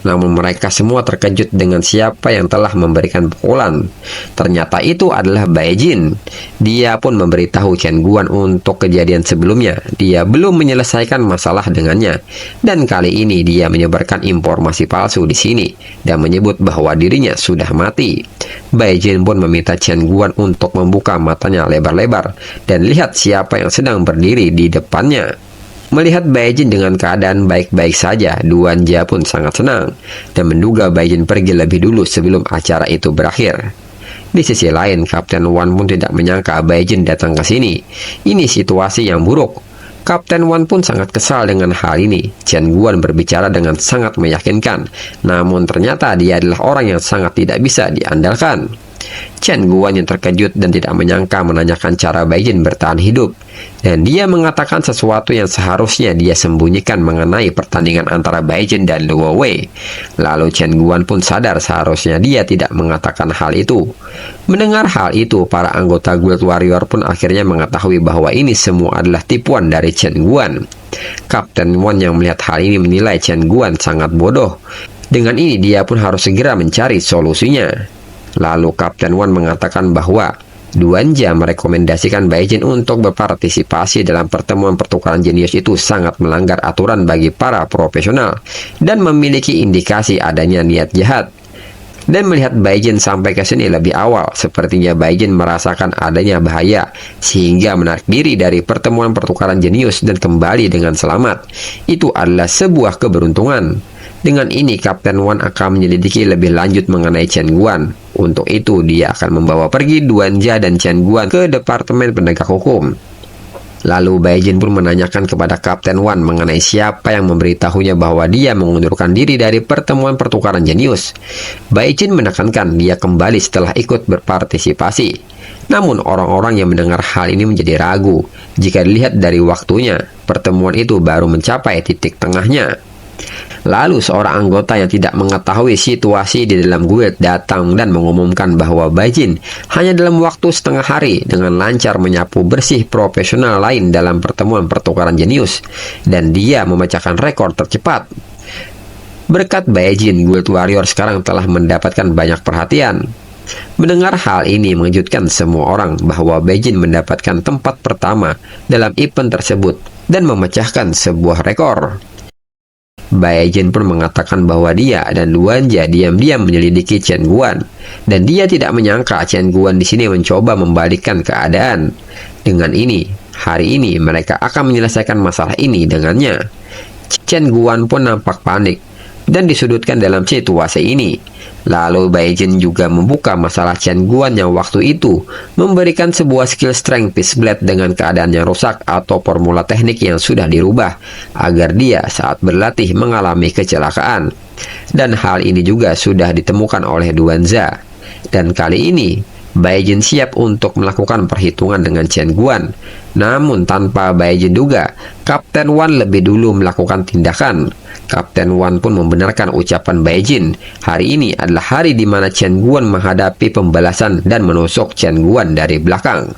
Namun mereka semua terkejut dengan siapa yang telah memberikan pukulan. Ternyata itu adalah Baijin. Dia pun memberitahu Chen Guan untuk kejadian sebelumnya. Dia belum menyelesaikan masalah dengannya. Dan kali ini dia menyebarkan informasi palsu di sini dan menyebut bahwa dirinya sudah mati. Baijin pun meminta Chen Guan untuk membuka matanya lebar-lebar dan lihat siapa yang sedang berdiri di depannya. Melihat Baijin dengan keadaan baik-baik saja, Duanja pun sangat senang dan menduga Baijin pergi lebih dulu sebelum acara itu berakhir. Di sisi lain, Kapten Wan pun tidak menyangka Baijin datang ke sini. Ini situasi yang buruk. Kapten Wan pun sangat kesal dengan hal ini. Chen Guan berbicara dengan sangat meyakinkan, namun ternyata dia adalah orang yang sangat tidak bisa diandalkan. Chen Guan yang terkejut dan tidak menyangka menanyakan cara Bai Jin bertahan hidup, dan dia mengatakan sesuatu yang seharusnya dia sembunyikan mengenai pertandingan antara Bai Jin dan Luo Wei. Lalu Chen Guan pun sadar seharusnya dia tidak mengatakan hal itu. Mendengar hal itu, para anggota Guild Warrior pun akhirnya mengetahui bahwa ini semua adalah tipuan dari Chen Guan. Kapten Wan yang melihat hal ini menilai Chen Guan sangat bodoh. Dengan ini dia pun harus segera mencari solusinya. Lalu Kapten Wan mengatakan bahwa Duanjia merekomendasikan Bai Jin untuk berpartisipasi dalam pertemuan pertukaran jenius itu sangat melanggar aturan bagi para profesional dan memiliki indikasi adanya niat jahat. Dan melihat Bai Jin sampai ke sini lebih awal, sepertinya Bai Jin merasakan adanya bahaya sehingga menarik diri dari pertemuan pertukaran jenius dan kembali dengan selamat. Itu adalah sebuah keberuntungan. Dengan ini, Kapten Wan akan menyelidiki lebih lanjut mengenai Chen Guan. Untuk itu, dia akan membawa pergi Duanjia dan Chen Guan ke Departemen Penegak Hukum. Lalu Bai Jin pun menanyakan kepada Kapten Wan mengenai siapa yang memberitahunya bahwa dia mengundurkan diri dari pertemuan pertukaran jenius. Bai Jin menekankan dia kembali setelah ikut berpartisipasi. Namun orang-orang yang mendengar hal ini menjadi ragu. Jika dilihat dari waktunya, pertemuan itu baru mencapai titik tengahnya. Lalu seorang anggota yang tidak mengetahui situasi di dalam guild datang dan mengumumkan bahwa Bai Jin hanya dalam waktu setengah hari dengan lancar menyapu bersih profesional lain dalam pertemuan pertukaran jenius, dan dia memecahkan rekor tercepat. Berkat Bai Jin, Guild Warrior sekarang telah mendapatkan banyak perhatian. Mendengar hal ini mengejutkan semua orang bahwa Bai Jin mendapatkan tempat pertama dalam event tersebut dan memecahkan sebuah rekor. Bai Jin pun mengatakan bahwa dia dan Duanjia diam-diam menyelidiki Chen Guan, dan dia tidak menyangka Chen Guan di sini mencoba membalikkan keadaan. Dengan ini, hari ini mereka akan menyelesaikan masalah ini dengannya. Chen Guan pun nampak panik dan disudutkan dalam situasi ini. Lalu Bai Jin juga membuka masalah Chen Guan yang waktu itu memberikan sebuah skill strength Peace Blade dengan keadaan yang rusak atau formula teknik yang sudah dirubah agar dia saat berlatih mengalami kecelakaan. Dan hal ini juga sudah ditemukan oleh Duanjia. Dan kali ini Bai Jin siap untuk melakukan perhitungan dengan Chen Guan. Namun tanpa Bai Jin duga, Kapten Wan lebih dulu melakukan tindakan. Kapten Wan pun membenarkan ucapan Bai Jin. Hari ini adalah hari di mana Chen Guan menghadapi pembalasan dan menusuk Chen Guan dari belakang.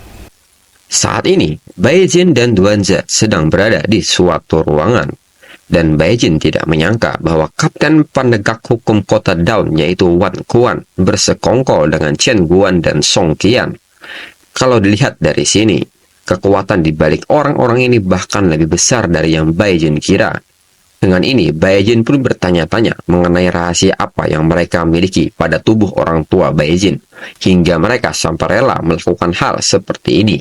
Saat ini, Bai Jin dan Duanjia sedang berada di suatu ruangan. Dan Bai Jin tidak menyangka bahwa Kapten Penegak Hukum Kota Daun yaitu Wan Kuan bersekongkol dengan Chen Guan dan Song Qian. Kalau dilihat dari sini, kekuatan di balik orang-orang ini bahkan lebih besar dari yang Bai Jin kira. Dengan ini, Bai Jin pun bertanya-tanya mengenai rahasia apa yang mereka miliki pada tubuh orang tua Bai Jin, hingga mereka sampai rela melakukan hal seperti ini.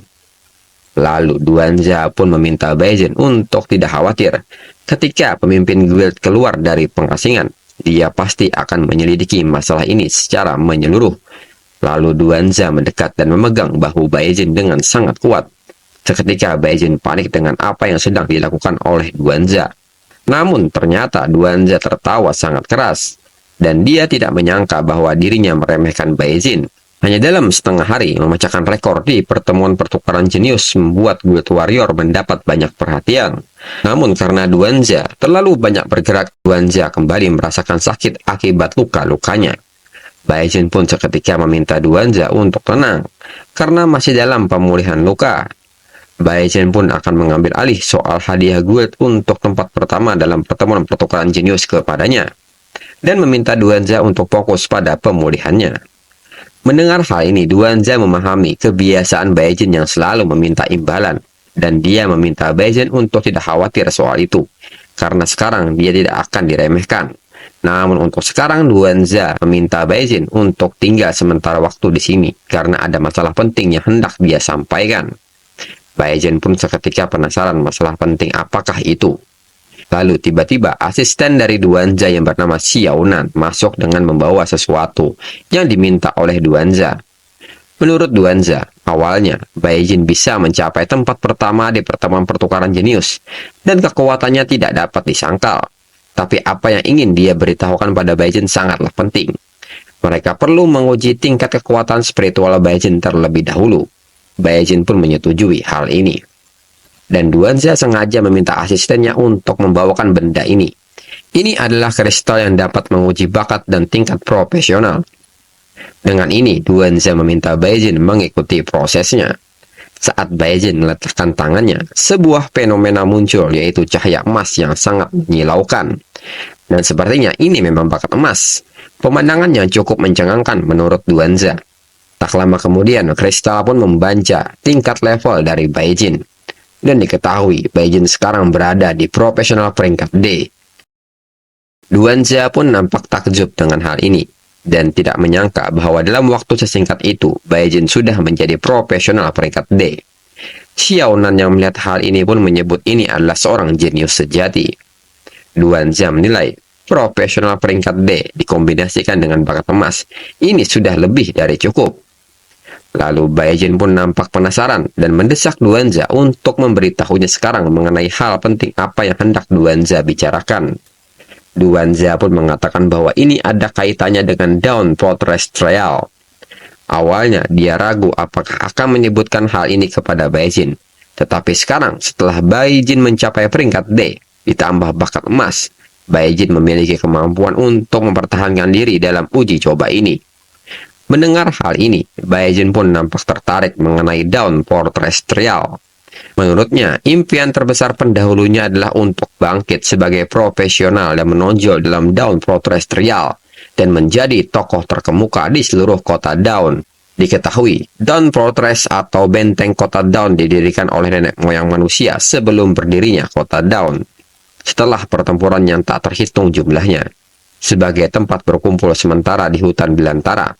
Lalu Duanjia pun meminta Bai Jin untuk tidak khawatir. Ketika pemimpin guild keluar dari pengasingan, dia pasti akan menyelidiki masalah ini secara menyeluruh. Lalu Duanjia mendekat dan memegang bahu Bai Jin dengan sangat kuat. Seketika Bai Jin panik dengan apa yang sedang dilakukan oleh Duanjia. Namun ternyata Duanjia tertawa sangat keras, dan dia tidak menyangka bahwa dirinya meremehkan Bai Jin. Hanya dalam setengah hari memecahkan rekor di pertemuan pertukaran jenius membuat Guild Warrior mendapat banyak perhatian. Namun karena Duanjia terlalu banyak bergerak, Duanjia kembali merasakan sakit akibat luka-lukanya. Bai Jin pun seketika meminta Duanjia untuk tenang, karena masih dalam pemulihan luka. Bai Jin pun akan mengambil alih soal hadiah guild untuk tempat pertama dalam pertemuan pertukaran jenius kepadanya, dan meminta Duanjia untuk fokus pada pemulihannya. Mendengar hal ini, Duanjia memahami kebiasaan Bai Jin yang selalu meminta imbalan, dan dia meminta Bai Jin untuk tidak khawatir soal itu, karena sekarang dia tidak akan diremehkan. Namun untuk sekarang Duanjia meminta Bai Jin untuk tinggal sementara waktu di sini, karena ada masalah penting yang hendak dia sampaikan. Bai Jin pun seketika penasaran masalah penting apakah itu. Lalu tiba-tiba asisten dari Duanjia yang bernama Xiaonan masuk dengan membawa sesuatu yang diminta oleh Duanjia. Menurut Duanjia, Awalnya, Baijin bisa mencapai tempat pertama di pertemuan pertukaran jenius, dan kekuatannya tidak dapat disangkal. Tapi apa yang ingin dia beritahukan pada Baijin sangatlah penting. Mereka perlu menguji tingkat kekuatan spiritual Baijin terlebih dahulu. Baijin pun menyetujui hal ini. Dan Duanzia sengaja meminta asistennya untuk membawakan benda ini. Ini adalah kristal yang dapat menguji bakat dan tingkat profesional. Dengan ini, Duanzia meminta Baijin mengikuti prosesnya. Saat Baijin meletakkan tangannya, sebuah fenomena muncul, yaitu cahaya emas yang sangat menyilaukan. Dan sepertinya ini memang bakat emas. Pemandangannya cukup mencengangkan menurut Duanzia. Tak lama kemudian, kristal pun membaca tingkat level dari Baijin. Dan diketahui, Baijin sekarang berada di profesional peringkat D. Duanzia pun nampak takjub dengan hal ini, dan tidak menyangka bahwa dalam waktu sesingkat itu, Baijin sudah menjadi profesional peringkat D. Xiaonan yang melihat hal ini pun menyebut ini adalah seorang jenius sejati. Duanzia menilai, profesional peringkat D dikombinasikan dengan bakat emas, ini sudah lebih dari cukup. Lalu Baijin pun nampak penasaran dan mendesak Duanzia untuk memberitahunya sekarang mengenai hal penting apa yang hendak Duanzia bicarakan. Duanzia pun mengatakan bahwa ini ada kaitannya dengan Dawn Fortress Trial. Awalnya dia ragu apakah akan menyebutkan hal ini kepada Baijin. Tetapi sekarang setelah Baijin mencapai peringkat D, ditambah bakat emas, Baijin memiliki kemampuan untuk mempertahankan diri dalam uji coba ini. Mendengar hal ini, Baijin pun nampak tertarik mengenai Dawn Fortress Trial. Menurutnya, impian terbesar pendahulunya adalah untuk bangkit sebagai profesional dan menonjol dalam Dawn Fortress Trial dan menjadi tokoh terkemuka di seluruh kota Dawn. Diketahui, Dawn Fortress atau benteng kota Dawn didirikan oleh nenek moyang manusia sebelum berdirinya kota Dawn. Setelah pertempuran yang tak terhitung jumlahnya, sebagai tempat berkumpul sementara di hutan belantara.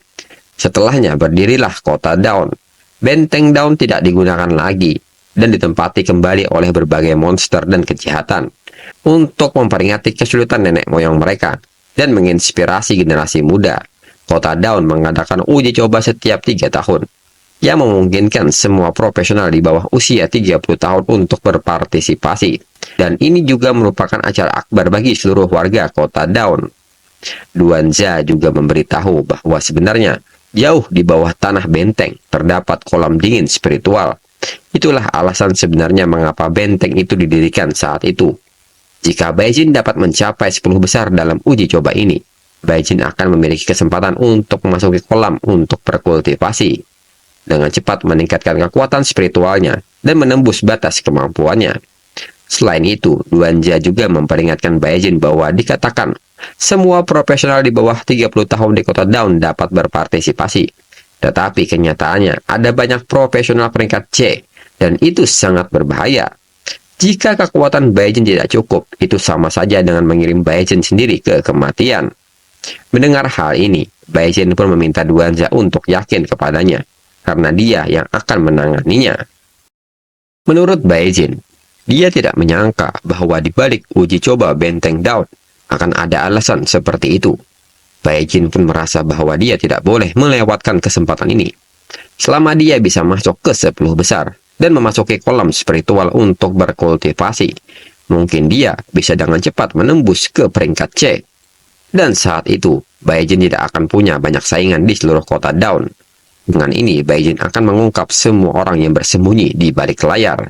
Setelahnya berdirilah kota Dawn. Benteng Dawn tidak digunakan lagi dan ditempati kembali oleh berbagai monster dan kejahatan untuk memperingati kesulitan nenek moyang mereka dan menginspirasi generasi muda. Kota Dawn mengadakan uji coba setiap 3 tahun yang memungkinkan semua profesional di bawah usia 30 tahun untuk berpartisipasi, dan ini juga merupakan acara akbar bagi seluruh warga kota Dawn. Duanzia juga memberitahu bahwa sebenarnya jauh di bawah tanah benteng terdapat kolam dingin spiritual. Itulah alasan sebenarnya mengapa benteng itu didirikan saat itu. Jika Baijin dapat mencapai 10 besar dalam uji coba ini, Baijin akan memiliki kesempatan untuk memasuki kolam untuk berkultivasi. Dengan cepat meningkatkan kekuatan spiritualnya dan menembus batas kemampuannya. Selain itu, Duanzia juga memperingatkan Baijin bahwa dikatakan semua profesional di bawah 30 tahun di kota Dawn dapat berpartisipasi. Tetapi kenyataannya ada banyak profesional peringkat C, dan itu sangat berbahaya. Jika kekuatan Baijin tidak cukup, itu sama saja dengan mengirim Baijin sendiri ke kematian. Mendengar hal ini, Baijin pun meminta Duanzia untuk yakin kepadanya, karena dia yang akan menanganinya. Menurut Baijin, dia tidak menyangka bahwa di balik uji coba benteng Dawn akan ada alasan seperti itu. Baijin pun merasa bahwa dia tidak boleh melewatkan kesempatan ini. Selama dia bisa masuk ke 10 besar dan memasuki kolam spiritual untuk berkultivasi, mungkin dia bisa dengan cepat menembus ke peringkat C. Dan saat itu, Baijin tidak akan punya banyak saingan di seluruh kota Dawn. Dengan ini, Baijin akan mengungkap semua orang yang bersembunyi di balik layar.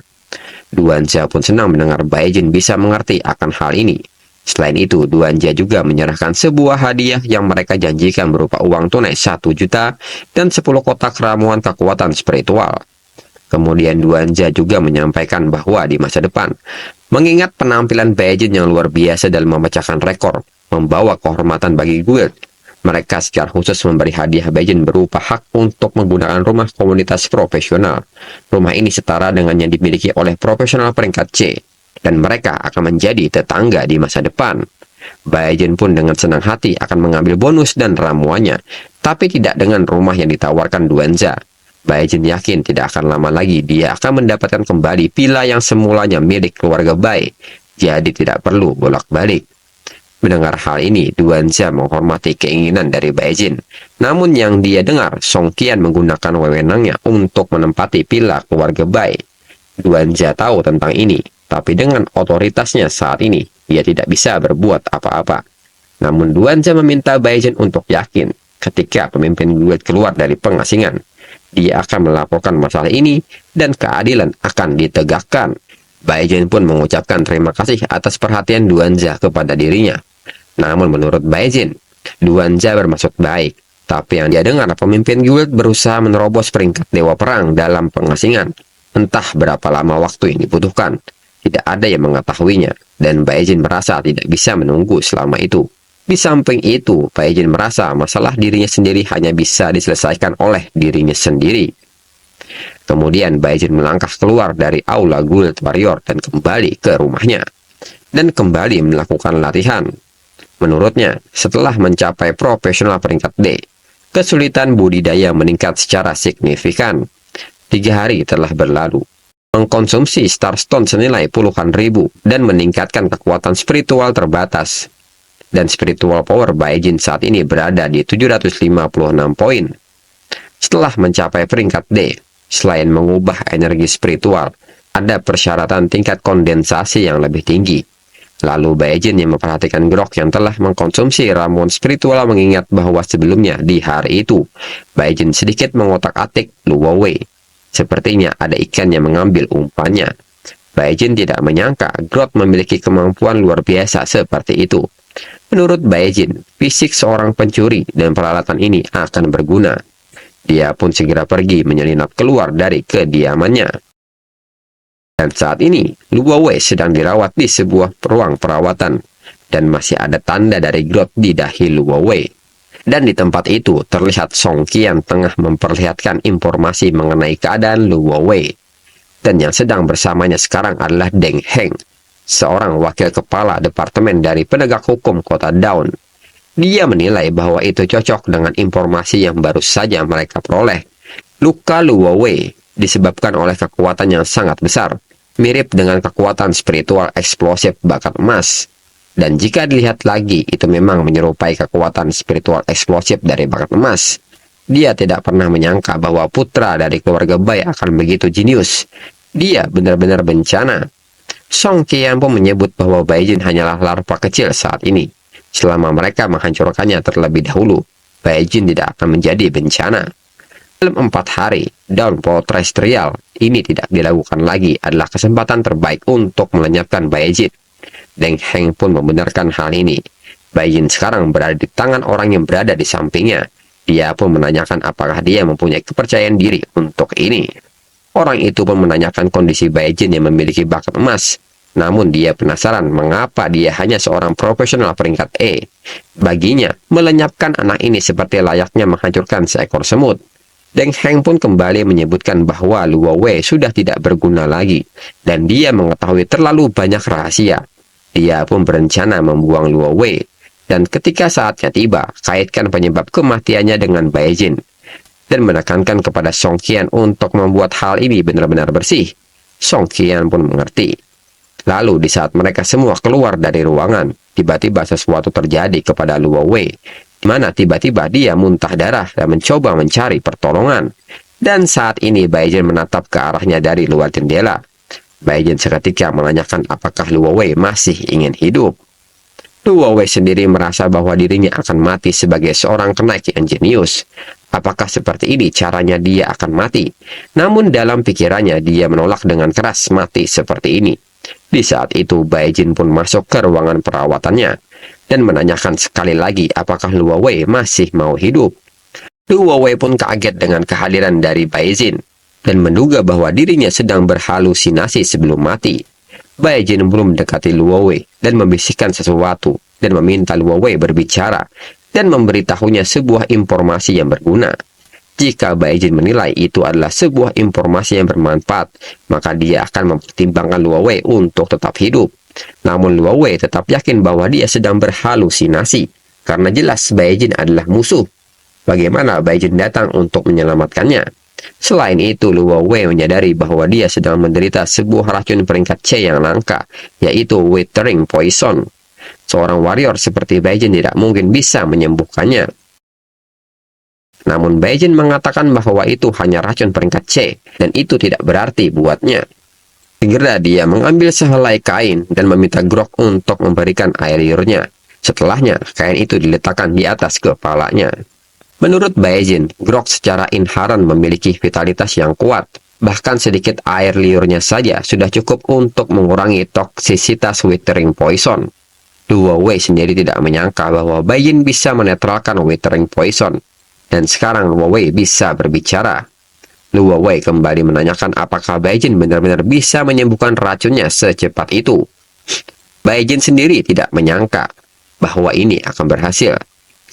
Duanzia pun senang mendengar Baijin bisa mengerti akan hal ini. Selain itu, Duanzia juga menyerahkan sebuah hadiah yang mereka janjikan berupa uang tunai 1 juta dan 10 kotak ramuan kekuatan spiritual. Kemudian Duanzia juga menyampaikan bahwa di masa depan, mengingat penampilan Baijin yang luar biasa dalam memecahkan rekor, membawa kehormatan bagi guild, mereka secara khusus memberi hadiah Baijin berupa hak untuk menggunakan rumah komunitas profesional. Rumah ini setara dengan yang dimiliki oleh profesional peringkat C, dan mereka akan menjadi tetangga di masa depan. Baijin pun dengan senang hati akan mengambil bonus dan ramuannya, tapi tidak dengan rumah yang ditawarkan Duanzia. Baijin yakin tidak akan lama lagi dia akan mendapatkan kembali villa yang semulanya milik keluarga Bai, jadi tidak perlu bolak-balik. Mendengar hal ini, Duanjia menghormati keinginan dari Baejin. Namun yang dia dengar, Song Qian menggunakan wewenangnya untuk menempati pila keluarga Bai. Duanjia tahu tentang ini, tapi dengan otoritasnya saat ini, dia tidak bisa berbuat apa-apa. Namun Duanjia meminta Baejin untuk yakin, ketika pemimpin guild keluar dari pengasingan, dia akan melaporkan masalah ini dan keadilan akan ditegakkan. Baejin pun mengucapkan terima kasih atas perhatian Duanjia kepada dirinya. Namun menurut Baejin, Duanjia bermaksud baik, tapi yang dia dengar pemimpin guild berusaha menerobos peringkat Dewa Perang dalam pengasingan. Entah berapa lama waktu yang dibutuhkan, tidak ada yang mengetahuinya, dan Baejin merasa tidak bisa menunggu selama itu. Di samping itu, Baejin merasa masalah dirinya sendiri hanya bisa diselesaikan oleh dirinya sendiri. Kemudian Baejin melangkah keluar dari aula Guild Warrior dan kembali ke rumahnya, dan kembali melakukan latihan. Menurutnya, setelah mencapai profesional peringkat D, kesulitan budidaya meningkat secara signifikan. 3 hari telah berlalu. Mengkonsumsi Starstone senilai puluhan ribu dan meningkatkan kekuatan spiritual terbatas. Dan spiritual power Baejin saat ini berada di 756 poin. Setelah mencapai peringkat D, selain mengubah energi spiritual, ada persyaratan tingkat kondensasi yang lebih tinggi. Lalu Baejin yang memperhatikan Grok yang telah mengkonsumsi ramuan spiritual mengingat bahwa sebelumnya di hari itu, Baejin sedikit mengotak-atik Luowei. Sepertinya ada ikan yang mengambil umpannya. Baejin tidak menyangka Grok memiliki kemampuan luar biasa seperti itu. Menurut Baejin, fisik seorang pencuri dan peralatan ini akan berguna. Dia pun segera pergi menyelinap keluar dari kediamannya. Dan saat ini, Luowei sedang dirawat di sebuah ruang perawatan, dan masih ada tanda dari Grot di dahi Luowei. Dan di tempat itu terlihat Song Qian tengah memperlihatkan informasi mengenai keadaan Luowei. Dan yang sedang bersamanya sekarang adalah Deng Heng, seorang wakil kepala departemen dari penegak hukum kota Dawn. Dia menilai bahwa itu cocok dengan informasi yang baru saja mereka peroleh. Luka Luowei disebabkan oleh kekuatan yang sangat besar, mirip dengan kekuatan spiritual eksplosif bakat emas. Dan jika dilihat lagi, itu memang menyerupai kekuatan spiritual eksplosif dari bakat emas. Dia tidak pernah menyangka bahwa putra dari keluarga Bai akan begitu jenius. Dia benar-benar bencana. Song Qian pun menyebut bahwa Baejin hanyalah larva kecil saat ini. Selama mereka menghancurkannya terlebih dahulu, Baejin tidak akan menjadi bencana. Dalam 4 hari, downpour terrestrial ini tidak dilakukan lagi adalah kesempatan terbaik untuk melenyapkan Baejin. Deng Heng pun membenarkan hal ini. Baejin sekarang berada di tangan orang yang berada di sampingnya. Dia pun menanyakan apakah dia mempunyai kepercayaan diri untuk ini. Orang itu pun menanyakan kondisi Baejin yang memiliki bakat emas. Namun dia penasaran mengapa dia hanya seorang profesional peringkat E. Baginya, melenyapkan anak ini seperti layaknya menghancurkan seekor semut. Deng Heng pun kembali menyebutkan bahwa Luowei sudah tidak berguna lagi, dan dia mengetahui terlalu banyak rahasia. Dia pun berencana membuang Luowei, dan ketika saatnya tiba, kaitkan penyebab kematiannya dengan Baejin, dan menekankan kepada Song Qian untuk membuat hal ini benar-benar bersih. Song Qian pun mengerti. Lalu di saat mereka semua keluar dari ruangan, tiba-tiba sesuatu terjadi kepada Luowei, di mana tiba-tiba dia muntah darah dan mencoba mencari pertolongan. Dan saat ini Baejin menatap ke arahnya dari luar jendela. Baejin seketika menanyakan apakah Luowei masih ingin hidup. Luowei sendiri merasa bahwa dirinya akan mati sebagai seorang kenaik yang jenius. Apakah seperti ini caranya dia akan mati? Namun dalam pikirannya dia menolak dengan keras mati seperti ini. Di saat itu Baejin pun masuk ke ruangan perawatannya dan menanyakan sekali lagi apakah Luowei masih mau hidup. Luowei pun kaget dengan kehadiran dari Baejin dan menduga bahwa dirinya sedang berhalusinasi sebelum mati. Baejin belum mendekati Luowei dan membisikkan sesuatu dan meminta Luowei berbicara dan memberitahunya sebuah informasi yang berguna. Jika Baejin menilai itu adalah sebuah informasi yang bermanfaat, maka dia akan mempertimbangkan Luowei untuk tetap hidup. Namun Luowei tetap yakin bahwa dia sedang berhalusinasi, karena jelas Baejin adalah musuh. Bagaimana Baejin datang untuk menyelamatkannya? Selain itu, Luowei menyadari bahwa dia sedang menderita sebuah racun peringkat C yang langka, yaitu Withering Poison. seorang warrior seperti Baijin tidak mungkin bisa menyembuhkannya. Namun Baijin mengatakan bahwa itu hanya racun peringkat C, dan itu tidak berarti buatnya. Segera dia mengambil sehelai kain dan meminta Grok untuk memberikan air liurnya. Setelahnya, kain itu diletakkan di atas kepalanya. Menurut Baijin, Grok secara inherent memiliki vitalitas yang kuat. Bahkan sedikit air liurnya saja sudah cukup untuk mengurangi toksisitas Withering Poison. Luo Wei sendiri tidak menyangka bahwa Baijin bisa menetralkan Withering Poison. Dan sekarang Luo Wei bisa berbicara. Luo Wei kembali menanyakan apakah Baijin benar-benar bisa menyembuhkan racunnya secepat itu. Baijin sendiri tidak menyangka bahwa ini akan berhasil.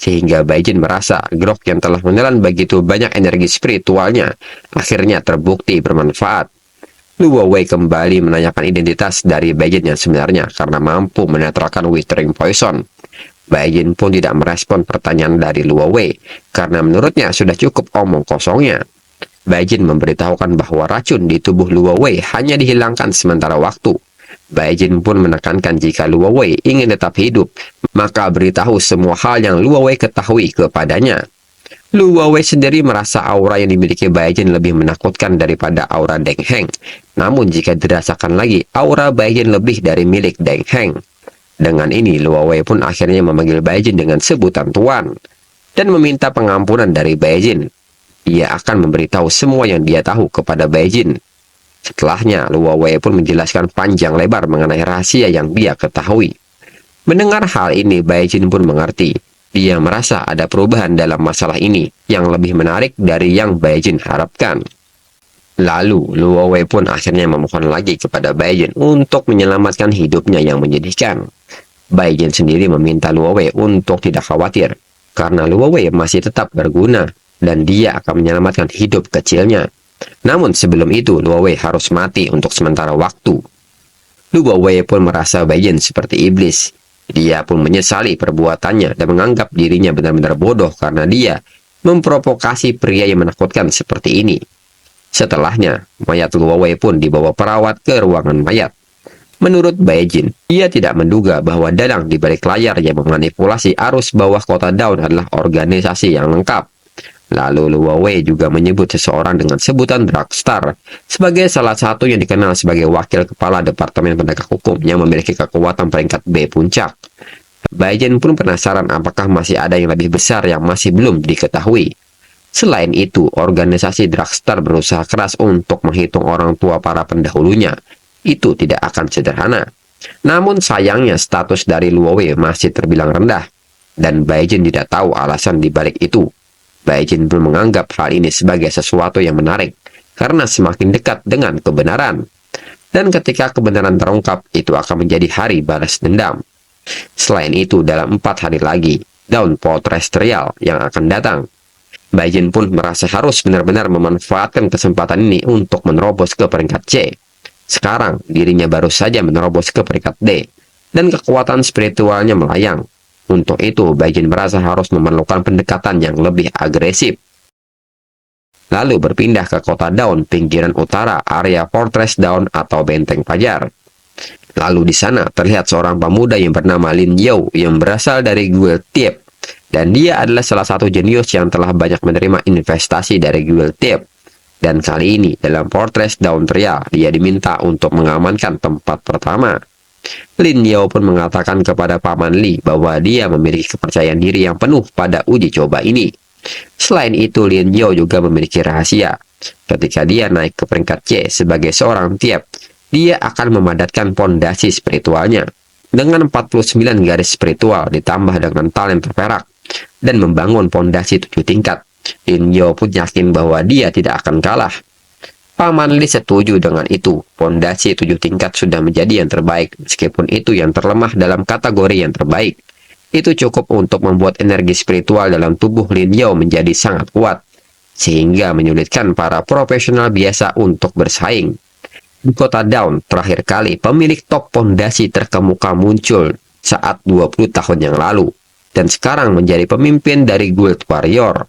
Sehingga Baijin merasa Grok yang telah menelan begitu banyak energi spiritualnya akhirnya terbukti bermanfaat. Luo Wei kembali menanyakan identitas dari Baijin yang sebenarnya karena mampu menetralkan Withering Poison. Baijin pun tidak merespon pertanyaan dari Luo Wei, karena menurutnya sudah cukup omong kosongnya. Baijin memberitahukan bahwa racun di tubuh Luo Wei hanya dihilangkan sementara waktu. Baijin pun menekankan jika Luo Wei ingin tetap hidup, maka beritahu semua hal yang Luo Wei ketahui kepadanya. Luo Wei sendiri merasa aura yang dimiliki Baijin lebih menakutkan daripada aura Deng Heng. Namun jika dirasakan lagi, aura Baijin lebih dari milik Deng Heng. Dengan ini, Luo Wei pun akhirnya memanggil Baijin dengan sebutan Tuan dan meminta pengampunan dari Baijin. Ia akan memberitahu semua yang dia tahu kepada Baijin. Setelahnya, Luo Wei pun menjelaskan panjang lebar mengenai rahasia yang dia ketahui. Mendengar hal ini, Baijin pun mengerti. Dia merasa ada perubahan dalam masalah ini yang lebih menarik dari yang Baijin harapkan. Lalu, Luo Wei pun akhirnya memohon lagi kepada Baijin untuk menyelamatkan hidupnya yang menyedihkan. Baijin sendiri meminta Luo Wei untuk tidak khawatir, karena Luo Wei masih tetap berguna, dan dia akan menyelamatkan hidup kecilnya. Namun sebelum itu, Luo Wei harus mati untuk sementara waktu. Luo Wei pun merasa Baijin seperti iblis. Dia pun menyesali perbuatannya dan menganggap dirinya benar-benar bodoh karena dia memprovokasi pria yang menakutkan seperti ini. Setelahnya, mayat Luo Wei pun dibawa perawat ke ruangan mayat. Menurut Baijin, ia tidak menduga bahwa dalang di balik layar yang memanipulasi arus bawah kota Dawn adalah organisasi yang lengkap. Lalu Luo Wei juga menyebut seseorang dengan sebutan Dragstar sebagai salah satu yang dikenal sebagai wakil kepala Departemen Penegak Hukum yang memiliki kekuatan peringkat B puncak. Baijin pun penasaran apakah masih ada yang lebih besar yang masih belum diketahui. Selain itu, organisasi Dragstar berusaha keras untuk menghitung orang tua para pendahulunya. Itu tidak akan sederhana. Namun sayangnya status dari Luo Wei masih terbilang rendah, dan Baijin tidak tahu alasan di balik itu. Baijin pun menganggap hal ini sebagai sesuatu yang menarik, karena semakin dekat dengan kebenaran. Dan ketika kebenaran terungkap, itu akan menjadi hari balas dendam. Selain itu, dalam 4 hari lagi, Dawnport Terrestrial yang akan datang. Baijin pun merasa harus benar-benar memanfaatkan kesempatan ini untuk menerobos ke peringkat C. Sekarang, dirinya baru saja menerobos ke peringkat D, dan kekuatan spiritualnya melayang. Untuk itu, Baijin merasa harus memerlukan pendekatan yang lebih agresif. Lalu berpindah ke kota Dawn, pinggiran utara, area Fortress Dawn atau Benteng Fajar. Lalu di sana terlihat seorang pemuda yang bernama Lin Yao yang berasal dari Guild Thief. Dan dia adalah salah satu jenius yang telah banyak menerima investasi dari Guild Thief. Dan kali ini, dalam Fortress Dawn Trial, dia diminta untuk mengamankan tempat pertama. Lin Yao pun mengatakan kepada Paman Li bahwa dia memiliki kepercayaan diri yang penuh pada uji coba ini. Selain itu, Lin Yao juga memiliki rahasia. Ketika dia naik ke peringkat C sebagai seorang Thief, dia akan memadatkan pondasi spiritualnya. Dengan 49 garis spiritual ditambah dengan talent terperak, dan membangun pondasi 7 tingkat. Lin Yao pun yakin bahwa dia tidak akan kalah. Paman Li setuju dengan itu. Pondasi 7 tingkat sudah menjadi yang terbaik, meskipun itu yang terlemah dalam kategori yang terbaik. Itu cukup untuk membuat energi spiritual dalam tubuh Lin Yao menjadi sangat kuat, sehingga menyulitkan para profesional biasa untuk bersaing. Di kota Dawn, terakhir kali pemilik top pondasi terkemuka muncul saat 20 tahun yang lalu, dan sekarang menjadi pemimpin dari Guild Warrior.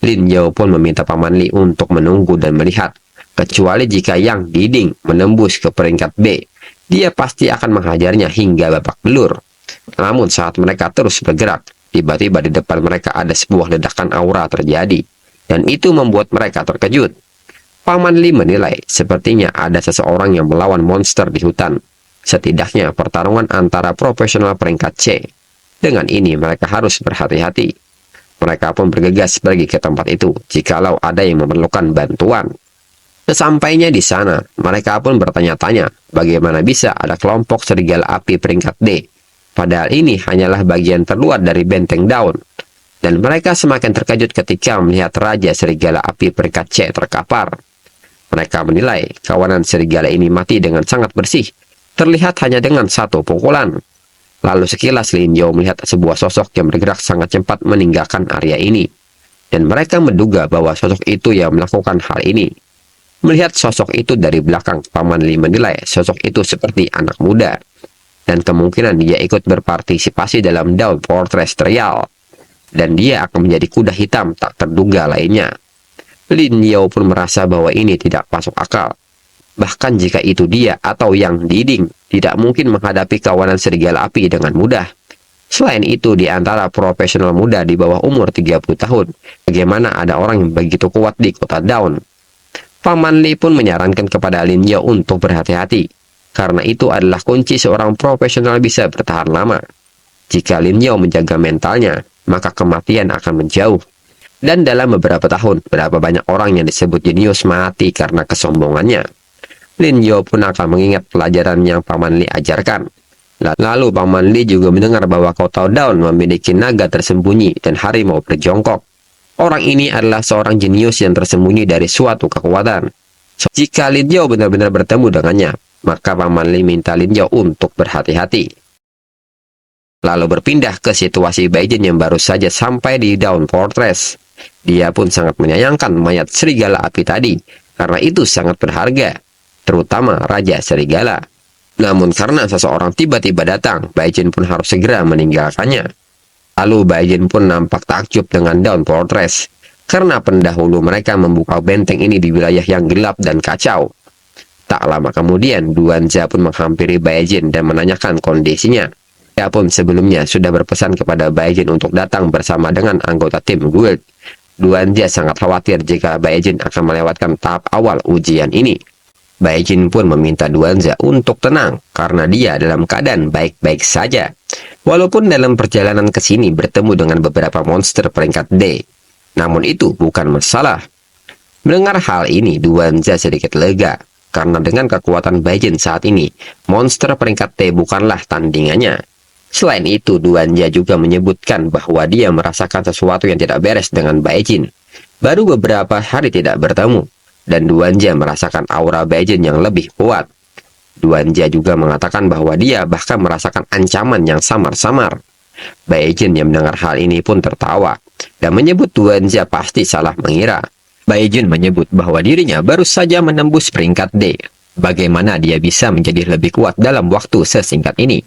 Lin Yao pun meminta Paman Li untuk menunggu dan melihat, kecuali jika Yang Diding menembus ke peringkat B, dia pasti akan menghajarnya hingga babak belur. Namun saat mereka terus bergerak, tiba-tiba di depan mereka ada sebuah ledakan aura terjadi, dan itu membuat mereka terkejut. Paman Lee menilai sepertinya ada seseorang yang melawan monster di hutan. Setidaknya pertarungan antara profesional peringkat C. Dengan ini mereka harus berhati-hati. Mereka pun bergegas pergi ke tempat itu jikalau ada yang memerlukan bantuan. Sesampainya di sana, mereka pun bertanya-tanya bagaimana bisa ada kelompok serigala api peringkat D. Padahal ini hanyalah bagian terluar dari benteng daun. Dan mereka semakin terkejut ketika melihat Raja Serigala Api peringkat C terkapar. Mereka menilai kawanan serigala ini mati dengan sangat bersih, terlihat hanya dengan satu pukulan. Lalu sekilas Lin Yao melihat sebuah sosok yang bergerak sangat cepat meninggalkan area ini. Dan mereka menduga bahwa sosok itu yang melakukan hal ini. Melihat sosok itu dari belakang, Paman Lee menilai sosok itu seperti anak muda. Dan kemungkinan dia ikut berpartisipasi dalam Dawn Fortress Trial. Dan dia akan menjadi kuda hitam tak terduga lainnya. Lin Yao pun merasa bahwa ini tidak masuk akal. Bahkan jika itu dia atau Yang Diding, tidak mungkin menghadapi kawanan serigala api dengan mudah. Selain itu, di antara profesional muda di bawah umur 30 tahun, bagaimana ada orang yang begitu kuat di kota Dawn? Paman Lee pun menyarankan kepada Lin Yao untuk berhati-hati, karena itu adalah kunci seorang profesional bisa bertahan lama. Jika Lin Yao menjaga mentalnya, maka kematian akan menjauh. Dan dalam beberapa tahun, berapa banyak orang yang disebut jenius mati karena kesombongannya. Lin Yao pun akan mengingat pelajaran yang Paman Lee ajarkan. Lalu Paman Lee juga mendengar bahwa kota Dawn memiliki naga tersembunyi dan harimau berjongkok. Orang ini adalah seorang jenius yang tersembunyi dari suatu kekuatan. Jika Lin Yao benar-benar bertemu dengannya, maka Paman Lee minta Lin Yao untuk berhati-hati. Lalu berpindah ke situasi Baijin yang baru saja sampai di Dawn Fortress. Dia pun sangat menyayangkan mayat serigala api tadi, karena itu sangat berharga, terutama Raja Serigala. Namun karena seseorang tiba-tiba datang, Baijin pun harus segera meninggalkannya. Lalu Baijin pun nampak takjub dengan Dawn Fortress, karena pendahulu mereka membuka benteng ini di wilayah yang gelap dan kacau. Tak lama kemudian, Duanjia pun menghampiri Baijin dan menanyakan kondisinya. Dia pun sebelumnya sudah berpesan kepada Baijin untuk datang bersama dengan anggota tim guild. Duanjia sangat khawatir jika Baijin akan melewatkan tahap awal ujian ini. Baijin pun meminta Duanjia untuk tenang karena dia dalam keadaan baik-baik saja. Walaupun dalam perjalanan ke sini bertemu dengan beberapa monster peringkat D. Namun itu bukan masalah. Mendengar hal ini, Duanjia sedikit lega. Karena dengan kekuatan Baijin saat ini, monster peringkat T bukanlah tandingannya. Selain itu, Duanjia juga menyebutkan bahwa dia merasakan sesuatu yang tidak beres dengan Baijin. Baru beberapa hari tidak bertemu, dan Duanjia merasakan aura Baijin yang lebih kuat. Duanjia juga mengatakan bahwa dia bahkan merasakan ancaman yang samar-samar. Baijin yang mendengar hal ini pun tertawa, dan menyebut Duanjia pasti salah mengira. Baijin menyebut bahwa dirinya baru saja menembus peringkat D. Bagaimana dia bisa menjadi lebih kuat dalam waktu sesingkat ini?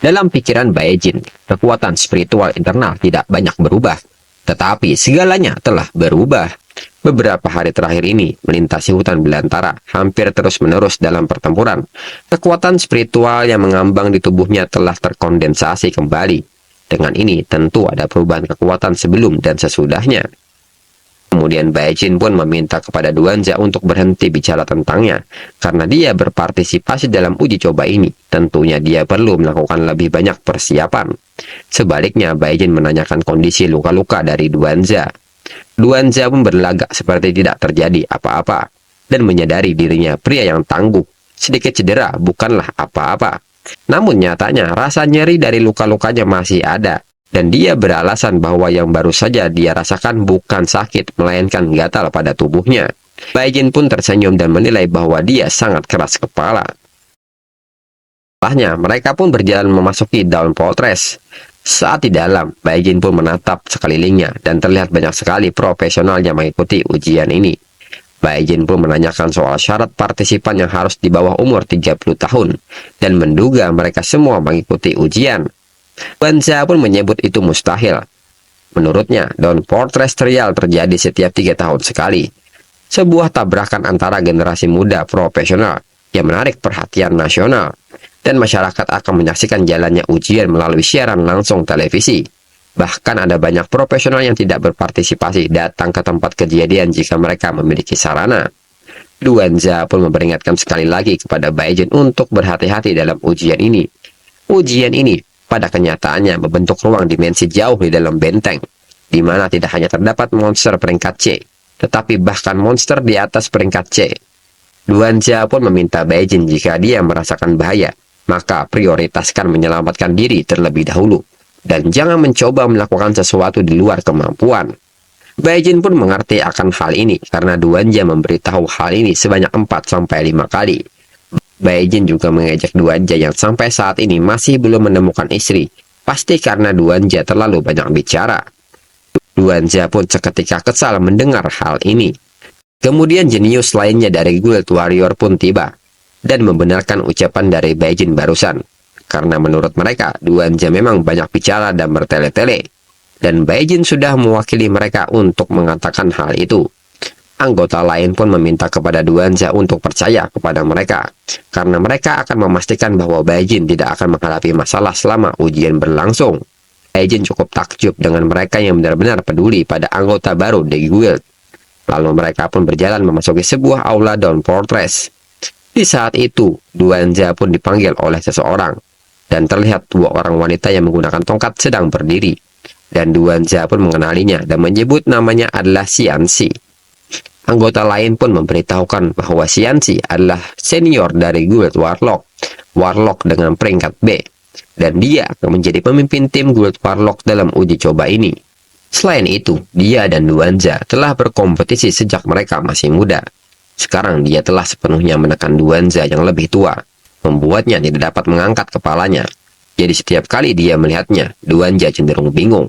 Dalam pikiran Baijin, kekuatan spiritual internal tidak banyak berubah, tetapi segalanya telah berubah. Beberapa hari terakhir ini, melintasi hutan belantara, hampir terus-menerus dalam pertempuran. Kekuatan spiritual yang mengambang di tubuhnya telah terkondensasi kembali. Dengan ini, tentu ada perubahan kekuatan sebelum dan sesudahnya. Kemudian Baijin pun meminta kepada Duanjia untuk berhenti bicara tentangnya, karena dia berpartisipasi dalam uji coba ini. Tentunya dia perlu melakukan lebih banyak persiapan. Sebaliknya, Baijin menanyakan kondisi luka-luka dari Duanjia. Duanjia pun berlagak seperti tidak terjadi apa-apa, dan menyadari dirinya pria yang tangguh. Sedikit cedera bukanlah apa-apa. Namun nyatanya rasa nyeri dari luka-lukanya masih ada. Dan dia beralasan bahwa yang baru saja dia rasakan bukan sakit, melainkan gatal pada tubuhnya. Baijin pun tersenyum dan menilai bahwa dia sangat keras kepala. Setelahnya, mereka pun berjalan memasuki Dawn Fortress. Saat di dalam, Baijin pun menatap sekelilingnya dan terlihat banyak sekali profesional yang mengikuti ujian ini. Baijin pun menanyakan soal syarat partisipan yang harus di bawah umur 30 tahun dan menduga mereka semua mengikuti ujian. Duanjia pun menyebut itu mustahil. Menurutnya, Dawn Fortress Trial terjadi setiap 3 tahun sekali. Sebuah tabrakan antara generasi muda profesional yang menarik perhatian nasional. dan masyarakat akan menyaksikan jalannya ujian melalui siaran langsung televisi. Bahkan ada banyak profesional yang tidak berpartisipasi datang ke tempat kejadian jika mereka memiliki sarana. Duanza pun memperingatkan sekali lagi kepada Baizhen untuk berhati-hati dalam ujian ini. Ujian ini pada kenyataannya membentuk ruang dimensi jauh di dalam benteng, di mana tidak hanya terdapat monster peringkat C, tetapi bahkan monster di atas peringkat C. Duanza pun meminta Baizhen jika dia merasakan bahaya, maka prioritaskan menyelamatkan diri terlebih dahulu, dan jangan mencoba melakukan sesuatu di luar kemampuan. Baizhen pun mengerti akan hal ini karena Duanza memberitahu hal ini sebanyak 4-5 kali. Baizhen juga mengejek Duanza yang sampai saat ini masih belum menemukan istri, pasti karena Duanza terlalu banyak bicara. Duanza pun seketika kesal mendengar hal ini. Kemudian jenius lainnya dari Guild Warrior pun tiba dan membenarkan ucapan dari Baizhen barusan. Karena menurut mereka, Duanza memang banyak bicara dan bertele-tele. Dan Baizhen sudah mewakili mereka untuk mengatakan hal itu. Anggota lain pun meminta kepada Duanza untuk percaya kepada mereka, karena mereka akan memastikan bahwa Baizhen tidak akan menghadapi masalah selama ujian berlangsung. Baizhen cukup takjub dengan mereka yang benar-benar peduli pada anggota baru di guild. Lalu mereka pun berjalan memasuki sebuah aula Dawn Fortress. Di saat itu, Duanza pun dipanggil oleh seseorang, dan terlihat 2 orang wanita yang menggunakan tongkat sedang berdiri. Dan Duanza pun mengenalinya dan menyebut namanya adalah Xianxi. Anggota lain pun memberitahukan bahwa Xianxi adalah senior dari Guild Warlock dengan peringkat B, dan dia akan menjadi pemimpin tim Guild Warlock dalam uji coba ini. Selain itu, dia dan Duanza telah berkompetisi sejak mereka masih muda. Sekarang dia telah sepenuhnya menekan Duanza yang lebih tua, membuatnya tidak dapat mengangkat kepalanya. Jadi setiap kali dia melihatnya, Duanza cenderung bingung.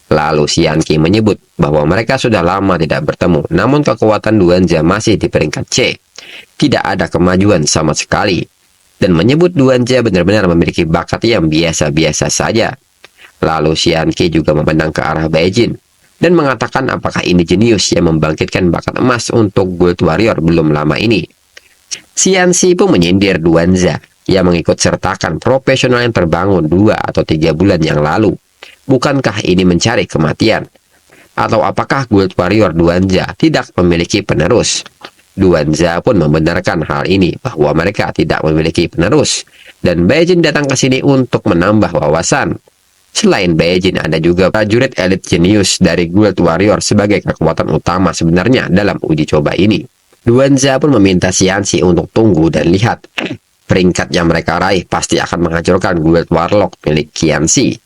Lalu Xianqi menyebut bahwa mereka sudah lama tidak bertemu, namun kekuatan Duanza masih di peringkat C. Tidak ada kemajuan sama sekali, dan menyebut Duanza benar-benar memiliki bakat yang biasa-biasa saja. Lalu Xianqi juga memandang ke arah Baizhen dan mengatakan apakah ini jenius yang membangkitkan bakat emas untuk Guild Warrior belum lama ini. Xianxi pun menyindir Duanza yang mengikut sertakan profesional yang terbangun 2 atau 3 bulan yang lalu. Bukankah ini mencari kematian? Atau apakah Guild Warrior Duanza tidak memiliki penerus? Duanza pun membenarkan hal ini bahwa mereka tidak memiliki penerus, dan Baizhen datang ke sini untuk menambah wawasan. Selain Baizhen, ada juga prajurit elit jenius dari Guild Warrior sebagai kekuatan utama sebenarnya dalam uji coba ini. Duanza pun meminta Xianxi untuk tunggu dan lihat. Peringkat yang mereka raih pasti akan menghancurkan Guild Warlock milik Xianxi.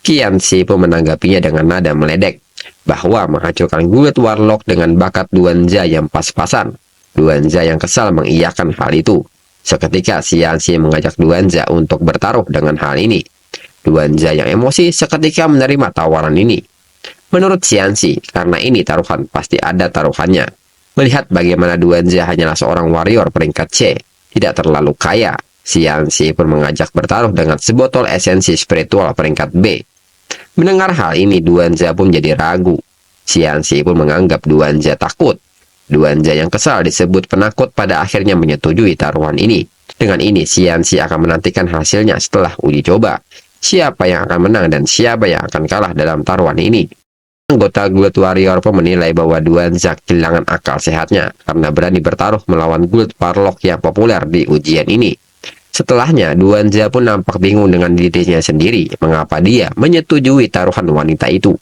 Xianxi pun menanggapinya dengan nada meledek, bahwa menghancurkan Guild Warlock dengan bakat Duanza yang pas-pasan. Duanza yang kesal mengiyakan hal itu. Seketika Xianxi mengajak Duanza untuk bertaruh dengan hal ini. Duanza yang emosi seketika menerima tawaran ini. Menurut Xianxi, karena ini taruhan pasti ada taruhannya. Melihat bagaimana Duanza hanyalah seorang warrior peringkat C, tidak terlalu kaya, Xianxi pun mengajak bertaruh dengan sebotol esensi spiritual peringkat B. Mendengar hal ini, Duanza pun jadi ragu. Xianxi pun menganggap Duanza takut. Duanza yang kesal disebut penakut pada akhirnya menyetujui taruhan ini. Dengan ini, Xianxi akan menantikan hasilnya setelah uji coba. Siapa yang akan menang dan siapa yang akan kalah dalam taruhan ini. Anggota Guild Warrior pun menilai bahwa Duanza kehilangan akal sehatnya karena berani bertaruh melawan Guild Warlock yang populer di ujian ini. Setelahnya, Duanza pun nampak bingung dengan dirinya sendiri mengapa dia menyetujui taruhan wanita itu.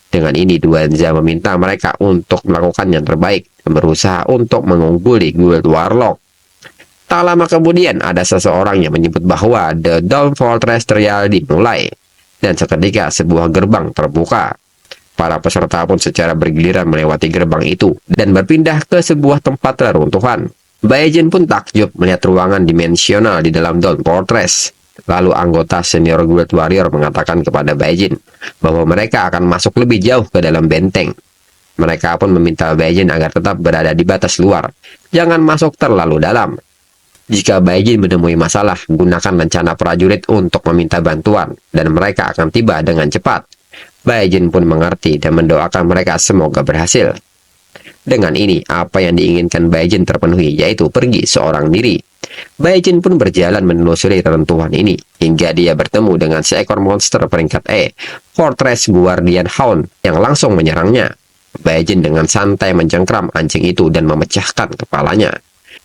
Dengan ini, Duanza meminta mereka untuk melakukan yang terbaik dan berusaha untuk mengungguli Guild Warlock. Tak lama kemudian, ada seseorang yang menyebut bahwa The Dawn Fortress Trial dimulai, dan seketika sebuah gerbang terbuka. Para peserta pun secara bergiliran melewati gerbang itu dan berpindah ke sebuah tempat reruntuhan. Baizhen pun takjub melihat ruangan dimensional di dalam Dawn Fortress. Lalu anggota senior Guild Warrior mengatakan kepada Baizhen bahwa mereka akan masuk lebih jauh ke dalam benteng. Mereka pun meminta Baizhen agar tetap berada di batas luar, jangan masuk terlalu dalam. Jika Baizhen menemui masalah, gunakan rencana prajurit untuk meminta bantuan, dan mereka akan tiba dengan cepat. Baizhen pun mengerti dan mendoakan mereka semoga berhasil. Dengan ini, apa yang diinginkan Baizhen terpenuhi, yaitu pergi seorang diri. Baijin pun berjalan menelusuri reruntuhan ini, hingga dia bertemu dengan seekor monster peringkat E, Fortress Guardian Hound, yang langsung menyerangnya. Baijin dengan santai mencengkram anjing itu dan memecahkan kepalanya.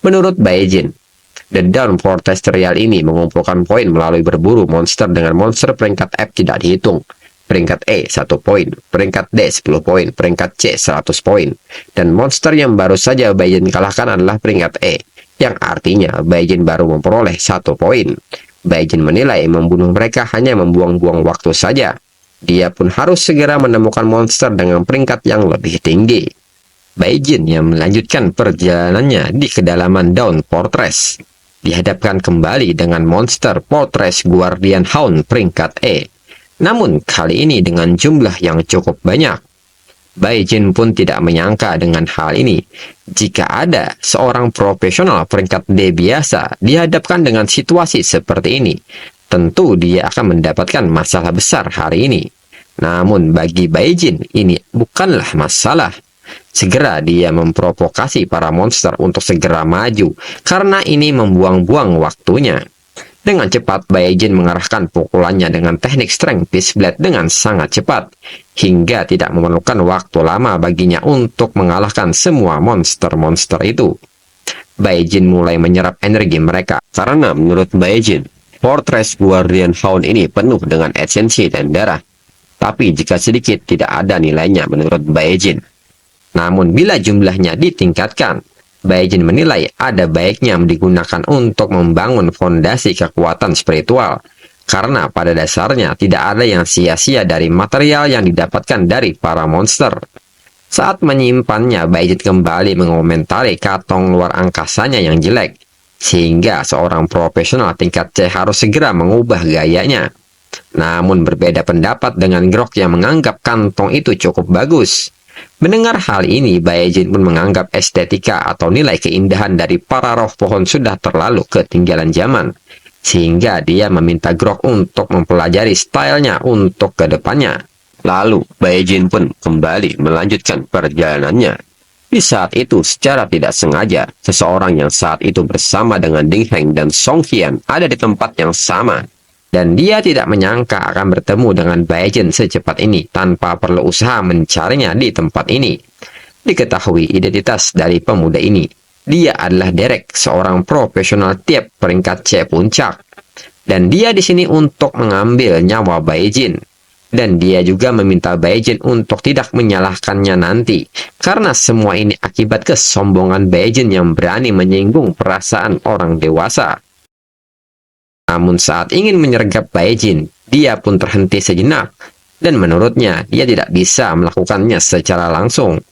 Menurut Baijin, The Dawn Fortress Trial ini mengumpulkan poin melalui berburu monster dengan monster peringkat F tidak dihitung. Peringkat E 1 poin, peringkat D 10 poin, peringkat C 100 poin. Dan monster yang baru saja Baijin kalahkan adalah peringkat E, yang artinya Baijin baru memperoleh 1 poin. Baijin menilai membunuh mereka hanya membuang-buang waktu saja. Dia pun harus segera menemukan monster dengan peringkat yang lebih tinggi. Baijin yang melanjutkan perjalanannya di kedalaman Dawn Fortress dihadapkan kembali dengan monster Fortress Guardian Hound peringkat E. Namun kali ini dengan jumlah yang cukup banyak. Baijin pun tidak menyangka dengan hal ini. Jika ada seorang profesional peringkat D biasa dihadapkan dengan situasi seperti ini, tentu dia akan mendapatkan masalah besar hari ini. Namun bagi Baijin ini bukanlah masalah. Segera dia memprovokasi para monster untuk segera maju, karena ini membuang-buang waktunya. Dengan cepat, Baijin mengarahkan pukulannya dengan teknik Strength Fist Blade dengan sangat cepat, hingga tidak memerlukan waktu lama baginya untuk mengalahkan semua monster-monster itu. Baijin mulai menyerap energi mereka, karena menurut Baijin, Fortress Guardian Hound ini penuh dengan esensi dan darah. Tapi jika sedikit, tidak ada nilainya menurut Baijin. Namun bila jumlahnya ditingkatkan, Baijin menilai ada baiknya digunakan untuk membangun fondasi kekuatan spiritual, karena pada dasarnya tidak ada yang sia-sia dari material yang didapatkan dari para monster. Saat menyimpannya, Baijin kembali mengomentari katong luar angkasanya yang jelek, sehingga seorang profesional tingkat C harus segera mengubah gayanya. Namun berbeda pendapat dengan Grok yang menganggap kantong itu cukup bagus. Mendengar hal ini, Baijin pun menganggap estetika atau nilai keindahan dari para roh pohon sudah terlalu ketinggalan zaman, sehingga dia meminta Grok untuk mempelajari stylenya untuk kedepannya. Lalu, Baijin pun kembali melanjutkan perjalanannya. Di saat itu, secara tidak sengaja, seseorang yang saat itu bersama dengan Ding Heng dan Song Qian ada di tempat yang sama. Dan dia tidak menyangka akan bertemu dengan Baijin secepat ini tanpa perlu usaha mencarinya di tempat ini. Diketahui identitas dari pemuda ini. Dia adalah Derek, seorang profesional tiap peringkat C puncak. Dan dia di sini untuk mengambil nyawa Baijin. Dan dia juga meminta Baijin untuk tidak menyalahkannya nanti, karena semua ini akibat kesombongan Baijin yang berani menyinggung perasaan orang dewasa. Namun saat ingin menyergap Baijin, dia pun terhenti sejenak, dan menurutnya dia tidak bisa melakukannya secara langsung.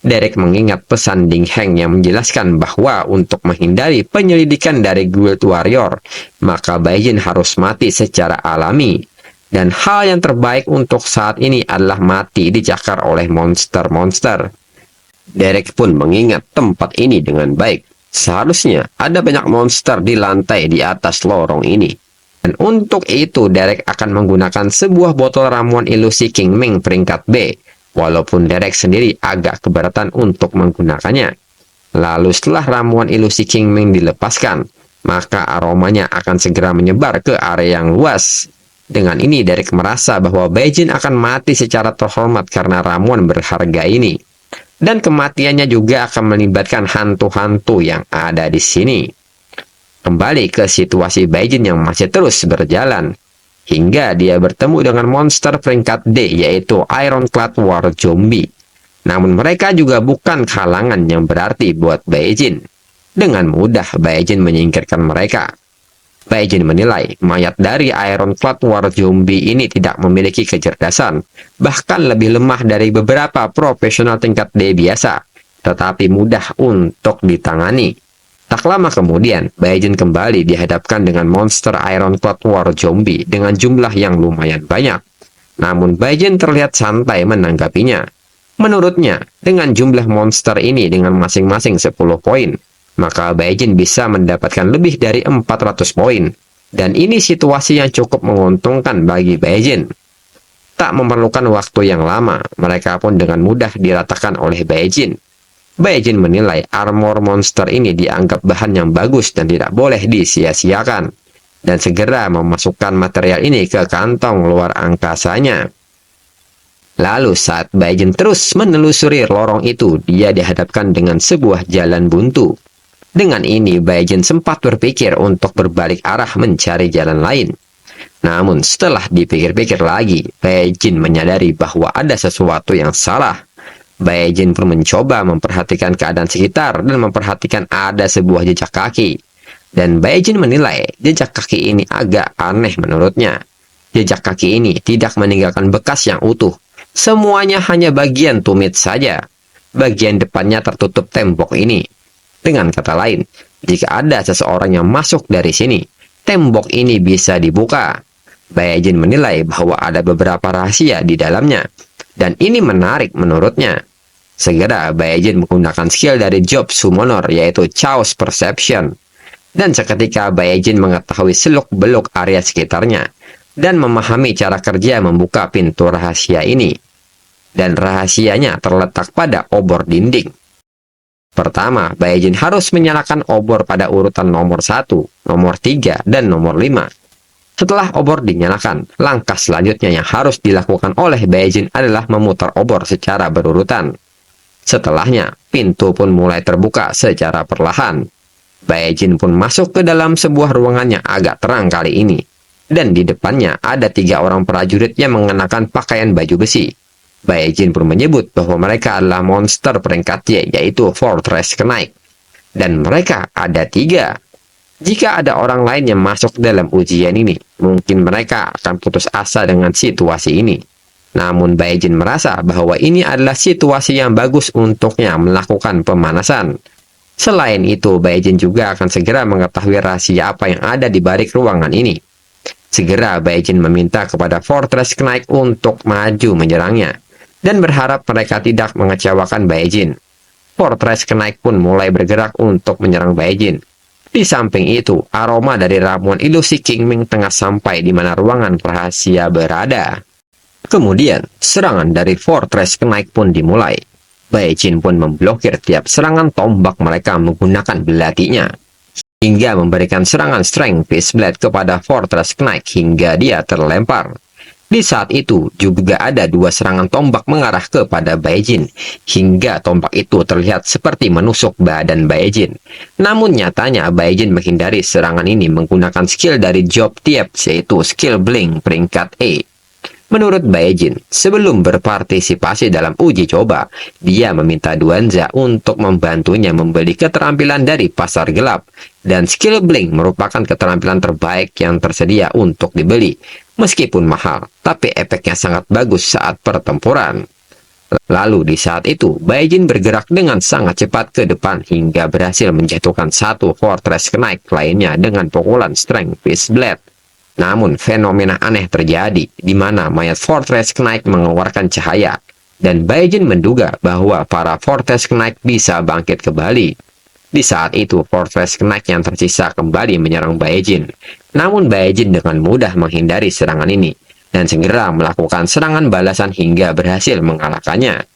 Derek mengingat pesan Ding Heng yang menjelaskan bahwa untuk menghindari penyelidikan dari Guild Warrior, maka Baijin harus mati secara alami. Dan hal yang terbaik untuk saat ini adalah mati dicakar oleh monster-monster. Derek pun mengingat tempat ini dengan baik. Seharusnya ada banyak monster di lantai di atas lorong ini. Dan untuk itu Derek akan menggunakan sebuah botol ramuan ilusi King Ming peringkat B. Walaupun Derek sendiri agak keberatan untuk menggunakannya. Lalu setelah ramuan ilusi King Ming dilepaskan, maka aromanya akan segera menyebar ke area yang luas. Dengan ini Derek merasa bahwa Baijin akan mati secara terhormat karena ramuan berharga ini. Dan kematiannya juga akan melibatkan hantu-hantu yang ada di sini. Kembali ke situasi Baijin yang masih terus berjalan, hingga dia bertemu dengan monster peringkat D, yaitu Ironclad War Zombie. Namun mereka juga bukan halangan yang berarti buat Baijin. Dengan mudah Baijin menyingkirkan mereka. Baijin menilai mayat dari Ironclad War Zombie ini tidak memiliki kecerdasan, bahkan lebih lemah dari beberapa profesional tingkat D biasa, tetapi mudah untuk ditangani. Tak lama kemudian, Baijin kembali dihadapkan dengan monster Ironclad War Zombie dengan jumlah yang lumayan banyak. Namun Baijin terlihat santai menanggapinya. Menurutnya, dengan jumlah monster ini dengan masing-masing 10 poin, maka Baijin bisa mendapatkan lebih dari 400 poin. Dan ini situasi yang cukup menguntungkan bagi Baijin. Tak memerlukan waktu yang lama, mereka pun dengan mudah diratakan oleh Baijin. Baekjin menilai armor monster ini dianggap bahan yang bagus dan tidak boleh disia-siakan, dan segera memasukkan material ini ke kantong luar angkasanya. Lalu saat Baekjin terus menelusuri lorong itu, dia dihadapkan dengan sebuah jalan buntu. Dengan ini, Baekjin sempat berpikir untuk berbalik arah mencari jalan lain. Namun setelah dipikir-pikir lagi, Baekjin menyadari bahwa ada sesuatu yang salah. Baekjin pun mencoba memperhatikan keadaan sekitar dan memperhatikan ada sebuah jejak kaki. Dan Baekjin menilai jejak kaki ini agak aneh menurutnya. Jejak kaki ini tidak meninggalkan bekas yang utuh. Semuanya hanya bagian tumit saja. Bagian depannya tertutup tembok ini. Dengan kata lain, jika ada seseorang yang masuk dari sini, tembok ini bisa dibuka. Baekjin menilai bahwa ada beberapa rahasia di dalamnya. Dan ini menarik menurutnya. Segera Baekjin menggunakan skill dari Job Summoner, yaitu Chaos Perception. Dan seketika Baekjin mengetahui seluk-beluk area sekitarnya dan memahami cara kerja membuka pintu rahasia ini. Dan rahasianya terletak pada obor dinding. Pertama, Baekjin harus menyalakan obor pada urutan nomor 1, nomor 3, dan nomor 5. Setelah obor dinyalakan, langkah selanjutnya yang harus dilakukan oleh Baekjin adalah memutar obor secara berurutan. Setelahnya, pintu pun mulai terbuka secara perlahan. Baekjin pun masuk ke dalam sebuah ruangan yang agak terang kali ini. Dan di depannya ada 3 orang prajurit yang mengenakan pakaian baju besi. Baekjin pun menyebut bahwa mereka adalah monster peringkat Y, yaitu Fortress Knight. Dan mereka ada 3. Jika ada orang lain yang masuk dalam ujian ini, mungkin mereka akan putus asa dengan situasi ini. Namun Baekjin merasa bahwa ini adalah situasi yang bagus untuknya melakukan pemanasan. Selain itu, Baekjin juga akan segera mengetahui rahasia apa yang ada di balik ruangan ini. Segera Baekjin meminta kepada Fortress Knight untuk maju menyerangnya, dan berharap mereka tidak mengecewakan Baekjin. Fortress Knight pun mulai bergerak untuk menyerang Baekjin. Di samping itu, aroma dari ramuan ilusi Qingming tengah sampai di mana ruangan rahasia berada. Kemudian, serangan dari Fortress Knight pun dimulai. Baekjin pun memblokir tiap serangan tombak mereka menggunakan belatinya, hingga memberikan serangan Strength Fist Blade kepada Fortress Knight hingga dia terlempar. Di saat itu, juga ada 2 serangan tombak mengarah kepada Baekjin, hingga tombak itu terlihat seperti menusuk badan Baekjin. Namun nyatanya, Baekjin menghindari serangan ini menggunakan skill dari Job Tips, yaitu skill Blink peringkat E. Menurut Baekjin, sebelum berpartisipasi dalam uji coba, dia meminta Duanza untuk membantunya membeli keterampilan dari pasar gelap, dan skill Blink merupakan keterampilan terbaik yang tersedia untuk dibeli. Meskipun mahal, tapi efeknya sangat bagus saat pertempuran. Lalu di saat itu, Baekjin bergerak dengan sangat cepat ke depan hingga berhasil menjatuhkan 1 Fortress Knight lainnya dengan pukulan Strength Fist Blade. Namun fenomena aneh terjadi, di mana mayat Fortress Knight mengeluarkan cahaya, dan Baekjin menduga bahwa para Fortress Knight bisa bangkit kembali. Di saat itu, Fortress Knight yang tersisa kembali menyerang Baekjin. Namun Baekjin dengan mudah menghindari serangan ini, dan segera melakukan serangan balasan hingga berhasil mengalahkannya.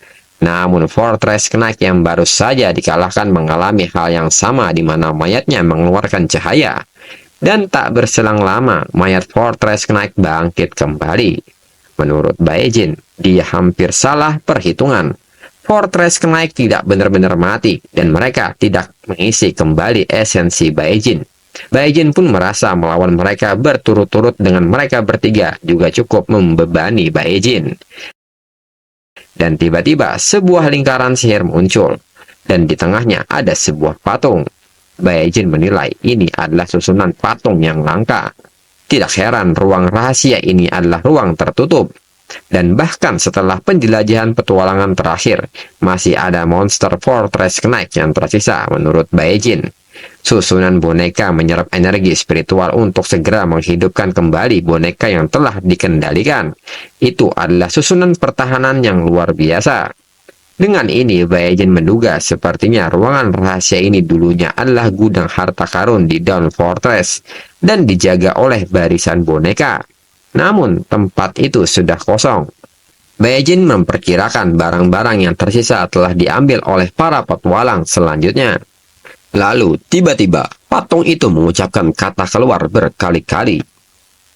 Namun Fortress Knight yang baru saja dikalahkan mengalami hal yang sama di mana mayatnya mengeluarkan cahaya. Dan tak berselang lama, mayat Fortress Knight bangkit kembali. Menurut Baekjin, dia hampir salah perhitungan. Fortress Knight tidak benar-benar mati, dan mereka tidak mengisi kembali esensi Baekjin. Baekjin pun merasa melawan mereka berturut-turut dengan mereka bertiga juga cukup membebani Baekjin. Dan tiba-tiba sebuah lingkaran sihir muncul, dan di tengahnya ada sebuah patung. Baekjin menilai ini adalah susunan patung yang langka. Tidak heran ruang rahasia ini adalah ruang tertutup. Dan bahkan setelah penjelajahan petualangan terakhir, masih ada monster Fortress Knight yang tersisa menurut Baekjin. Susunan boneka menyerap energi spiritual untuk segera menghidupkan kembali boneka yang telah dikendalikan. Itu adalah susunan pertahanan yang luar biasa. Dengan ini, Baekjin menduga sepertinya ruangan rahasia ini dulunya adalah gudang harta karun di Dawn Fortress dan dijaga oleh barisan boneka. Namun, tempat itu sudah kosong. Baekhyun memperkirakan barang-barang yang tersisa telah diambil oleh para petualang selanjutnya. Lalu, tiba-tiba, patung itu mengucapkan kata keluar berkali-kali.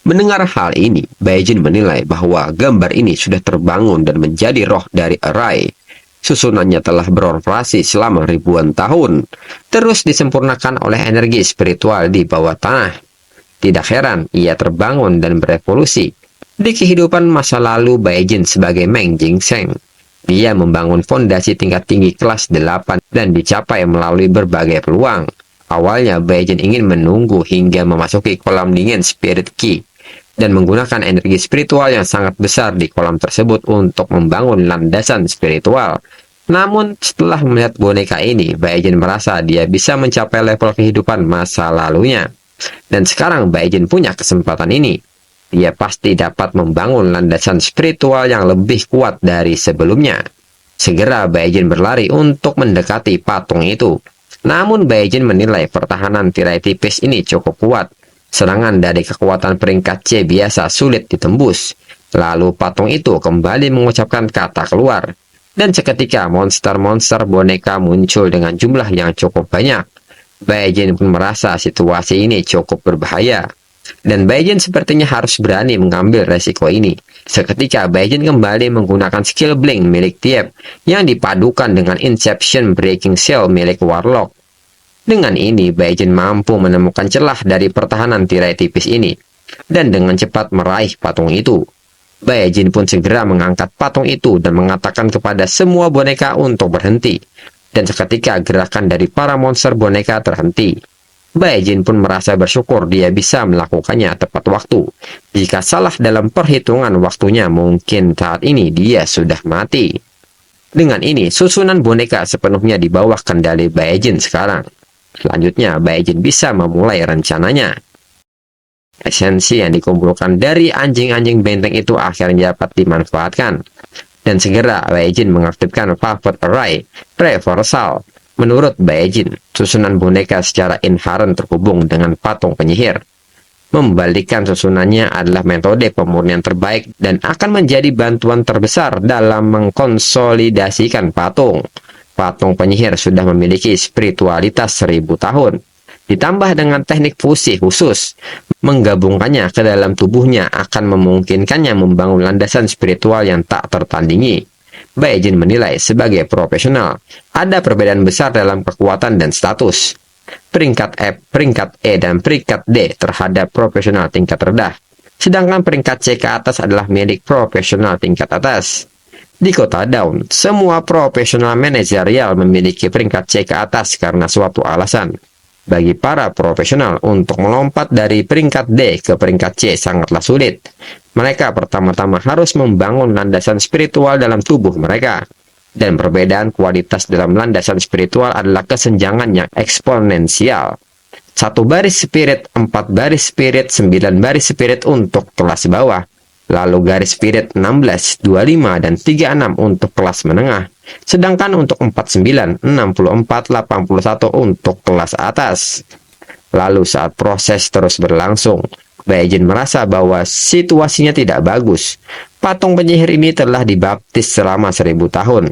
Mendengar hal ini, Baekhyun menilai bahwa gambar ini sudah terbangun dan menjadi roh dari Array. Susunannya telah beroperasi selama ribuan tahun, terus disempurnakan oleh energi spiritual di bawah tanah. Tidak heran ia terbangun dan berevolusi. Di kehidupan masa lalu Baekhyun sebagai Meng Jinseng, dia membangun fondasi tingkat tinggi kelas 8 dan dicapai melalui berbagai peluang. Awalnya Baekhyun ingin menunggu hingga memasuki kolam dingin Spirit Key dan menggunakan energi spiritual yang sangat besar di kolam tersebut untuk membangun landasan spiritual. Namun setelah melihat boneka ini, Baekhyun merasa dia bisa mencapai level kehidupan masa lalunya. Dan sekarang Baekhyun punya kesempatan ini. Dia pasti dapat membangun landasan spiritual yang lebih kuat dari sebelumnya. Segera Baekhyun berlari untuk mendekati patung itu. Namun Baekhyun menilai pertahanan tirai tipis ini cukup kuat. Serangan dari kekuatan peringkat C biasa sulit ditembus. Lalu patung itu kembali mengucapkan kata keluar. Dan seketika monster-monster boneka muncul dengan jumlah yang cukup banyak. Baekhyun pun merasa situasi ini cukup berbahaya. Dan Baekhyun sepertinya harus berani mengambil resiko ini. Seketika Baekhyun kembali menggunakan skill Blink milik Thiep yang dipadukan dengan Inception Breaking Seal milik Warlock. Dengan ini Baekhyun mampu menemukan celah dari pertahanan tirai tipis ini dan dengan cepat meraih patung itu. Baekhyun pun segera mengangkat patung itu dan mengatakan kepada semua boneka untuk berhenti. Dan seketika gerakan dari para monster boneka terhenti. Baekhyun pun merasa bersyukur dia bisa melakukannya tepat waktu. Jika salah dalam perhitungan waktunya, mungkin saat ini dia sudah mati. Dengan ini, susunan boneka sepenuhnya di bawah kendali Baekhyun sekarang. Selanjutnya, Baekhyun bisa memulai rencananya. Esensi yang dikumpulkan dari anjing-anjing benteng itu akhirnya dapat dimanfaatkan. Dan segera Baekhyun mengaktifkan Pivot Array Reversal. Menurut Baekhyun, susunan boneka secara inherent terhubung dengan patung penyihir. Membalikkan susunannya adalah metode pemurnian terbaik dan akan menjadi bantuan terbesar dalam mengkonsolidasikan patung. Patung penyihir sudah memiliki spiritualitas 1000 tahun. Ditambah dengan teknik fusi khusus, menggabungkannya ke dalam tubuhnya akan memungkinkannya membangun landasan spiritual yang tak tertandingi. Baekhyun menilai sebagai profesional, ada perbedaan besar dalam kekuatan dan status. Peringkat F, peringkat E, dan peringkat D terhadap profesional tingkat rendah. Sedangkan peringkat C ke atas adalah milik profesional tingkat atas. Di kota Dawn, semua profesional manajerial memiliki peringkat C ke atas karena suatu alasan. Bagi para profesional, untuk melompat dari peringkat D ke peringkat C sangatlah sulit. Mereka pertama-tama harus membangun landasan spiritual dalam tubuh mereka. Dan perbedaan kualitas dalam landasan spiritual adalah kesenjangan yang eksponensial. 1 baris spirit, 4 baris spirit, 9 baris spirit untuk kelas bawah. Lalu garis spirit 16, 25, dan 36 untuk kelas menengah. Sedangkan untuk 49, 64, 81 untuk kelas atas. Lalu saat proses terus berlangsung, Baekhyun merasa bahwa situasinya tidak bagus. Patung penyihir ini telah dibaptis selama 1000 tahun.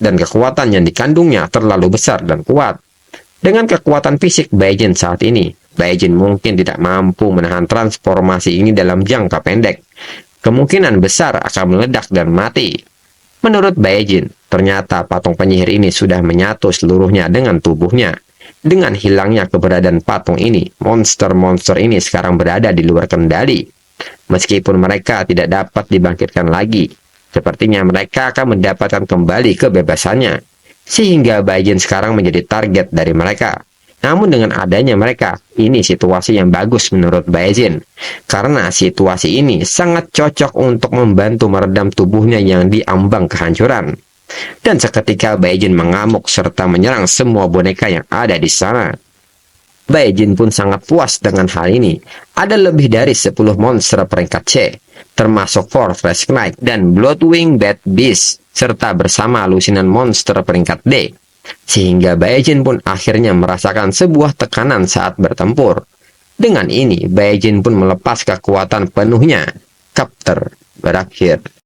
Dan kekuatan yang dikandungnya terlalu besar dan kuat. Dengan kekuatan fisik Baekhyun saat ini, Baekhyun mungkin tidak mampu menahan transformasi ini dalam jangka pendek. Kemungkinan besar akan meledak dan mati. Menurut Baekhyun, ternyata patung penyihir ini sudah menyatu seluruhnya dengan tubuhnya. Dengan hilangnya keberadaan patung ini, monster-monster ini sekarang berada di luar kendali. Meskipun mereka tidak dapat dibangkitkan lagi, sepertinya mereka akan mendapatkan kembali kebebasannya. Sehingga Baekhyun sekarang menjadi target dari mereka. Namun dengan adanya mereka, ini situasi yang bagus menurut Baekhyun. Karena situasi ini sangat cocok untuk membantu meredam tubuhnya yang diambang kehancuran. Dan seketika Baekhyun mengamuk serta menyerang semua boneka yang ada di sana. Baekhyun pun sangat puas dengan hal ini. Ada lebih dari 10 monster peringkat C, termasuk Fortress Knight dan Bloodwing Bad Beast, serta bersama lusinan monster peringkat D. Sehingga Baekhyun pun akhirnya merasakan sebuah tekanan saat bertempur. Dengan ini, Baekhyun pun melepas kekuatan penuhnya. Chapter berakhir.